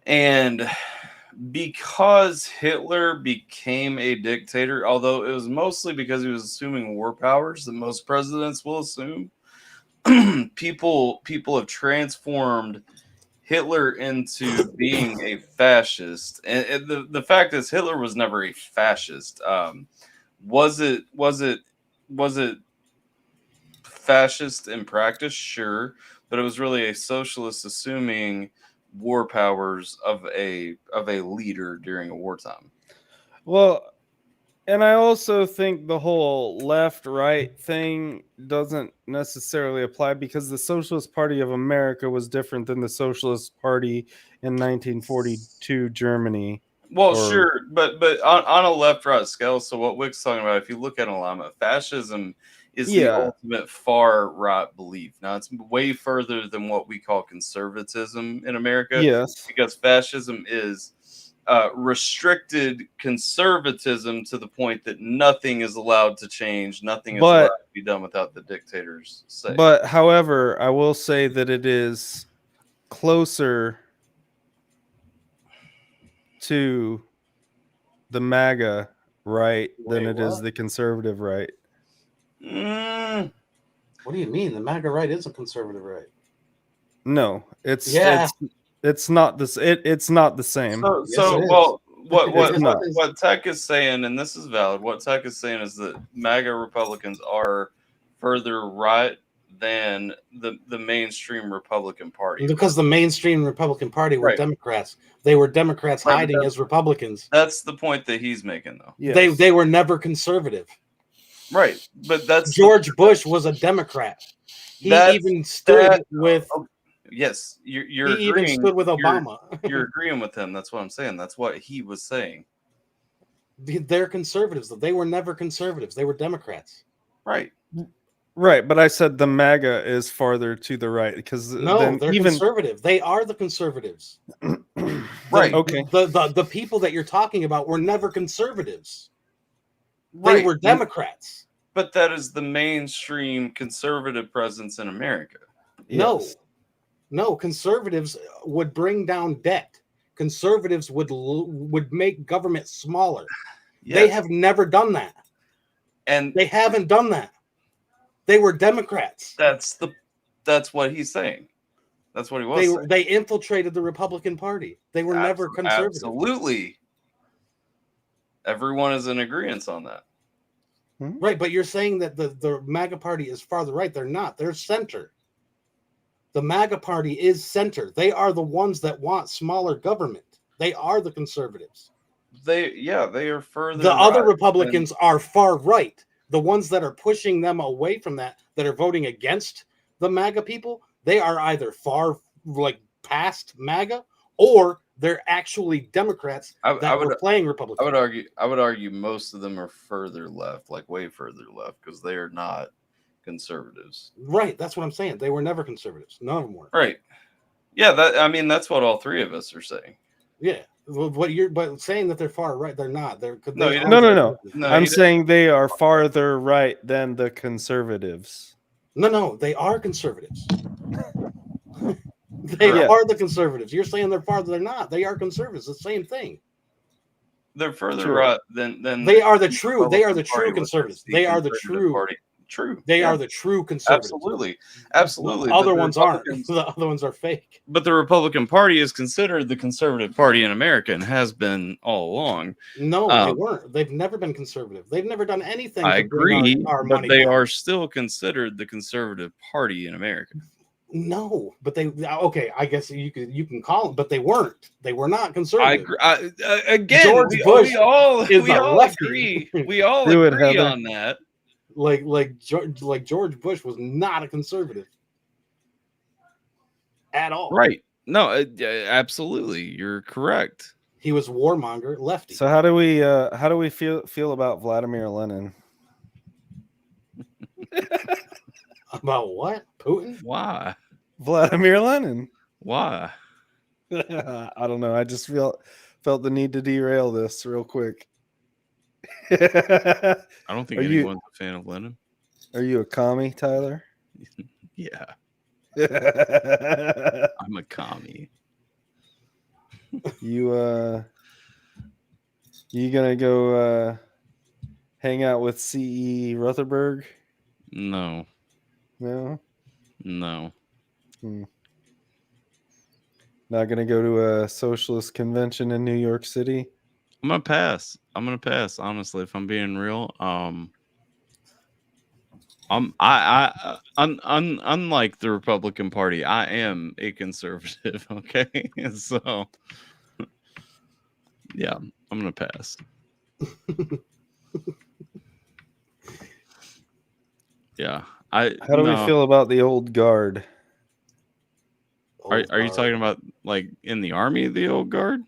Speaker 1: and because Hitler became a dictator, although it was mostly because he was assuming war powers that most presidents will assume, people have transformed Hitler into being a fascist. And the fact is, Hitler was never a fascist. Was it fascist in practice? Sure, but it was really a socialist assuming war powers of a leader during a wartime.
Speaker 2: Well, and I also think the whole left-right thing doesn't necessarily apply, because the Socialist Party of America was different than the Socialist Party in 1942 Germany.
Speaker 1: Well, sure, but on a left-right scale, so what Wick's talking about, if you look at an alignment, fascism is the ultimate far-right belief. Now, it's way further than what we call conservatism in America.
Speaker 2: Yes.
Speaker 1: Because fascism is restricted conservatism to the point that nothing is allowed to change, nothing is allowed to be done without the dictator's say.
Speaker 2: But, however, I will say that it is closer to the MAGA right than it is the conservative right.
Speaker 5: What do you mean? The MAGA right is a conservative right.
Speaker 2: No, it's not this. It's not the same.
Speaker 1: What Tech is saying, and this is valid, what Tech is saying is that MAGA Republicans are further right than the mainstream Republican Party.
Speaker 5: Because the mainstream Republican Party were Democrats. They were Democrats hiding as Republicans.
Speaker 1: That's the point that he's making, though.
Speaker 5: Yes. They were never conservative.
Speaker 1: Right, but that's
Speaker 5: George Bush was a Democrat. He even stood with.
Speaker 1: Yes, you're
Speaker 5: he
Speaker 1: agreeing,
Speaker 5: even stood with Obama.
Speaker 1: You're agreeing with him. That's what I'm saying. That's what he was saying.
Speaker 5: They're conservatives. They were never conservatives. They were Democrats.
Speaker 1: Right.
Speaker 2: Right, but I said the MAGA is farther to the right because
Speaker 5: No, they're conservative. They are the conservatives.
Speaker 1: Right.
Speaker 2: Okay.
Speaker 5: The people that you're talking about were never conservatives. They were Democrats.
Speaker 1: But that is the mainstream conservative presence in America.
Speaker 2: Yes.
Speaker 5: No, conservatives would bring down debt. Conservatives would make government smaller.
Speaker 1: Yes.
Speaker 5: They have never done that.
Speaker 1: And
Speaker 5: they haven't done that. They were Democrats.
Speaker 1: That's what he's saying. That's what he was saying.
Speaker 5: They infiltrated the Republican Party. They were never conservative.
Speaker 1: Absolutely. Everyone is in agreement on that.
Speaker 5: Right, but you're saying that the MAGA party is farther right. They're not. They're center. The MAGA party is center. They are the ones that want smaller government. They are the conservatives.
Speaker 1: They are further.
Speaker 5: The other Republicans are far right. The ones that are pushing them away from that are voting against the MAGA people, they are either far past MAGA or they're actually Democrats that were playing Republicans.
Speaker 1: I would argue most of them are further left, like way further left, because they are not conservatives.
Speaker 5: Right, that's what I'm saying. They were never conservatives. None of them were.
Speaker 1: Right. Yeah, that's what all three of us are saying.
Speaker 5: Yeah. But saying that they're far right, they're not.
Speaker 2: No. I'm saying they are farther right than the conservatives.
Speaker 5: No, they are conservatives. They are the conservatives. You're saying they're farther. They're not. They are conservatives. The same thing.
Speaker 1: They're further right than
Speaker 5: they are the true. They are the true conservatives. They are the true
Speaker 1: party. True.
Speaker 5: They are the true conservatives.
Speaker 1: Absolutely.
Speaker 5: The other ones aren't. The other ones are fake.
Speaker 1: But the Republican Party is considered the conservative party in America and has been all along.
Speaker 5: No, they weren't. They've never been conservative. They've never done anything.
Speaker 1: I agree,
Speaker 5: our
Speaker 1: but
Speaker 5: money
Speaker 1: they
Speaker 5: back.
Speaker 1: are still considered the conservative party in America.
Speaker 5: No, but I guess you can call them, but they weren't. They were not conservative.
Speaker 1: Again,
Speaker 5: George Bush
Speaker 1: we all
Speaker 5: lefty.
Speaker 1: agree. We all agree on that.
Speaker 5: Like George Bush was not a conservative at all.
Speaker 1: Right. No, absolutely. You're correct.
Speaker 5: He was warmonger, lefty.
Speaker 2: So how do we feel about Vladimir Lenin?
Speaker 5: About what? Putin?
Speaker 1: Why?
Speaker 2: Vladimir Lenin.
Speaker 1: Why?
Speaker 2: I don't know. I just felt the need to derail this real quick.
Speaker 1: I don't think anyone's a fan of Lenin.
Speaker 2: Are you a commie, Tyler?
Speaker 1: Yeah. I'm a commie.
Speaker 2: You gonna go hang out with C.E. Rutherford?
Speaker 1: No.
Speaker 2: No?
Speaker 1: No.
Speaker 2: Not gonna go to a socialist convention in New York City?
Speaker 1: I'm gonna pass. Honestly, if I'm being real. Unlike the Republican Party, I am a conservative. Okay, so yeah, I'm gonna pass. Yeah,
Speaker 2: How do we feel about the old guard?
Speaker 1: Are you talking about like in the army, the old guard?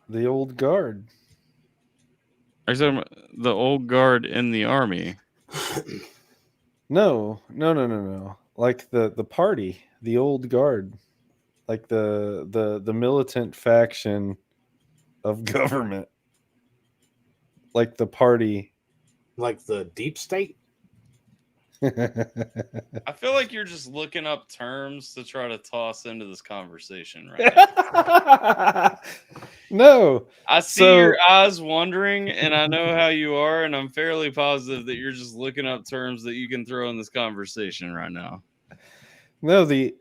Speaker 2: The old guard.
Speaker 1: Are you talking about the old guard in the army?
Speaker 2: No. Like the party, the old guard, like the militant faction of government, like the party,
Speaker 5: like the deep state.
Speaker 1: I feel like you're just looking up terms to try to toss into this conversation right now.
Speaker 2: No.
Speaker 1: I see your eyes wondering, and I know how you are, and I'm fairly positive that you're just looking up terms that you can throw in this conversation right now.
Speaker 2: No, the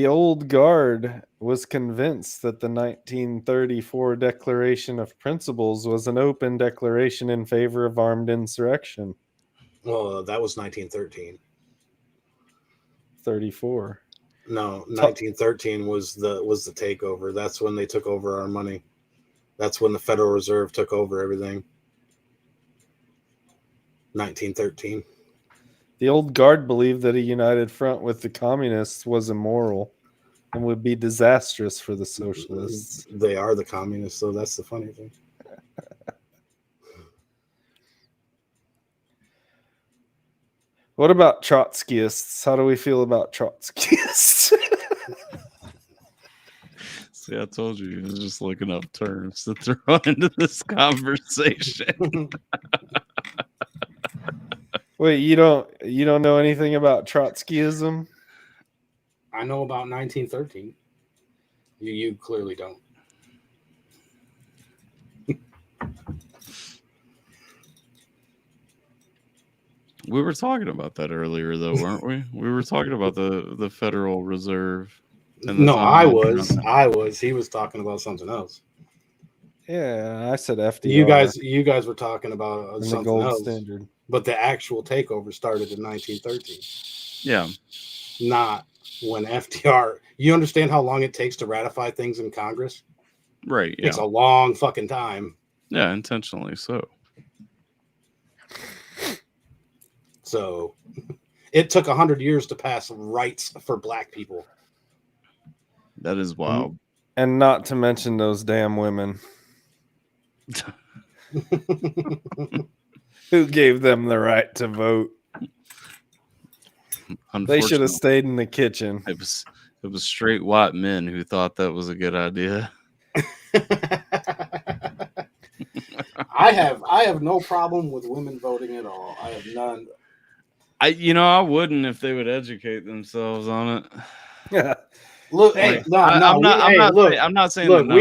Speaker 2: old guard was convinced that the 1934 Declaration of Principles was an open declaration in favor of armed insurrection.
Speaker 5: Well, that was 1913.
Speaker 2: 34.
Speaker 5: No, 1913 was the takeover. That's when they took over our money. That's when the Federal Reserve took over everything. 1913.
Speaker 2: The old guard believed that a united front with the communists was immoral and would be disastrous for the socialists.
Speaker 5: They are the communists, so that's the funny thing.
Speaker 2: What about Trotskyists? How do we feel about Trotskyists?
Speaker 1: See, I told you, he was just looking up terms to throw into this conversation.
Speaker 2: Wait, you don't know anything about Trotskyism?
Speaker 5: I know about 1913. You clearly don't.
Speaker 1: We were talking about that earlier, though, weren't we? We were talking about the Federal Reserve.
Speaker 5: No, I was. He was talking about something else.
Speaker 2: Yeah, I said FDR.
Speaker 5: You guys were talking about
Speaker 2: and the
Speaker 5: something
Speaker 2: gold
Speaker 5: else.
Speaker 2: standard.
Speaker 5: But the actual takeover started in 1913.
Speaker 1: Yeah.
Speaker 5: Not when FDR. You understand how long it takes to ratify things in Congress?
Speaker 1: Right.
Speaker 5: It
Speaker 1: Yeah.
Speaker 5: takes a long fucking time.
Speaker 1: Yeah, intentionally so.
Speaker 5: So it took 100 years to pass rights for black people.
Speaker 1: That is wild.
Speaker 2: And not to mention those damn women. Who gave them the right to vote? They should have stayed in the kitchen.
Speaker 1: It was straight white men who thought that was a good idea.
Speaker 5: I have no problem with women voting at all. I have none.
Speaker 1: I wouldn't if they would educate themselves on it.
Speaker 2: Yeah.
Speaker 5: Look,
Speaker 1: Like,
Speaker 5: hey, I'm
Speaker 1: not saying
Speaker 5: look,
Speaker 1: that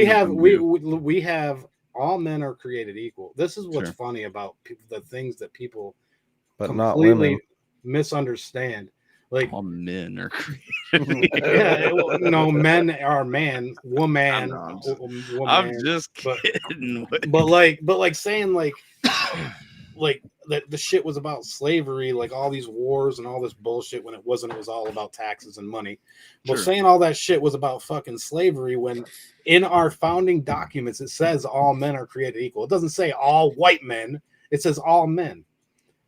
Speaker 5: we have all men are created equal. This is what's
Speaker 1: Sure.
Speaker 5: funny about the things that people
Speaker 2: But not
Speaker 5: completely
Speaker 2: women.
Speaker 5: misunderstand. Like
Speaker 1: all men are created.
Speaker 5: yeah, no, men are man, woman.
Speaker 1: I'm just kidding.
Speaker 5: But like saying like that the shit was about slavery, like all these wars and all this bullshit when it wasn't. It was all about taxes and money. But
Speaker 1: Sure.
Speaker 5: saying all that shit was about fucking slavery when in our founding documents it says all men are created equal. It doesn't say all white men. It says all men.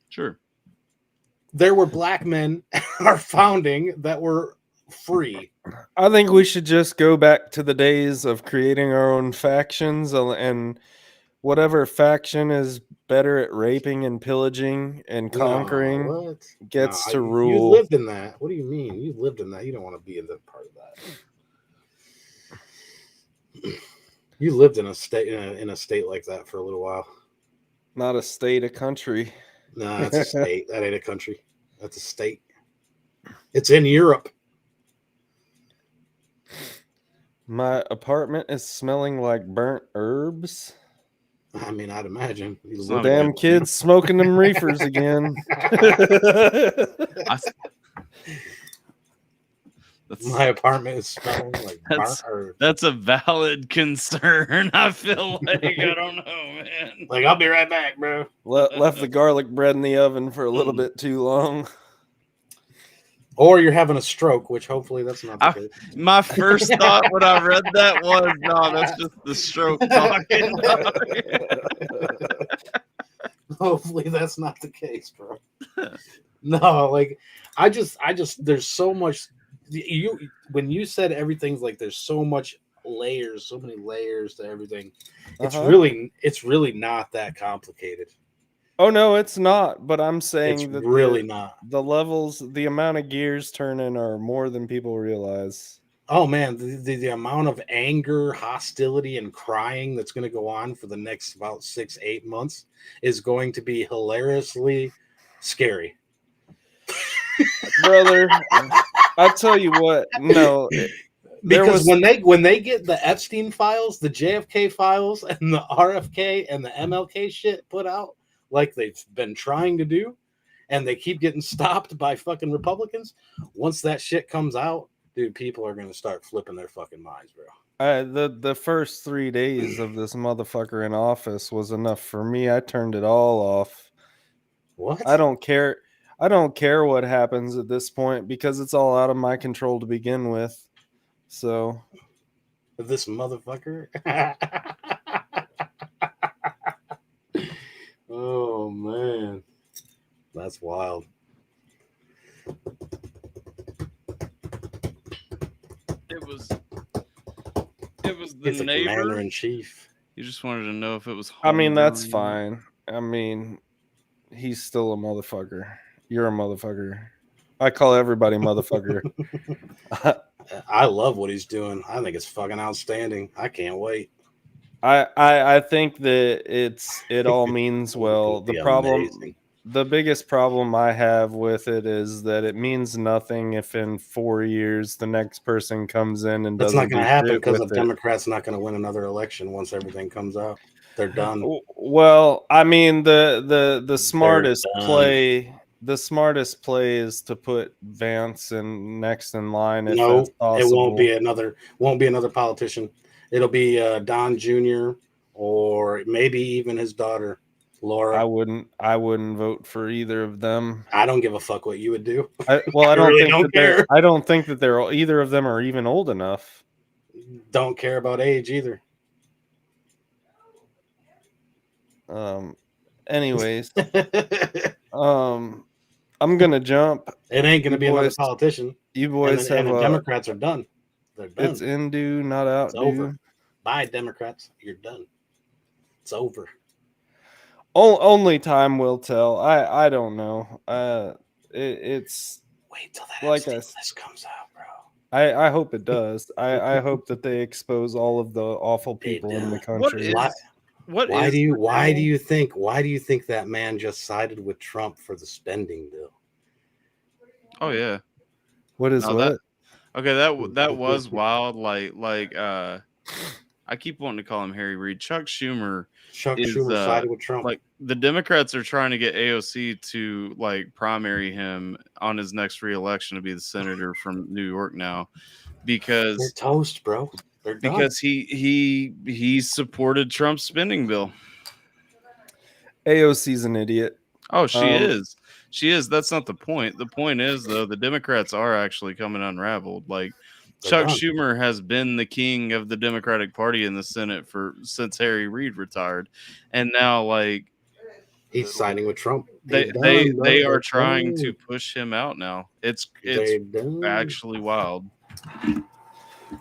Speaker 1: Sure.
Speaker 5: There were black men at our founding that were free.
Speaker 2: I think we should just go back to the days of creating our own factions, and whatever faction is better at raping and pillaging and conquering gets to rule.
Speaker 5: You lived in that. What do you mean? You lived in that. You don't want to be in that part of that. You lived in a state in a state like that for a little while.
Speaker 2: Not a state, a country.
Speaker 5: Nah, that's a state. That ain't a country. That's a state. It's in Europe.
Speaker 2: My apartment is smelling like burnt herbs.
Speaker 5: I mean, I'd imagine.
Speaker 2: The damn kids smoking them reefers again.
Speaker 5: My apartment is smelling like burnt herbs.
Speaker 1: That's a valid concern. I feel like I don't know, man.
Speaker 5: Like, I'll be right back, bro.
Speaker 2: Left the garlic bread in the oven for a little bit too long.
Speaker 5: Or you're having a stroke, which hopefully that's not the case.
Speaker 1: My first thought when I read that was, no, that's just the stroke talking.
Speaker 5: Hopefully that's not the case, bro. No, like I just there's so much when you said everything's like there's so much layers, so many layers to everything. It's really not that complicated.
Speaker 2: Oh no, it's not. But I'm saying
Speaker 5: It's
Speaker 2: that
Speaker 5: really not.
Speaker 2: The levels, the amount of gears turning are more than people realize.
Speaker 5: Oh man, the amount of anger, hostility, and crying that's going to go on for the next about 6-8 months is going to be hilariously scary.
Speaker 2: Brother, I tell you what, no.
Speaker 5: Because when they get the Epstein files, the JFK files, and the RFK and the MLK shit put out, like they've been trying to do, and they keep getting stopped by fucking Republicans. Once that shit comes out, dude, people are gonna start flipping their fucking minds, bro.
Speaker 2: The first 3 days of this motherfucker in office was enough for me. I turned it all off.
Speaker 5: What?
Speaker 2: I don't care. I don't care what happens at this point because it's all out of my control to begin with. So,
Speaker 5: this motherfucker. Oh man. That's wild.
Speaker 1: It was the
Speaker 5: He's the
Speaker 1: neighbor.
Speaker 5: commander in chief.
Speaker 1: You just wanted to know if it was.
Speaker 2: I mean, that's
Speaker 1: homegrown.
Speaker 2: fine. I mean, he's still a motherfucker. You're a motherfucker. I call everybody motherfucker.
Speaker 5: I love what he's doing. I think it's fucking outstanding. I can't wait.
Speaker 2: I think that it all means well.
Speaker 5: It'll be
Speaker 2: The problem,
Speaker 5: amazing.
Speaker 2: the biggest problem I have with it is that it means nothing if in 4 years the next person comes in and
Speaker 5: That's
Speaker 2: doesn't
Speaker 5: not going
Speaker 2: do
Speaker 5: to happen
Speaker 2: shit
Speaker 5: because
Speaker 2: with
Speaker 5: the
Speaker 2: it.
Speaker 5: Democrats not going to win another election once everything comes out. They're done.
Speaker 2: Well, I mean, the smartest
Speaker 5: done.
Speaker 2: play, the smartest play is to put Vance in next in line if
Speaker 5: No,
Speaker 2: that's
Speaker 5: it
Speaker 2: possible.
Speaker 5: won't be another politician. It'll be Don Jr. or maybe even his daughter, Laura.
Speaker 2: I wouldn't vote for either of them.
Speaker 5: I don't give a fuck what you would do.
Speaker 2: I
Speaker 5: I
Speaker 2: don't
Speaker 5: really
Speaker 2: think
Speaker 5: don't
Speaker 2: that they're.
Speaker 5: care.
Speaker 2: I don't think that they're either of them are even old enough.
Speaker 5: Don't care about age either.
Speaker 2: Anyways, I'm gonna jump.
Speaker 5: It ain't gonna
Speaker 2: You
Speaker 5: be another
Speaker 2: boys-
Speaker 5: politician.
Speaker 2: You boys
Speaker 5: and
Speaker 2: have
Speaker 5: the
Speaker 2: a.
Speaker 5: Democrats are done. They're done.
Speaker 2: It's in due, not out
Speaker 5: It's over.
Speaker 2: due.
Speaker 5: Bye, Democrats. You're done. It's over.
Speaker 2: Only time will tell. I don't know. It's
Speaker 5: Wait till that
Speaker 2: like
Speaker 5: Epstein
Speaker 2: I
Speaker 5: list comes out, bro.
Speaker 2: I hope it does. I hope that they expose all of the awful people in the country.
Speaker 5: Why do you think that man just sided with Trump for the spending bill?
Speaker 1: Oh yeah.
Speaker 2: What is
Speaker 1: No,
Speaker 2: what?
Speaker 1: That was wild. I keep wanting to call him Harry Reid. Chuck Schumer
Speaker 5: sided with Trump.
Speaker 1: Like the Democrats are trying to get AOC to like primary him on his next reelection to be the senator from New York now, because
Speaker 5: they're toast, bro. They're done.
Speaker 1: Because he supported Trump's spending bill.
Speaker 2: AOC's an idiot.
Speaker 1: Oh, she is. She is. That's not the point. The point is, though, the Democrats are actually coming unraveled. Like Chuck Schumer has been the king of the Democratic Party in the Senate since Harry Reid retired, and now like
Speaker 5: he's siding with Trump.
Speaker 1: They are trying to push him out now. It's actually wild.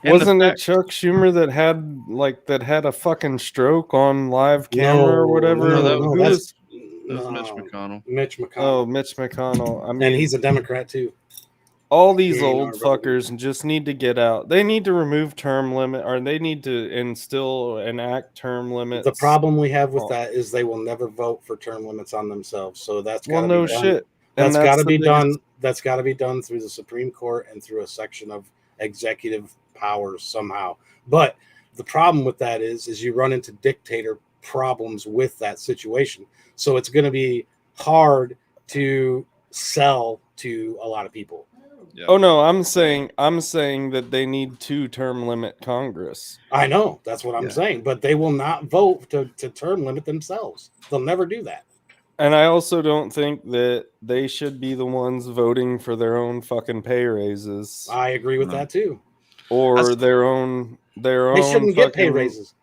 Speaker 2: Wasn't it Chuck Schumer that had a fucking stroke on live camera or whatever?
Speaker 1: That was Mitch McConnell.
Speaker 5: Mitch McConnell.
Speaker 2: Oh, Mitch McConnell. I mean,
Speaker 5: and he's a Democrat too.
Speaker 2: All these old fuckers just need to get out. They need to remove term limit, or they need to enact term limits.
Speaker 5: The problem we have with that is they will never vote for term limits on themselves. So that's got to be done.
Speaker 2: Shit.
Speaker 5: That's got to be done. That's got to be done through the Supreme Court and through a section of executive powers somehow. But the problem with that is you run into dictator problems with that situation. So it's going to be hard to sell to a lot of people.
Speaker 2: Yeah. Oh no, I'm saying that they need to term limit Congress.
Speaker 5: I know, that's what I'm saying, but they will not vote to term limit themselves. They'll never do that.
Speaker 2: And I also don't think that they should be the ones voting for their own fucking pay raises.
Speaker 5: I agree with that too.
Speaker 2: Or their own. They
Speaker 5: shouldn't get pay raises.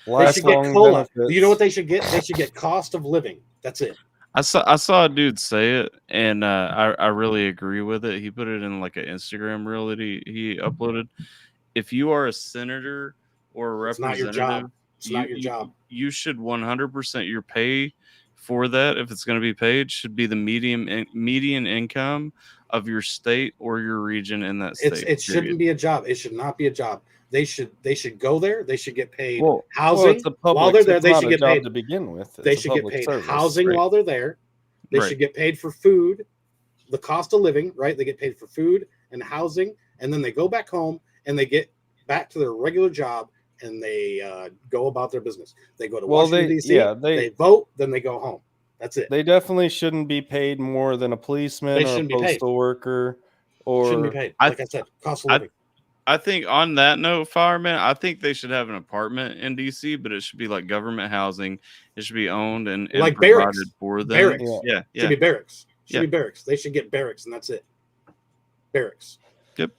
Speaker 5: They should get COLA. You know what they should get? They should get cost of living. That's it.
Speaker 1: I saw a dude say it, and I really agree with it. He put it in like an Instagram reel that he uploaded. If you are a senator or a representative,
Speaker 5: it's not your job.
Speaker 1: You should 100% your pay for that, if it's going to be paid, should be the median income of your state or your region in that state.
Speaker 5: It shouldn't be a job. It should not be a job. They should go there. They should get paid
Speaker 2: housing
Speaker 5: while they're there. They should get paid
Speaker 2: to begin with.
Speaker 5: They should get paid housing while they're there. They should get paid for food, the cost of living, right? They get paid for food and housing, and then they go back home and they get back to their regular job and they go about their business. They go to Washington, D.C., they vote, then they go home. That's it.
Speaker 2: They definitely shouldn't be paid more than a policeman or a postal worker. Or
Speaker 5: shouldn't be paid. Like I said, cost of living.
Speaker 1: I think on that note, fireman, I think they should have an apartment in DC, but it should be like government housing. It should be owned and
Speaker 5: like
Speaker 1: provided
Speaker 5: barracks
Speaker 1: for them.
Speaker 5: Barracks.
Speaker 1: Yeah.
Speaker 5: Should be barracks. Should be barracks. They should get barracks, and that's it. Barracks.
Speaker 1: Yep.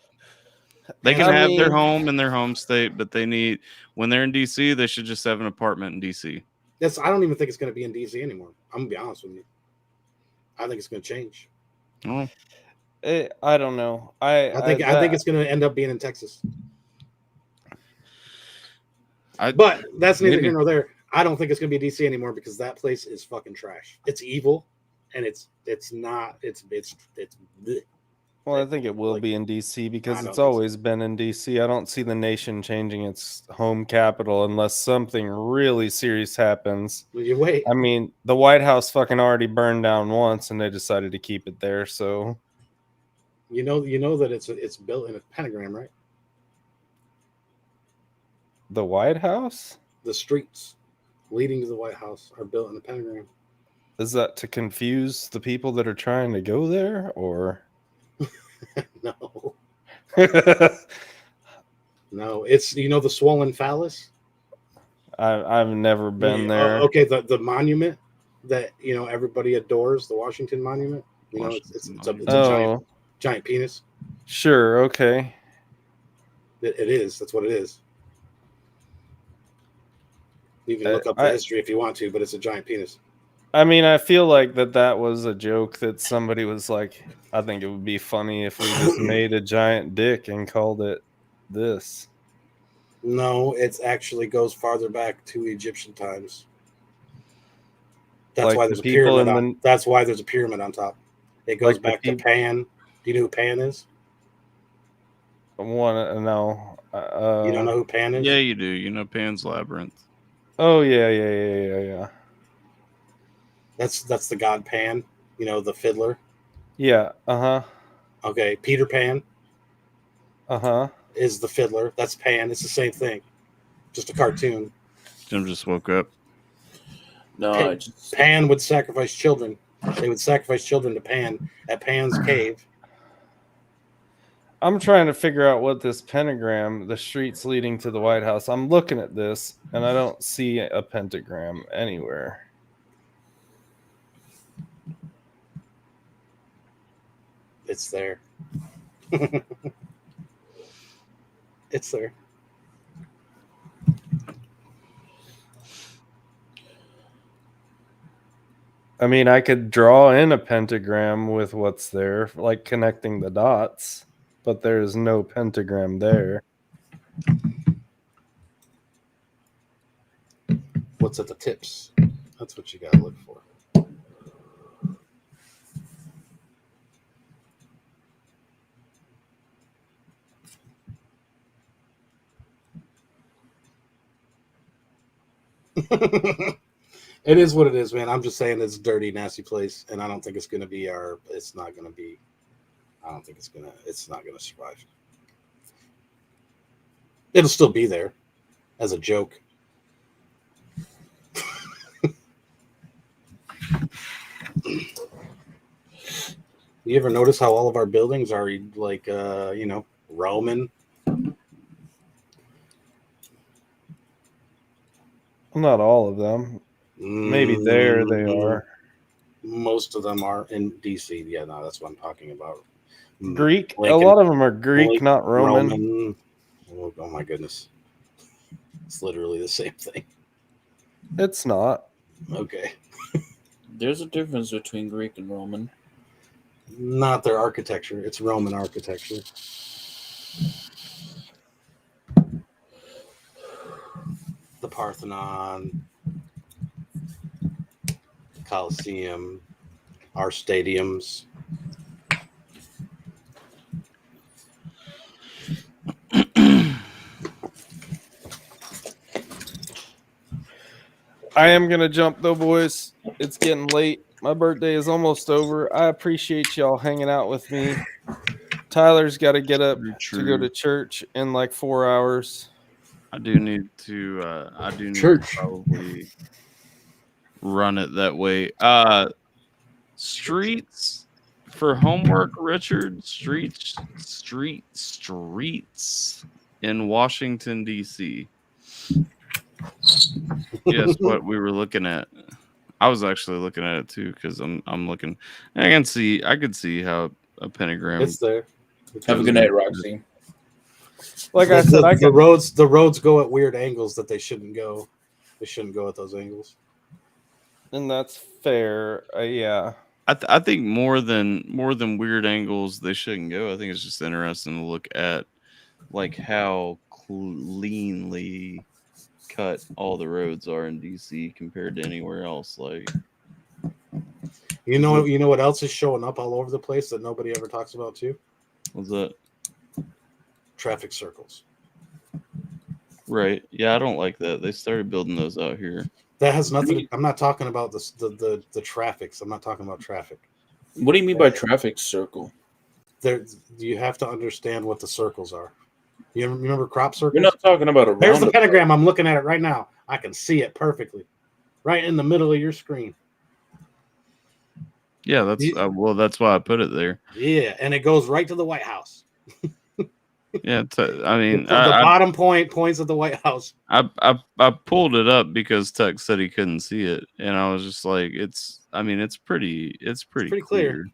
Speaker 1: They can have their home in their home state, but they need, when they're in DC, they should just have an apartment in DC.
Speaker 5: I don't even think it's going to be in DC anymore. I'm gonna be honest with you. I think it's going to change.
Speaker 1: Oh,
Speaker 2: I don't know.
Speaker 5: I think it's going to end up being in Texas. But that's neither here nor there. I don't think it's going to be DC anymore because that place is fucking trash. It's evil, and it's not. It's bleh.
Speaker 2: Well, I think it will be in DC because it's always been in DC. I don't see the nation changing its home capital unless something really serious happens.
Speaker 5: Well, you wait.
Speaker 2: I mean, the White House fucking already burned down once, and they decided to keep it there. So,
Speaker 5: you know that it's built in a pentagram, right?
Speaker 2: The White House?
Speaker 5: The streets leading to the White House are built in a pentagram.
Speaker 2: Is that to confuse the people that are trying to go there, or?
Speaker 5: No. No, it's the swollen phallus.
Speaker 2: I've never been there.
Speaker 5: Okay, the monument that everybody adores, the Washington Monument. It's a giant penis.
Speaker 2: Sure. Okay.
Speaker 5: It is. That's what it is. You can look up the history if you want to, but it's a giant penis.
Speaker 2: I mean, I feel like that was a joke that somebody was like, I think it would be funny if we just made a giant dick and called it this.
Speaker 5: No, it actually goes farther back to Egyptian times. That's
Speaker 2: Like
Speaker 5: why
Speaker 2: the
Speaker 5: there's a
Speaker 2: people
Speaker 5: pyramid. That's why there's a pyramid on top. It goes back to Pan. Do you know who Pan is?
Speaker 2: No.
Speaker 5: You don't know who Pan is?
Speaker 1: Yeah, you do. You know Pan's Labyrinth.
Speaker 2: Oh yeah.
Speaker 5: That's the god Pan. The fiddler.
Speaker 2: Yeah.
Speaker 5: Okay, Peter Pan. Is the fiddler. That's Pan. It's the same thing. Just a cartoon.
Speaker 1: Jim just woke up.
Speaker 7: No,
Speaker 5: Pan would sacrifice children. They would sacrifice children to Pan at Pan's cave.
Speaker 2: I'm trying to figure out what this pentagram, the streets leading to the White House. I'm looking at this and I don't see a pentagram anywhere.
Speaker 5: It's there. It's there.
Speaker 2: I mean, I could draw in a pentagram with what's there, like connecting the dots, but there's no pentagram there.
Speaker 5: What's at the tips? That's what you gotta look for. It is what it is, man. I'm just saying it's a dirty, nasty place, and I don't think it's gonna be it's not gonna be. I don't think it's not gonna survive. It'll still be there as a joke. You ever notice how all of our buildings are like Roman?
Speaker 2: Not all of them. Maybe there they are.
Speaker 5: Most of them are in DC. Yeah, no, that's what I'm talking about.
Speaker 2: Greek. A lot of them are Greek, not Roman.
Speaker 5: Oh my goodness. It's literally the same thing.
Speaker 2: It's not.
Speaker 5: Okay.
Speaker 7: There's a difference between Greek and Roman.
Speaker 5: Not their architecture. It's Roman architecture. The Parthenon, Colosseum, our stadiums.
Speaker 2: I am going to jump though, boys. It's getting late. My birthday is almost over. I appreciate y'all hanging out with me. Tyler's got to get up to go to church in like 4 hours.
Speaker 1: I do need to probably run it that way. Streets for homework, Richard. Streets in Washington, D.C. Yes, what we were looking at. I was actually looking at it too because I'm looking. I could see how a pentagram.
Speaker 5: It's there.
Speaker 7: Have a good night, Roxy.
Speaker 2: Like I said,
Speaker 5: the roads go at weird angles that they shouldn't go. They shouldn't go at those angles.
Speaker 2: And that's fair. Yeah.
Speaker 1: I think more than weird angles they shouldn't go. I think it's just interesting to look at like how cleanly cut all the roads are in DC compared to anywhere else. Like,
Speaker 5: You know what else is showing up all over the place that nobody ever talks about too?
Speaker 1: what's that?
Speaker 5: Traffic circles.
Speaker 1: Right? Yeah, I don't like that. They started building those out here.
Speaker 5: That has nothing. I'm not talking about the traffics. I'm not talking about traffic.
Speaker 7: What do you mean by traffic circle?
Speaker 5: There, you have to understand what the circles are. You remember crop circles?
Speaker 7: You're not talking about a
Speaker 5: There's the
Speaker 7: roundabout.
Speaker 5: pentagram. I'm looking at it right now. I can see it perfectly, right in the middle of your screen.
Speaker 1: Yeah, that's that's why I put it there.
Speaker 5: Yeah, and it goes right to the White House.
Speaker 1: Yeah, I mean,
Speaker 5: the bottom points of the White House.
Speaker 1: I pulled it up because Tuck said he couldn't see it, and I was just like, it's pretty clear.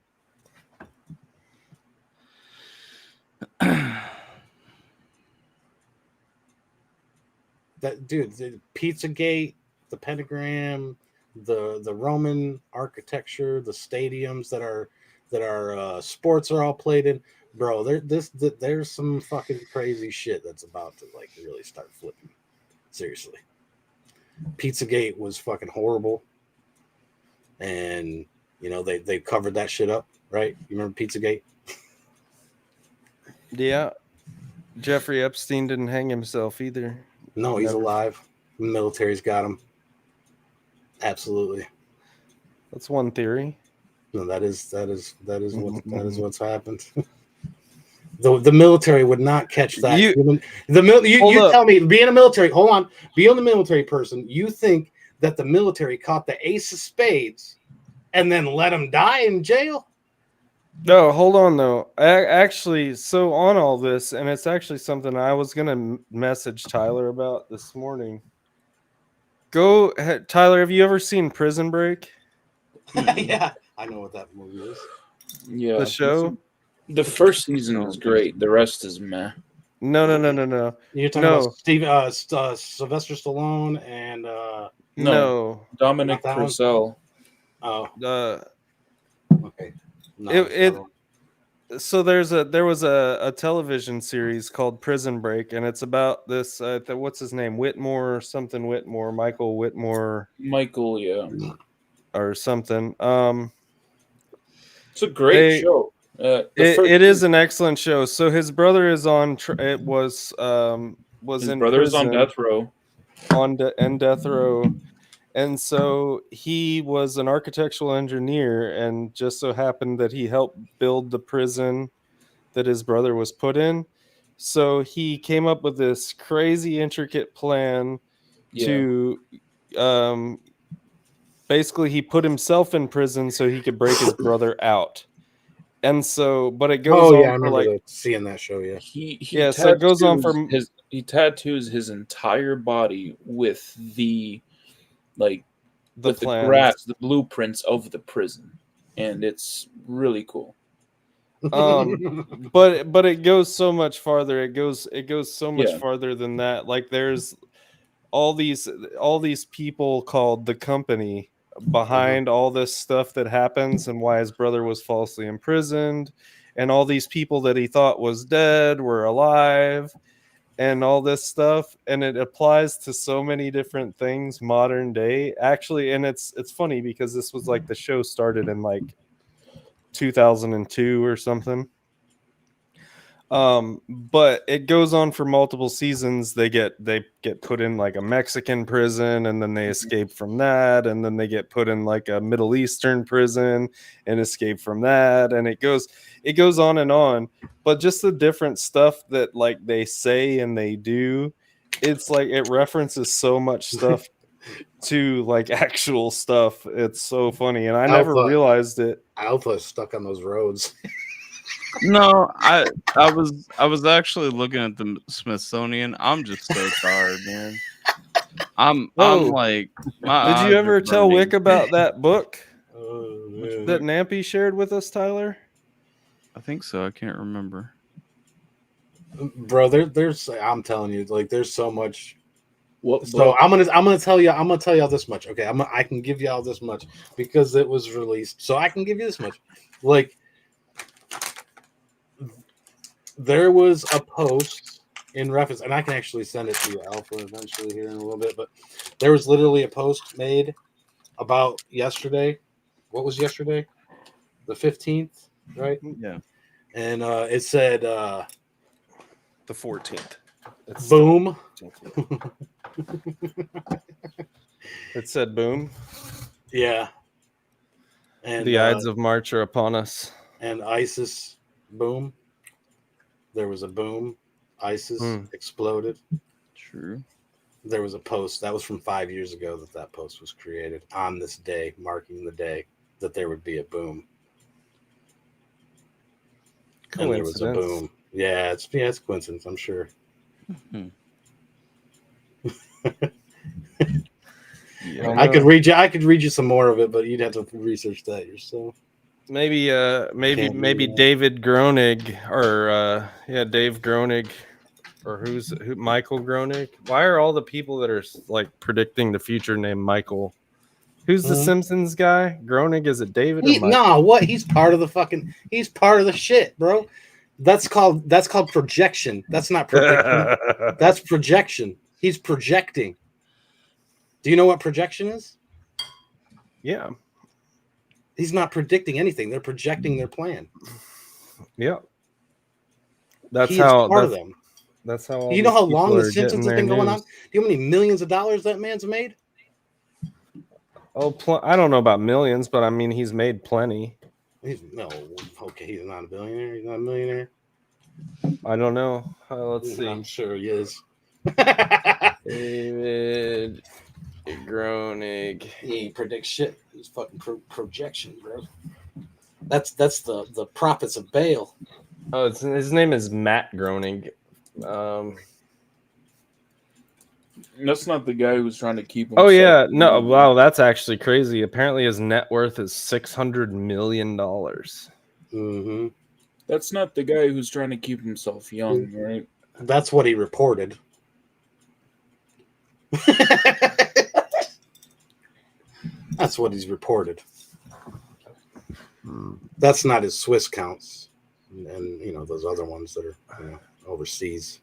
Speaker 5: That dude, the Pizzagate, the pentagram, the Roman architecture, the stadiums that are sports are all played in. Bro, there's some fucking crazy shit that's about to like really start flipping. Seriously. Pizzagate was fucking horrible. And they covered that shit up, right? You remember Pizzagate?
Speaker 2: Yeah. Jeffrey Epstein didn't hang himself either.
Speaker 5: No, he's alive. The military's got him. Absolutely.
Speaker 2: That's one theory.
Speaker 5: No, that is what's happened. The military would not catch that. You tell me, being a military, being a military person, you think that the military caught the ace of spades and then let him die in jail?
Speaker 2: No, hold on though. Actually, so on all this, and it's actually something I was gonna message Tyler about this morning. Tyler, have you ever seen Prison Break?
Speaker 5: Yeah, I know what that movie is.
Speaker 7: Yeah,
Speaker 2: the show.
Speaker 7: The first season was great. The rest is meh.
Speaker 2: No.
Speaker 5: You're talking about Sylvester Stallone and
Speaker 2: no,
Speaker 7: Dominic Purcell.
Speaker 5: Oh, okay. No,
Speaker 2: so there was a television series called Prison Break, and it's about this what's his name, Michael Whitmore,
Speaker 7: yeah,
Speaker 2: or something.
Speaker 7: It's a great show.
Speaker 2: It is an excellent show. So his brother is on. Was
Speaker 7: his
Speaker 2: in
Speaker 7: brother's
Speaker 2: prison,
Speaker 7: on death row.
Speaker 2: On death row. And so he was an architectural engineer, and just so happened that he helped build the prison that his brother was put in. So he came up with this crazy intricate plan to basically he put himself in prison so he could break his brother out. And so, but it goes on.
Speaker 5: I remember seeing that show. Yeah,
Speaker 2: so it goes on for
Speaker 7: he tattoos his entire body with the
Speaker 2: plans,
Speaker 7: the blueprints of the prison, and it's really cool.
Speaker 2: But it goes so much farther. It goes so much farther than that. Like there's all these people called the company behind all this stuff that happens and why his brother was falsely imprisoned, and all these people that he thought was dead were alive, and all this stuff, and it applies to so many different things modern day actually. And it's funny because this was like the show started in like 2002 or something. But it goes on for multiple seasons. They get put in like a Mexican prison, and then they escape from that, and then they get put in like a Middle Eastern prison and escape from that, and it goes on and on. But just the different stuff that like they say and they do, it's like it references so much stuff to like actual stuff. It's so funny, and I never realized it.
Speaker 5: Alpha is stuck on those roads.
Speaker 1: No, I was actually looking at the Smithsonian. I'm just so tired, man. I'm like,
Speaker 2: did you ever tell Wick about that book that Nampy shared with us, Tyler?
Speaker 1: I think so. I can't remember.
Speaker 5: Bro, there's I'm telling you, like there's so much
Speaker 7: What
Speaker 5: So
Speaker 7: book?
Speaker 5: I'm gonna tell y'all this much. Okay, I can give y'all this much because it was released. So I can give you this much. Like, there was a post in reference, and I can actually send it to you, Alpha, eventually here in a little bit. But there was literally a post made about yesterday. What was yesterday? The 15th, right?
Speaker 1: Yeah.
Speaker 5: And it said
Speaker 2: The 14th.
Speaker 5: boom.
Speaker 2: It said boom.
Speaker 5: Yeah. And
Speaker 2: The Ides of March are upon us.
Speaker 5: And ISIS boom. There was a boom. ISIS exploded.
Speaker 1: True.
Speaker 5: There was a post that was from 5 years ago that post was created on this day, marking the day that there would be a boom. And there was a boom. Yeah, it's coincidence, I'm sure.
Speaker 1: Yeah.
Speaker 5: I could read you some more of it, but you'd have to research that yourself.
Speaker 2: Maybe David Groening or Dave Groening or who Michael Groening. Why are all the people that are like predicting the future named Michael? Who's the Simpsons guy? Groening, is it David or Michael?
Speaker 5: No, what? He's part of the shit, bro. That's called projection. That's not prediction. That's projection. He's projecting. Do you know what projection is?
Speaker 2: Yeah.
Speaker 5: He's not predicting anything. They're projecting their plan.
Speaker 2: Yeah. That's
Speaker 5: he
Speaker 2: how
Speaker 5: is part of them.
Speaker 2: That's how all
Speaker 5: you know
Speaker 2: these
Speaker 5: how long
Speaker 2: people
Speaker 5: the
Speaker 2: are
Speaker 5: Simpsons
Speaker 2: getting
Speaker 5: have been
Speaker 2: their
Speaker 5: going on?
Speaker 2: news.
Speaker 5: Do you know how many millions of dollars that man's made?
Speaker 2: Oh, I don't know about millions, but I mean he's made plenty.
Speaker 5: He's not a billionaire. He's not a millionaire.
Speaker 2: I don't know. Let's see.
Speaker 5: I'm sure he is.
Speaker 2: David Groening.
Speaker 5: He ain't predict shit. He's fucking projection, bro. That's the prophets of Baal.
Speaker 2: Oh, his name is Matt Groening.
Speaker 7: That's not the guy who's trying to keep him.
Speaker 2: Oh yeah, no. Wow, that's actually crazy. Apparently, his net worth is $600 million.
Speaker 5: Mm-hmm.
Speaker 7: That's not the guy who's trying to keep himself young, right?
Speaker 5: That's what he reported. That's what he's reported. That's not his Swiss counts, and those other ones that are overseas.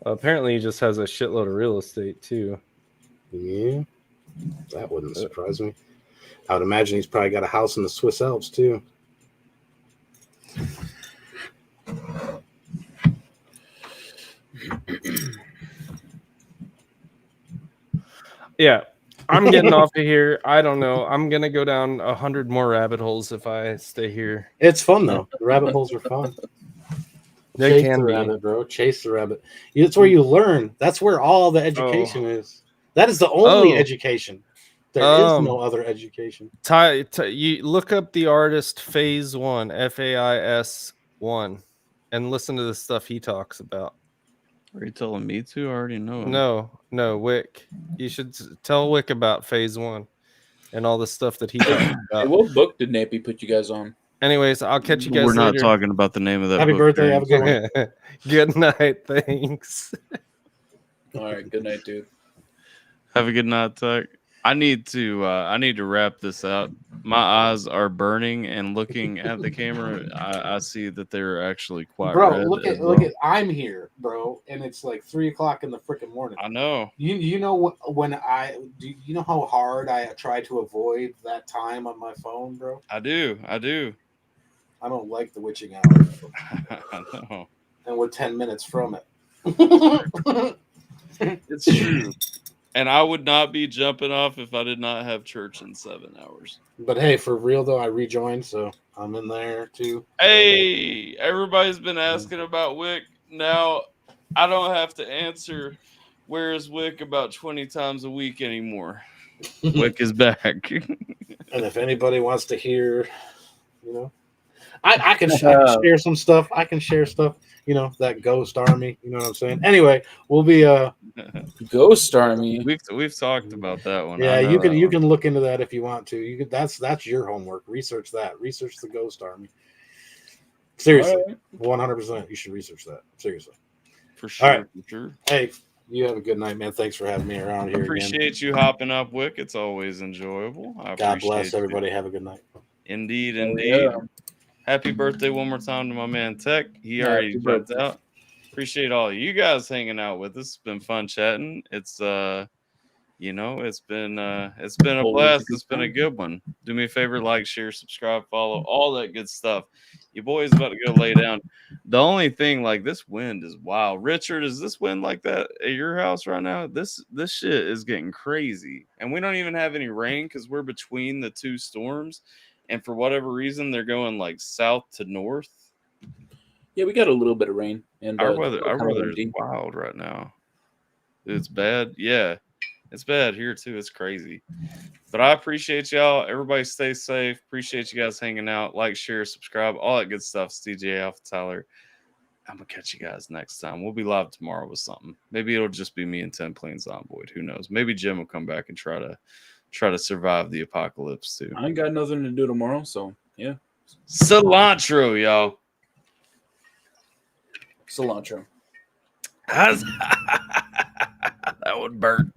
Speaker 2: Apparently, he just has a shitload of real estate too.
Speaker 5: Yeah, that wouldn't surprise me. I would imagine he's probably got a house in the Swiss Alps too.
Speaker 2: Yeah, I'm getting off of here. I don't know. I'm gonna go down 100 more rabbit holes if I stay here.
Speaker 5: It's fun though. The rabbit holes are fun.
Speaker 2: They
Speaker 5: Chase
Speaker 2: can
Speaker 5: the
Speaker 2: be.
Speaker 5: rabbit, bro. Chase the rabbit. That's where you learn. That's where all the education is. That is the only education. There is no other education.
Speaker 2: You look up the artist Phase 1, FAIS1, and listen to the stuff he talks about.
Speaker 1: Are you telling me to? I already know him.
Speaker 2: No, Wick. You should tell Wick about Phase 1 and all the stuff that he talks about.
Speaker 7: Hey, what book did Nappy put you guys on?
Speaker 2: Anyways, I'll catch you guys
Speaker 1: We're not
Speaker 2: later.
Speaker 1: talking about the name of that
Speaker 5: Happy
Speaker 1: book,
Speaker 5: birthday.
Speaker 1: James.
Speaker 5: Have a good one.
Speaker 2: Good night. Thanks.
Speaker 7: All right. Good night, dude.
Speaker 1: Have a good night, Tuck. I need to wrap this out. My eyes are burning, and looking at the camera, I see that they're actually quite
Speaker 5: Bro,
Speaker 1: red.
Speaker 5: look at I'm here, bro, and it's like 3:00 in the freaking morning.
Speaker 1: I know.
Speaker 5: You know you know how hard I try to avoid that time on my phone, bro?
Speaker 1: I do.
Speaker 5: I don't like the witching hour.
Speaker 1: I know.
Speaker 5: And we're 10 minutes from it.
Speaker 1: It's true. And I would not be jumping off if I did not have church in 7 hours.
Speaker 5: But hey, for real though, I rejoined, so I'm in there too.
Speaker 1: Hey, everybody's been asking about Wick. Now, I don't have to answer where is Wick about 20 times a week anymore. Wick is back.
Speaker 5: And if anybody wants to hear, I can share some stuff. I can share stuff. That Ghost Army. You know what I'm saying? Anyway, we'll be
Speaker 7: Ghost Army.
Speaker 1: We've talked about that one.
Speaker 5: Yeah, you can look into that if you want to. You could that's your homework. Research that. Research the Ghost Army. Seriously, 100%. You should research that. Seriously.
Speaker 1: For sure.
Speaker 5: All right.
Speaker 1: For sure.
Speaker 5: Hey, You have a good night, man. Thanks for having me around here.
Speaker 1: Appreciate you hopping up, Wick. It's always enjoyable.
Speaker 5: God bless everybody. Have a good night.
Speaker 1: Indeed,
Speaker 7: Oh,
Speaker 1: indeed.
Speaker 7: yeah.
Speaker 1: Happy birthday one more time to my man Tech. He
Speaker 7: Happy
Speaker 1: already jumped
Speaker 7: birthday.
Speaker 1: out. Appreciate all you guys hanging out with us. It's been fun chatting. It's it's been a blast. It's been a good one. Do me a favor, like, share, subscribe, follow, all that good stuff. Your boy's about to go lay down. The only thing, like, this wind is wild. Richard, is this wind like that at your house right now? This shit is getting crazy. And we don't even have any rain because we're between the two storms. And for whatever reason, they're going like south to north.
Speaker 7: Yeah, we got a little bit of rain. And
Speaker 1: Our weather is wild right now. It's bad. Yeah, it's bad here too. It's crazy. But I appreciate y'all. Everybody stay safe. Appreciate you guys hanging out. Like, share, subscribe, all that good stuff. It's DJ AlphaTyler. I'm going to catch you guys next time. We'll be live tomorrow with something. Maybe it'll just be me and 10 playing Zomboid. Who knows? Maybe Jim will come back and try to survive the apocalypse too.
Speaker 7: I ain't got nothing to do tomorrow, so yeah.
Speaker 1: Cilantro, y'all.
Speaker 7: Cilantro.
Speaker 1: That would burn.